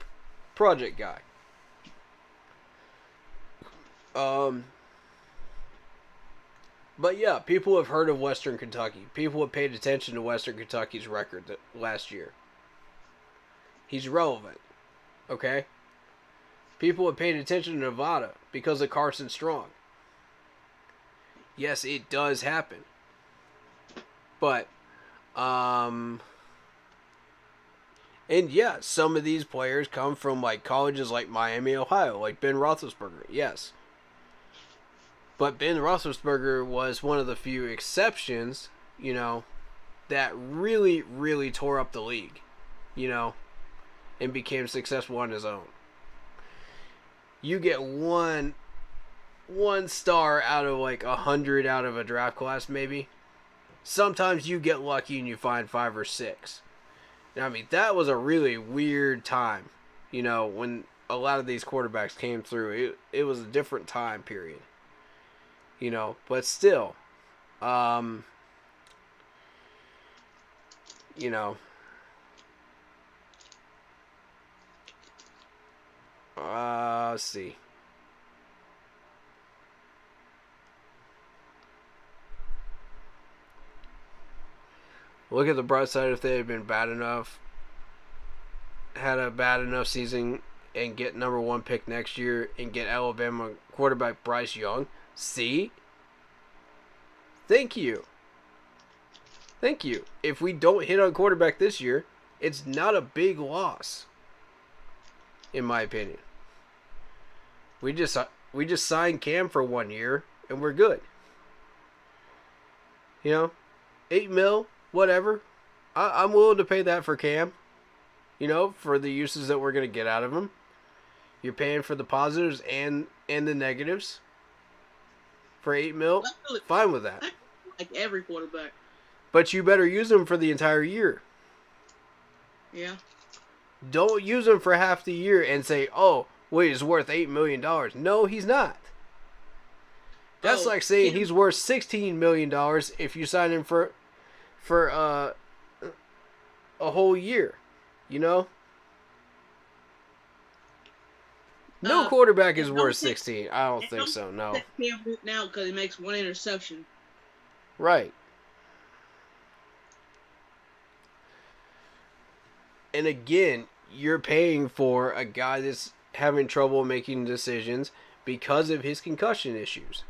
project guy. But yeah, people have heard of Western Kentucky. People have paid attention to Western Kentucky's record last year. He's relevant. Okay? People have paid attention to Nevada because of Carson Strong. Yes, it does happen. But, and yeah, some of these players come from like colleges like Miami, Ohio, like Ben Roethlisberger, yes. But Ben Roethlisberger was one of the few exceptions, you know, that really, really tore up the league, you know, and became successful on his own. You get one star out of like 100 out of a draft class, maybe. Sometimes you get lucky and you find 5 or 6. Now, I mean, that was a really weird time, you know, when a lot of these quarterbacks came through. It was a different time period, you know, but still, you know, let's see. Look at the bright side. If they had been bad enough, had a bad enough season, and get number 1 pick next year and get Alabama quarterback Bryce Young. See? Thank you. Thank you. If we don't hit on quarterback this year, it's not a big loss, in my opinion. We just signed Cam for 1 year and we're good. You know, $8 million, whatever. I'm willing to pay that for Cam. You know, for the uses that we're gonna get out of him. You're paying for the positives and the negatives. For $8 million, fine with that. Like every quarterback. But you better use him for the entire year. Yeah. Don't use him for half the year and say, oh, wait, he's worth $8 million. No, he's not. That's like saying he's worth $16 million if you sign him for a whole year. You know? No quarterback is worth 16. I don't think so, no. Now because he makes 1 interception. Right. And again, you're paying for a guy that's having trouble making decisions because of his concussion issues.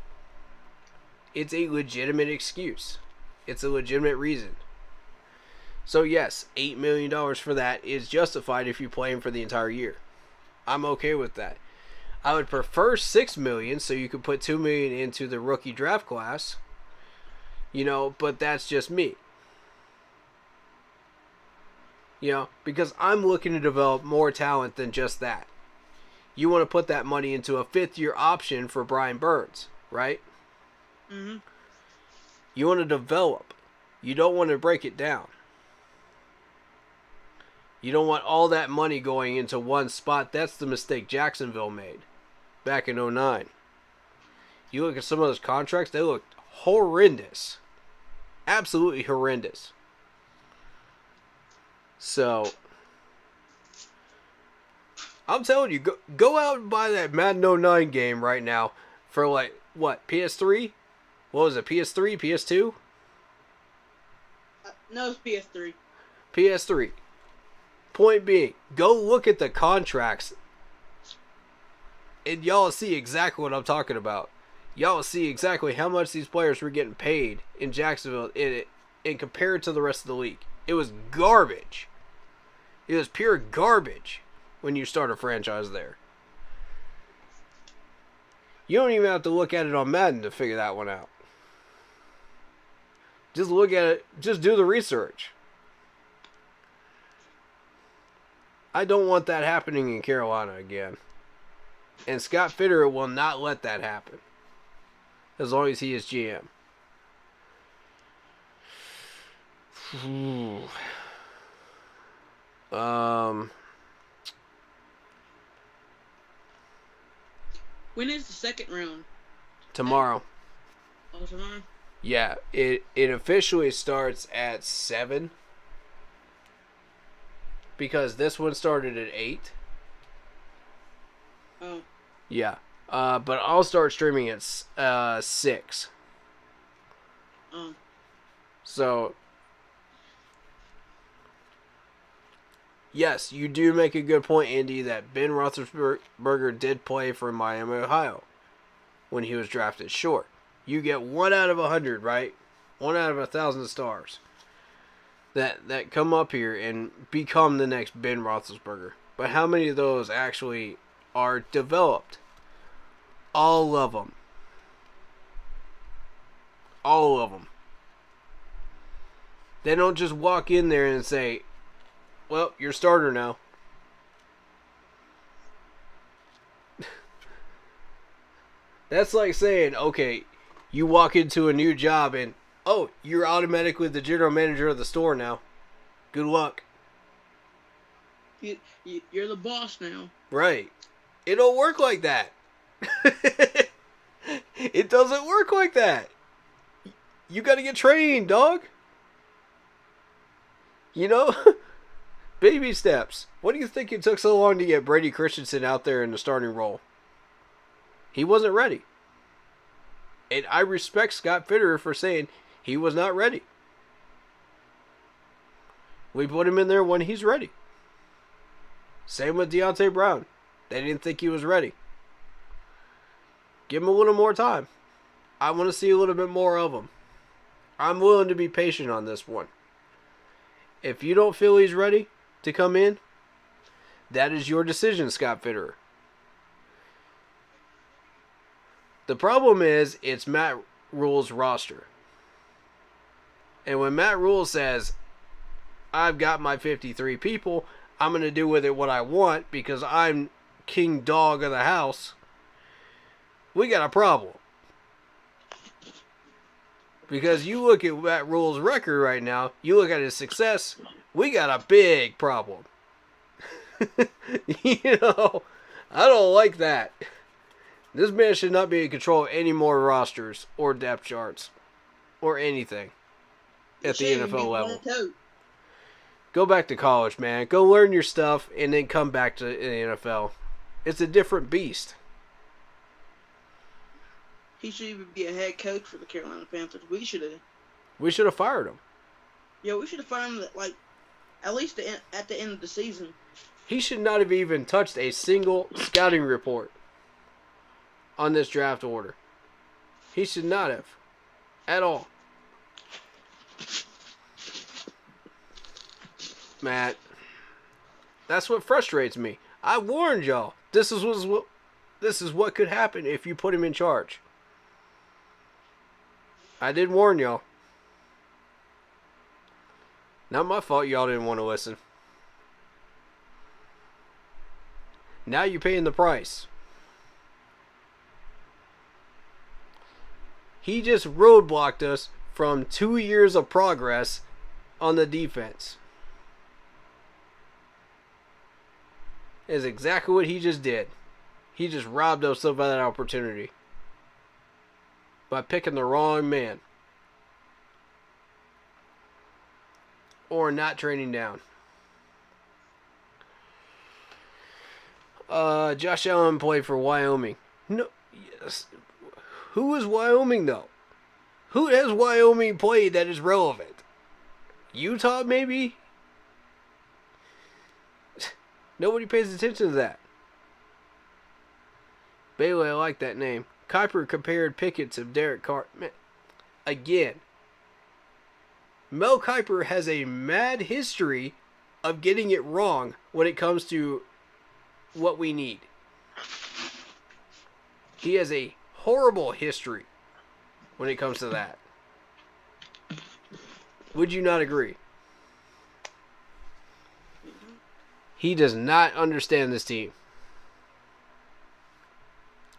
It's a legitimate excuse. It's a legitimate reason. So yes, $8 million for that is justified if you play him for the entire year. I'm okay with that. I would prefer $6 million so you could put $2 million into the rookie draft class. You know, but that's just me. You know, because I'm looking to develop more talent than just that. You want to put that money into a 5th-year option for Brian Burns, right? Mm-hmm. You want to develop. You don't want to break it down. You don't want all that money going into one spot. That's the mistake Jacksonville made back in 2009. You look at some of those contracts, they look horrendous. Absolutely horrendous. So, I'm telling you, go out and buy that Madden 09 game right now for like, what, PS3? What was it, PS3, PS2? No, it's PS3. PS3. Point being, go look at the contracts and y'all see exactly what I'm talking about. Y'all see exactly how much these players were getting paid in Jacksonville and compared to the rest of the league. It was garbage. It was pure garbage when you start a franchise there. You don't even have to look at it on Madden to figure that one out. Just look at it. Just do the research. I don't want that happening in Carolina again. And Scott Fitterer will not let that happen. As long as he is GM. When is the second round? Tomorrow. Oh, tomorrow? Yeah, it officially starts at 7. Because this one started at 8. Oh. Yeah. But I'll start streaming at 6. Oh. So yes, you do make a good point, Andy, that Ben Roethlisberger did play for Miami, Ohio when he was drafted. Sure, you get 1 out of 100, right? 1 out of 1,000 stars that come up here and become the next Ben Roethlisberger. But how many of those actually are developed? All of them. All of them. They don't just walk in there and say, well, you're starter now. That's like saying, okay, you walk into a new job and, oh, you're automatically the general manager of the store now. Good luck. You're the boss now. Right. It don't work like that. It doesn't work like that. You got to get trained, dog. You know? Baby steps. What do you think it took so long to get Brady Christensen out there in the starting role? He wasn't ready. And I respect Scott Fitterer for saying he was not ready. We put him in there when he's ready. Same with Deontay Brown. They didn't think he was ready. Give him a little more time. I want to see a little bit more of him. I'm willing to be patient on this one. If you don't feel he's ready to come in, that is your decision, Scott Fitterer. The problem is, it's Matt Rule's roster. And when Matt Rule says, I've got my 53 people, I'm going to do with it what I want because I'm king dog of the house, we got a problem. Because you look at Matt Rule's record right now, you look at his success, we got a big problem. You know, I don't like that. This man should not be in control of any more rosters or depth charts or anything at the NFL level. Go back to college, man. Go learn your stuff and then come back to the NFL. It's a different beast. He should even be a head coach for the Carolina Panthers. We should have fired him. Yeah, we should have fired him at least at the end of the season. He should not have even touched a single scouting report on this draft order. He should not have. At all. Matt, that's what frustrates me. I warned y'all. This is what could happen if you put him in charge. I did warn y'all. Not my fault y'all didn't want to listen. Now you're paying the price. He just roadblocked us from 2 years of progress on the defense. Is exactly what he just did. He just robbed us of that opportunity by picking the wrong man or not training down. Josh Allen played for Wyoming. No, yes. Who is Wyoming though? Who has Wyoming played that is relevant? Utah maybe? Nobody pays attention to that. Bailey, I like that name. Kiper compared Pickett to Derek Carr. Man, again, Mel Kiper has a mad history of getting it wrong when it comes to what we need. He has a horrible history when it comes to that. Would you not agree? He does not understand this team.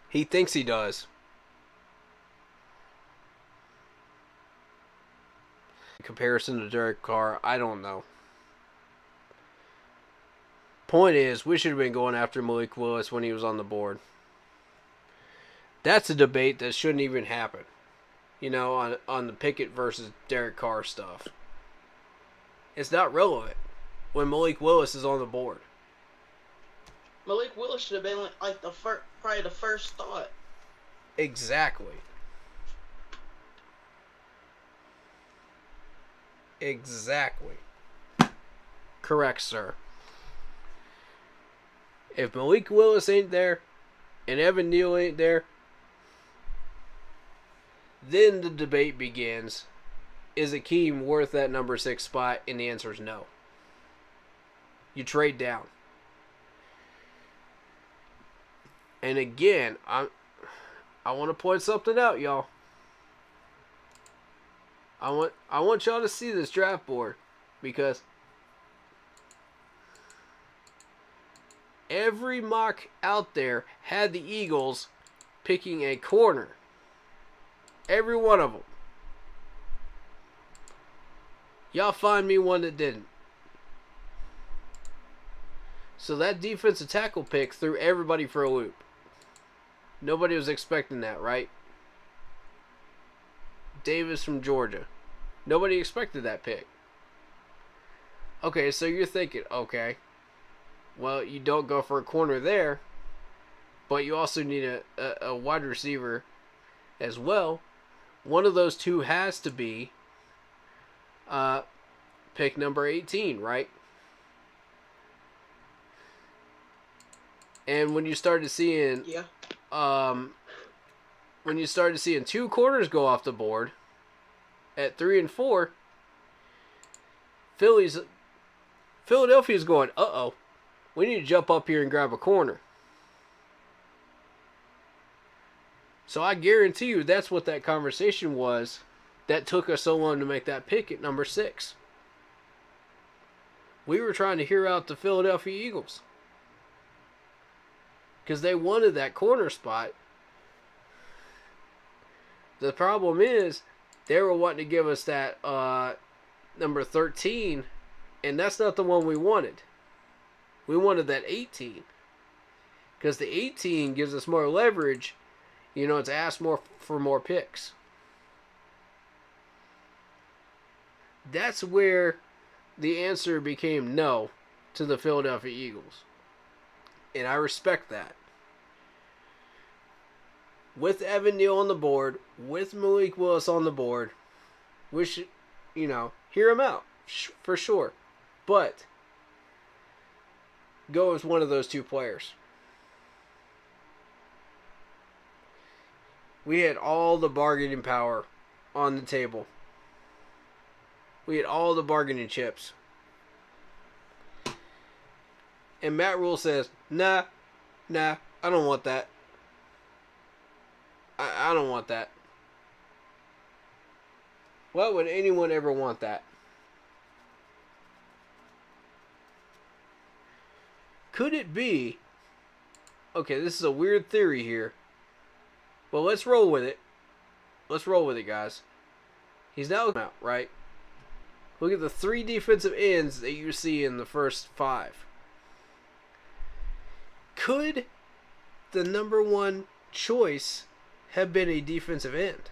He thinks he does. In comparison to Derek Carr, I don't know. Point is, we should have been going after Malik Willis when he was on the board. That's a debate that shouldn't even happen. You know, on the Pickett versus Derek Carr stuff. It's not relevant when Malik Willis is on the board. Malik Willis should have been like probably the first thought. Exactly. Exactly. Correct, sir. If Malik Willis ain't there and Evan Neal ain't there, then the debate begins. Is Akeem worth that number 6 spot? And the answer is no. You trade down. And again, I want to point something out, y'all. I want y'all to see this draft board, because every mock out there had the Eagles picking a corner. Every one of them. Y'all find me one that didn't. So that defensive tackle pick threw everybody for a loop. Nobody was expecting that, right? Davis from Georgia. Nobody expected that pick. Okay, so you're thinking, okay, well, you don't go for a corner there, but you also need a wide receiver as well. One of those two has to be pick number 18, right? And when you started seeing, when you started seeing 2 corners go off the board at 3 and 4, Philadelphia's going, uh-oh, we need to jump up here and grab a corner. So I guarantee you that's what that conversation was that took us so long to make that pick at number 6. We were trying to hear out the Philadelphia Eagles, because they wanted that corner spot. The problem is they were wanting to give us that number 13, and that's not the one we wanted. We wanted that 18, because the 18 gives us more leverage, you know, to ask more for more picks. That's where the answer became no to the Philadelphia Eagles. And I respect that. With Evan Neal on the board, with Malik Willis on the board, we should, you know, hear him out for sure. But go with one of those 2 players. We had all the bargaining power on the table. We had all the bargaining chips. And Matt Rule says, nah, I don't want that. I don't want that. Why would anyone ever want that? Could it be, okay, this is a weird theory here, but let's roll with it. Let's roll with it, guys. He's now out, right? Look at the 3 defensive ends that you see in the first 5. Could the number 1 choice have been a defensive end?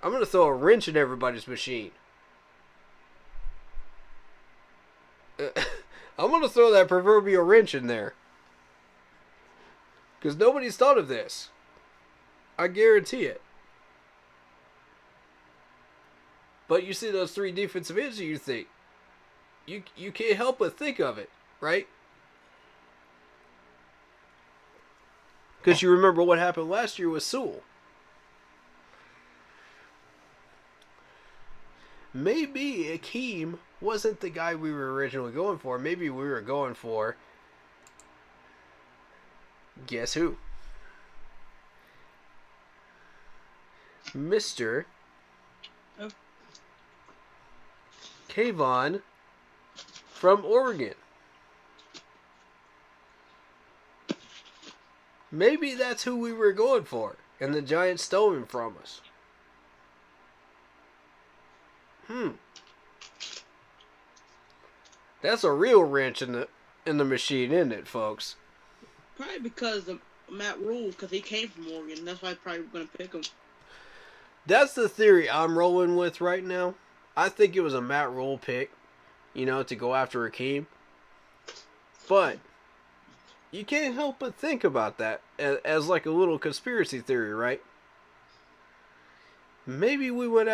I'm going to throw a wrench in everybody's machine. I'm going to throw that proverbial wrench in there, because nobody's thought of this. I guarantee it. But you see those 3 defensive ends and you think, you can't help but think of it, right? Because you remember what happened last year with Sewell. Maybe Akeem wasn't the guy we were originally going for. Maybe we were going for, guess who? Mr. Kayvon from Oregon. Maybe that's who we were going for, and the Giants stole him from us. That's a real wrench in the machine, isn't it, folks? Probably because of Matt Rule, because he came from Oregon. That's why I'm probably going to pick him. That's the theory I'm rolling with right now. I think it was a Matt Rule pick, you know, to go after Akeem. But you can't help but think about that as like a little conspiracy theory, right? Maybe we were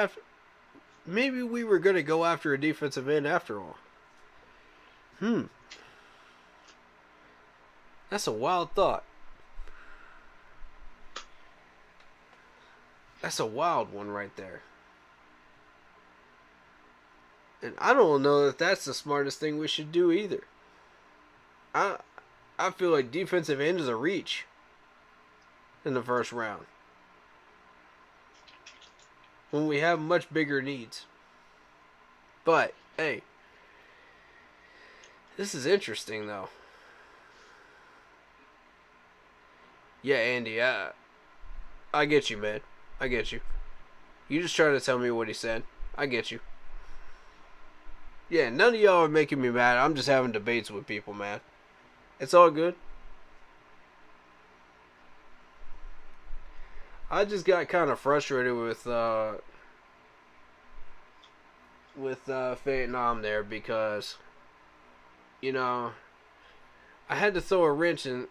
going to go after a defensive end after all. That's a wild thought. That's a wild one right there. And I don't know if that's the smartest thing we should do either. I feel like defensive end is a reach in the first round, when we have much bigger needs. But, hey, this is interesting, though. Yeah, Andy, I get you, man. I get you. You just trying to tell me what he said. I get you. Yeah, none of y'all are making me mad. I'm just having debates with people, man. It's all good. I just got kind of frustrated with Vietnam there because, you know, I had to throw a wrench in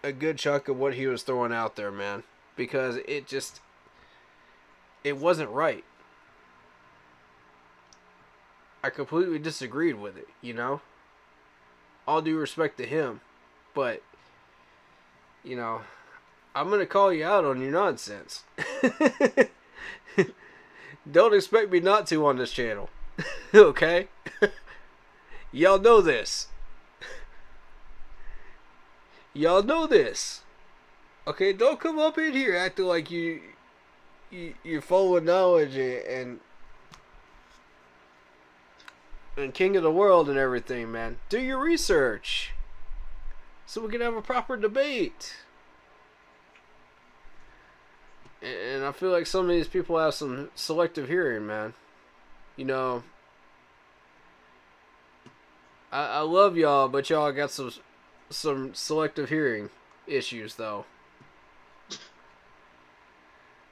a good chunk of what he was throwing out there, man, because it wasn't right. I completely disagreed with it, you know. All due respect to him, but, you know, I'm going to call you out on your nonsense. Don't expect me not to on this channel. Okay? Y'all know this. Y'all know this. Okay, don't come up in here acting like you're full of knowledge and king of the world and everything, man. Do your research so we can have a proper debate. And I feel like some of these people have some selective hearing, man. You know, I love y'all, but y'all got some selective hearing issues, though.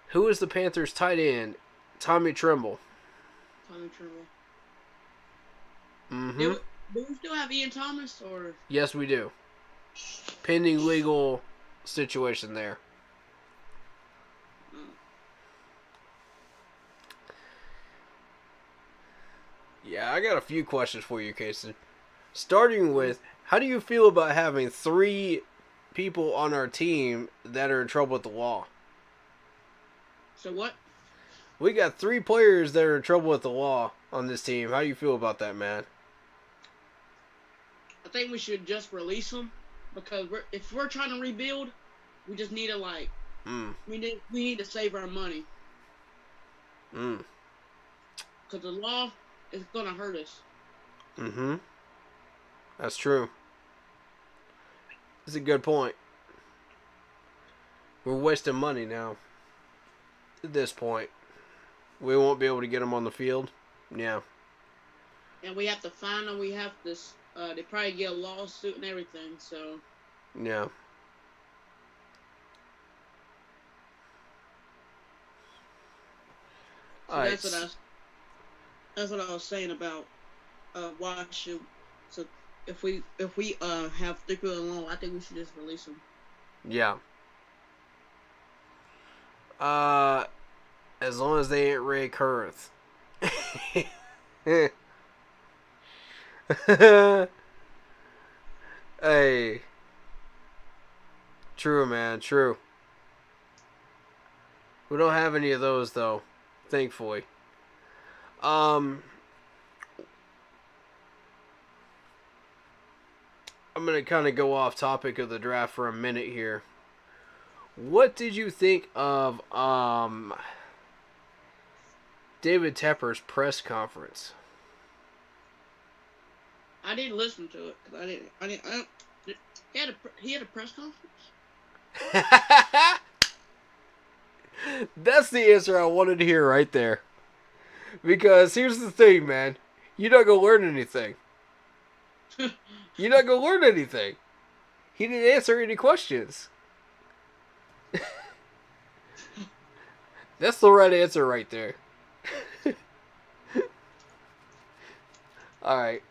Who is the Panthers' tight end? Tommy Tremble. Tommy Tremble. Mm-hmm. Do we still have Ian Thomas, or? Yes, we do. Pending legal situation there. Yeah, I got a few questions for you, Casey. Starting with, how do you feel about having 3 people on our team that are in trouble with the law? So what? We got 3 players that are in trouble with the law on this team. How do you feel about that, man? I think we should just release them, because if we're trying to rebuild, we just need to we need to save our money. Because the law is gonna hurt us. Mm-hmm. That's true. That's a good point. We're wasting money now. At this point, we won't be able to get them on the field. Yeah. And we have to fine them. We have this. They probably get a lawsuit and everything. So. Yeah. So that's what I was saying about why should. So if we have 3 people alone, I think we should just release them. Yeah. As long as they ain't Ray Kurth. Hey. True, man. True. We don't have any of those, though. Thankfully. I'm going to kind of go off topic of the draft for a minute here. What did you think of David Tepper's press conference? I didn't listen to it. He had a press conference? That's the answer I wanted to hear right there. Because here's the thing, man. You're not going to learn anything. You're not going to learn anything. He didn't answer any questions. That's the right answer right there. Alright.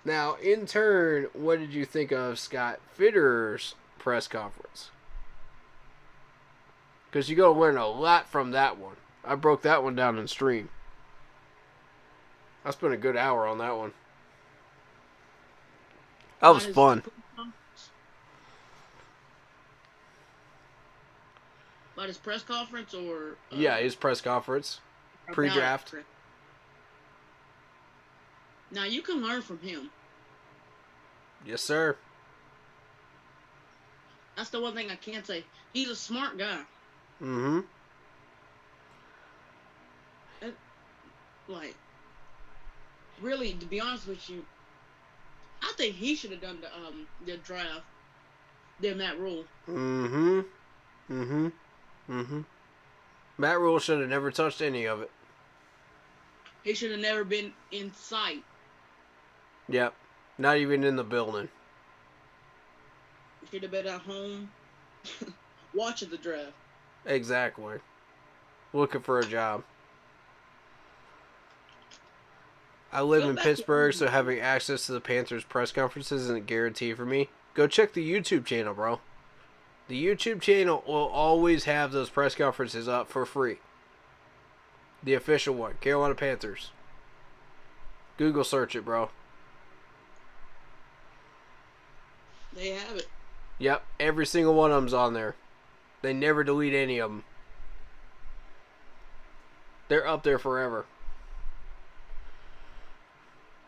Now, in turn, what did you think of Scott Fitterer's press conference? Because you're going to learn a lot from that one. I broke that one down in stream. I spent a good hour on that one. That was fun. About his press conference or... yeah, his press conference. Pre-draft. Now, you can learn from him. Yes, sir. That's the one thing I can't say. He's a smart guy. Mm-hmm. Like, really, to be honest with you, I think he should have done the draft than Matt Rule. Mm-hmm. Mm-hmm. Mm-hmm. Matt Rule should have never touched any of it. He should have never been in sight. Yep. Not even in the building. He should have been at home watching the draft. Exactly. Looking for a job. I live in Pittsburgh, so having access to the Panthers press conferences isn't guaranteed for me. Go check the YouTube channel, bro. The YouTube channel will always have those press conferences up for free. The official one, Carolina Panthers. Google search it, bro. They have it. Yep, every single one of them's on there. They never delete any of them. They're up there forever.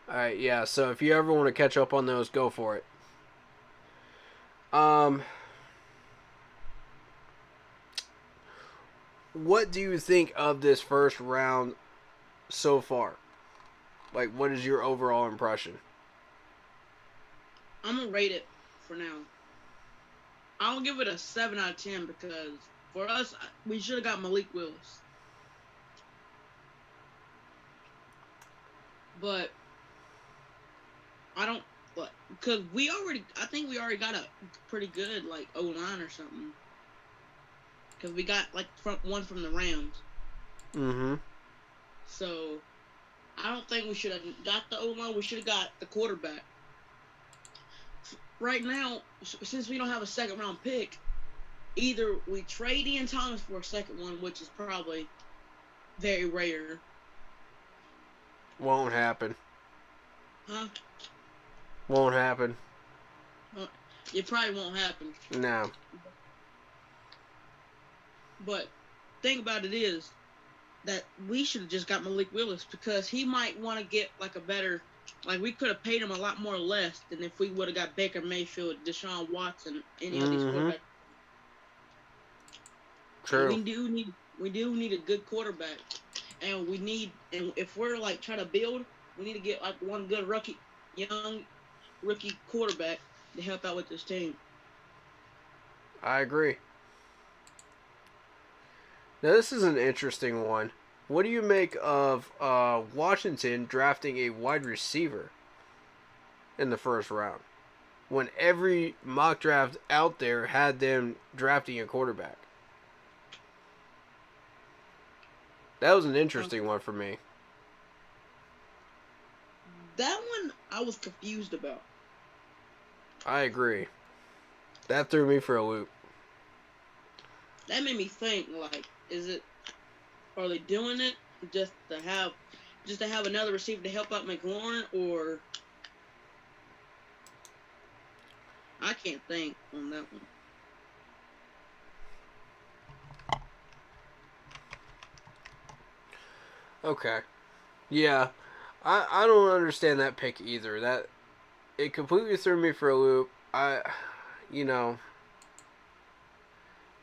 Alright, yeah, so if you ever want to catch up on those, go for it. What do you think of this first round so far? Like, what is your overall impression? I'm going to rate it for now. I'll give it a 7 out of 10 because for us, we should have got Malik Willis. But I don't, because I think we already got a pretty good, like, O-line or something. Because we got, like, one from the Rams. Mm-hmm. So, I don't think we should have got the O-line. We should have got the quarterback. Right now, since we don't have a second-round pick, either we trade Ian Thomas for a second one, which is probably very rare. Won't happen. Huh? Won't happen. It probably won't happen. No. But thing about it is that we should have just got Malik Willis because he might want to get like a better, like we could have paid him a lot more less than if we would have got Baker Mayfield, Deshaun Watson, any of these quarterbacks. True. We do need a good quarterback, and if we're like trying to build, we need to get like one good young rookie quarterback to help out with this team. I agree. Now, this is an interesting one. What do you make of Washington drafting a wide receiver in the first round when every mock draft out there had them drafting a quarterback? That was an interesting one for me. That one I was confused about. I agree. That threw me for a loop. That made me think, like, are they doing it just to have another receiver to help out McLaurin, or I can't think on that one. Okay. Yeah. I don't understand that pick either. It completely threw me for a loop.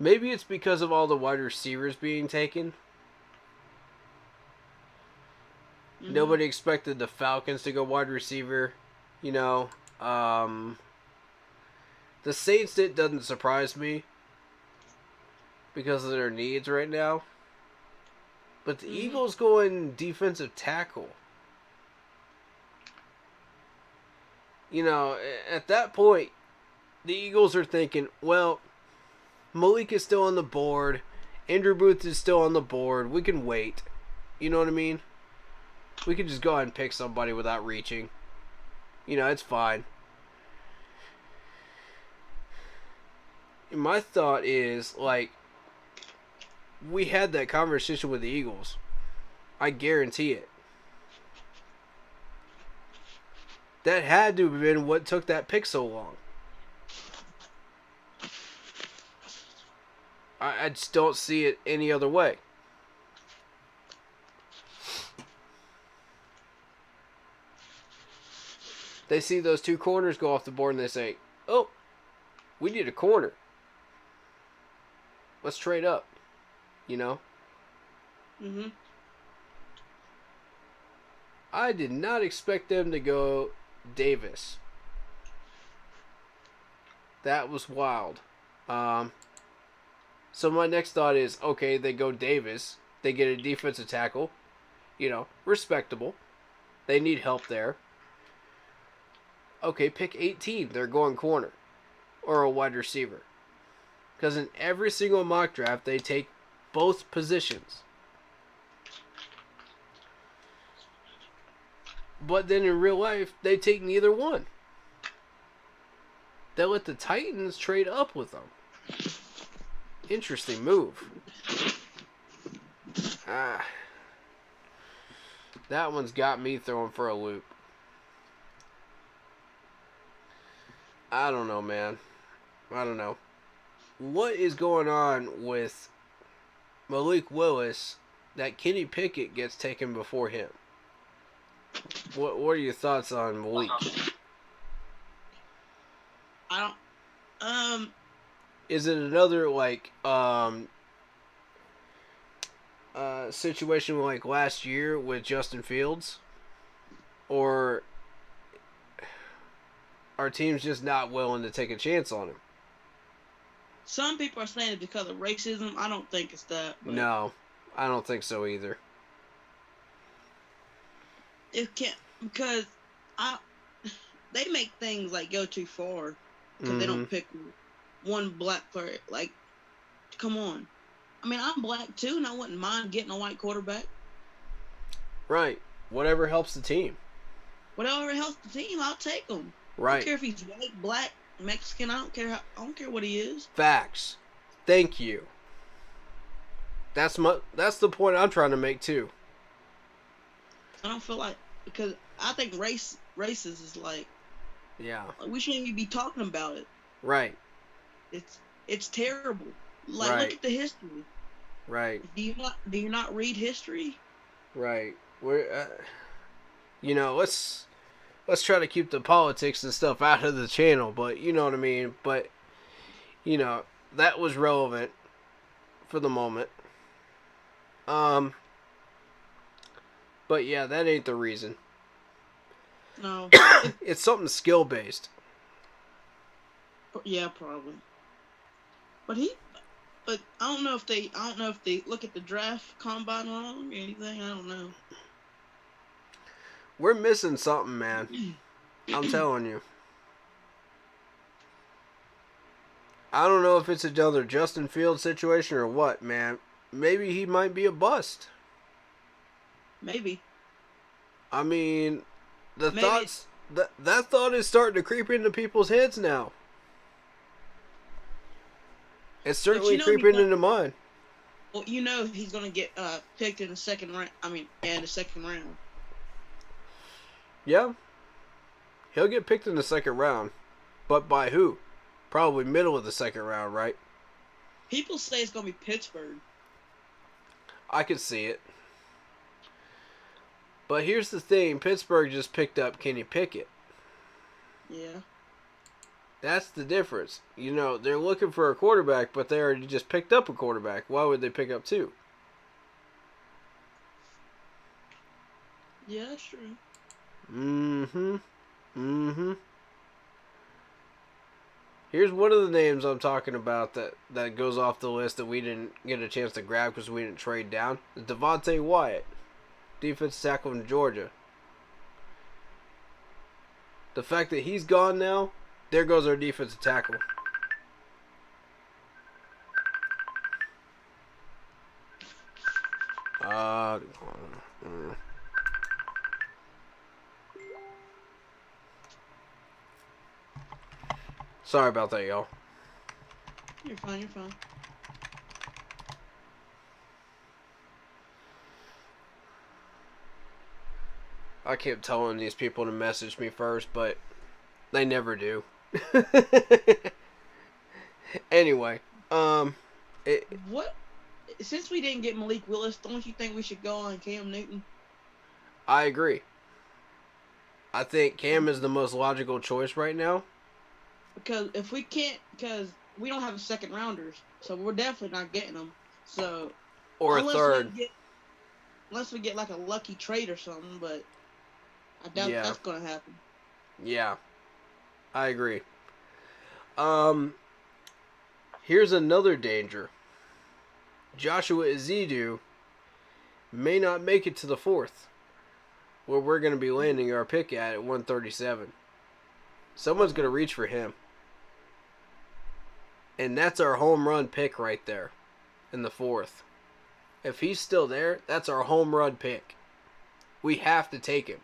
Maybe it's because of all the wide receivers being taken. Mm-hmm. Nobody expected the Falcons to go wide receiver. The Saints, it doesn't surprise me because of their needs right now. But the Eagles going defensive tackle. At that point, the Eagles are thinking, well, Malik is still on the board. Andrew Booth is still on the board. We can wait. You know what I mean? We can just go ahead and pick somebody without reaching. It's fine. My thought is, like, we had that conversation with the Eagles. I guarantee it. That had to have been what took that pick so long. I just don't see it any other way. They see those two corners go off the board and they say, oh, we need a corner. Let's trade up. You know? Mm-hmm. I did not expect them to go Davis. That was wild. So my next thought is, okay, they go Davis. They get a defensive tackle. You know, respectable. They need help there. Okay, pick 18. They're going corner. Or a wide receiver. Because in every single mock draft, they take both positions. But then in real life, they take neither one. They let the Titans trade up with them. Interesting move. That one's got me throwing for a loop. I don't know, man. I don't know. What is going on with Malik Willis that Kenny Pickett gets taken before him? What are your thoughts on Malik? I don't. Is it another situation like last year with Justin Fields, or are teams just not willing to take a chance on him? Some people are saying it's because of racism. I don't think it's that. No, I don't think so either. It can't, because they make things like go too far because they don't pick one black player. Like, come on. I mean, I'm black too, and I wouldn't mind getting a white quarterback. Right. Whatever helps the team. Whatever helps the team, I'll take him. Right. I don't care if he's white, black, Mexican. I don't care what he is. Facts. Thank you. That's the point I'm trying to make too. I don't feel like, because I think racist is like, yeah, we shouldn't even be talking about it. Right. It's terrible. Like, right. Look at the history. Right. Do you not read history? Right. We're let's try to keep the politics and stuff out of the channel, but you know what I mean. But that was relevant for the moment. But yeah, that ain't the reason. No. It's something skill based. Yeah, probably. But I don't know if they look at the draft combine wrong or anything. I don't know. We're missing something, man. I'm telling you. I don't know if it's another Justin Fields situation or what, man. Maybe he might be a bust. Maybe. I mean, that thought is starting to creep into people's heads now. It's certainly creeping into mine. Well, he's gonna get picked in the second round. In the second round. Yeah. He'll get picked in the second round. But by who? Probably middle of the second round, right? People say it's gonna be Pittsburgh. I could see it. But here's the thing. Pittsburgh just picked up Kenny Pickett. Yeah. That's the difference. They're looking for a quarterback, but they already just picked up a quarterback. Why would they pick up two? Yeah, that's true. Here's one of the names I'm talking about that goes off the list that we didn't get a chance to grab because we didn't trade down. Devontae Wyatt, defensive tackle from Georgia. The fact that he's gone now, there goes our defensive tackle. Sorry about that, y'all. You're fine. I kept telling these people to message me first, but they never do. Anyway, what? Since we didn't get Malik Willis, don't you think we should go on Cam Newton? I agree. I think Cam is the most logical choice right now. Because if we can't, because we don't have a second rounders, so we're definitely not getting them. So or a third, unless we get like a lucky trade or something, but I doubt that's gonna happen. Yeah, I agree. Here's another danger. Joshua Ezeudu may not make it to the 4th, where we're going to be landing our pick at 137. Someone's going to reach for him. And that's our home run pick right there in the 4th. If he's still there, that's our home run pick. We have to take him.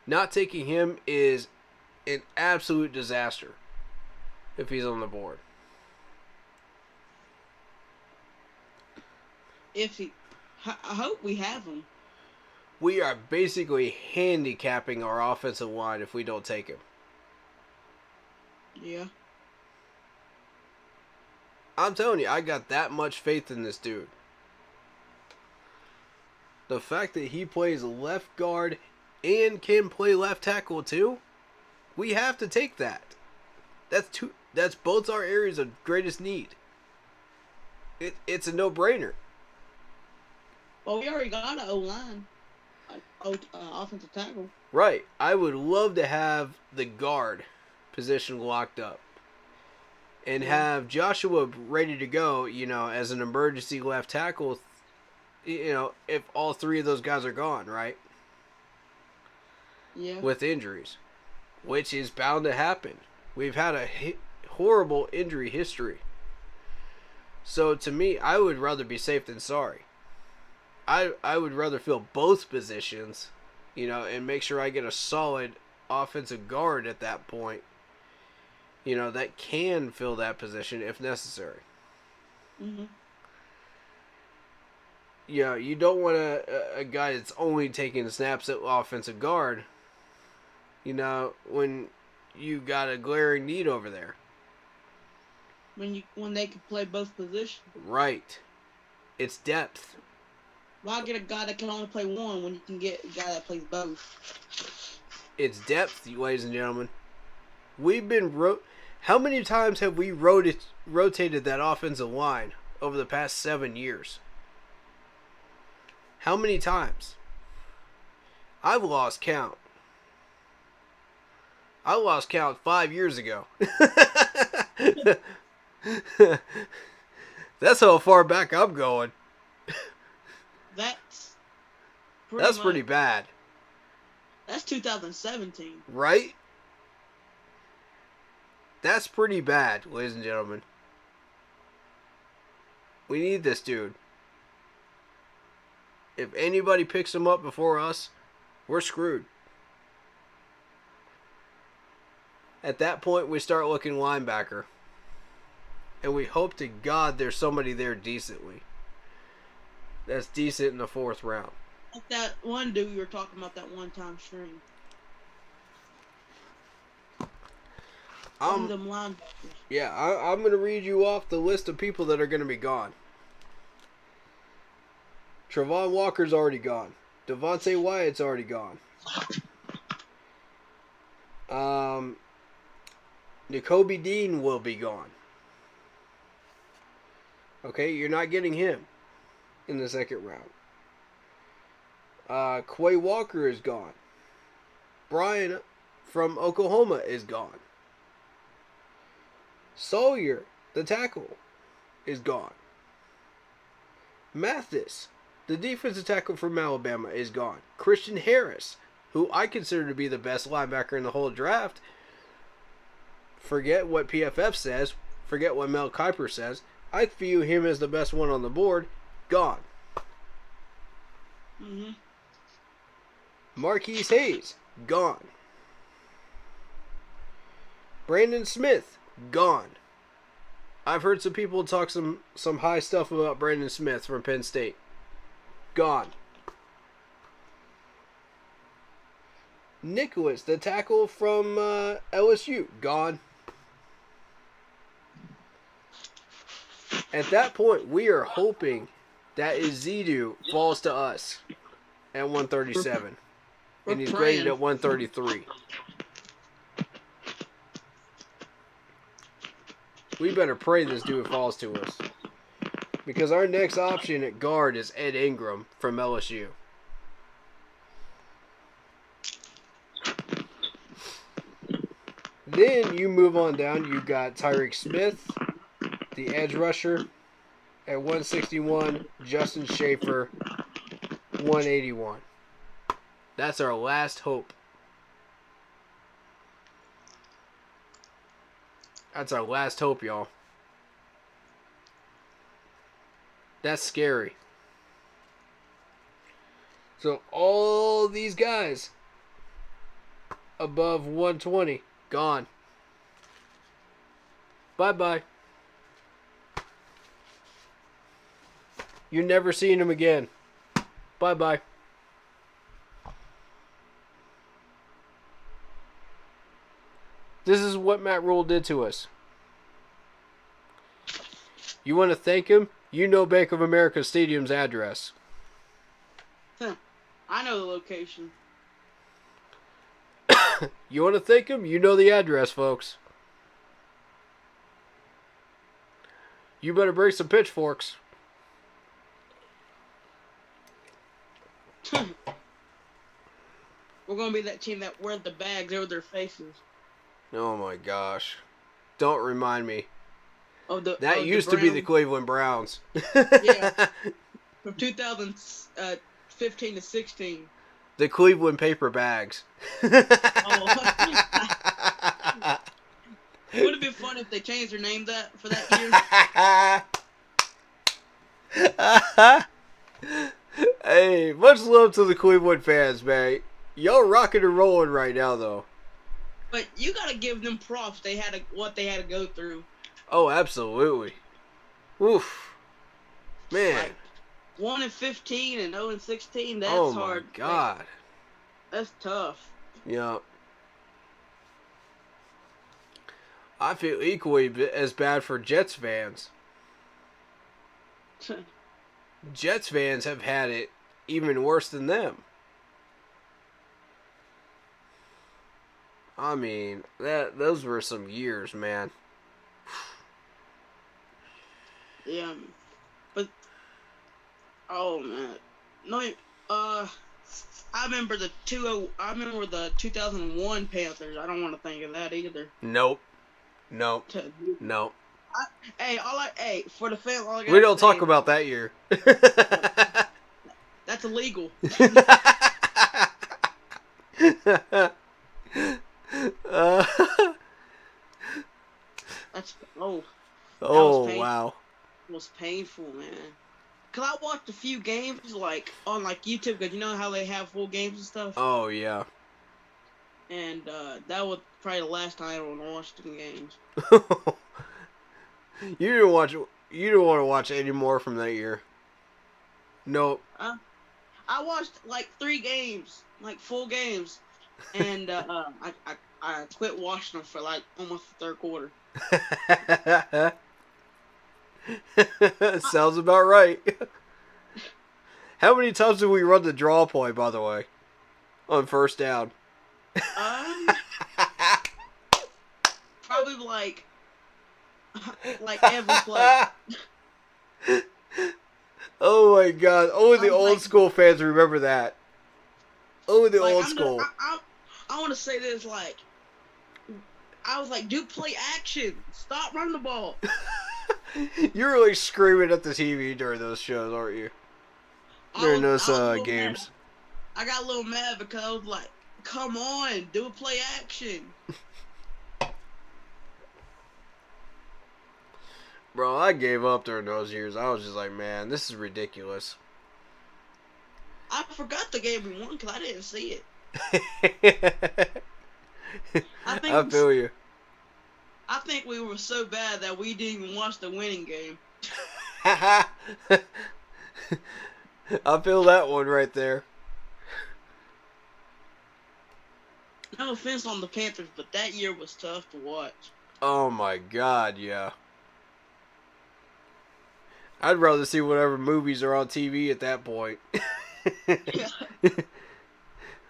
Not taking him is an absolute disaster if he's on the board. I hope we have him. We are basically handicapping our offensive line if we don't take him. Yeah. I'm telling you, I got that much faith in this dude. The fact that he plays left guard and can play left tackle too, we have to take that. That's both our areas of greatest need. It's a no-brainer. Well, we already got an O-line, offensive tackle. Right. I would love to have the guard position locked up. And have Joshua ready to go, as an emergency left tackle, if all three of those guys are gone, right? Yeah. With injuries, which is bound to happen. We've had a horrible injury history. So to me, I would rather be safe than sorry. I would rather fill both positions, and make sure I get a solid offensive guard at that point, that can fill that position if necessary. Mm-hmm. Yeah, you don't want a guy that's only taking snaps at offensive guard, when you got a glaring need over there. When they can play both positions. Right. It's depth. Why get a guy that can only play one when you can get a guy that plays both? It's depth, ladies and gentlemen. We've been how many times have we rotated that offensive line over the past 7 years? How many times? I've lost count. I lost count 5 years ago. That's how far back I'm going. That's pretty bad. That's 2017. Right? That's pretty bad, ladies and gentlemen. We need this dude. If anybody picks him up before us, we're screwed. At that point, we start looking linebacker. And we hope to God there's somebody there decently. That's decent in the 4th round. Like that one dude you were talking about, that one-time string. Them linebackers. Yeah, I'm going to read you off the list of people that are going to be gone. Travon Walker's already gone. Devontae Wyatt's already gone. Nakobe Dean will be gone. Okay, you're not getting him in the 2nd round. Quay Walker is gone. Brian from Oklahoma is gone. Sawyer, the tackle, is gone. Mathis, the defensive tackle from Alabama, is gone. Christian Harris, who I consider to be the best linebacker in the whole draft. Forget what PFF says. Forget what Mel Kiper says. I view him as the best one on the board. Gone. Mm-hmm. Marquise Hayes, gone. Brandon Smith, gone. I've heard some people talk some high stuff about Brandon Smith from Penn State. Gone. Nicholas, the tackle from LSU, gone. At that point, we are hoping that Izidu falls to us at 137. And he's graded at 133. We better pray this dude falls to us. Because our next option at guard is Ed Ingram from LSU. Then you move on down. You got Tyreek Smith, the edge rusher, at 161. Justin Schaefer, 181. That's our last hope. That's our last hope, y'all. That's scary. So all these guys above 120, gone. Bye-bye. You're never seeing them again. Bye-bye. This is what Matt Rule did to us. You want to thank him? You know Bank of America Stadium's address. I know the location. You want to thank him? You know the address, folks. You better bring some pitchforks. We're going to be that team that wear the bags over their faces. Oh my gosh. Don't remind me. That used to be the Cleveland Browns. Yeah. From 2015 to 16. The Cleveland paper bags. Would have been fun if they changed their name for that year. Hey, much love to the Cleveland fans, man. Y'all rocking and rolling right now, though. But you gotta give them props. What they had to go through. Oh, absolutely. Oof. Man. Like 1-15 and 0-16. That's hard. Oh my God. That's tough. Yeah. I feel equally as bad for Jets fans. Jets fans have had it even worse than them. I mean, those were some years, man. Yeah, but oh man, no. I remember the 2001 Panthers. I don't want to think of that either. Nope. Hey, for the fan, we don't talk about that year. That's illegal. That's wow. It was painful, man. Cause I watched a few games like on YouTube, cause you know how they have full games and stuff. Oh yeah. And that was probably the last time I ever watched the games. You didn't want to watch any more from that year. Nope. I watched like 3 games, like full games, and I quit watching them for like almost the third quarter. Sounds about right. How many times did we run the draw play, by the way, on first down? Probably like every play. Oh my God! Only the old school fans remember that. Only the old school. I want to say this, I was like, dude, play action. Stop running the ball. You're really screaming at the TV during those shows, aren't you? During those games. I got a little mad because I was like, come on, do a play action. Bro, I gave up during those years. I was just like, man, this is ridiculous. I forgot the game we won because I didn't see it. I feel you. I think we were so bad that we didn't even watch the winning game. I feel that one right there. no offense on the Panthers, but that year was tough to watch. Oh my God, yeah. I'd rather see whatever movies are on TV at that point.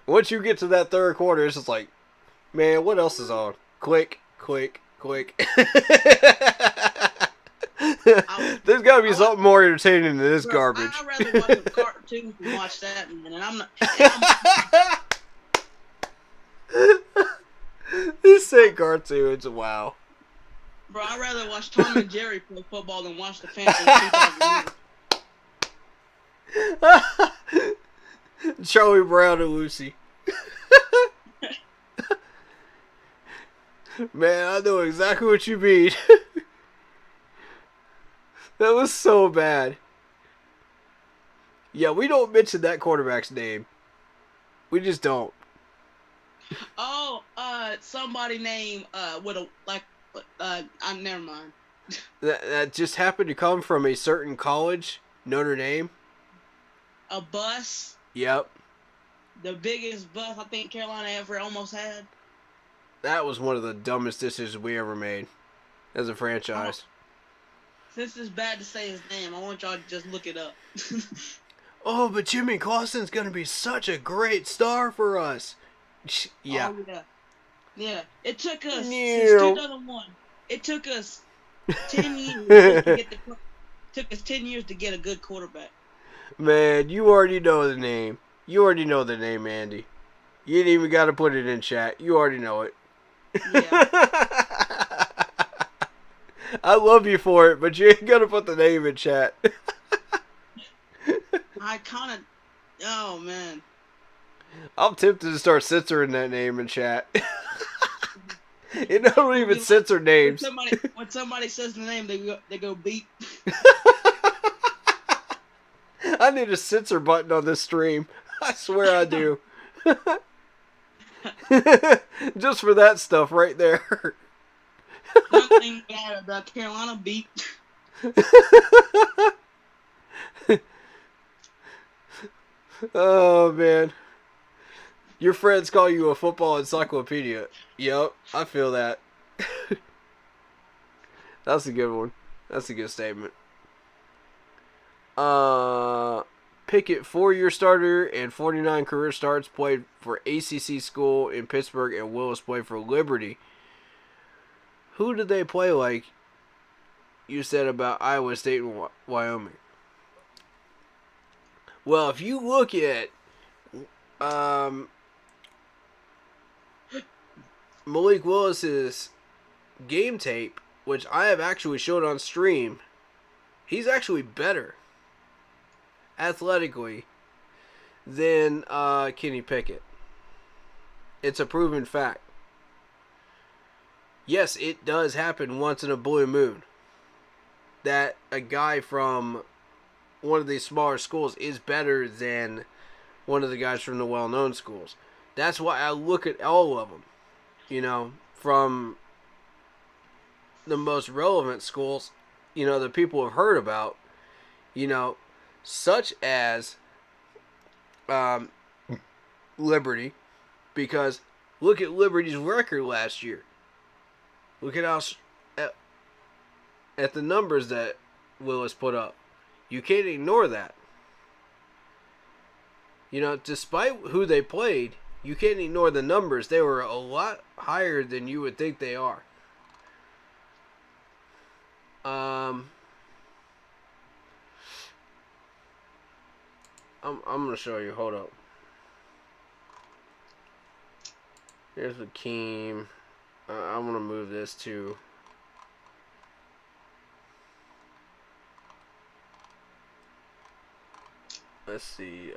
Once you get to that third quarter, it's just like, man, what else is on? Quick. There's got to be something more entertaining than this garbage. I'd rather watch a cartoon than watch that, man. And I'm not. This say cartoons, wow. Bro, I'd rather watch Tom and Jerry play football than watch the Panthers. Charlie Brown and Lucy. Man, I know exactly what you mean. That was so bad. Yeah, we don't mention that quarterback's name. We just don't. Oh, somebody named with a never mind. That just happened to come from a certain college, Notre Dame. A bus. Yep. The biggest bus I think Carolina ever almost had. That was one of the dumbest decisions we ever made as a franchise. Since it's bad to say his name, I want y'all to just look it up. Oh, but Jimmy Clausen's going to be such a great star for us. Yeah. Oh, yeah. Yeah. It took us since 2001. It took us 10 years to get took us 10 years to get a good quarterback. Man, you already know the name. You already know the name, Andy. You ain't even got to put it in chat. You already know it. Yeah. I love you for it, but you ain't got to put the name in chat. I kind of... Oh, man. I'm tempted to start censoring that name in chat. It don't even censor names. When somebody says the name, they go beep. I need a censor button on this stream. I swear I do. Just for that stuff right there. One thing bad about Carolina beep. Oh, man. Your friends call you a football encyclopedia. Yep, I feel that. That's a good one. That's a good statement. Pickett, 4-year starter and 49 career starts, played for ACC school in Pittsburgh, and Willis played for Liberty. Who did they play like you said about Iowa State and Wyoming? Well, if you look at Malik Willis's game tape, which I have actually showed on stream, he's actually better athletically than Kenny Pickett. It's a proven fact. Yes, it does happen once in a blue moon that a guy from one of these smaller schools is better than one of the guys from the well-known schools. That's why I look at all of them, you know, from the most relevant schools, you know, that people have heard about, you know, such as Liberty, because look at Liberty's record last year. Look at how at the numbers that Willis put up. You can't ignore that. You know, despite who they played, you can't ignore the numbers. They were a lot higher than you would think they are. I'm going to show you. Hold up. Here's Hakeem. I'm going to move this to... Let's see.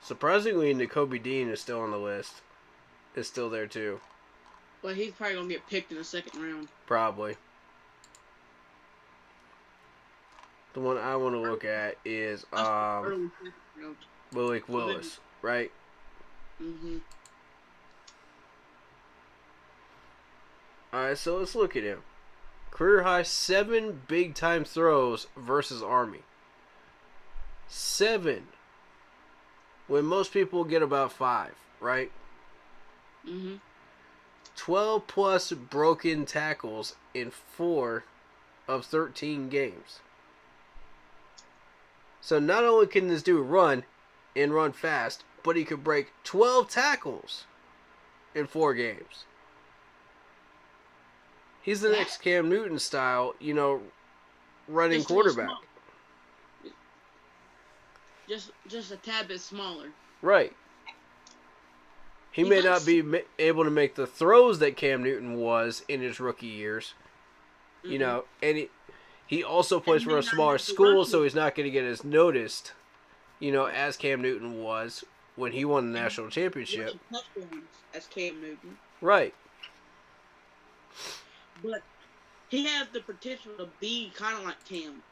Surprisingly, Nakobe Dean is still on the list. Is still there, too. But he's probably going to get picked in the second round. Probably. The one I want to look at is Malik Willis, right? Mm-hmm. Alright, so let's look at him. Career high 7 big time throws versus Army. 7. when most people get about 5, right? Mm-hmm. 12 plus broken tackles in 4 of 13 games. So not only can this dude run and run fast, but he could break 12 tackles in 4 games. He's the next Cam Newton style, running quarterback. Just a tad bit smaller. Right. He may not be able to make the throws that Cam Newton was in his rookie years. Mm-hmm. And he also plays for a smaller school, so he's not going to get as noticed, as Cam Newton was when he won the national championship. As Cam Newton. Right. But he has the potential to be kind of like Cam.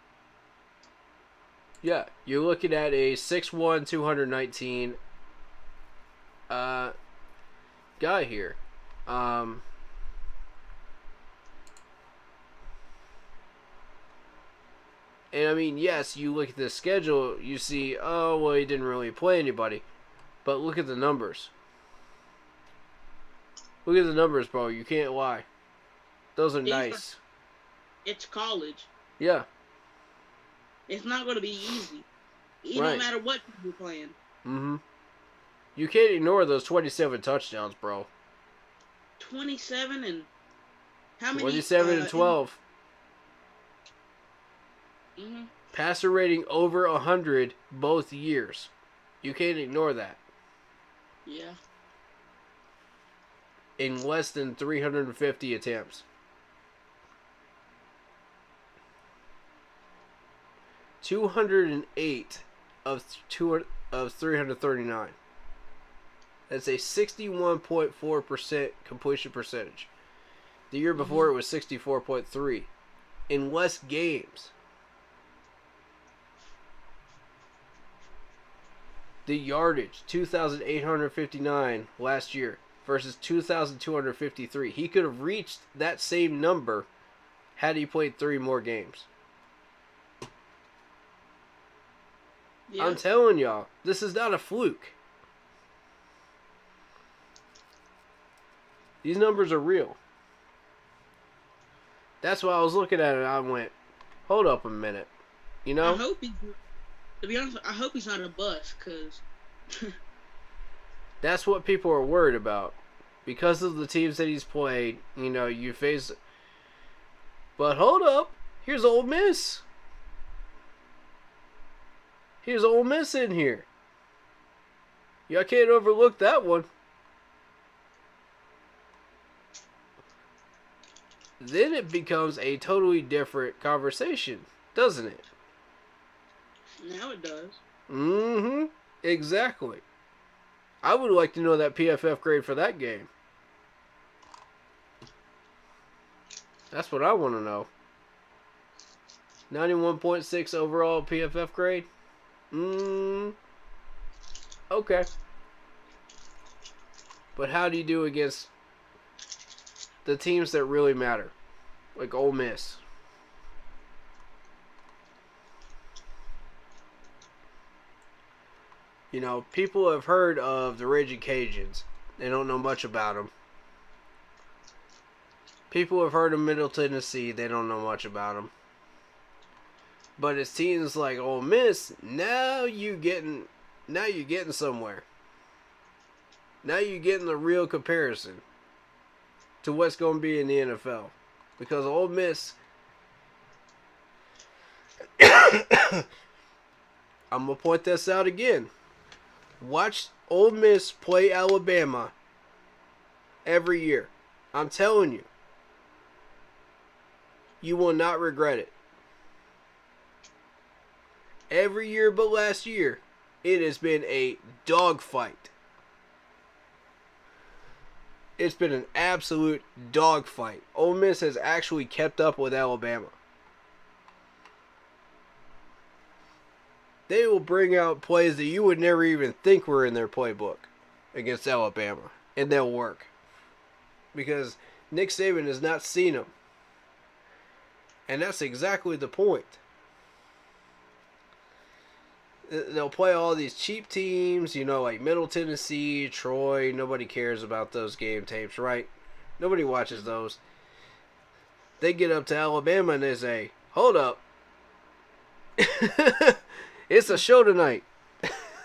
Yeah, you're looking at a 6'1", 219 guy here. And I mean, yes, you look at the schedule, you see, oh, well, he didn't really play anybody. But look at the numbers. Look at the numbers, bro. You can't lie. Those are nice. It's college. Yeah. It's not going to be easy. No matter what you're playing. Mm-hmm. You can't ignore those 27 touchdowns, bro. 27 and how many? 27 and 12. Mm-hmm. Passer rating over 100 both years. You can't ignore that. Yeah. In less than 350 attempts. 208 of 339. That's a 61.4% completion percentage. The year before it was 64.3. In less games. The yardage, 2,859 last year versus 2,253. He could have reached that same number had he played 3 more games. Yeah. I'm telling y'all, this is not a fluke. These numbers are real. That's why I was looking at it and I went, hold up a minute. I hope to be honest, I hope he's not a bust, because that's what people are worried about. Because of the teams that he's played, you face. But hold up, here's Ole Miss. Here's Ole Miss in here. Y'all can't overlook that one. Then it becomes a totally different conversation, doesn't it? Now it does. Mm-hmm. Exactly. I would like to know that PFF grade for that game. That's what I want to know. 91.6 overall PFF grade? Okay. But how do you do against the teams that really matter? Like Ole Miss. People have heard of the Raging Cajuns. They don't know much about them. People have heard of Middle Tennessee. They don't know much about them. But it seems like Ole Miss, now you're getting somewhere. Now you're getting the real comparison to what's going to be in the NFL. Because Ole Miss, I'm going to point this out again. Watch Ole Miss play Alabama every year. I'm telling you. You will not regret it. Every year but last year, it has been a dogfight. It's been an absolute dogfight. Ole Miss has actually kept up with Alabama. They will bring out plays that you would never even think were in their playbook against Alabama. And they'll work. Because Nick Saban has not seen them. And that's exactly the point. They'll play all these cheap teams, like Middle Tennessee, Troy. Nobody cares about those game tapes, right? Nobody watches those. They get up to Alabama and they say, hold up. It's a show tonight.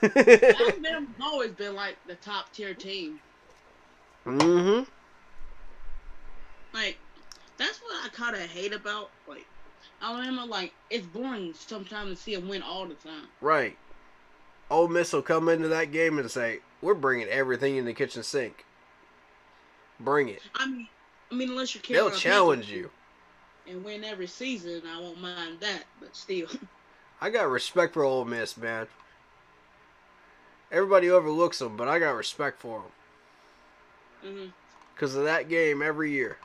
Alabama's always been like the top tier team. Mm-hmm. Like, that's what I kind of hate about, like, Alabama. Like, it's boring sometimes to see them win all the time. Right. Ole Miss will come into that game and say, we're bringing everything in the kitchen sink. Bring it. I mean, unless you're They'll challenge you. And win every season, I won't mind that, but still. I got respect for Ole Miss, man. Everybody overlooks them, but I got respect for them. Because of that game every year.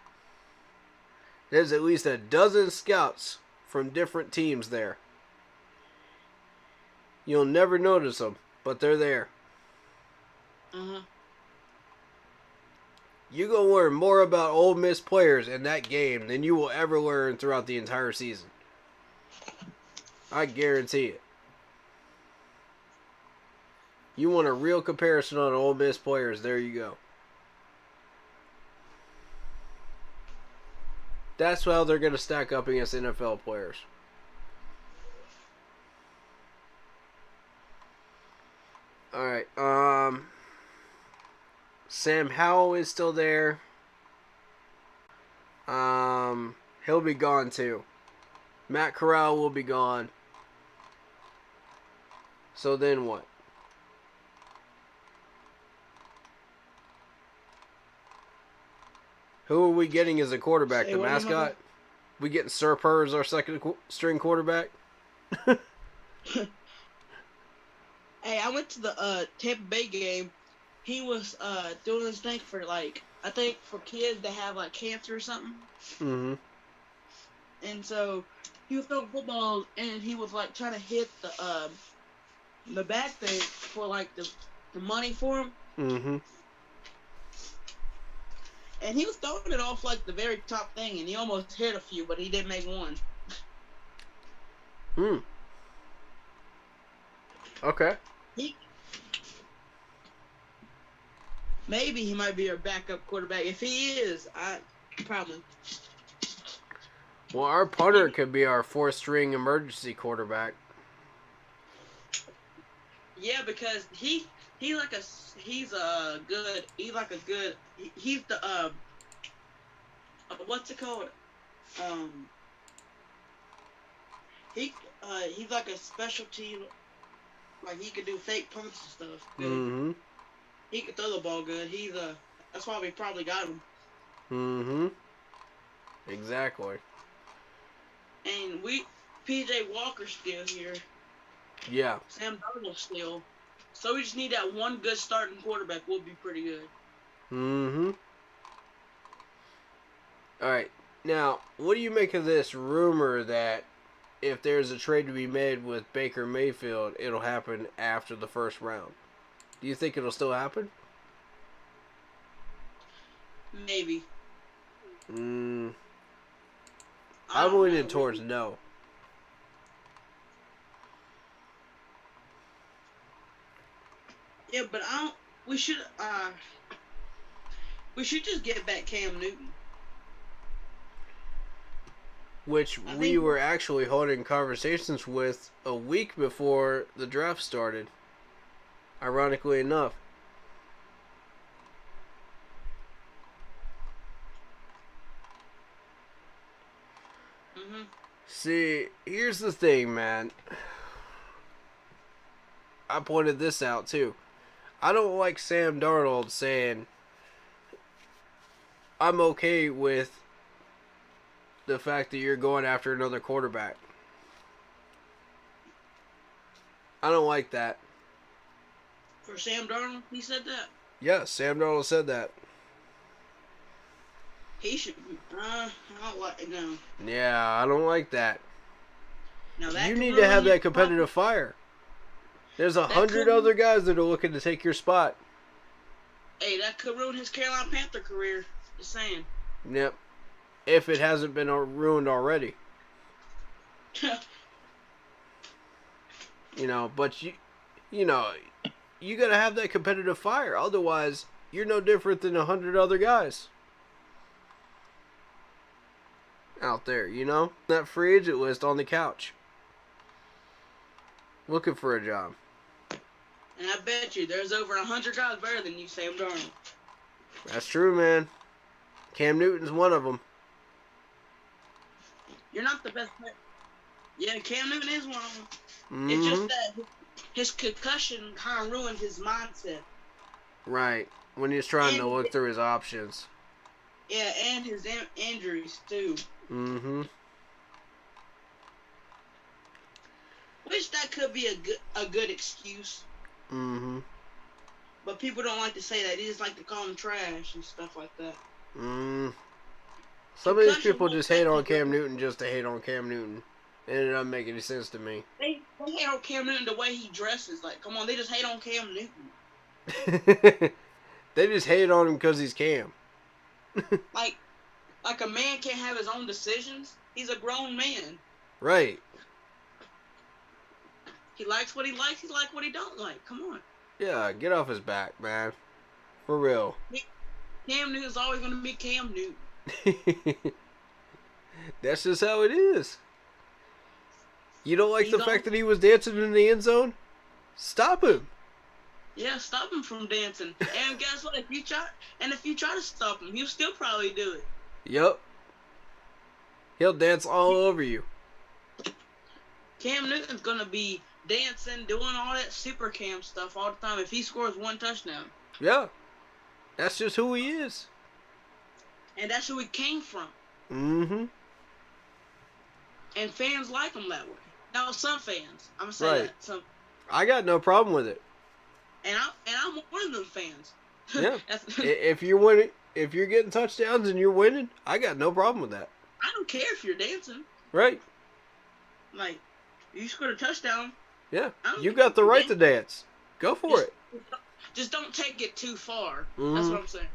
There's at least a dozen scouts from different teams there. You'll never notice them, but they're there. You gonna learn more about Ole Miss players in that game than you will ever learn throughout the entire season. I guarantee it. You want a real comparison on Ole Miss players, there you go. That's how they're going to stack up against NFL players. Alright, Sam Howell is still there. He'll be gone too. Matt Corral will be gone. So then what? Who are we getting as a quarterback? The mascot? We getting Sir Purr as our second string quarterback? Hey, I went to the Tampa Bay game. He was doing his thing for, like, I think for kids that have, like, cancer or something. Mm-hmm. And so he was throwing footballs, and he was, like, trying to hit the back thing for, like, the money for him. Mm-hmm. And he was throwing it off, like, the very top thing, and he almost hit a few, but he didn't make one. Okay. Maybe he might be our backup quarterback. If he is, probably. Well, our punter could be our fourth string emergency quarterback. Yeah, because he's the what's it called? He's like a specialty, like he could do fake punts and stuff. Mm-hmm. He could throw the ball good. That's why we probably got him. Mm-hmm. Exactly. And PJ Walker's still here. Yeah. Sam Darnold's still. So we just need that one good starting quarterback. We'll be pretty good. Mm-hmm. All right. Now, what do you make of this rumor that if there's a trade to be made with Baker Mayfield, it'll happen after the first round? Do you think it'll still happen? Maybe. I'm leaning towards no. Yeah, but we should just get back Cam Newton. Which we were actually holding conversations with a week before the draft started. Ironically enough. Mm-hmm. See, here's the thing, man. I pointed this out too. I don't like Sam Darnold saying I'm okay with the fact that you're going after another quarterback. I don't like that. For Sam Darnold, he said that? Yes, Sam Darnold said that. He should. I don't like it now. Yeah, I don't like that. Now that you need to have that competitive fire. There's 100 other guys that are looking to take your spot. Hey, that could ruin his Carolina Panther career. Just saying. Yep. If it hasn't been ruined already. But you got to have that competitive fire. Otherwise, you're no different than 100 other guys out there, That free agent list on the couch. Looking for a job. And I bet you there's over 100 guys better than you, Sam Darnold. That's true, man. Cam Newton's one of them. You're not the best player. Yeah, Cam Newton is one of them. Mm-hmm. It's just that his concussion kind of ruined his mindset. Right. When he's trying to look through his options. Yeah, and his injuries, too. Mm-hmm. Which that could be a good excuse. Mm-hmm. But people don't like to say that. They just like to call him trash and stuff like that. Some of these people just hate on Cam Newton just to hate on Cam Newton. It doesn't make any sense to me. They hate on Cam Newton the way he dresses. Like, come on, they just hate on Cam Newton. They just hate on him because he's Cam. like a man can't have his own decisions. He's a grown man. Right. He likes what he likes. He likes what he don't like. Come on. Yeah, get off his back, man. For real. Cam Newton's always going to be Cam Newton. That's just how it is. You don't like the fact that he was dancing in the end zone? Stop him. Yeah, stop him from dancing. And guess what? If you try to stop him, he'll still probably do it. Yep. He'll dance all over you. Cam Newton's going to be dancing, doing all that super Cam stuff all the time if he scores one touchdown. Yeah. That's just who he is. And that's who he came from. Mm-hmm. And fans like him that way. Now, some fans. I'm going to say that. Some. I got no problem with it. And I'm one of them fans. Yeah. If you're winning, if you're getting touchdowns and you're winning, I got no problem with that. I don't care if you're dancing. Right. Like, you scored a touchdown. Yeah. You got the right to dance. Go for it. Just don't take it too far. Mm-hmm. That's what I'm saying.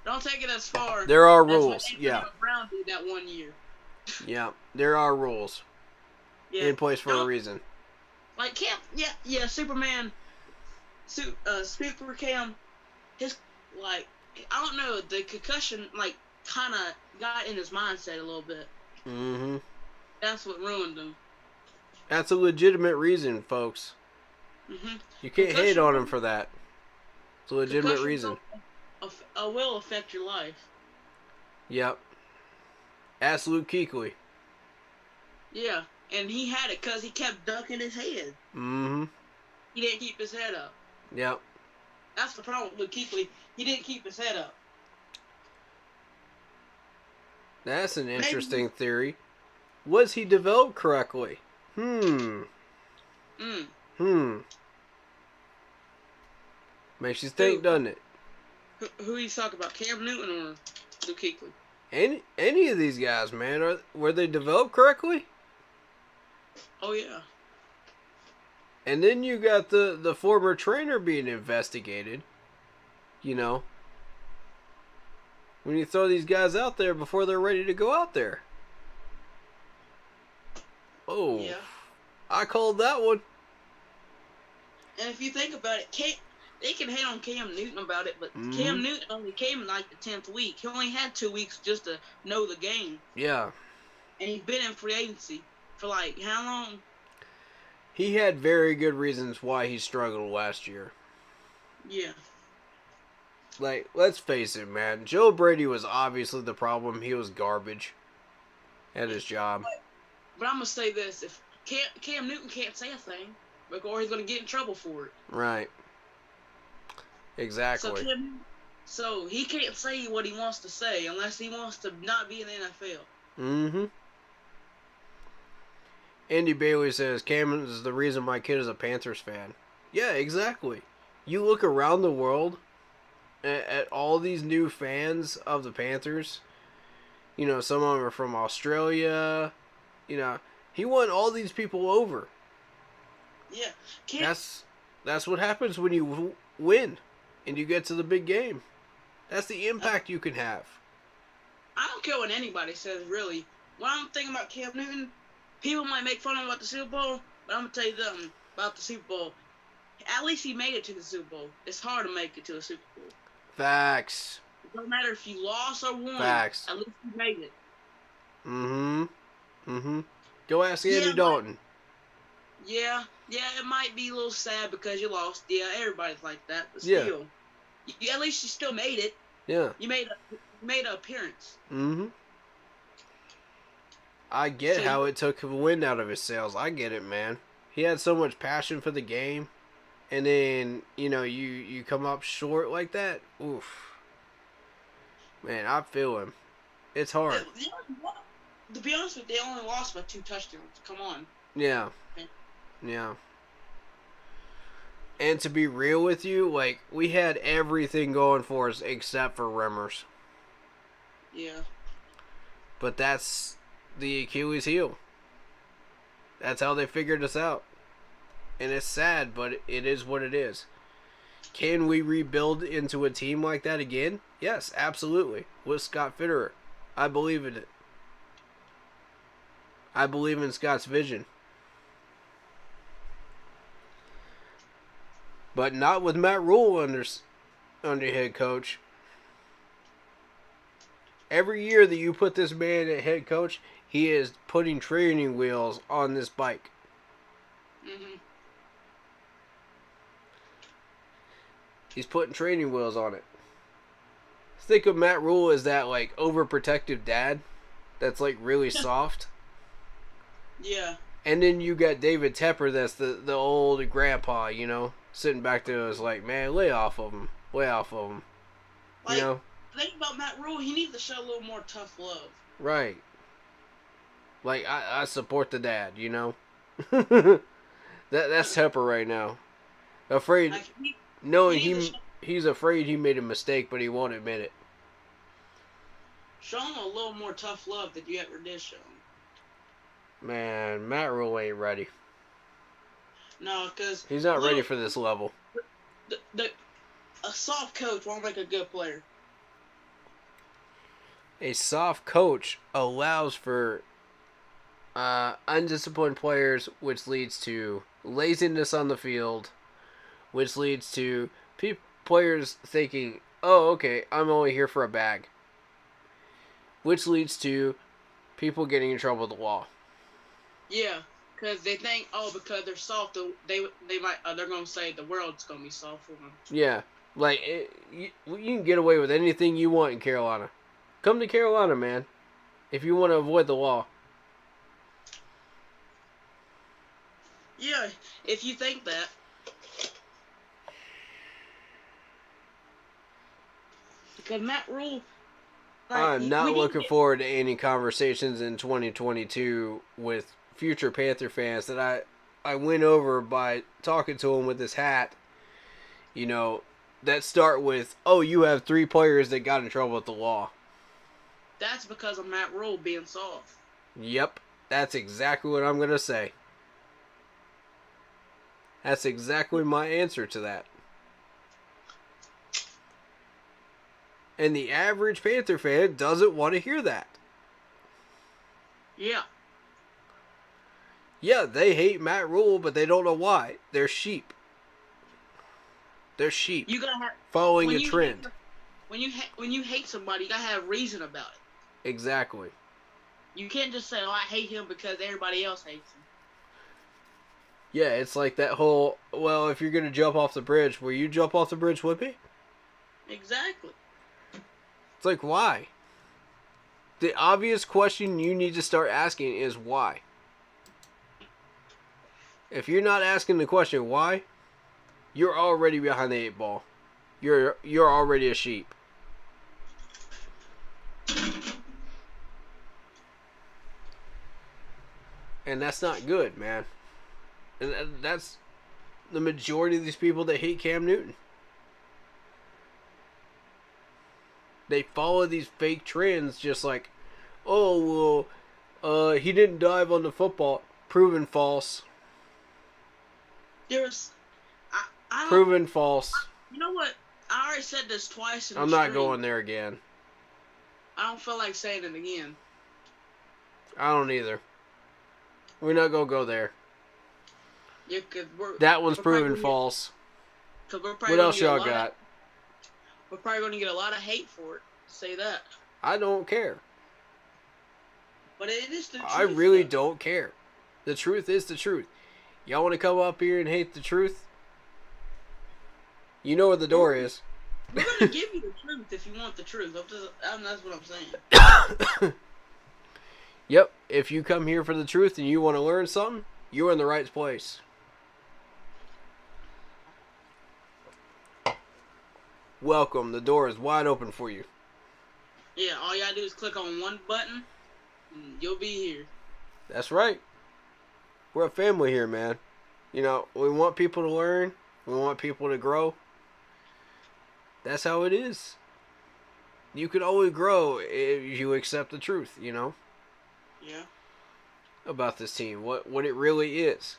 Don't take it as far. There are rules. Yeah. Brown did that one year. Yeah. There are rules. Yeah. In place for a reason. Like Cam, yeah, Superman, Super Cam, his, like, I don't know, the concussion, like, kind of got in his mindset a little bit. Mm-hmm. That's what ruined him. That's a legitimate reason, folks. Mm-hmm. You can't hate on him for that. It's a legitimate reason. Will affect your life. Yep. Ask Luke Kuechly. Yeah, and he had it because he kept ducking his head. Mm-hmm. He didn't keep his head up. Yep. That's the problem with Luke Kuechly. He didn't keep his head up. That's an interesting theory. Was he developed correctly? Makes you think, doesn't it? Who are you talking about? Cam Newton or Luke Kuechly? Any of these guys, man, were they developed correctly? Oh, yeah. And then you got the former trainer being investigated. You know. When you throw these guys out there before they're ready to go out there. Oh. Yeah. I called that one. And if you think about it, they can hate on Cam Newton about it, but Cam Newton only came in like the 10th week. He only had 2 weeks just to know the game. Yeah. And he's been in free agency for like how long? He had very good reasons why he struggled last year. Yeah. Like, let's face it, man. Joe Brady was obviously the problem. He was garbage at his job. But I'm going to say this. If Cam Newton can't say a thing, or he's going to get in trouble for it. Right. Exactly. So he can't say what he wants to say unless he wants to not be in the NFL. Mm-hmm. Andy Bailey says, Cam is the reason my kid is a Panthers fan. Yeah, exactly. You look around the world at all these new fans of the Panthers. You know, some of them are from Australia. You know, he won all these people over. Yeah. That's what happens when you win and you get to the big game. That's the impact you can have. I don't care what anybody says, really. When I'm thinking about Cam Newton, people might make fun of him about the Super Bowl, but I'm going to tell you something. about the Super Bowl. At least he made it to the Super Bowl. It's hard to make it to a Super Bowl. Facts. It don't matter if you lost or won. Facts. At least you made it. Go ask Andy Dalton. Yeah, it might be a little sad because you lost. Yeah, everybody's like that, but still, at least you still made it. Yeah. You made an appearance. I get how it took the wind out of his sails. I get it, man. He had so much passion for the game, and then you come up short like that. Oof. Man, I feel him. It's hard. To be honest with you, they only lost by 2 touchdowns. Come on. Yeah. Yeah. And to be real with you, like, we had everything going for us except for Remmers. Yeah. But that's the Achilles heel. That's how they figured us out. And it's sad, but it is what it is. Can we rebuild into a team like that again? Yes, absolutely. With Scott Fitterer. I believe in it. I believe in Scott's vision. But not with Matt Rule under head coach. Every year that you put this man at head coach, he is putting training wheels on this bike. He's putting training wheels on it. Think of Matt Rule as that, like, overprotective dad that's, like, really soft. Yeah. And then you got David Tepper that's the old grandpa, sitting back there is like, man, lay off of him. Lay off of him. Like, the thing about Matt Rule, he needs to show a little more tough love. Right. Like, I support the dad, That's Tepper right now. Afraid, like, he's afraid he made a mistake, but he won't admit it. Show him a little more tough love than you ever did show him. Man, Matt Rule ain't ready. No, because he's not ready for this level. A soft coach won't make a good player. A soft coach allows for undisciplined players, which leads to laziness on the field, which leads to players thinking, oh, okay, I'm only here for a bag, which leads to people getting in trouble with the law. Yeah, because they think, because they're soft, they're gonna say the world's gonna be soft for them. Yeah, like you can get away with anything you want in Carolina. Come to Carolina, man, if you want to avoid the law. Yeah, if you think that. Because Matt Rule. I'm not looking forward to any conversations in 2022 with future Panther fans that I went over by talking to him with this hat, that start with, oh, you have 3 players that got in trouble with the law. That's because of Matt Rule being soft. Yep, that's exactly what I'm going to say. That's exactly my answer to that. And the average Panther fan doesn't want to hear that. Yeah. Yeah, they hate Matt Rule, but they don't know why. They're sheep. They're sheep. You gotta have, following a trend. When you hate somebody, you gotta have reason about it. Exactly. You can't just say, I hate him because everybody else hates him. Yeah, it's like that whole, well, if you're gonna jump off the bridge, will you jump off the bridge with me? Exactly. It's like, why? The obvious question you need to start asking is why. If you're not asking the question why, you're already behind the 8 ball. You're already a sheep. And that's not good, man. And that's the majority of these people that hate Cam Newton. They follow these fake trends just like, oh, well, he didn't dive on the football. Proven false. Proven false. You know what? I already said this twice in I'm not going there again. I don't feel like saying it again. I don't either. We're not going to go there. Yeah, cause that one's proven false. What else y'all got? We're probably going to get a lot of hate for it. Say that. I don't care. But it is the truth. I really don't care. The truth is the truth. Y'all want to come up here and hate the truth? You know where the door is. We're going to give you the truth if you want the truth. That's what I'm saying. Yep. If you come here for the truth and you want to learn something, you're in the right place. Welcome. The door is wide open for you. Yeah, all you gotta do is click on one button, and you'll be here. That's right. We're a family here, man. You know, we want people to learn. We want people to grow. That's how it is. You can only grow if you accept the truth, you know? Yeah. About this team. What it really is.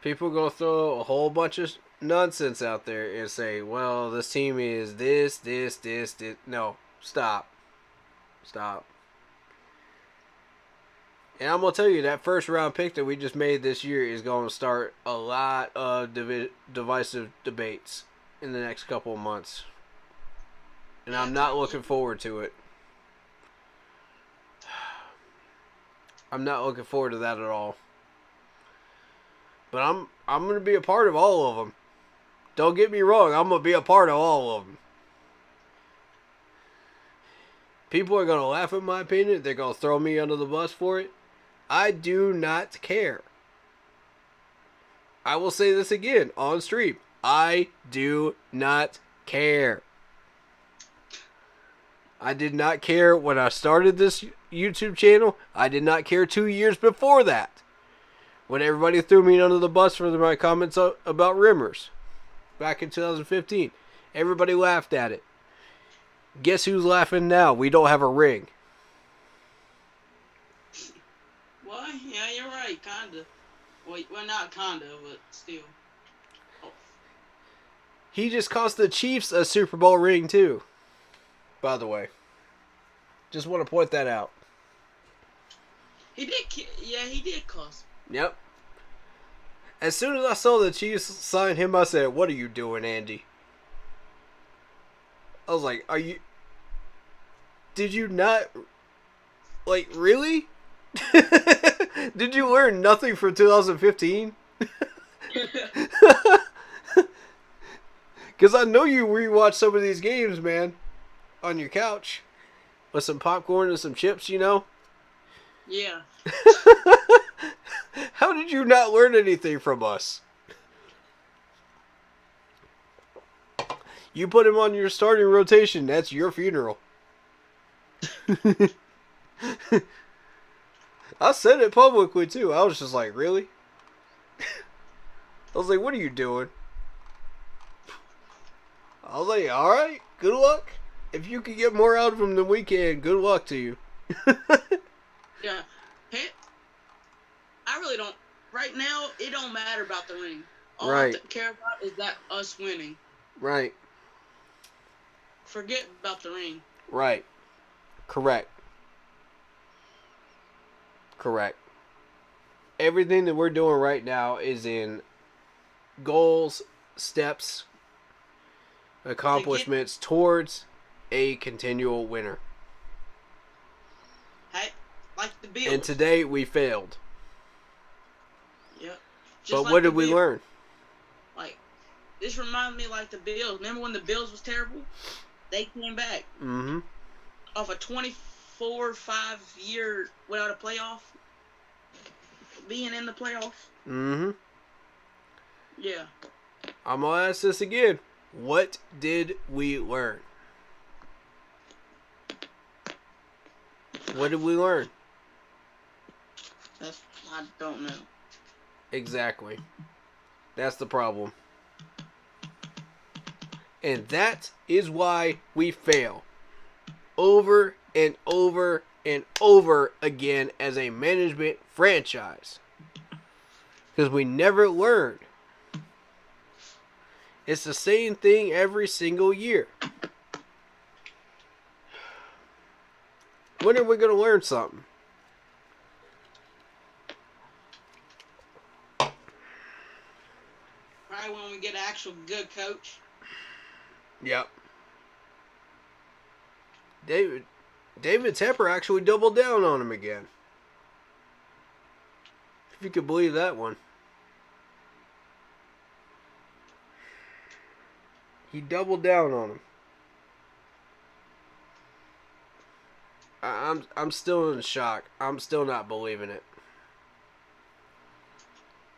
People are going to throw a whole bunch of nonsense out there and say, well, this team is this. No, stop. And I'm going to tell you, that first round pick that we just made this year is going to start a lot of divisive debates in the next couple of months. And I'm not looking forward to it. I'm not looking forward to that at all. But I'm going to be a part of all of them. Don't get me wrong, I'm going to be a part of all of them. People are going to laugh at my opinion. They're going to throw me under the bus for it. I do not care. I will say this again on stream. I do not care. I did not care when I started this YouTube channel. I did not care 2 years before that. When everybody threw me under the bus for my comments about Rimmers. Back in 2015. Everybody laughed at it. Guess who's laughing now? We don't have a ring. Well, yeah, you're right, kinda. Well, not kinda, but still. Oh. He just cost the Chiefs a Super Bowl ring, too. By the way. Just want to point that out. He did cost. Yep. As soon as I saw the Chiefs sign him, I said, what are you doing, Andy? I was like, did you not, like, really? Did you learn nothing from 2015? Because I know you rewatch some of these games, man, on your couch. With some popcorn and some chips, you know? Yeah. How did you not learn anything from us? You put him on your starting rotation, that's your funeral. I said it publicly too. I was just like, really? I was like, what are you doing? I was like, alright, good luck. If you can get more out of him than we can, good luck to you. Yeah. Hey, I really don't. Right now, it don't matter about the ring. All I care about is that us winning. Right. Forget about the ring. Right. Correct. Everything that we're doing right now is in goals, steps, accomplishments towards a continual winner. Hey, like the Bills. And today we failed. Yep. But what did we learn? Like, this reminds me like the Bills. Remember when the Bills was terrible? They came back. Mm-hmm. Off a 24-5 year without a playoff. Being in the playoffs. Mm-hmm. Yeah. I'm going to ask this again. What did we learn? What did we learn? I don't know. Exactly. That's the problem. And that is why we fail. Over and over and over again as a management franchise. Because we never learn. It's the same thing every single year. When are we going to learn something? right when we get an actual good coach. Yep. David Tepper actually doubled down on him again. If you could believe that one. He doubled down on him. I'm still in shock. I'm still not believing it.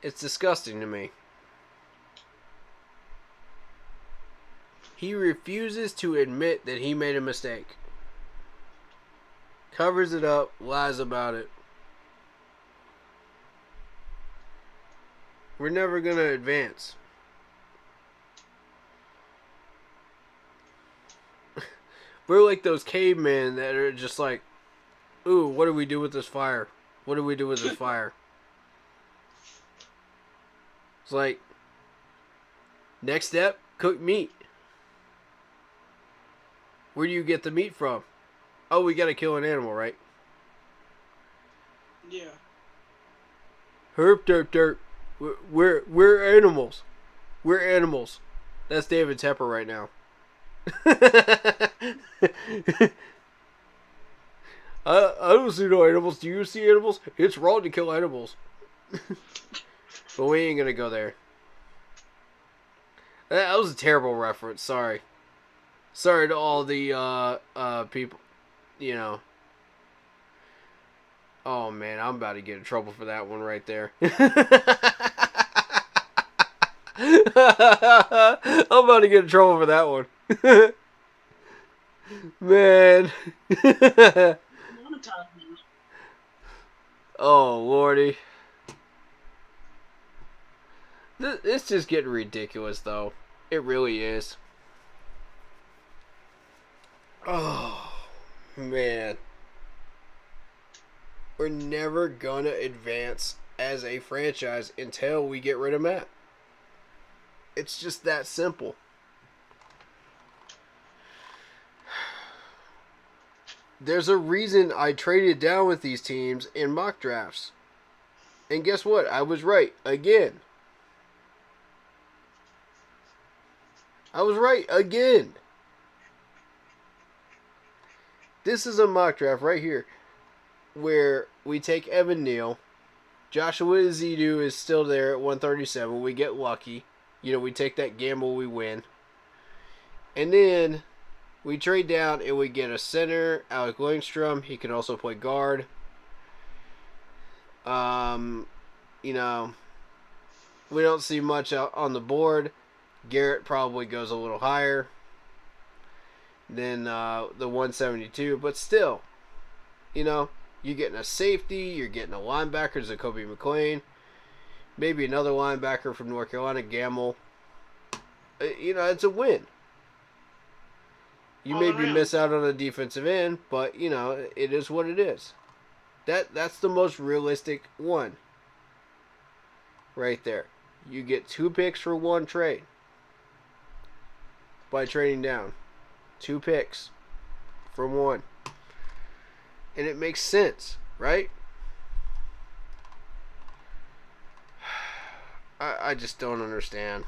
It's disgusting to me. He refuses to admit that he made a mistake. Covers it up, lies about it. We're never going to advance. We're like those cavemen that are just like, ooh, what do we do with this fire? What do we do with this fire? It's like, next step, cook meat. Where do you get the meat from? Oh, we gotta kill an animal, right? Yeah. Herp derp derp. We're animals. We're animals. That's David Tepper right now. I don't see no animals. Do you see animals? It's wrong to kill animals. But we ain't gonna go there. That was a terrible reference. Sorry. Sorry to all the people. You know. Oh man, I'm about to get in trouble for that one right there. I'm about to get in trouble for that one. Man. Oh, Lordy. It's just getting ridiculous, though. It really is. Oh, man. We're never gonna advance as a franchise until we get rid of Matt. It's just that simple. There's a reason I traded down with these teams in mock drafts. And guess what? I was right again. I was right again. This is a mock draft right here where we take Evan Neal. Joshua Ezedu is still there at 137. We get lucky. You know, we take that gamble, we win. And then we trade down and we get a center, Alec Langstrom. He can also play guard. You know, we don't see much out on the board. Garrett probably goes a little higher than the 172. But still, you know, you're getting a safety. You're getting a linebacker, Zacoby McClain. Maybe another linebacker from North Carolina, Gamble. You know, it's a win. You maybe miss out on a defensive end, but, you know, it is what it is. That's the most realistic one. Right there. You get 2 picks for 1 trade. By trading down. 2 picks from 1. And it makes sense, right? I just don't understand.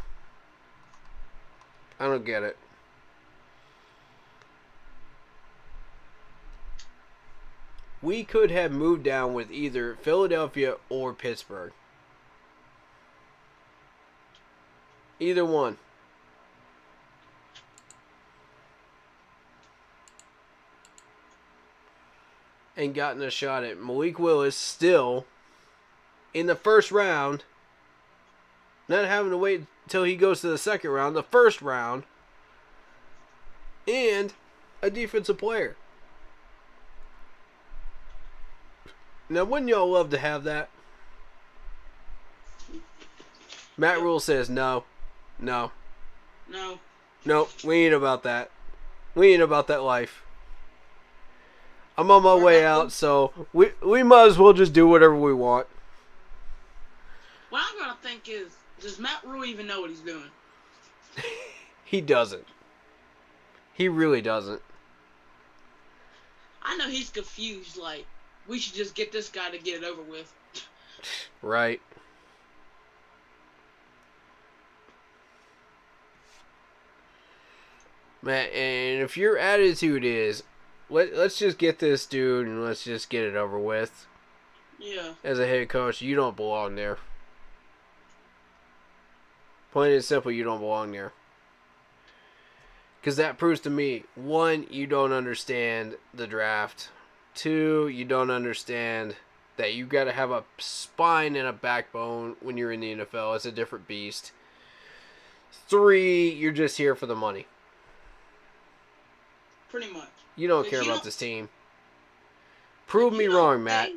I don't get it. We could have moved down with either Philadelphia or Pittsburgh. Either one. And gotten a shot at Malik Willis still in the first round. Not having to wait until he goes to the second round, the first round. And a defensive player. Now, wouldn't y'all love to have that? Matt Rule says no. No. No. No, we ain't about that. We ain't about that life. I'm on my way out, so we might as well just do whatever we want. What I'm going to think is, does Matt Rule even know what he's doing? He doesn't. He really doesn't. I know he's confused, like, we should just get this guy to get it over with. Right. Man, and if your attitude is, let's just get this dude and let's just get it over with. Yeah. As a head coach, you don't belong there. Plain and simple, you don't belong there. Because that proves to me, 1, you don't understand the draft. 2, you don't understand that you got to have a spine and a backbone when you're in the NFL. It's a different beast. 3, you're just here for the money. Pretty much. You don't care about this team. Prove me wrong, Matt.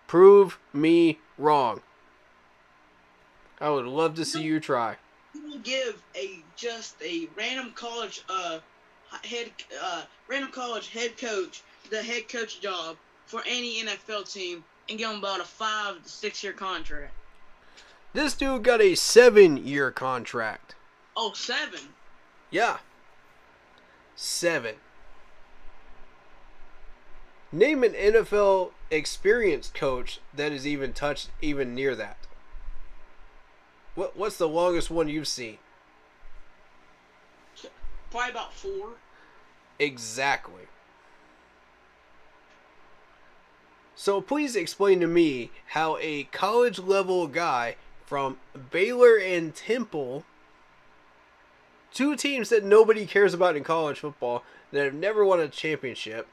Prove me wrong. I would love to see you try. You will give just a random college head coach the head coach job for any NFL team and give him about a 5 to 6 year contract. This dude got a 7-year contract. Oh, 7? Yeah. 7. Name an NFL experienced coach that has even touched even near that. What's the longest one you've seen? Probably about 4. Exactly. So please explain to me how a college level guy from Baylor and Temple, 2 teams that nobody cares about in college football, that have never won a championship,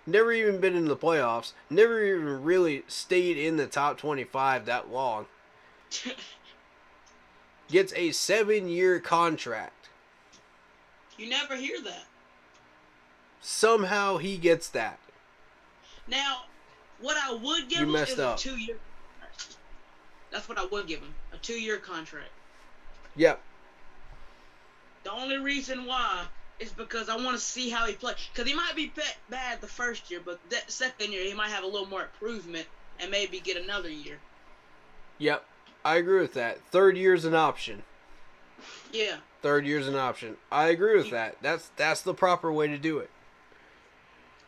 never even been in the playoffs, never even really stayed in the top 25 that long, gets a 7-year contract. You never hear that. Somehow he gets that. Now, what I would give him is a 2-year contract. That's what I would give him, a 2-year contract. Yep. The only reason why is because I want to see how he plays. Because he might be bad the first year, but that second year he might have a little more improvement and maybe get another year. Yep. I agree with that. 3rd year's an option. Yeah. 3rd year's an option. I agree with that. That's the proper way to do it.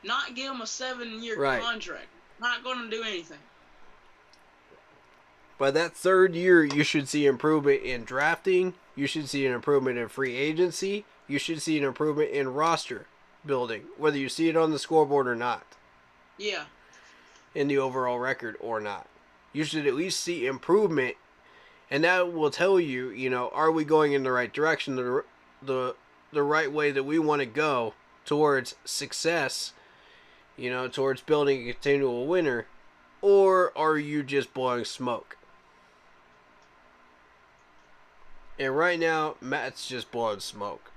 Not give him a 7-year contract. Not going to do anything. By that 3rd year, you should see improvement in drafting. You should see an improvement in free agency. You should see an improvement in roster building, whether you see it on the scoreboard or not. Yeah. In the overall record or not. You should at least see improvement, and that will tell you, are we going in the right direction, the right way that we want to go towards success, towards building a continual winner, or are you just blowing smoke? And right now, Matt's just blowing smoke.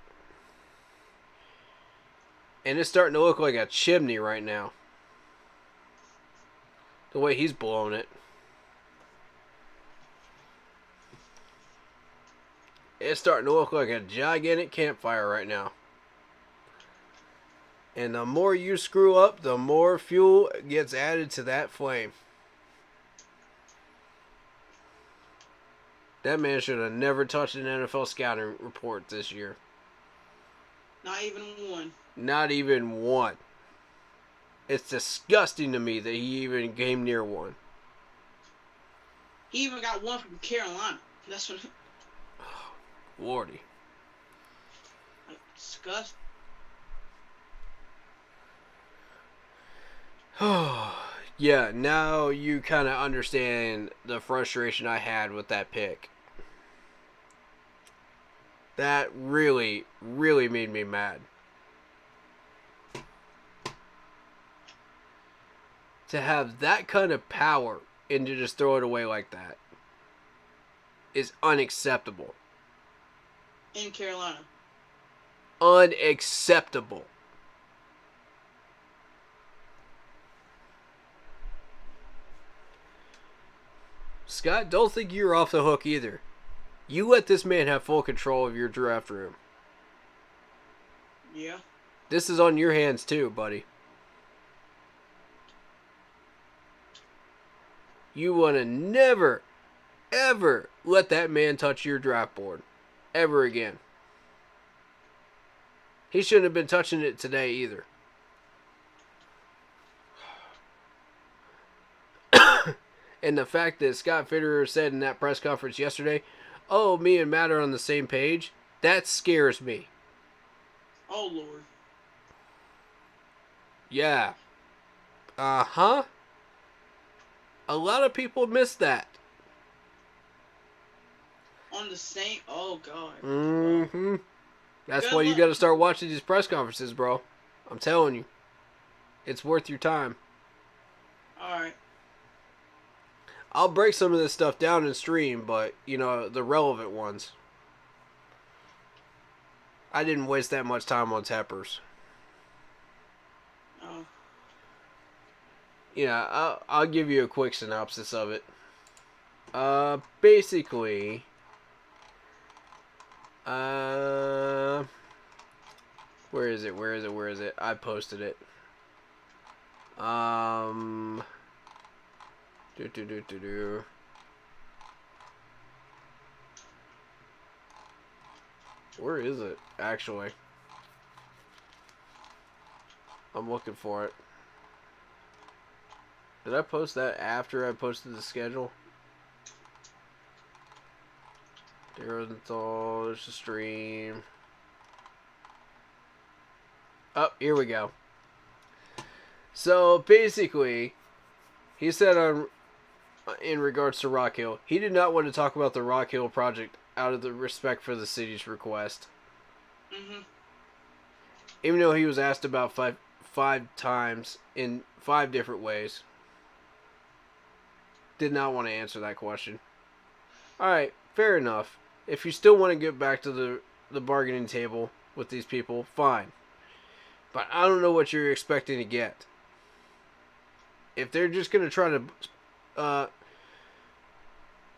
And it's starting to look like a chimney right now. The way he's blowing it. It's starting to look like a gigantic campfire right now. And the more you screw up, the more fuel gets added to that flame. That man should have never touched an NFL scouting report this year. Not even 1. Not even 1. It's disgusting to me that he even came near one. He even got one from Carolina. That's what... Lordy. Disgusting. Yeah, now you kind of understand the frustration I had with that pick. That really, really made me mad. To have that kind of power and to just throw it away like that is unacceptable. In Carolina. Unacceptable. Scott, don't think you're off the hook either. You let this man have full control of your draft room. Yeah. This is on your hands too, buddy. You want to never, ever let that man touch your draft board. Ever again. He shouldn't have been touching it today either. And the fact that Scott Fitterer said in that press conference yesterday, oh, me and Matt are on the same page. That scares me. Oh, Lord. Yeah. Uh-huh. A lot of people miss that. On the same... Oh, God. Mm-hmm. That's Good why you luck. got to start watching these press conferences, bro. I'm telling you. It's worth your time. Alright. I'll break some of this stuff down in stream, but, you know, the relevant ones. I didn't waste that much time on Teppers. Oh. Yeah, I'll give you a quick synopsis of it. Basically, where is it? I posted it. Where is it, actually? I'm looking for it. Did I post that after I posted the schedule? There's the stream. Oh, here we go. So, basically, he said in regards to Rock Hill, he did not want to talk about the Rock Hill project out of the respect for the city's request. Mm-hmm. Even though he was asked about five times in 5 different ways. Did not want to answer that question. Alright, fair enough. If you still want to get back to the bargaining table with these people, fine. But I don't know what you're expecting to get. If they're just going to try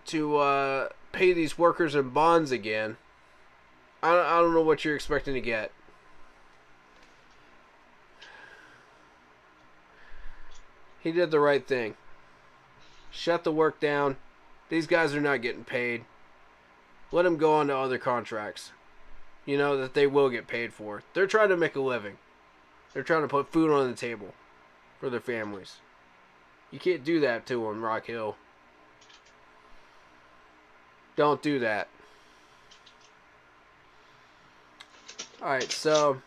to pay these workers in bonds again, I don't know what you're expecting to get. He did the right thing. Shut the work down. These guys are not getting paid. Let them go on to other contracts. You know, that they will get paid for. They're trying to make a living. They're trying to put food on the table for their families. You can't do that to them, Rock Hill. Don't do that. Alright, so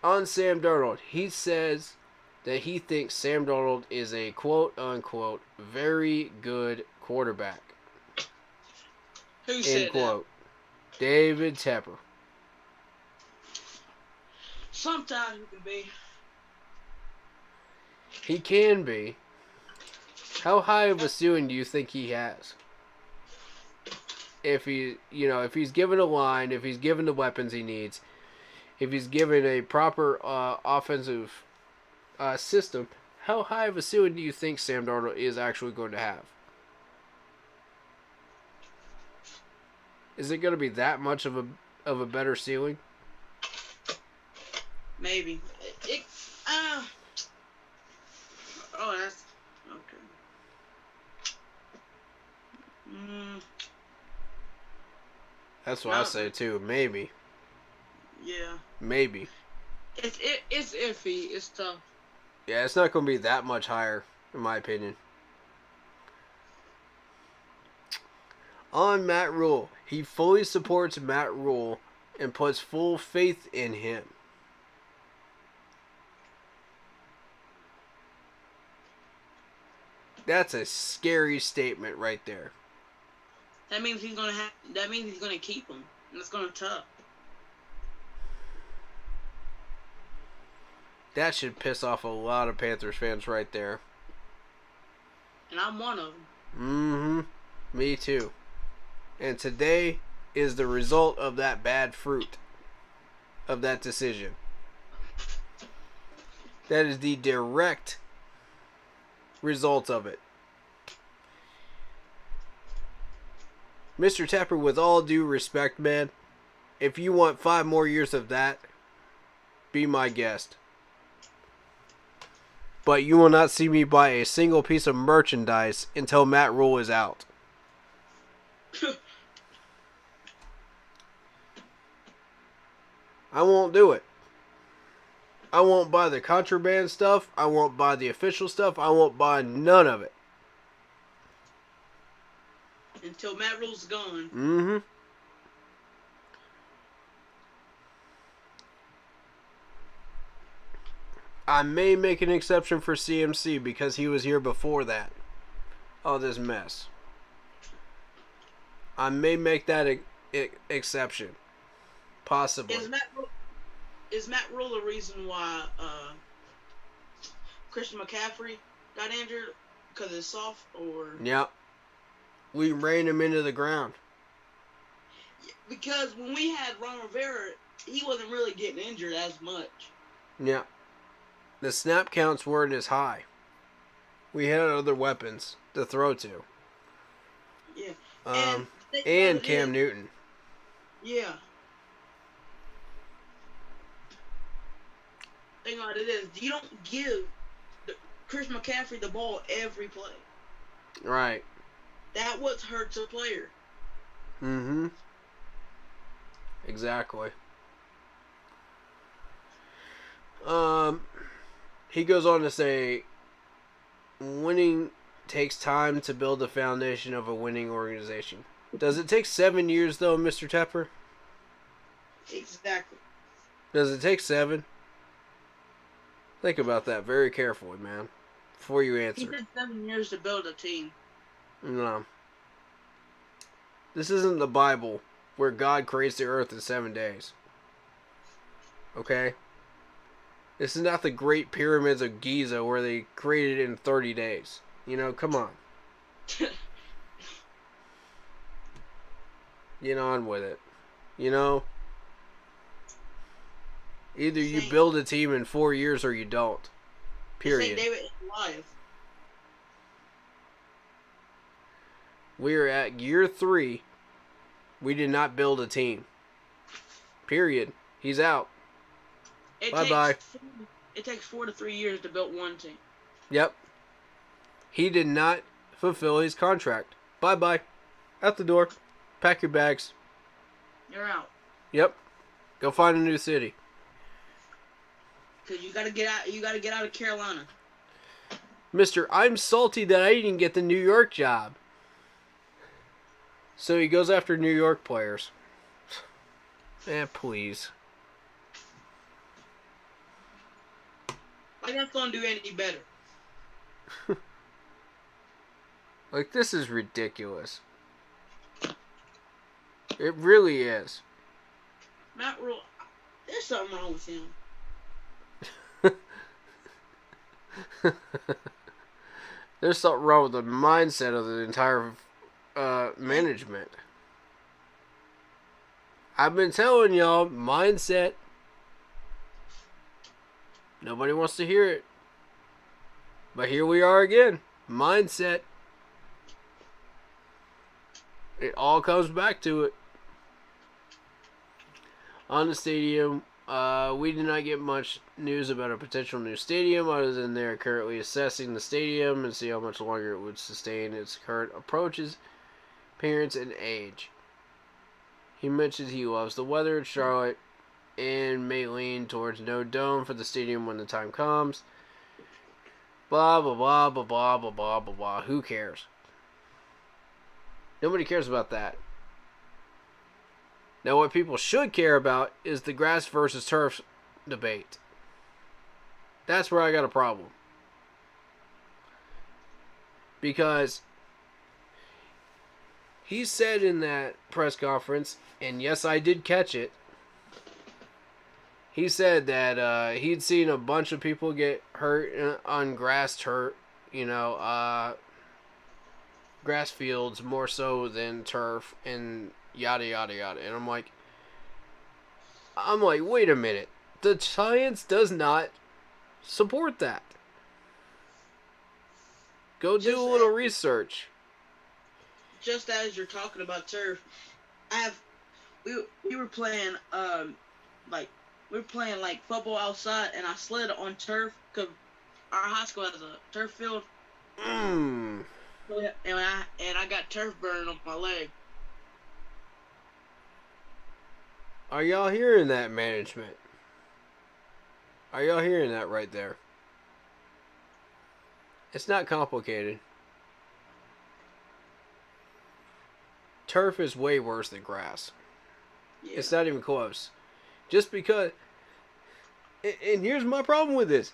on Sam Darnold, he says that he thinks Sam Darnold is a quote-unquote very good quarterback. Who said End quote. David Tepper. Sometimes you can be. He can be. How high of a ceiling do you think he has? If if he's given a line, if he's given the weapons he needs, if he's given a proper offensive system, how high of a ceiling do you think Sam Darnold is actually going to have? Is it going to be that much of a better ceiling? Maybe. Oh, that's okay. That's what I say too. Maybe. Yeah. Maybe. It's iffy. It's tough. Yeah, it's not going to be that much higher, in my opinion. On Matt Rule, he fully supports Matt Rule and puts full faith in him. That's a scary statement right there. That means he's gonna keep him, and it's gonna tough. That should piss off a lot of Panthers fans right there. And I'm one of them. Mm-hmm. Me too. And today is the result of that bad fruit of that decision. That is the direct result of it. Mr. Tepper, with all due respect, man, if you want 5 more years of that, be my guest. But you will not see me buy a single piece of merchandise until Matt Rule is out. I won't do it. I won't buy the contraband stuff. I won't buy the official stuff. I won't buy none of it. Until Matt Rule's gone. Mm-hmm. I may make an exception for CMC because he was here before that. All this mess. I may make that exception. Possibly. Is Matt Rule the reason why Christian McCaffrey got injured? Because it's soft, or? Yep. We ran him into the ground. Because when we had Ron Rivera, he wasn't really getting injured as much. Yeah. The snap counts weren't as high. We had other weapons to throw to. Yeah. And Cam Newton. Yeah. Thing about it is, you don't give Chris McCaffrey the ball every play. Right. That what hurts a player. Mm-hmm. Exactly. He goes on to say, winning takes time to build the foundation of a winning organization. Does it take 7 years, though, Mr. Tepper? Exactly. Does it take 7? Think about that very carefully, man, before you answer. He took 7 years to build a team. No. This isn't the Bible where God creates the earth in 7 days. Okay? This is not the Great Pyramids of Giza where they created it in 30 days. You know, come on. Get on with it. You know? Either you build a team in 4 years or you don't. Period. David is alive. We are at year 3. We did not build a team. Period. He's out. Bye-bye. It takes 4 to 3 years to build one team. Yep. He did not fulfill his contract. Bye-bye. Out the door. Pack your bags. You're out. Yep. Go find a new city. Because you gotta get out. You gotta get out of Carolina. Mister, I'm salty that I didn't get the New York job. So he goes after New York players. Please. Like that's gonna do any better. Like, this is ridiculous. It really is. Matt Rule, there's something wrong with him. There's something wrong with the mindset of the entire management. I've been telling y'all, mindset. Nobody wants to hear it. But here we are again. Mindset. It all comes back to it. On the stadium, we did not get much news about a potential new stadium other than they're currently assessing the stadium and see how much longer it would sustain its current approaches, appearance, and age. He mentions he loves the weather in Charlotte and may lean towards no dome for the stadium when the time comes. Blah, blah, blah, blah, blah, blah, blah, blah, blah. Who cares? Nobody cares about that. Now, what people should care about is the grass versus turf debate. That's where I got a problem. Because he said in that press conference, and yes, I did catch it, he said that he'd seen a bunch of people get hurt on grass turf, grass fields more so than turf, and yada yada yada. And I'm like, wait a minute. The science does not support that. Go do a little research. Just as you're talking about turf, we were playing football outside, and I slid on turf because our high school has a turf field. And I got turf burning on my leg. Are y'all hearing that, management? Are y'all hearing that right there? It's not complicated. Turf is way worse than grass. Yeah. It's not even close. Just because... And here's my problem with this.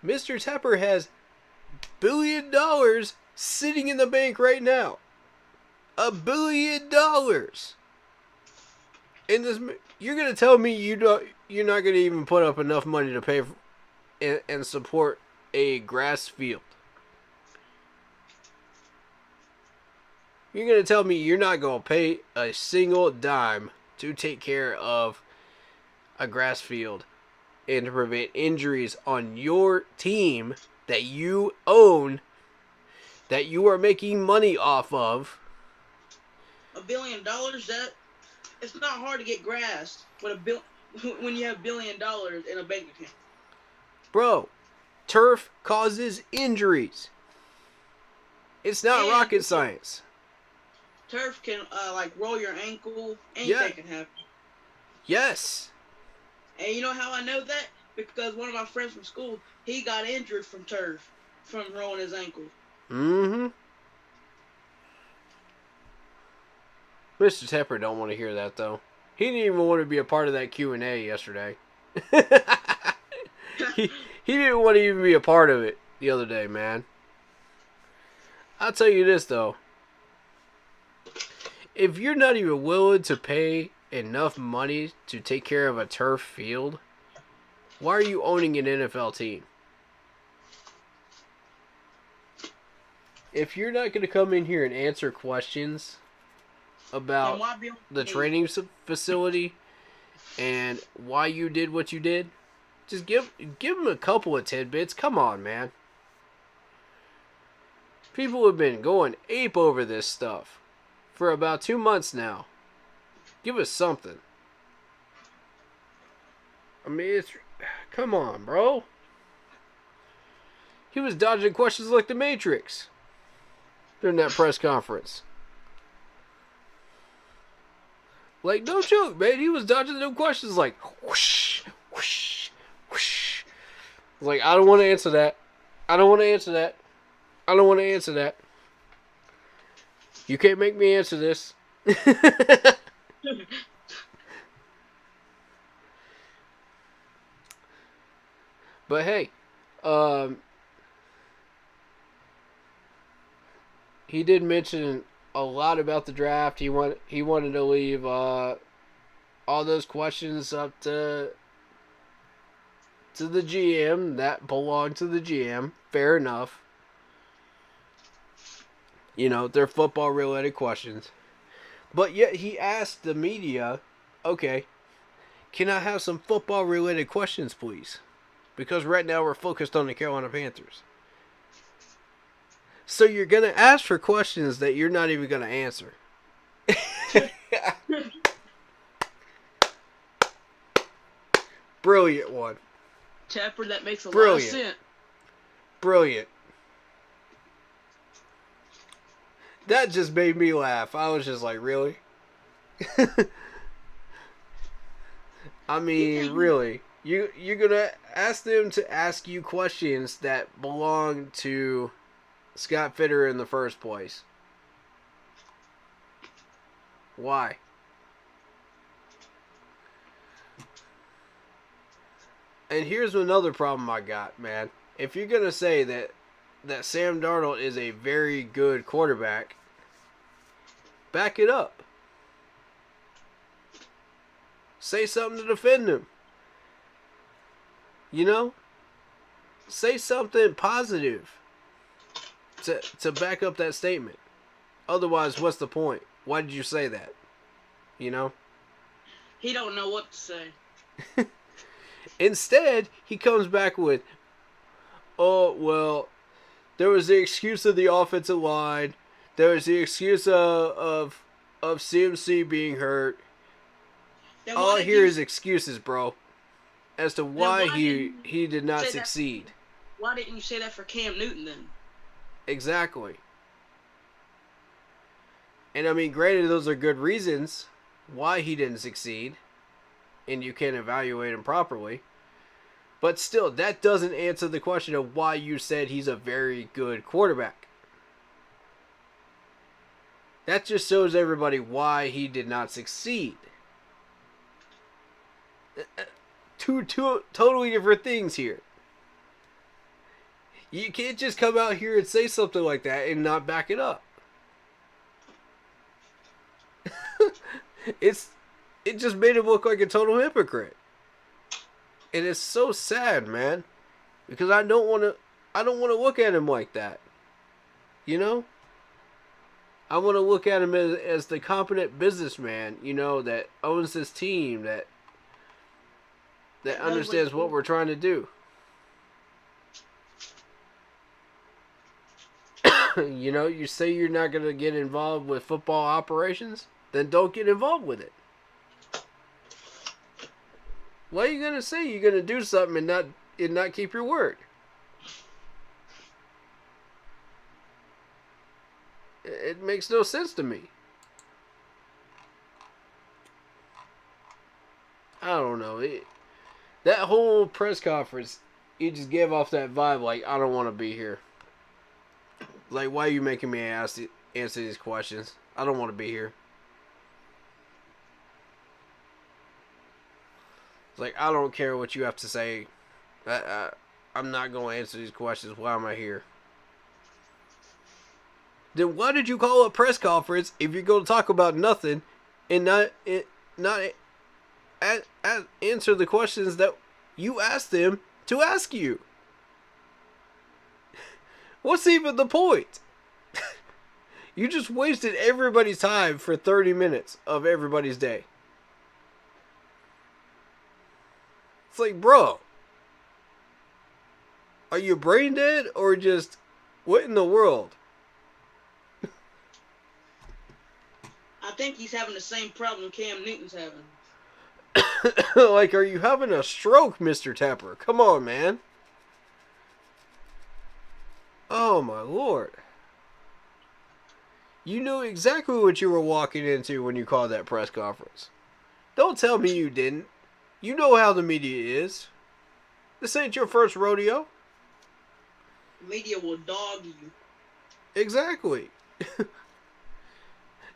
Mr. Tepper has $1 billion sitting in the bank right now. $1 billion. And this, you're gonna tell me you're not gonna even put up enough money to pay for, and support a grass field. You're gonna tell me you're not gonna pay a single dime to take care of a grass field and to prevent injuries on your team that you own, that you are making money off of. $1 billion, that it's not hard to get grass with when you have $1 billion in a bank account. Bro, turf causes injuries. It's not rocket science. Turf can like roll your ankle. Anything can happen. Yes. And you know how I know that? Because one of my friends from school, he got injured from turf, from rolling his ankle. Mm-hmm. Mr. Tepper don't want to hear that, though. He didn't even want to be a part of that Q&A yesterday. he didn't want to even be a part of it the other day, man. I'll tell you this, though. If you're not even willing to pay enough money to take care of a turf field, why are you owning an NFL team? If you're not going to come in here and answer questions about the training facility and why you did what you did, just give them a couple of tidbits. Come on, man. People have been going ape over this stuff for about 2 months now. Give us something. I mean, come on, bro. He was dodging questions like the Matrix during that press conference. Like, no joke, man. He was dodging them questions like, whoosh, whoosh, whoosh. Like, I don't want to answer that. I don't want to answer that. I don't want to answer that. You can't make me answer this. But hey, he did mention a lot about the draft. He wanted to leave all those questions up to the GM. That belonged to the GM. Fair enough. You know, they're football related questions. But yet he asked the media, okay, can I have some football related questions, please? Because right now we're focused on the Carolina Panthers. So you're going to ask for questions that you're not even going to answer. Brilliant one. Tepper, that makes a lot of sense. Brilliant. That just made me laugh. I was just like, really? I mean, really. You're going to ask them to ask you questions that belong to Scott Fitter in the first place. Why? And here's another problem I got, man. If you're going to say that Sam Darnold is a very good quarterback, back it up. Say something to defend him. You know? Say something positive to back up that statement. Otherwise, what's the point? Why did you say that? You know? He don't know what to say. Instead, he comes back with, oh, well, there was the excuse of the offensive line. There was the excuse of CMC being hurt. All I hear is excuses, bro, as to why he did not succeed. Why didn't you say that for Cam Newton then? Exactly. And I mean, granted, those are good reasons why he didn't succeed, and you can evaluate him properly. But still, that doesn't answer the question of why you said he's a very good quarterback. That just shows everybody why he did not succeed. Two totally different things here. You can't just come out here and say something like that and not back it up. It just made him look like a total hypocrite. And it's so sad, man. Because I don't want to look at him like that. You know? I want to look at him as the competent businessman, you know, that owns this team, that understands what we're trying to do. You know, you say you're not going to get involved with football operations, then don't get involved with it. What are you going to say? You're going to do something and not keep your word. It makes no sense to me. I don't know. That whole press conference, you just gave off that vibe like, I don't want to be here. Like, why are you making me answer these questions? I don't want to be here. It's like, I don't care what you have to say. I'm not going to answer these questions. Why am I here? Then why did you call a press conference if you're going to talk about nothing and not answer the questions that you asked them to ask you? What's even the point? You just wasted everybody's time for 30 minutes of everybody's day. It's like, bro, are you brain dead or just, what in the world? I think he's having the same problem Cam Newton's having. Like, are you having a stroke, Mr. Tepper? Come on, man. Oh, my Lord. You knew exactly what you were walking into when you called that press conference. Don't tell me you didn't. You know how the media is. This ain't your first rodeo. Media will dog you. Exactly.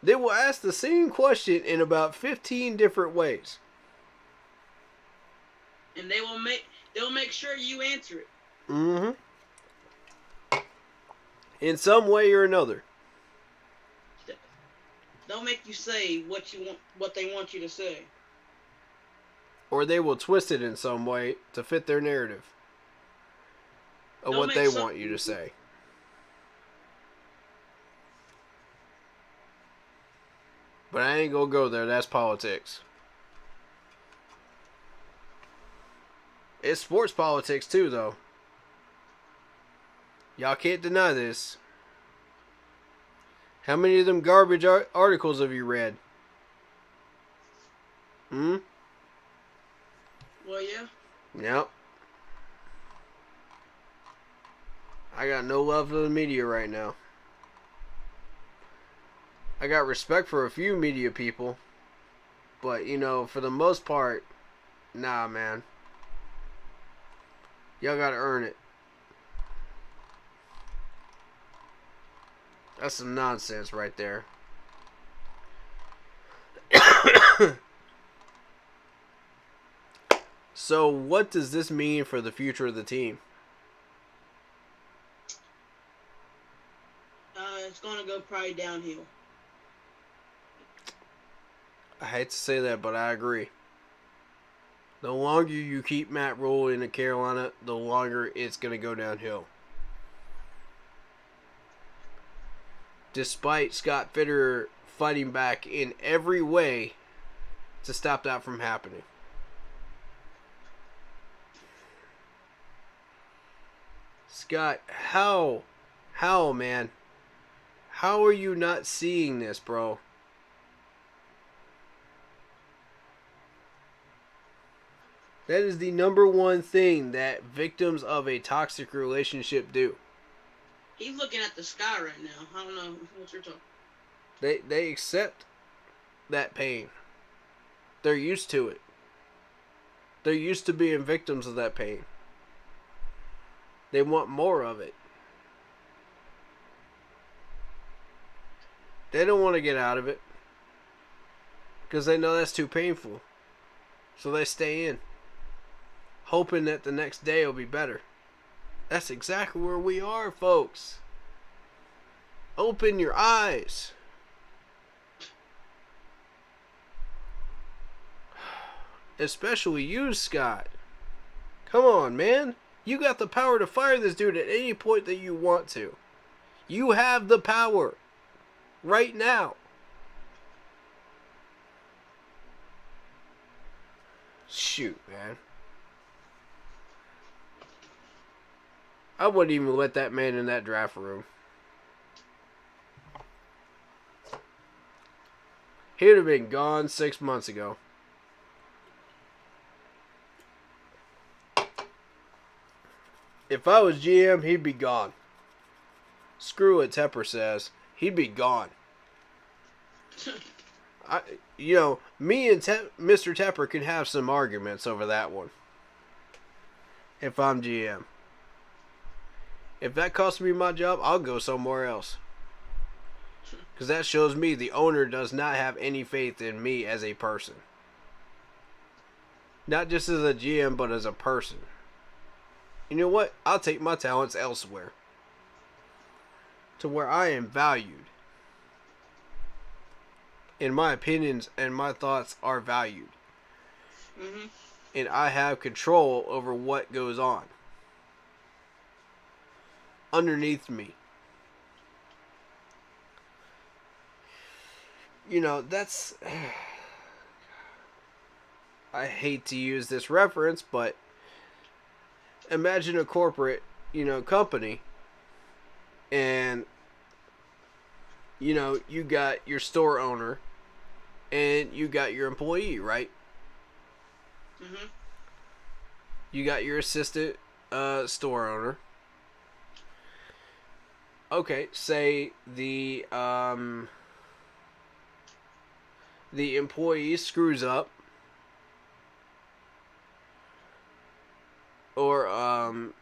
They will ask the same question in about 15 different ways. And they'll make sure you answer it. Mm-hmm. In some way or another. They'll make you say what they want you to say. Or they will twist it in some way to fit their narrative of what they want you to say. But I ain't gonna go there. That's politics. It's sports politics too, though. Y'all can't deny this. How many of them garbage articles have you read? Well, yeah. Yep. I got no love for the media right now. I got respect for a few media people. But, you know, for the most part, nah, man. Y'all gotta earn it. That's some nonsense right there. So, what does this mean for the future of the team? It's going to go probably downhill. I hate to say that, but I agree. The longer you keep Matt Rule in Carolina, the longer it's going to go downhill. Despite Scott Fitterer fighting back in every way to stop that from happening. Scott, how, man? How are you not seeing this, bro? That is the number one thing that victims of a toxic relationship do. He's looking at the sky right now. I don't know what you're talking. They accept that pain. They're used to it. They're used to being victims of that pain. They want more of it. They don't want to get out of it because they know that's too painful. So they stay in, hoping that the next day will be better. That's exactly where we are, folks. Open your eyes. Especially you, Scott. Come on, man. You got the power to fire this dude at any point that you want to. You have the power. Right now. Shoot, man. I wouldn't even let that man in that draft room. He would have been gone 6 months ago. If I was GM, he'd be gone. Screw what Tepper says. He'd be gone. Me and Mr. Tepper can have some arguments over that one. If I'm GM. If that costs me my job, I'll go somewhere else. Because that shows me the owner does not have any faith in me as a person. Not just as a GM, but as a person. You know what? I'll take my talents elsewhere. To where I am valued. And my opinions and my thoughts are valued. Mm-hmm. And I have control over what goes on. Underneath me. That's... I hate to use this reference, but imagine a corporate, company, and, you got your store owner, and you got your employee, right? Mm-hmm. You got your assistant store owner. Okay, say the employee screws up, or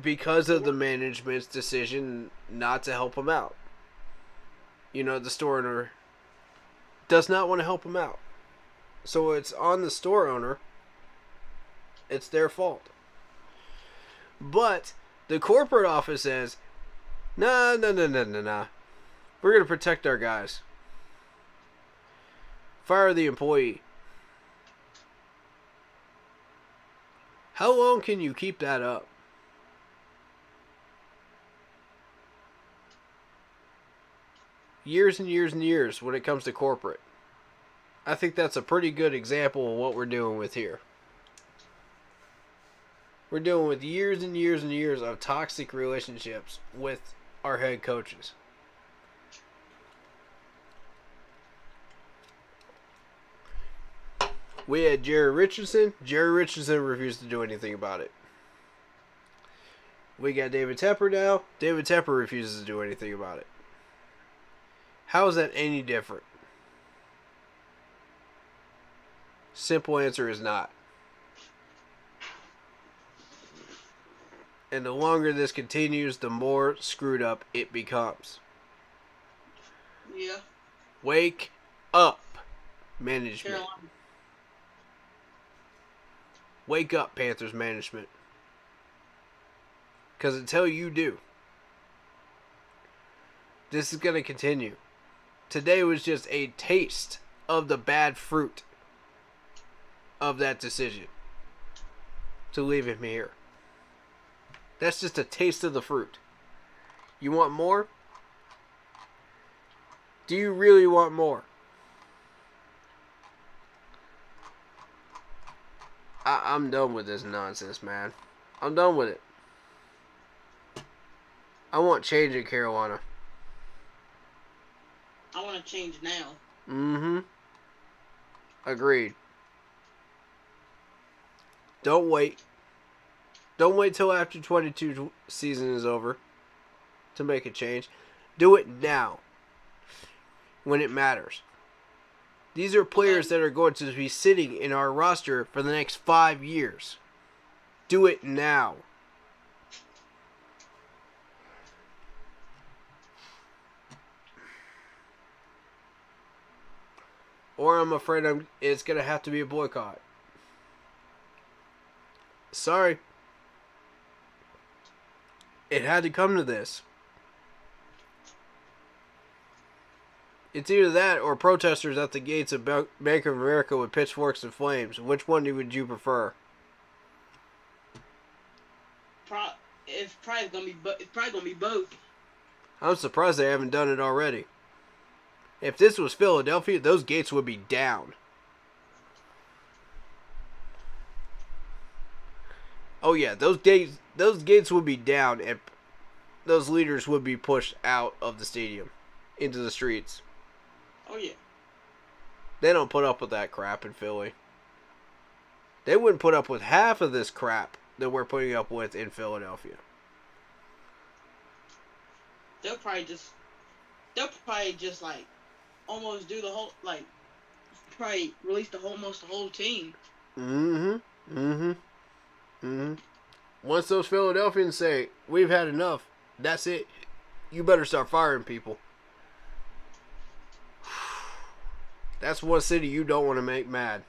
because of the management's decision not to help him out. The store owner does not want to help him out. So it's on the store owner. It's their fault. But the corporate office says, nah. We're going to protect our guys. Fire the employee. How long can you keep that up? Years and years and years when it comes to corporate. I think that's a pretty good example of what we're doing with here. We're dealing with years and years and years of toxic relationships with our head coaches. We had Jerry Richardson. Jerry Richardson refused to do anything about it. We got David Tepper now. David Tepper refuses to do anything about it. How is that any different? Simple answer is not. And the longer this continues, the more screwed up it becomes. Yeah. Wake up, management. Carolina. Wake up, Panthers management. Because until you do, this is going to continue. Today was just a taste of the bad fruit of that decision to leave him here. That's just a taste of the fruit. You want more? Do you really want more? I'm done with this nonsense, man. I'm done with it. I want change in Carolina. I want to change now. Mm-hmm. Agreed. Don't wait. Don't wait till after 22 season is over to make a change. Do it now. When it matters. These are players that are going to be sitting in our roster for the next 5 years. Do it now. Or I'm afraid it's going to have to be a boycott. Sorry. It had to come to this. It's either that or protesters at the gates of Bank of America with pitchforks and flames. Which one would you prefer? It's probably gonna be both. I'm surprised they haven't done it already. If this was Philadelphia, those gates would be down. Oh yeah, those gates would be down, and those leaders would be pushed out of the stadium into the streets. Oh yeah. They don't put up with that crap in Philly. They wouldn't put up with half of this crap that we're putting up with in Philadelphia. They'll probably just like almost do the whole, like, probably release almost the whole team. Once those Philadelphians say, we've had enough, that's it. You better start firing people. That's one city you don't want to make mad.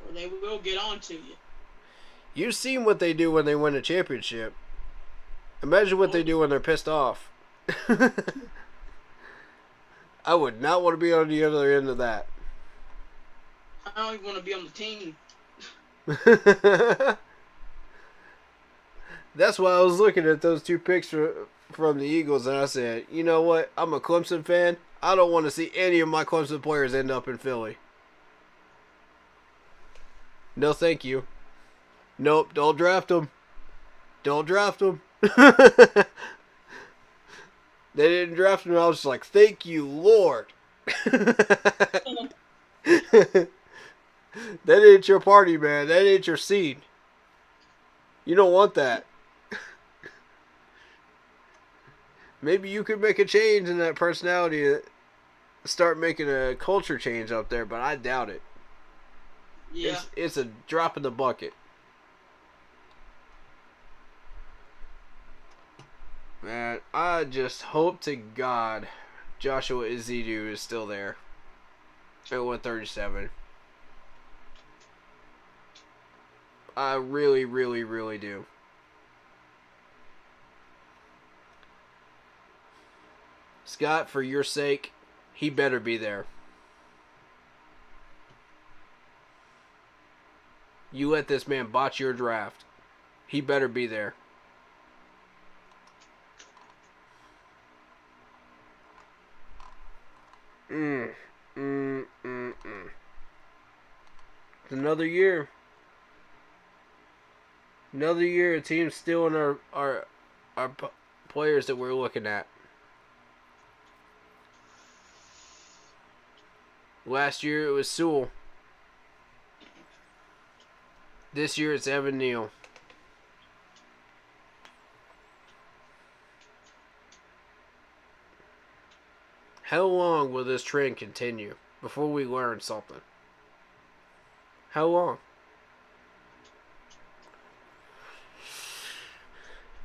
Or they will get on to you. You've seen what they do when they win a championship. Imagine what they do when they're pissed off. I would not want to be on the other end of that. I don't even want to be on the team. That's why I was looking at those two picks from the Eagles, and I said, you know what? I'm a Clemson fan. I don't want to see any of my Clemson players end up in Philly. No, thank you. Nope, don't draft them. Don't draft them. They didn't draft him. I was just like, thank you, Lord. That ain't your party, man. That ain't your seed. You don't want that. Maybe you could make a change in that personality, start making a culture change up there, but I doubt it. Yeah. It's a drop in the bucket. Man, I just hope to God Joshua Izidu is still there at 137. I really, really, really do. Scott, for your sake, he better be there. You let this man botch your draft. He better be there. It's another year. Another year, a team stealing our players that we're looking at. Last year it was Sewell. This year it's Evan Neal. How long will this trend continue before we learn something? How long?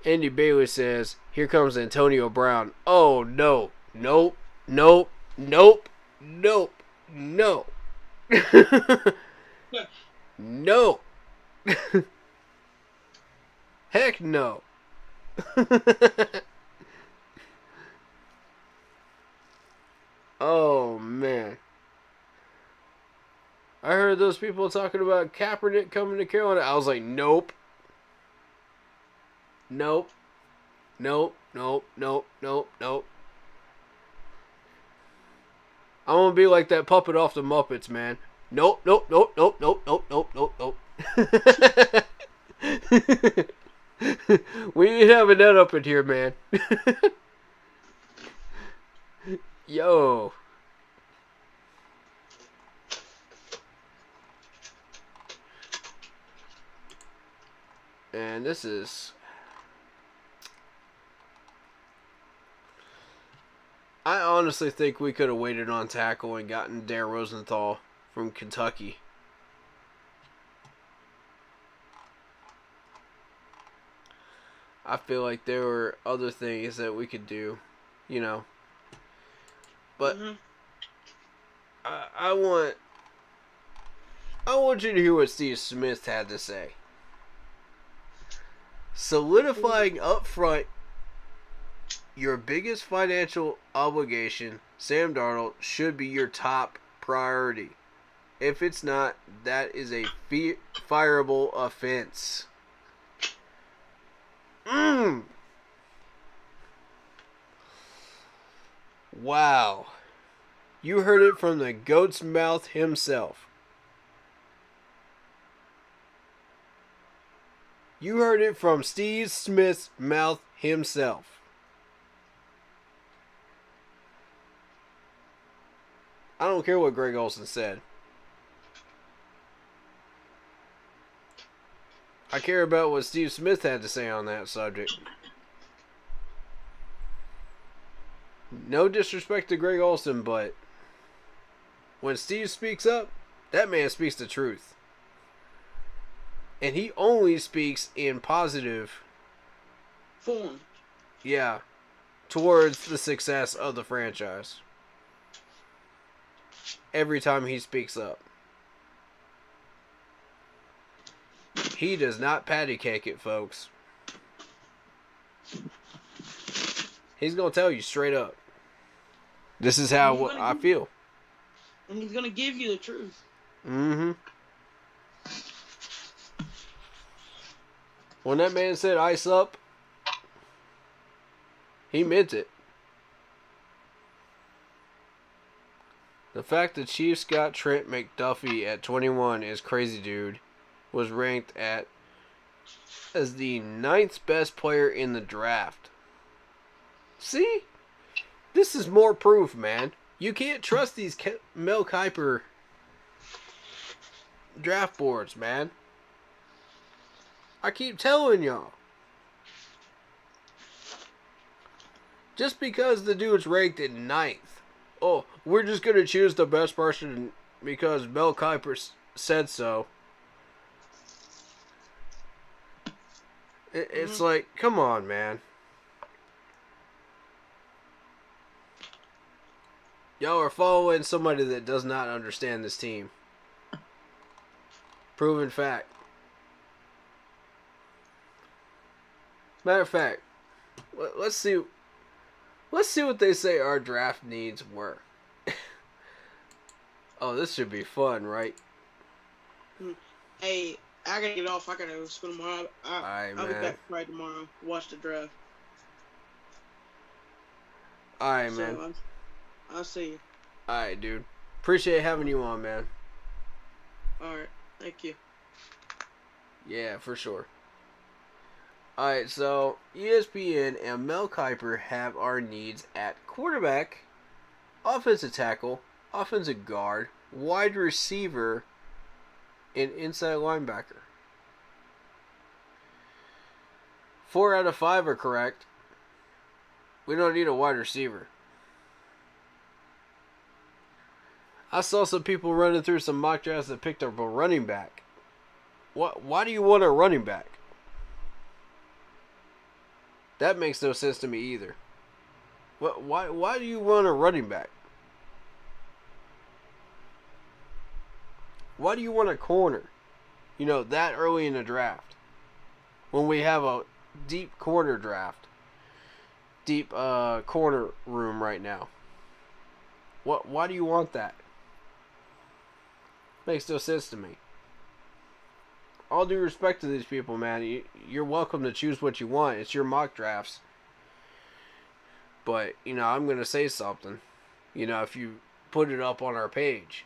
Andy Bailey says, here comes Antonio Brown. Oh, no. Nope. Nope. Nope. Nope. No. No. Heck no. Oh, man. I heard those people talking about Kaepernick coming to Carolina. I was like, nope. Nope. Nope. Nope. Nope. Nope. Nope. I'm gonna be like that puppet off the Muppets, man. Nope. Nope. Nope. Nope. Nope. Nope. Nope. Nope. Nope. We ain't having that up in here, man. Yo. And this is... I honestly think we could have waited on tackle and gotten Dare Rosenthal from Kentucky. I feel like there were other things that we could do, you know. But I want I want you to hear what Steve Smith had to say. Solidifying up front your biggest financial obligation, Sam Darnold, should be your top priority. If it's not, that is a fireable offense. Wow. You heard it from the goat's mouth himself. You heard it from Steve Smith's mouth himself. I don't care what Greg Olsen said. I care about what Steve Smith had to say on that subject. No disrespect to Greg Olsen, but when Steve speaks up, that man speaks the truth. And he only speaks in positive form. Yeah, towards the success of the franchise. Every time he speaks up. He does not patty cake it, folks. He's going to tell you straight up. This is how I feel. And he's going to give you the truth. Mm-hmm. When that man said ice up, he meant it. The fact that Chiefs got Trent McDuffie at 21 is crazy, dude. Was ranked as the 9th best player in the draft. See? This is more proof, man. You can't trust these Mel Kiper draft boards, man. I keep telling y'all. Just because the dude's ranked in 9th. Oh, we're just going to choose the best person because Mel Kiper said so. It's like, come on, man. Y'all are following somebody that does not understand this team. Proven fact. Matter of fact, let's see what they say our draft needs were. Oh, this should be fun, right? Hey, I gotta get off. I gotta go to school tomorrow. I'll be back Friday tomorrow. Watch the draft. Alright, man. I'll see you. Alright, dude. Appreciate having you on, man. Alright, thank you. Yeah, for sure. Alright, so ESPN and Mel Kiper have our needs at quarterback, offensive tackle, offensive guard, wide receiver, and inside linebacker. 4 out of 5 are correct. We don't need a wide receiver. I saw some people running through some mock drafts that picked up a running back. Why do you want a running back? That makes no sense to me either. Why do you want a running back? Why do you want a corner? You know, that early in the draft. When we have a deep corner draft. Deep corner room right now. Why do you want that? Makes no sense to me. All due respect to these people, man. You're welcome to choose what you want. It's your mock drafts. But, you know, I'm going to say something. You know, if you put it up on our page.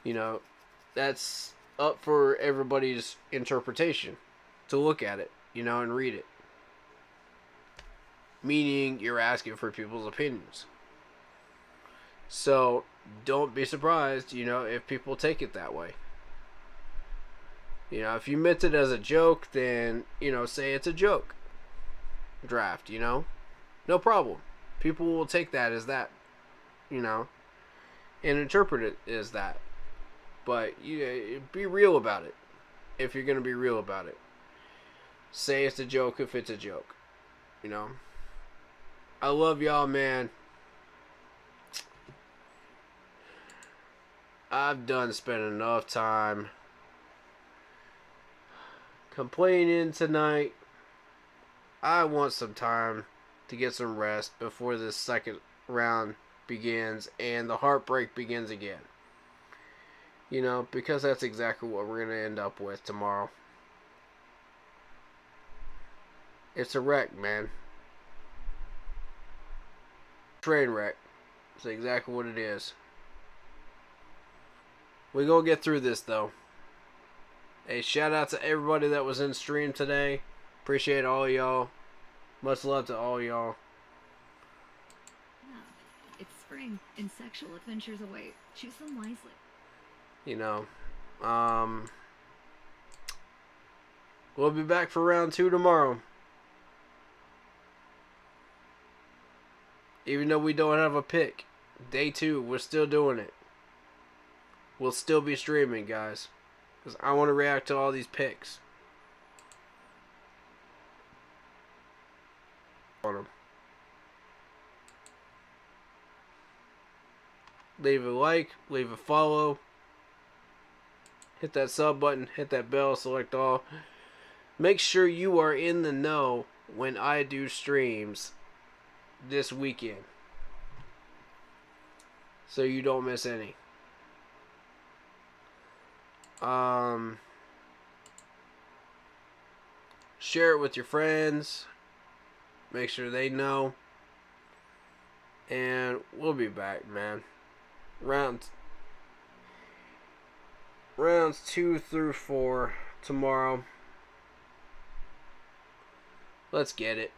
You know, that's up for everybody's interpretation. To look at it, you know, and read it. Meaning, you're asking for people's opinions. So, don't be surprised, you know, if people take it that way. You know, if you meant it as a joke, then, you know, say it's a joke. Draft, you know? No problem. People will take that as that, you know, and interpret it as that. But, be real about it. If you're going to be real about it. Say it's a joke if it's a joke. You know? I love y'all, man. I've done spent enough time complaining tonight. I want some time to get some rest before this second round begins and the heartbreak begins again. You know, because that's exactly what we're going to end up with tomorrow. It's a wreck, man. Train wreck. That's exactly what it is. We're going to get through this, though. Hey, shout out to everybody that was in stream today. Appreciate all y'all. Much love to all y'all. Yeah, it's spring and sexual adventures await. Choose them wisely. You know, we'll be back for round 2 tomorrow. Even though we don't have a pick, day 2, we're still doing it. We'll still be streaming, guys, because I want to react to all these picks. On them. Leave a like, leave a follow. Hit that sub button, hit that bell, select all. Make sure you are in the know when I do streams this weekend, so you don't miss any. Share it with your friends. Make sure they know. And we'll be back, man. Rounds 2 through 4 tomorrow. Let's get it.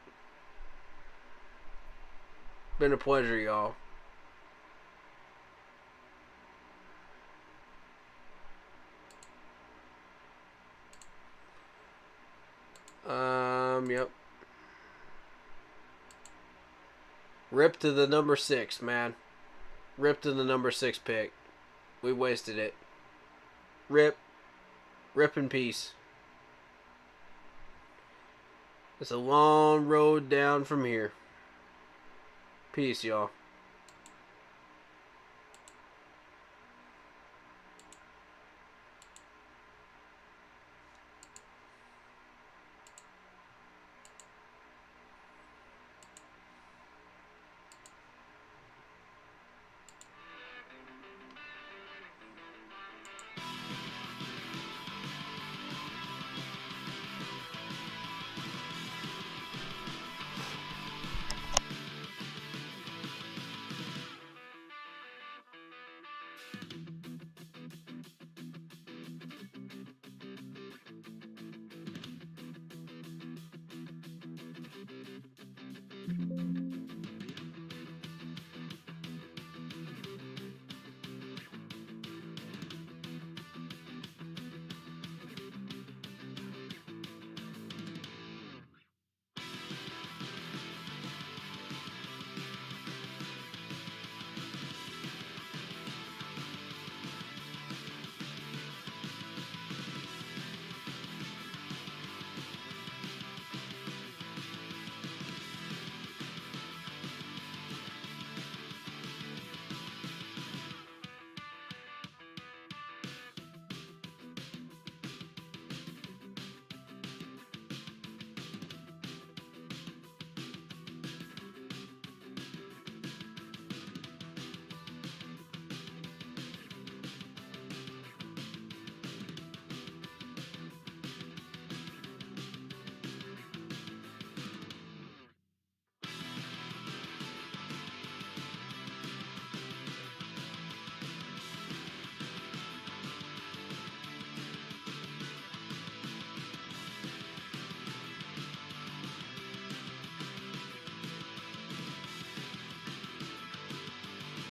Been a pleasure, y'all. Yep. Rip to the number 6, man. Rip to the number 6 pick. We wasted it. Rip. Rip in peace. It's a long road down from here. Peace, y'all.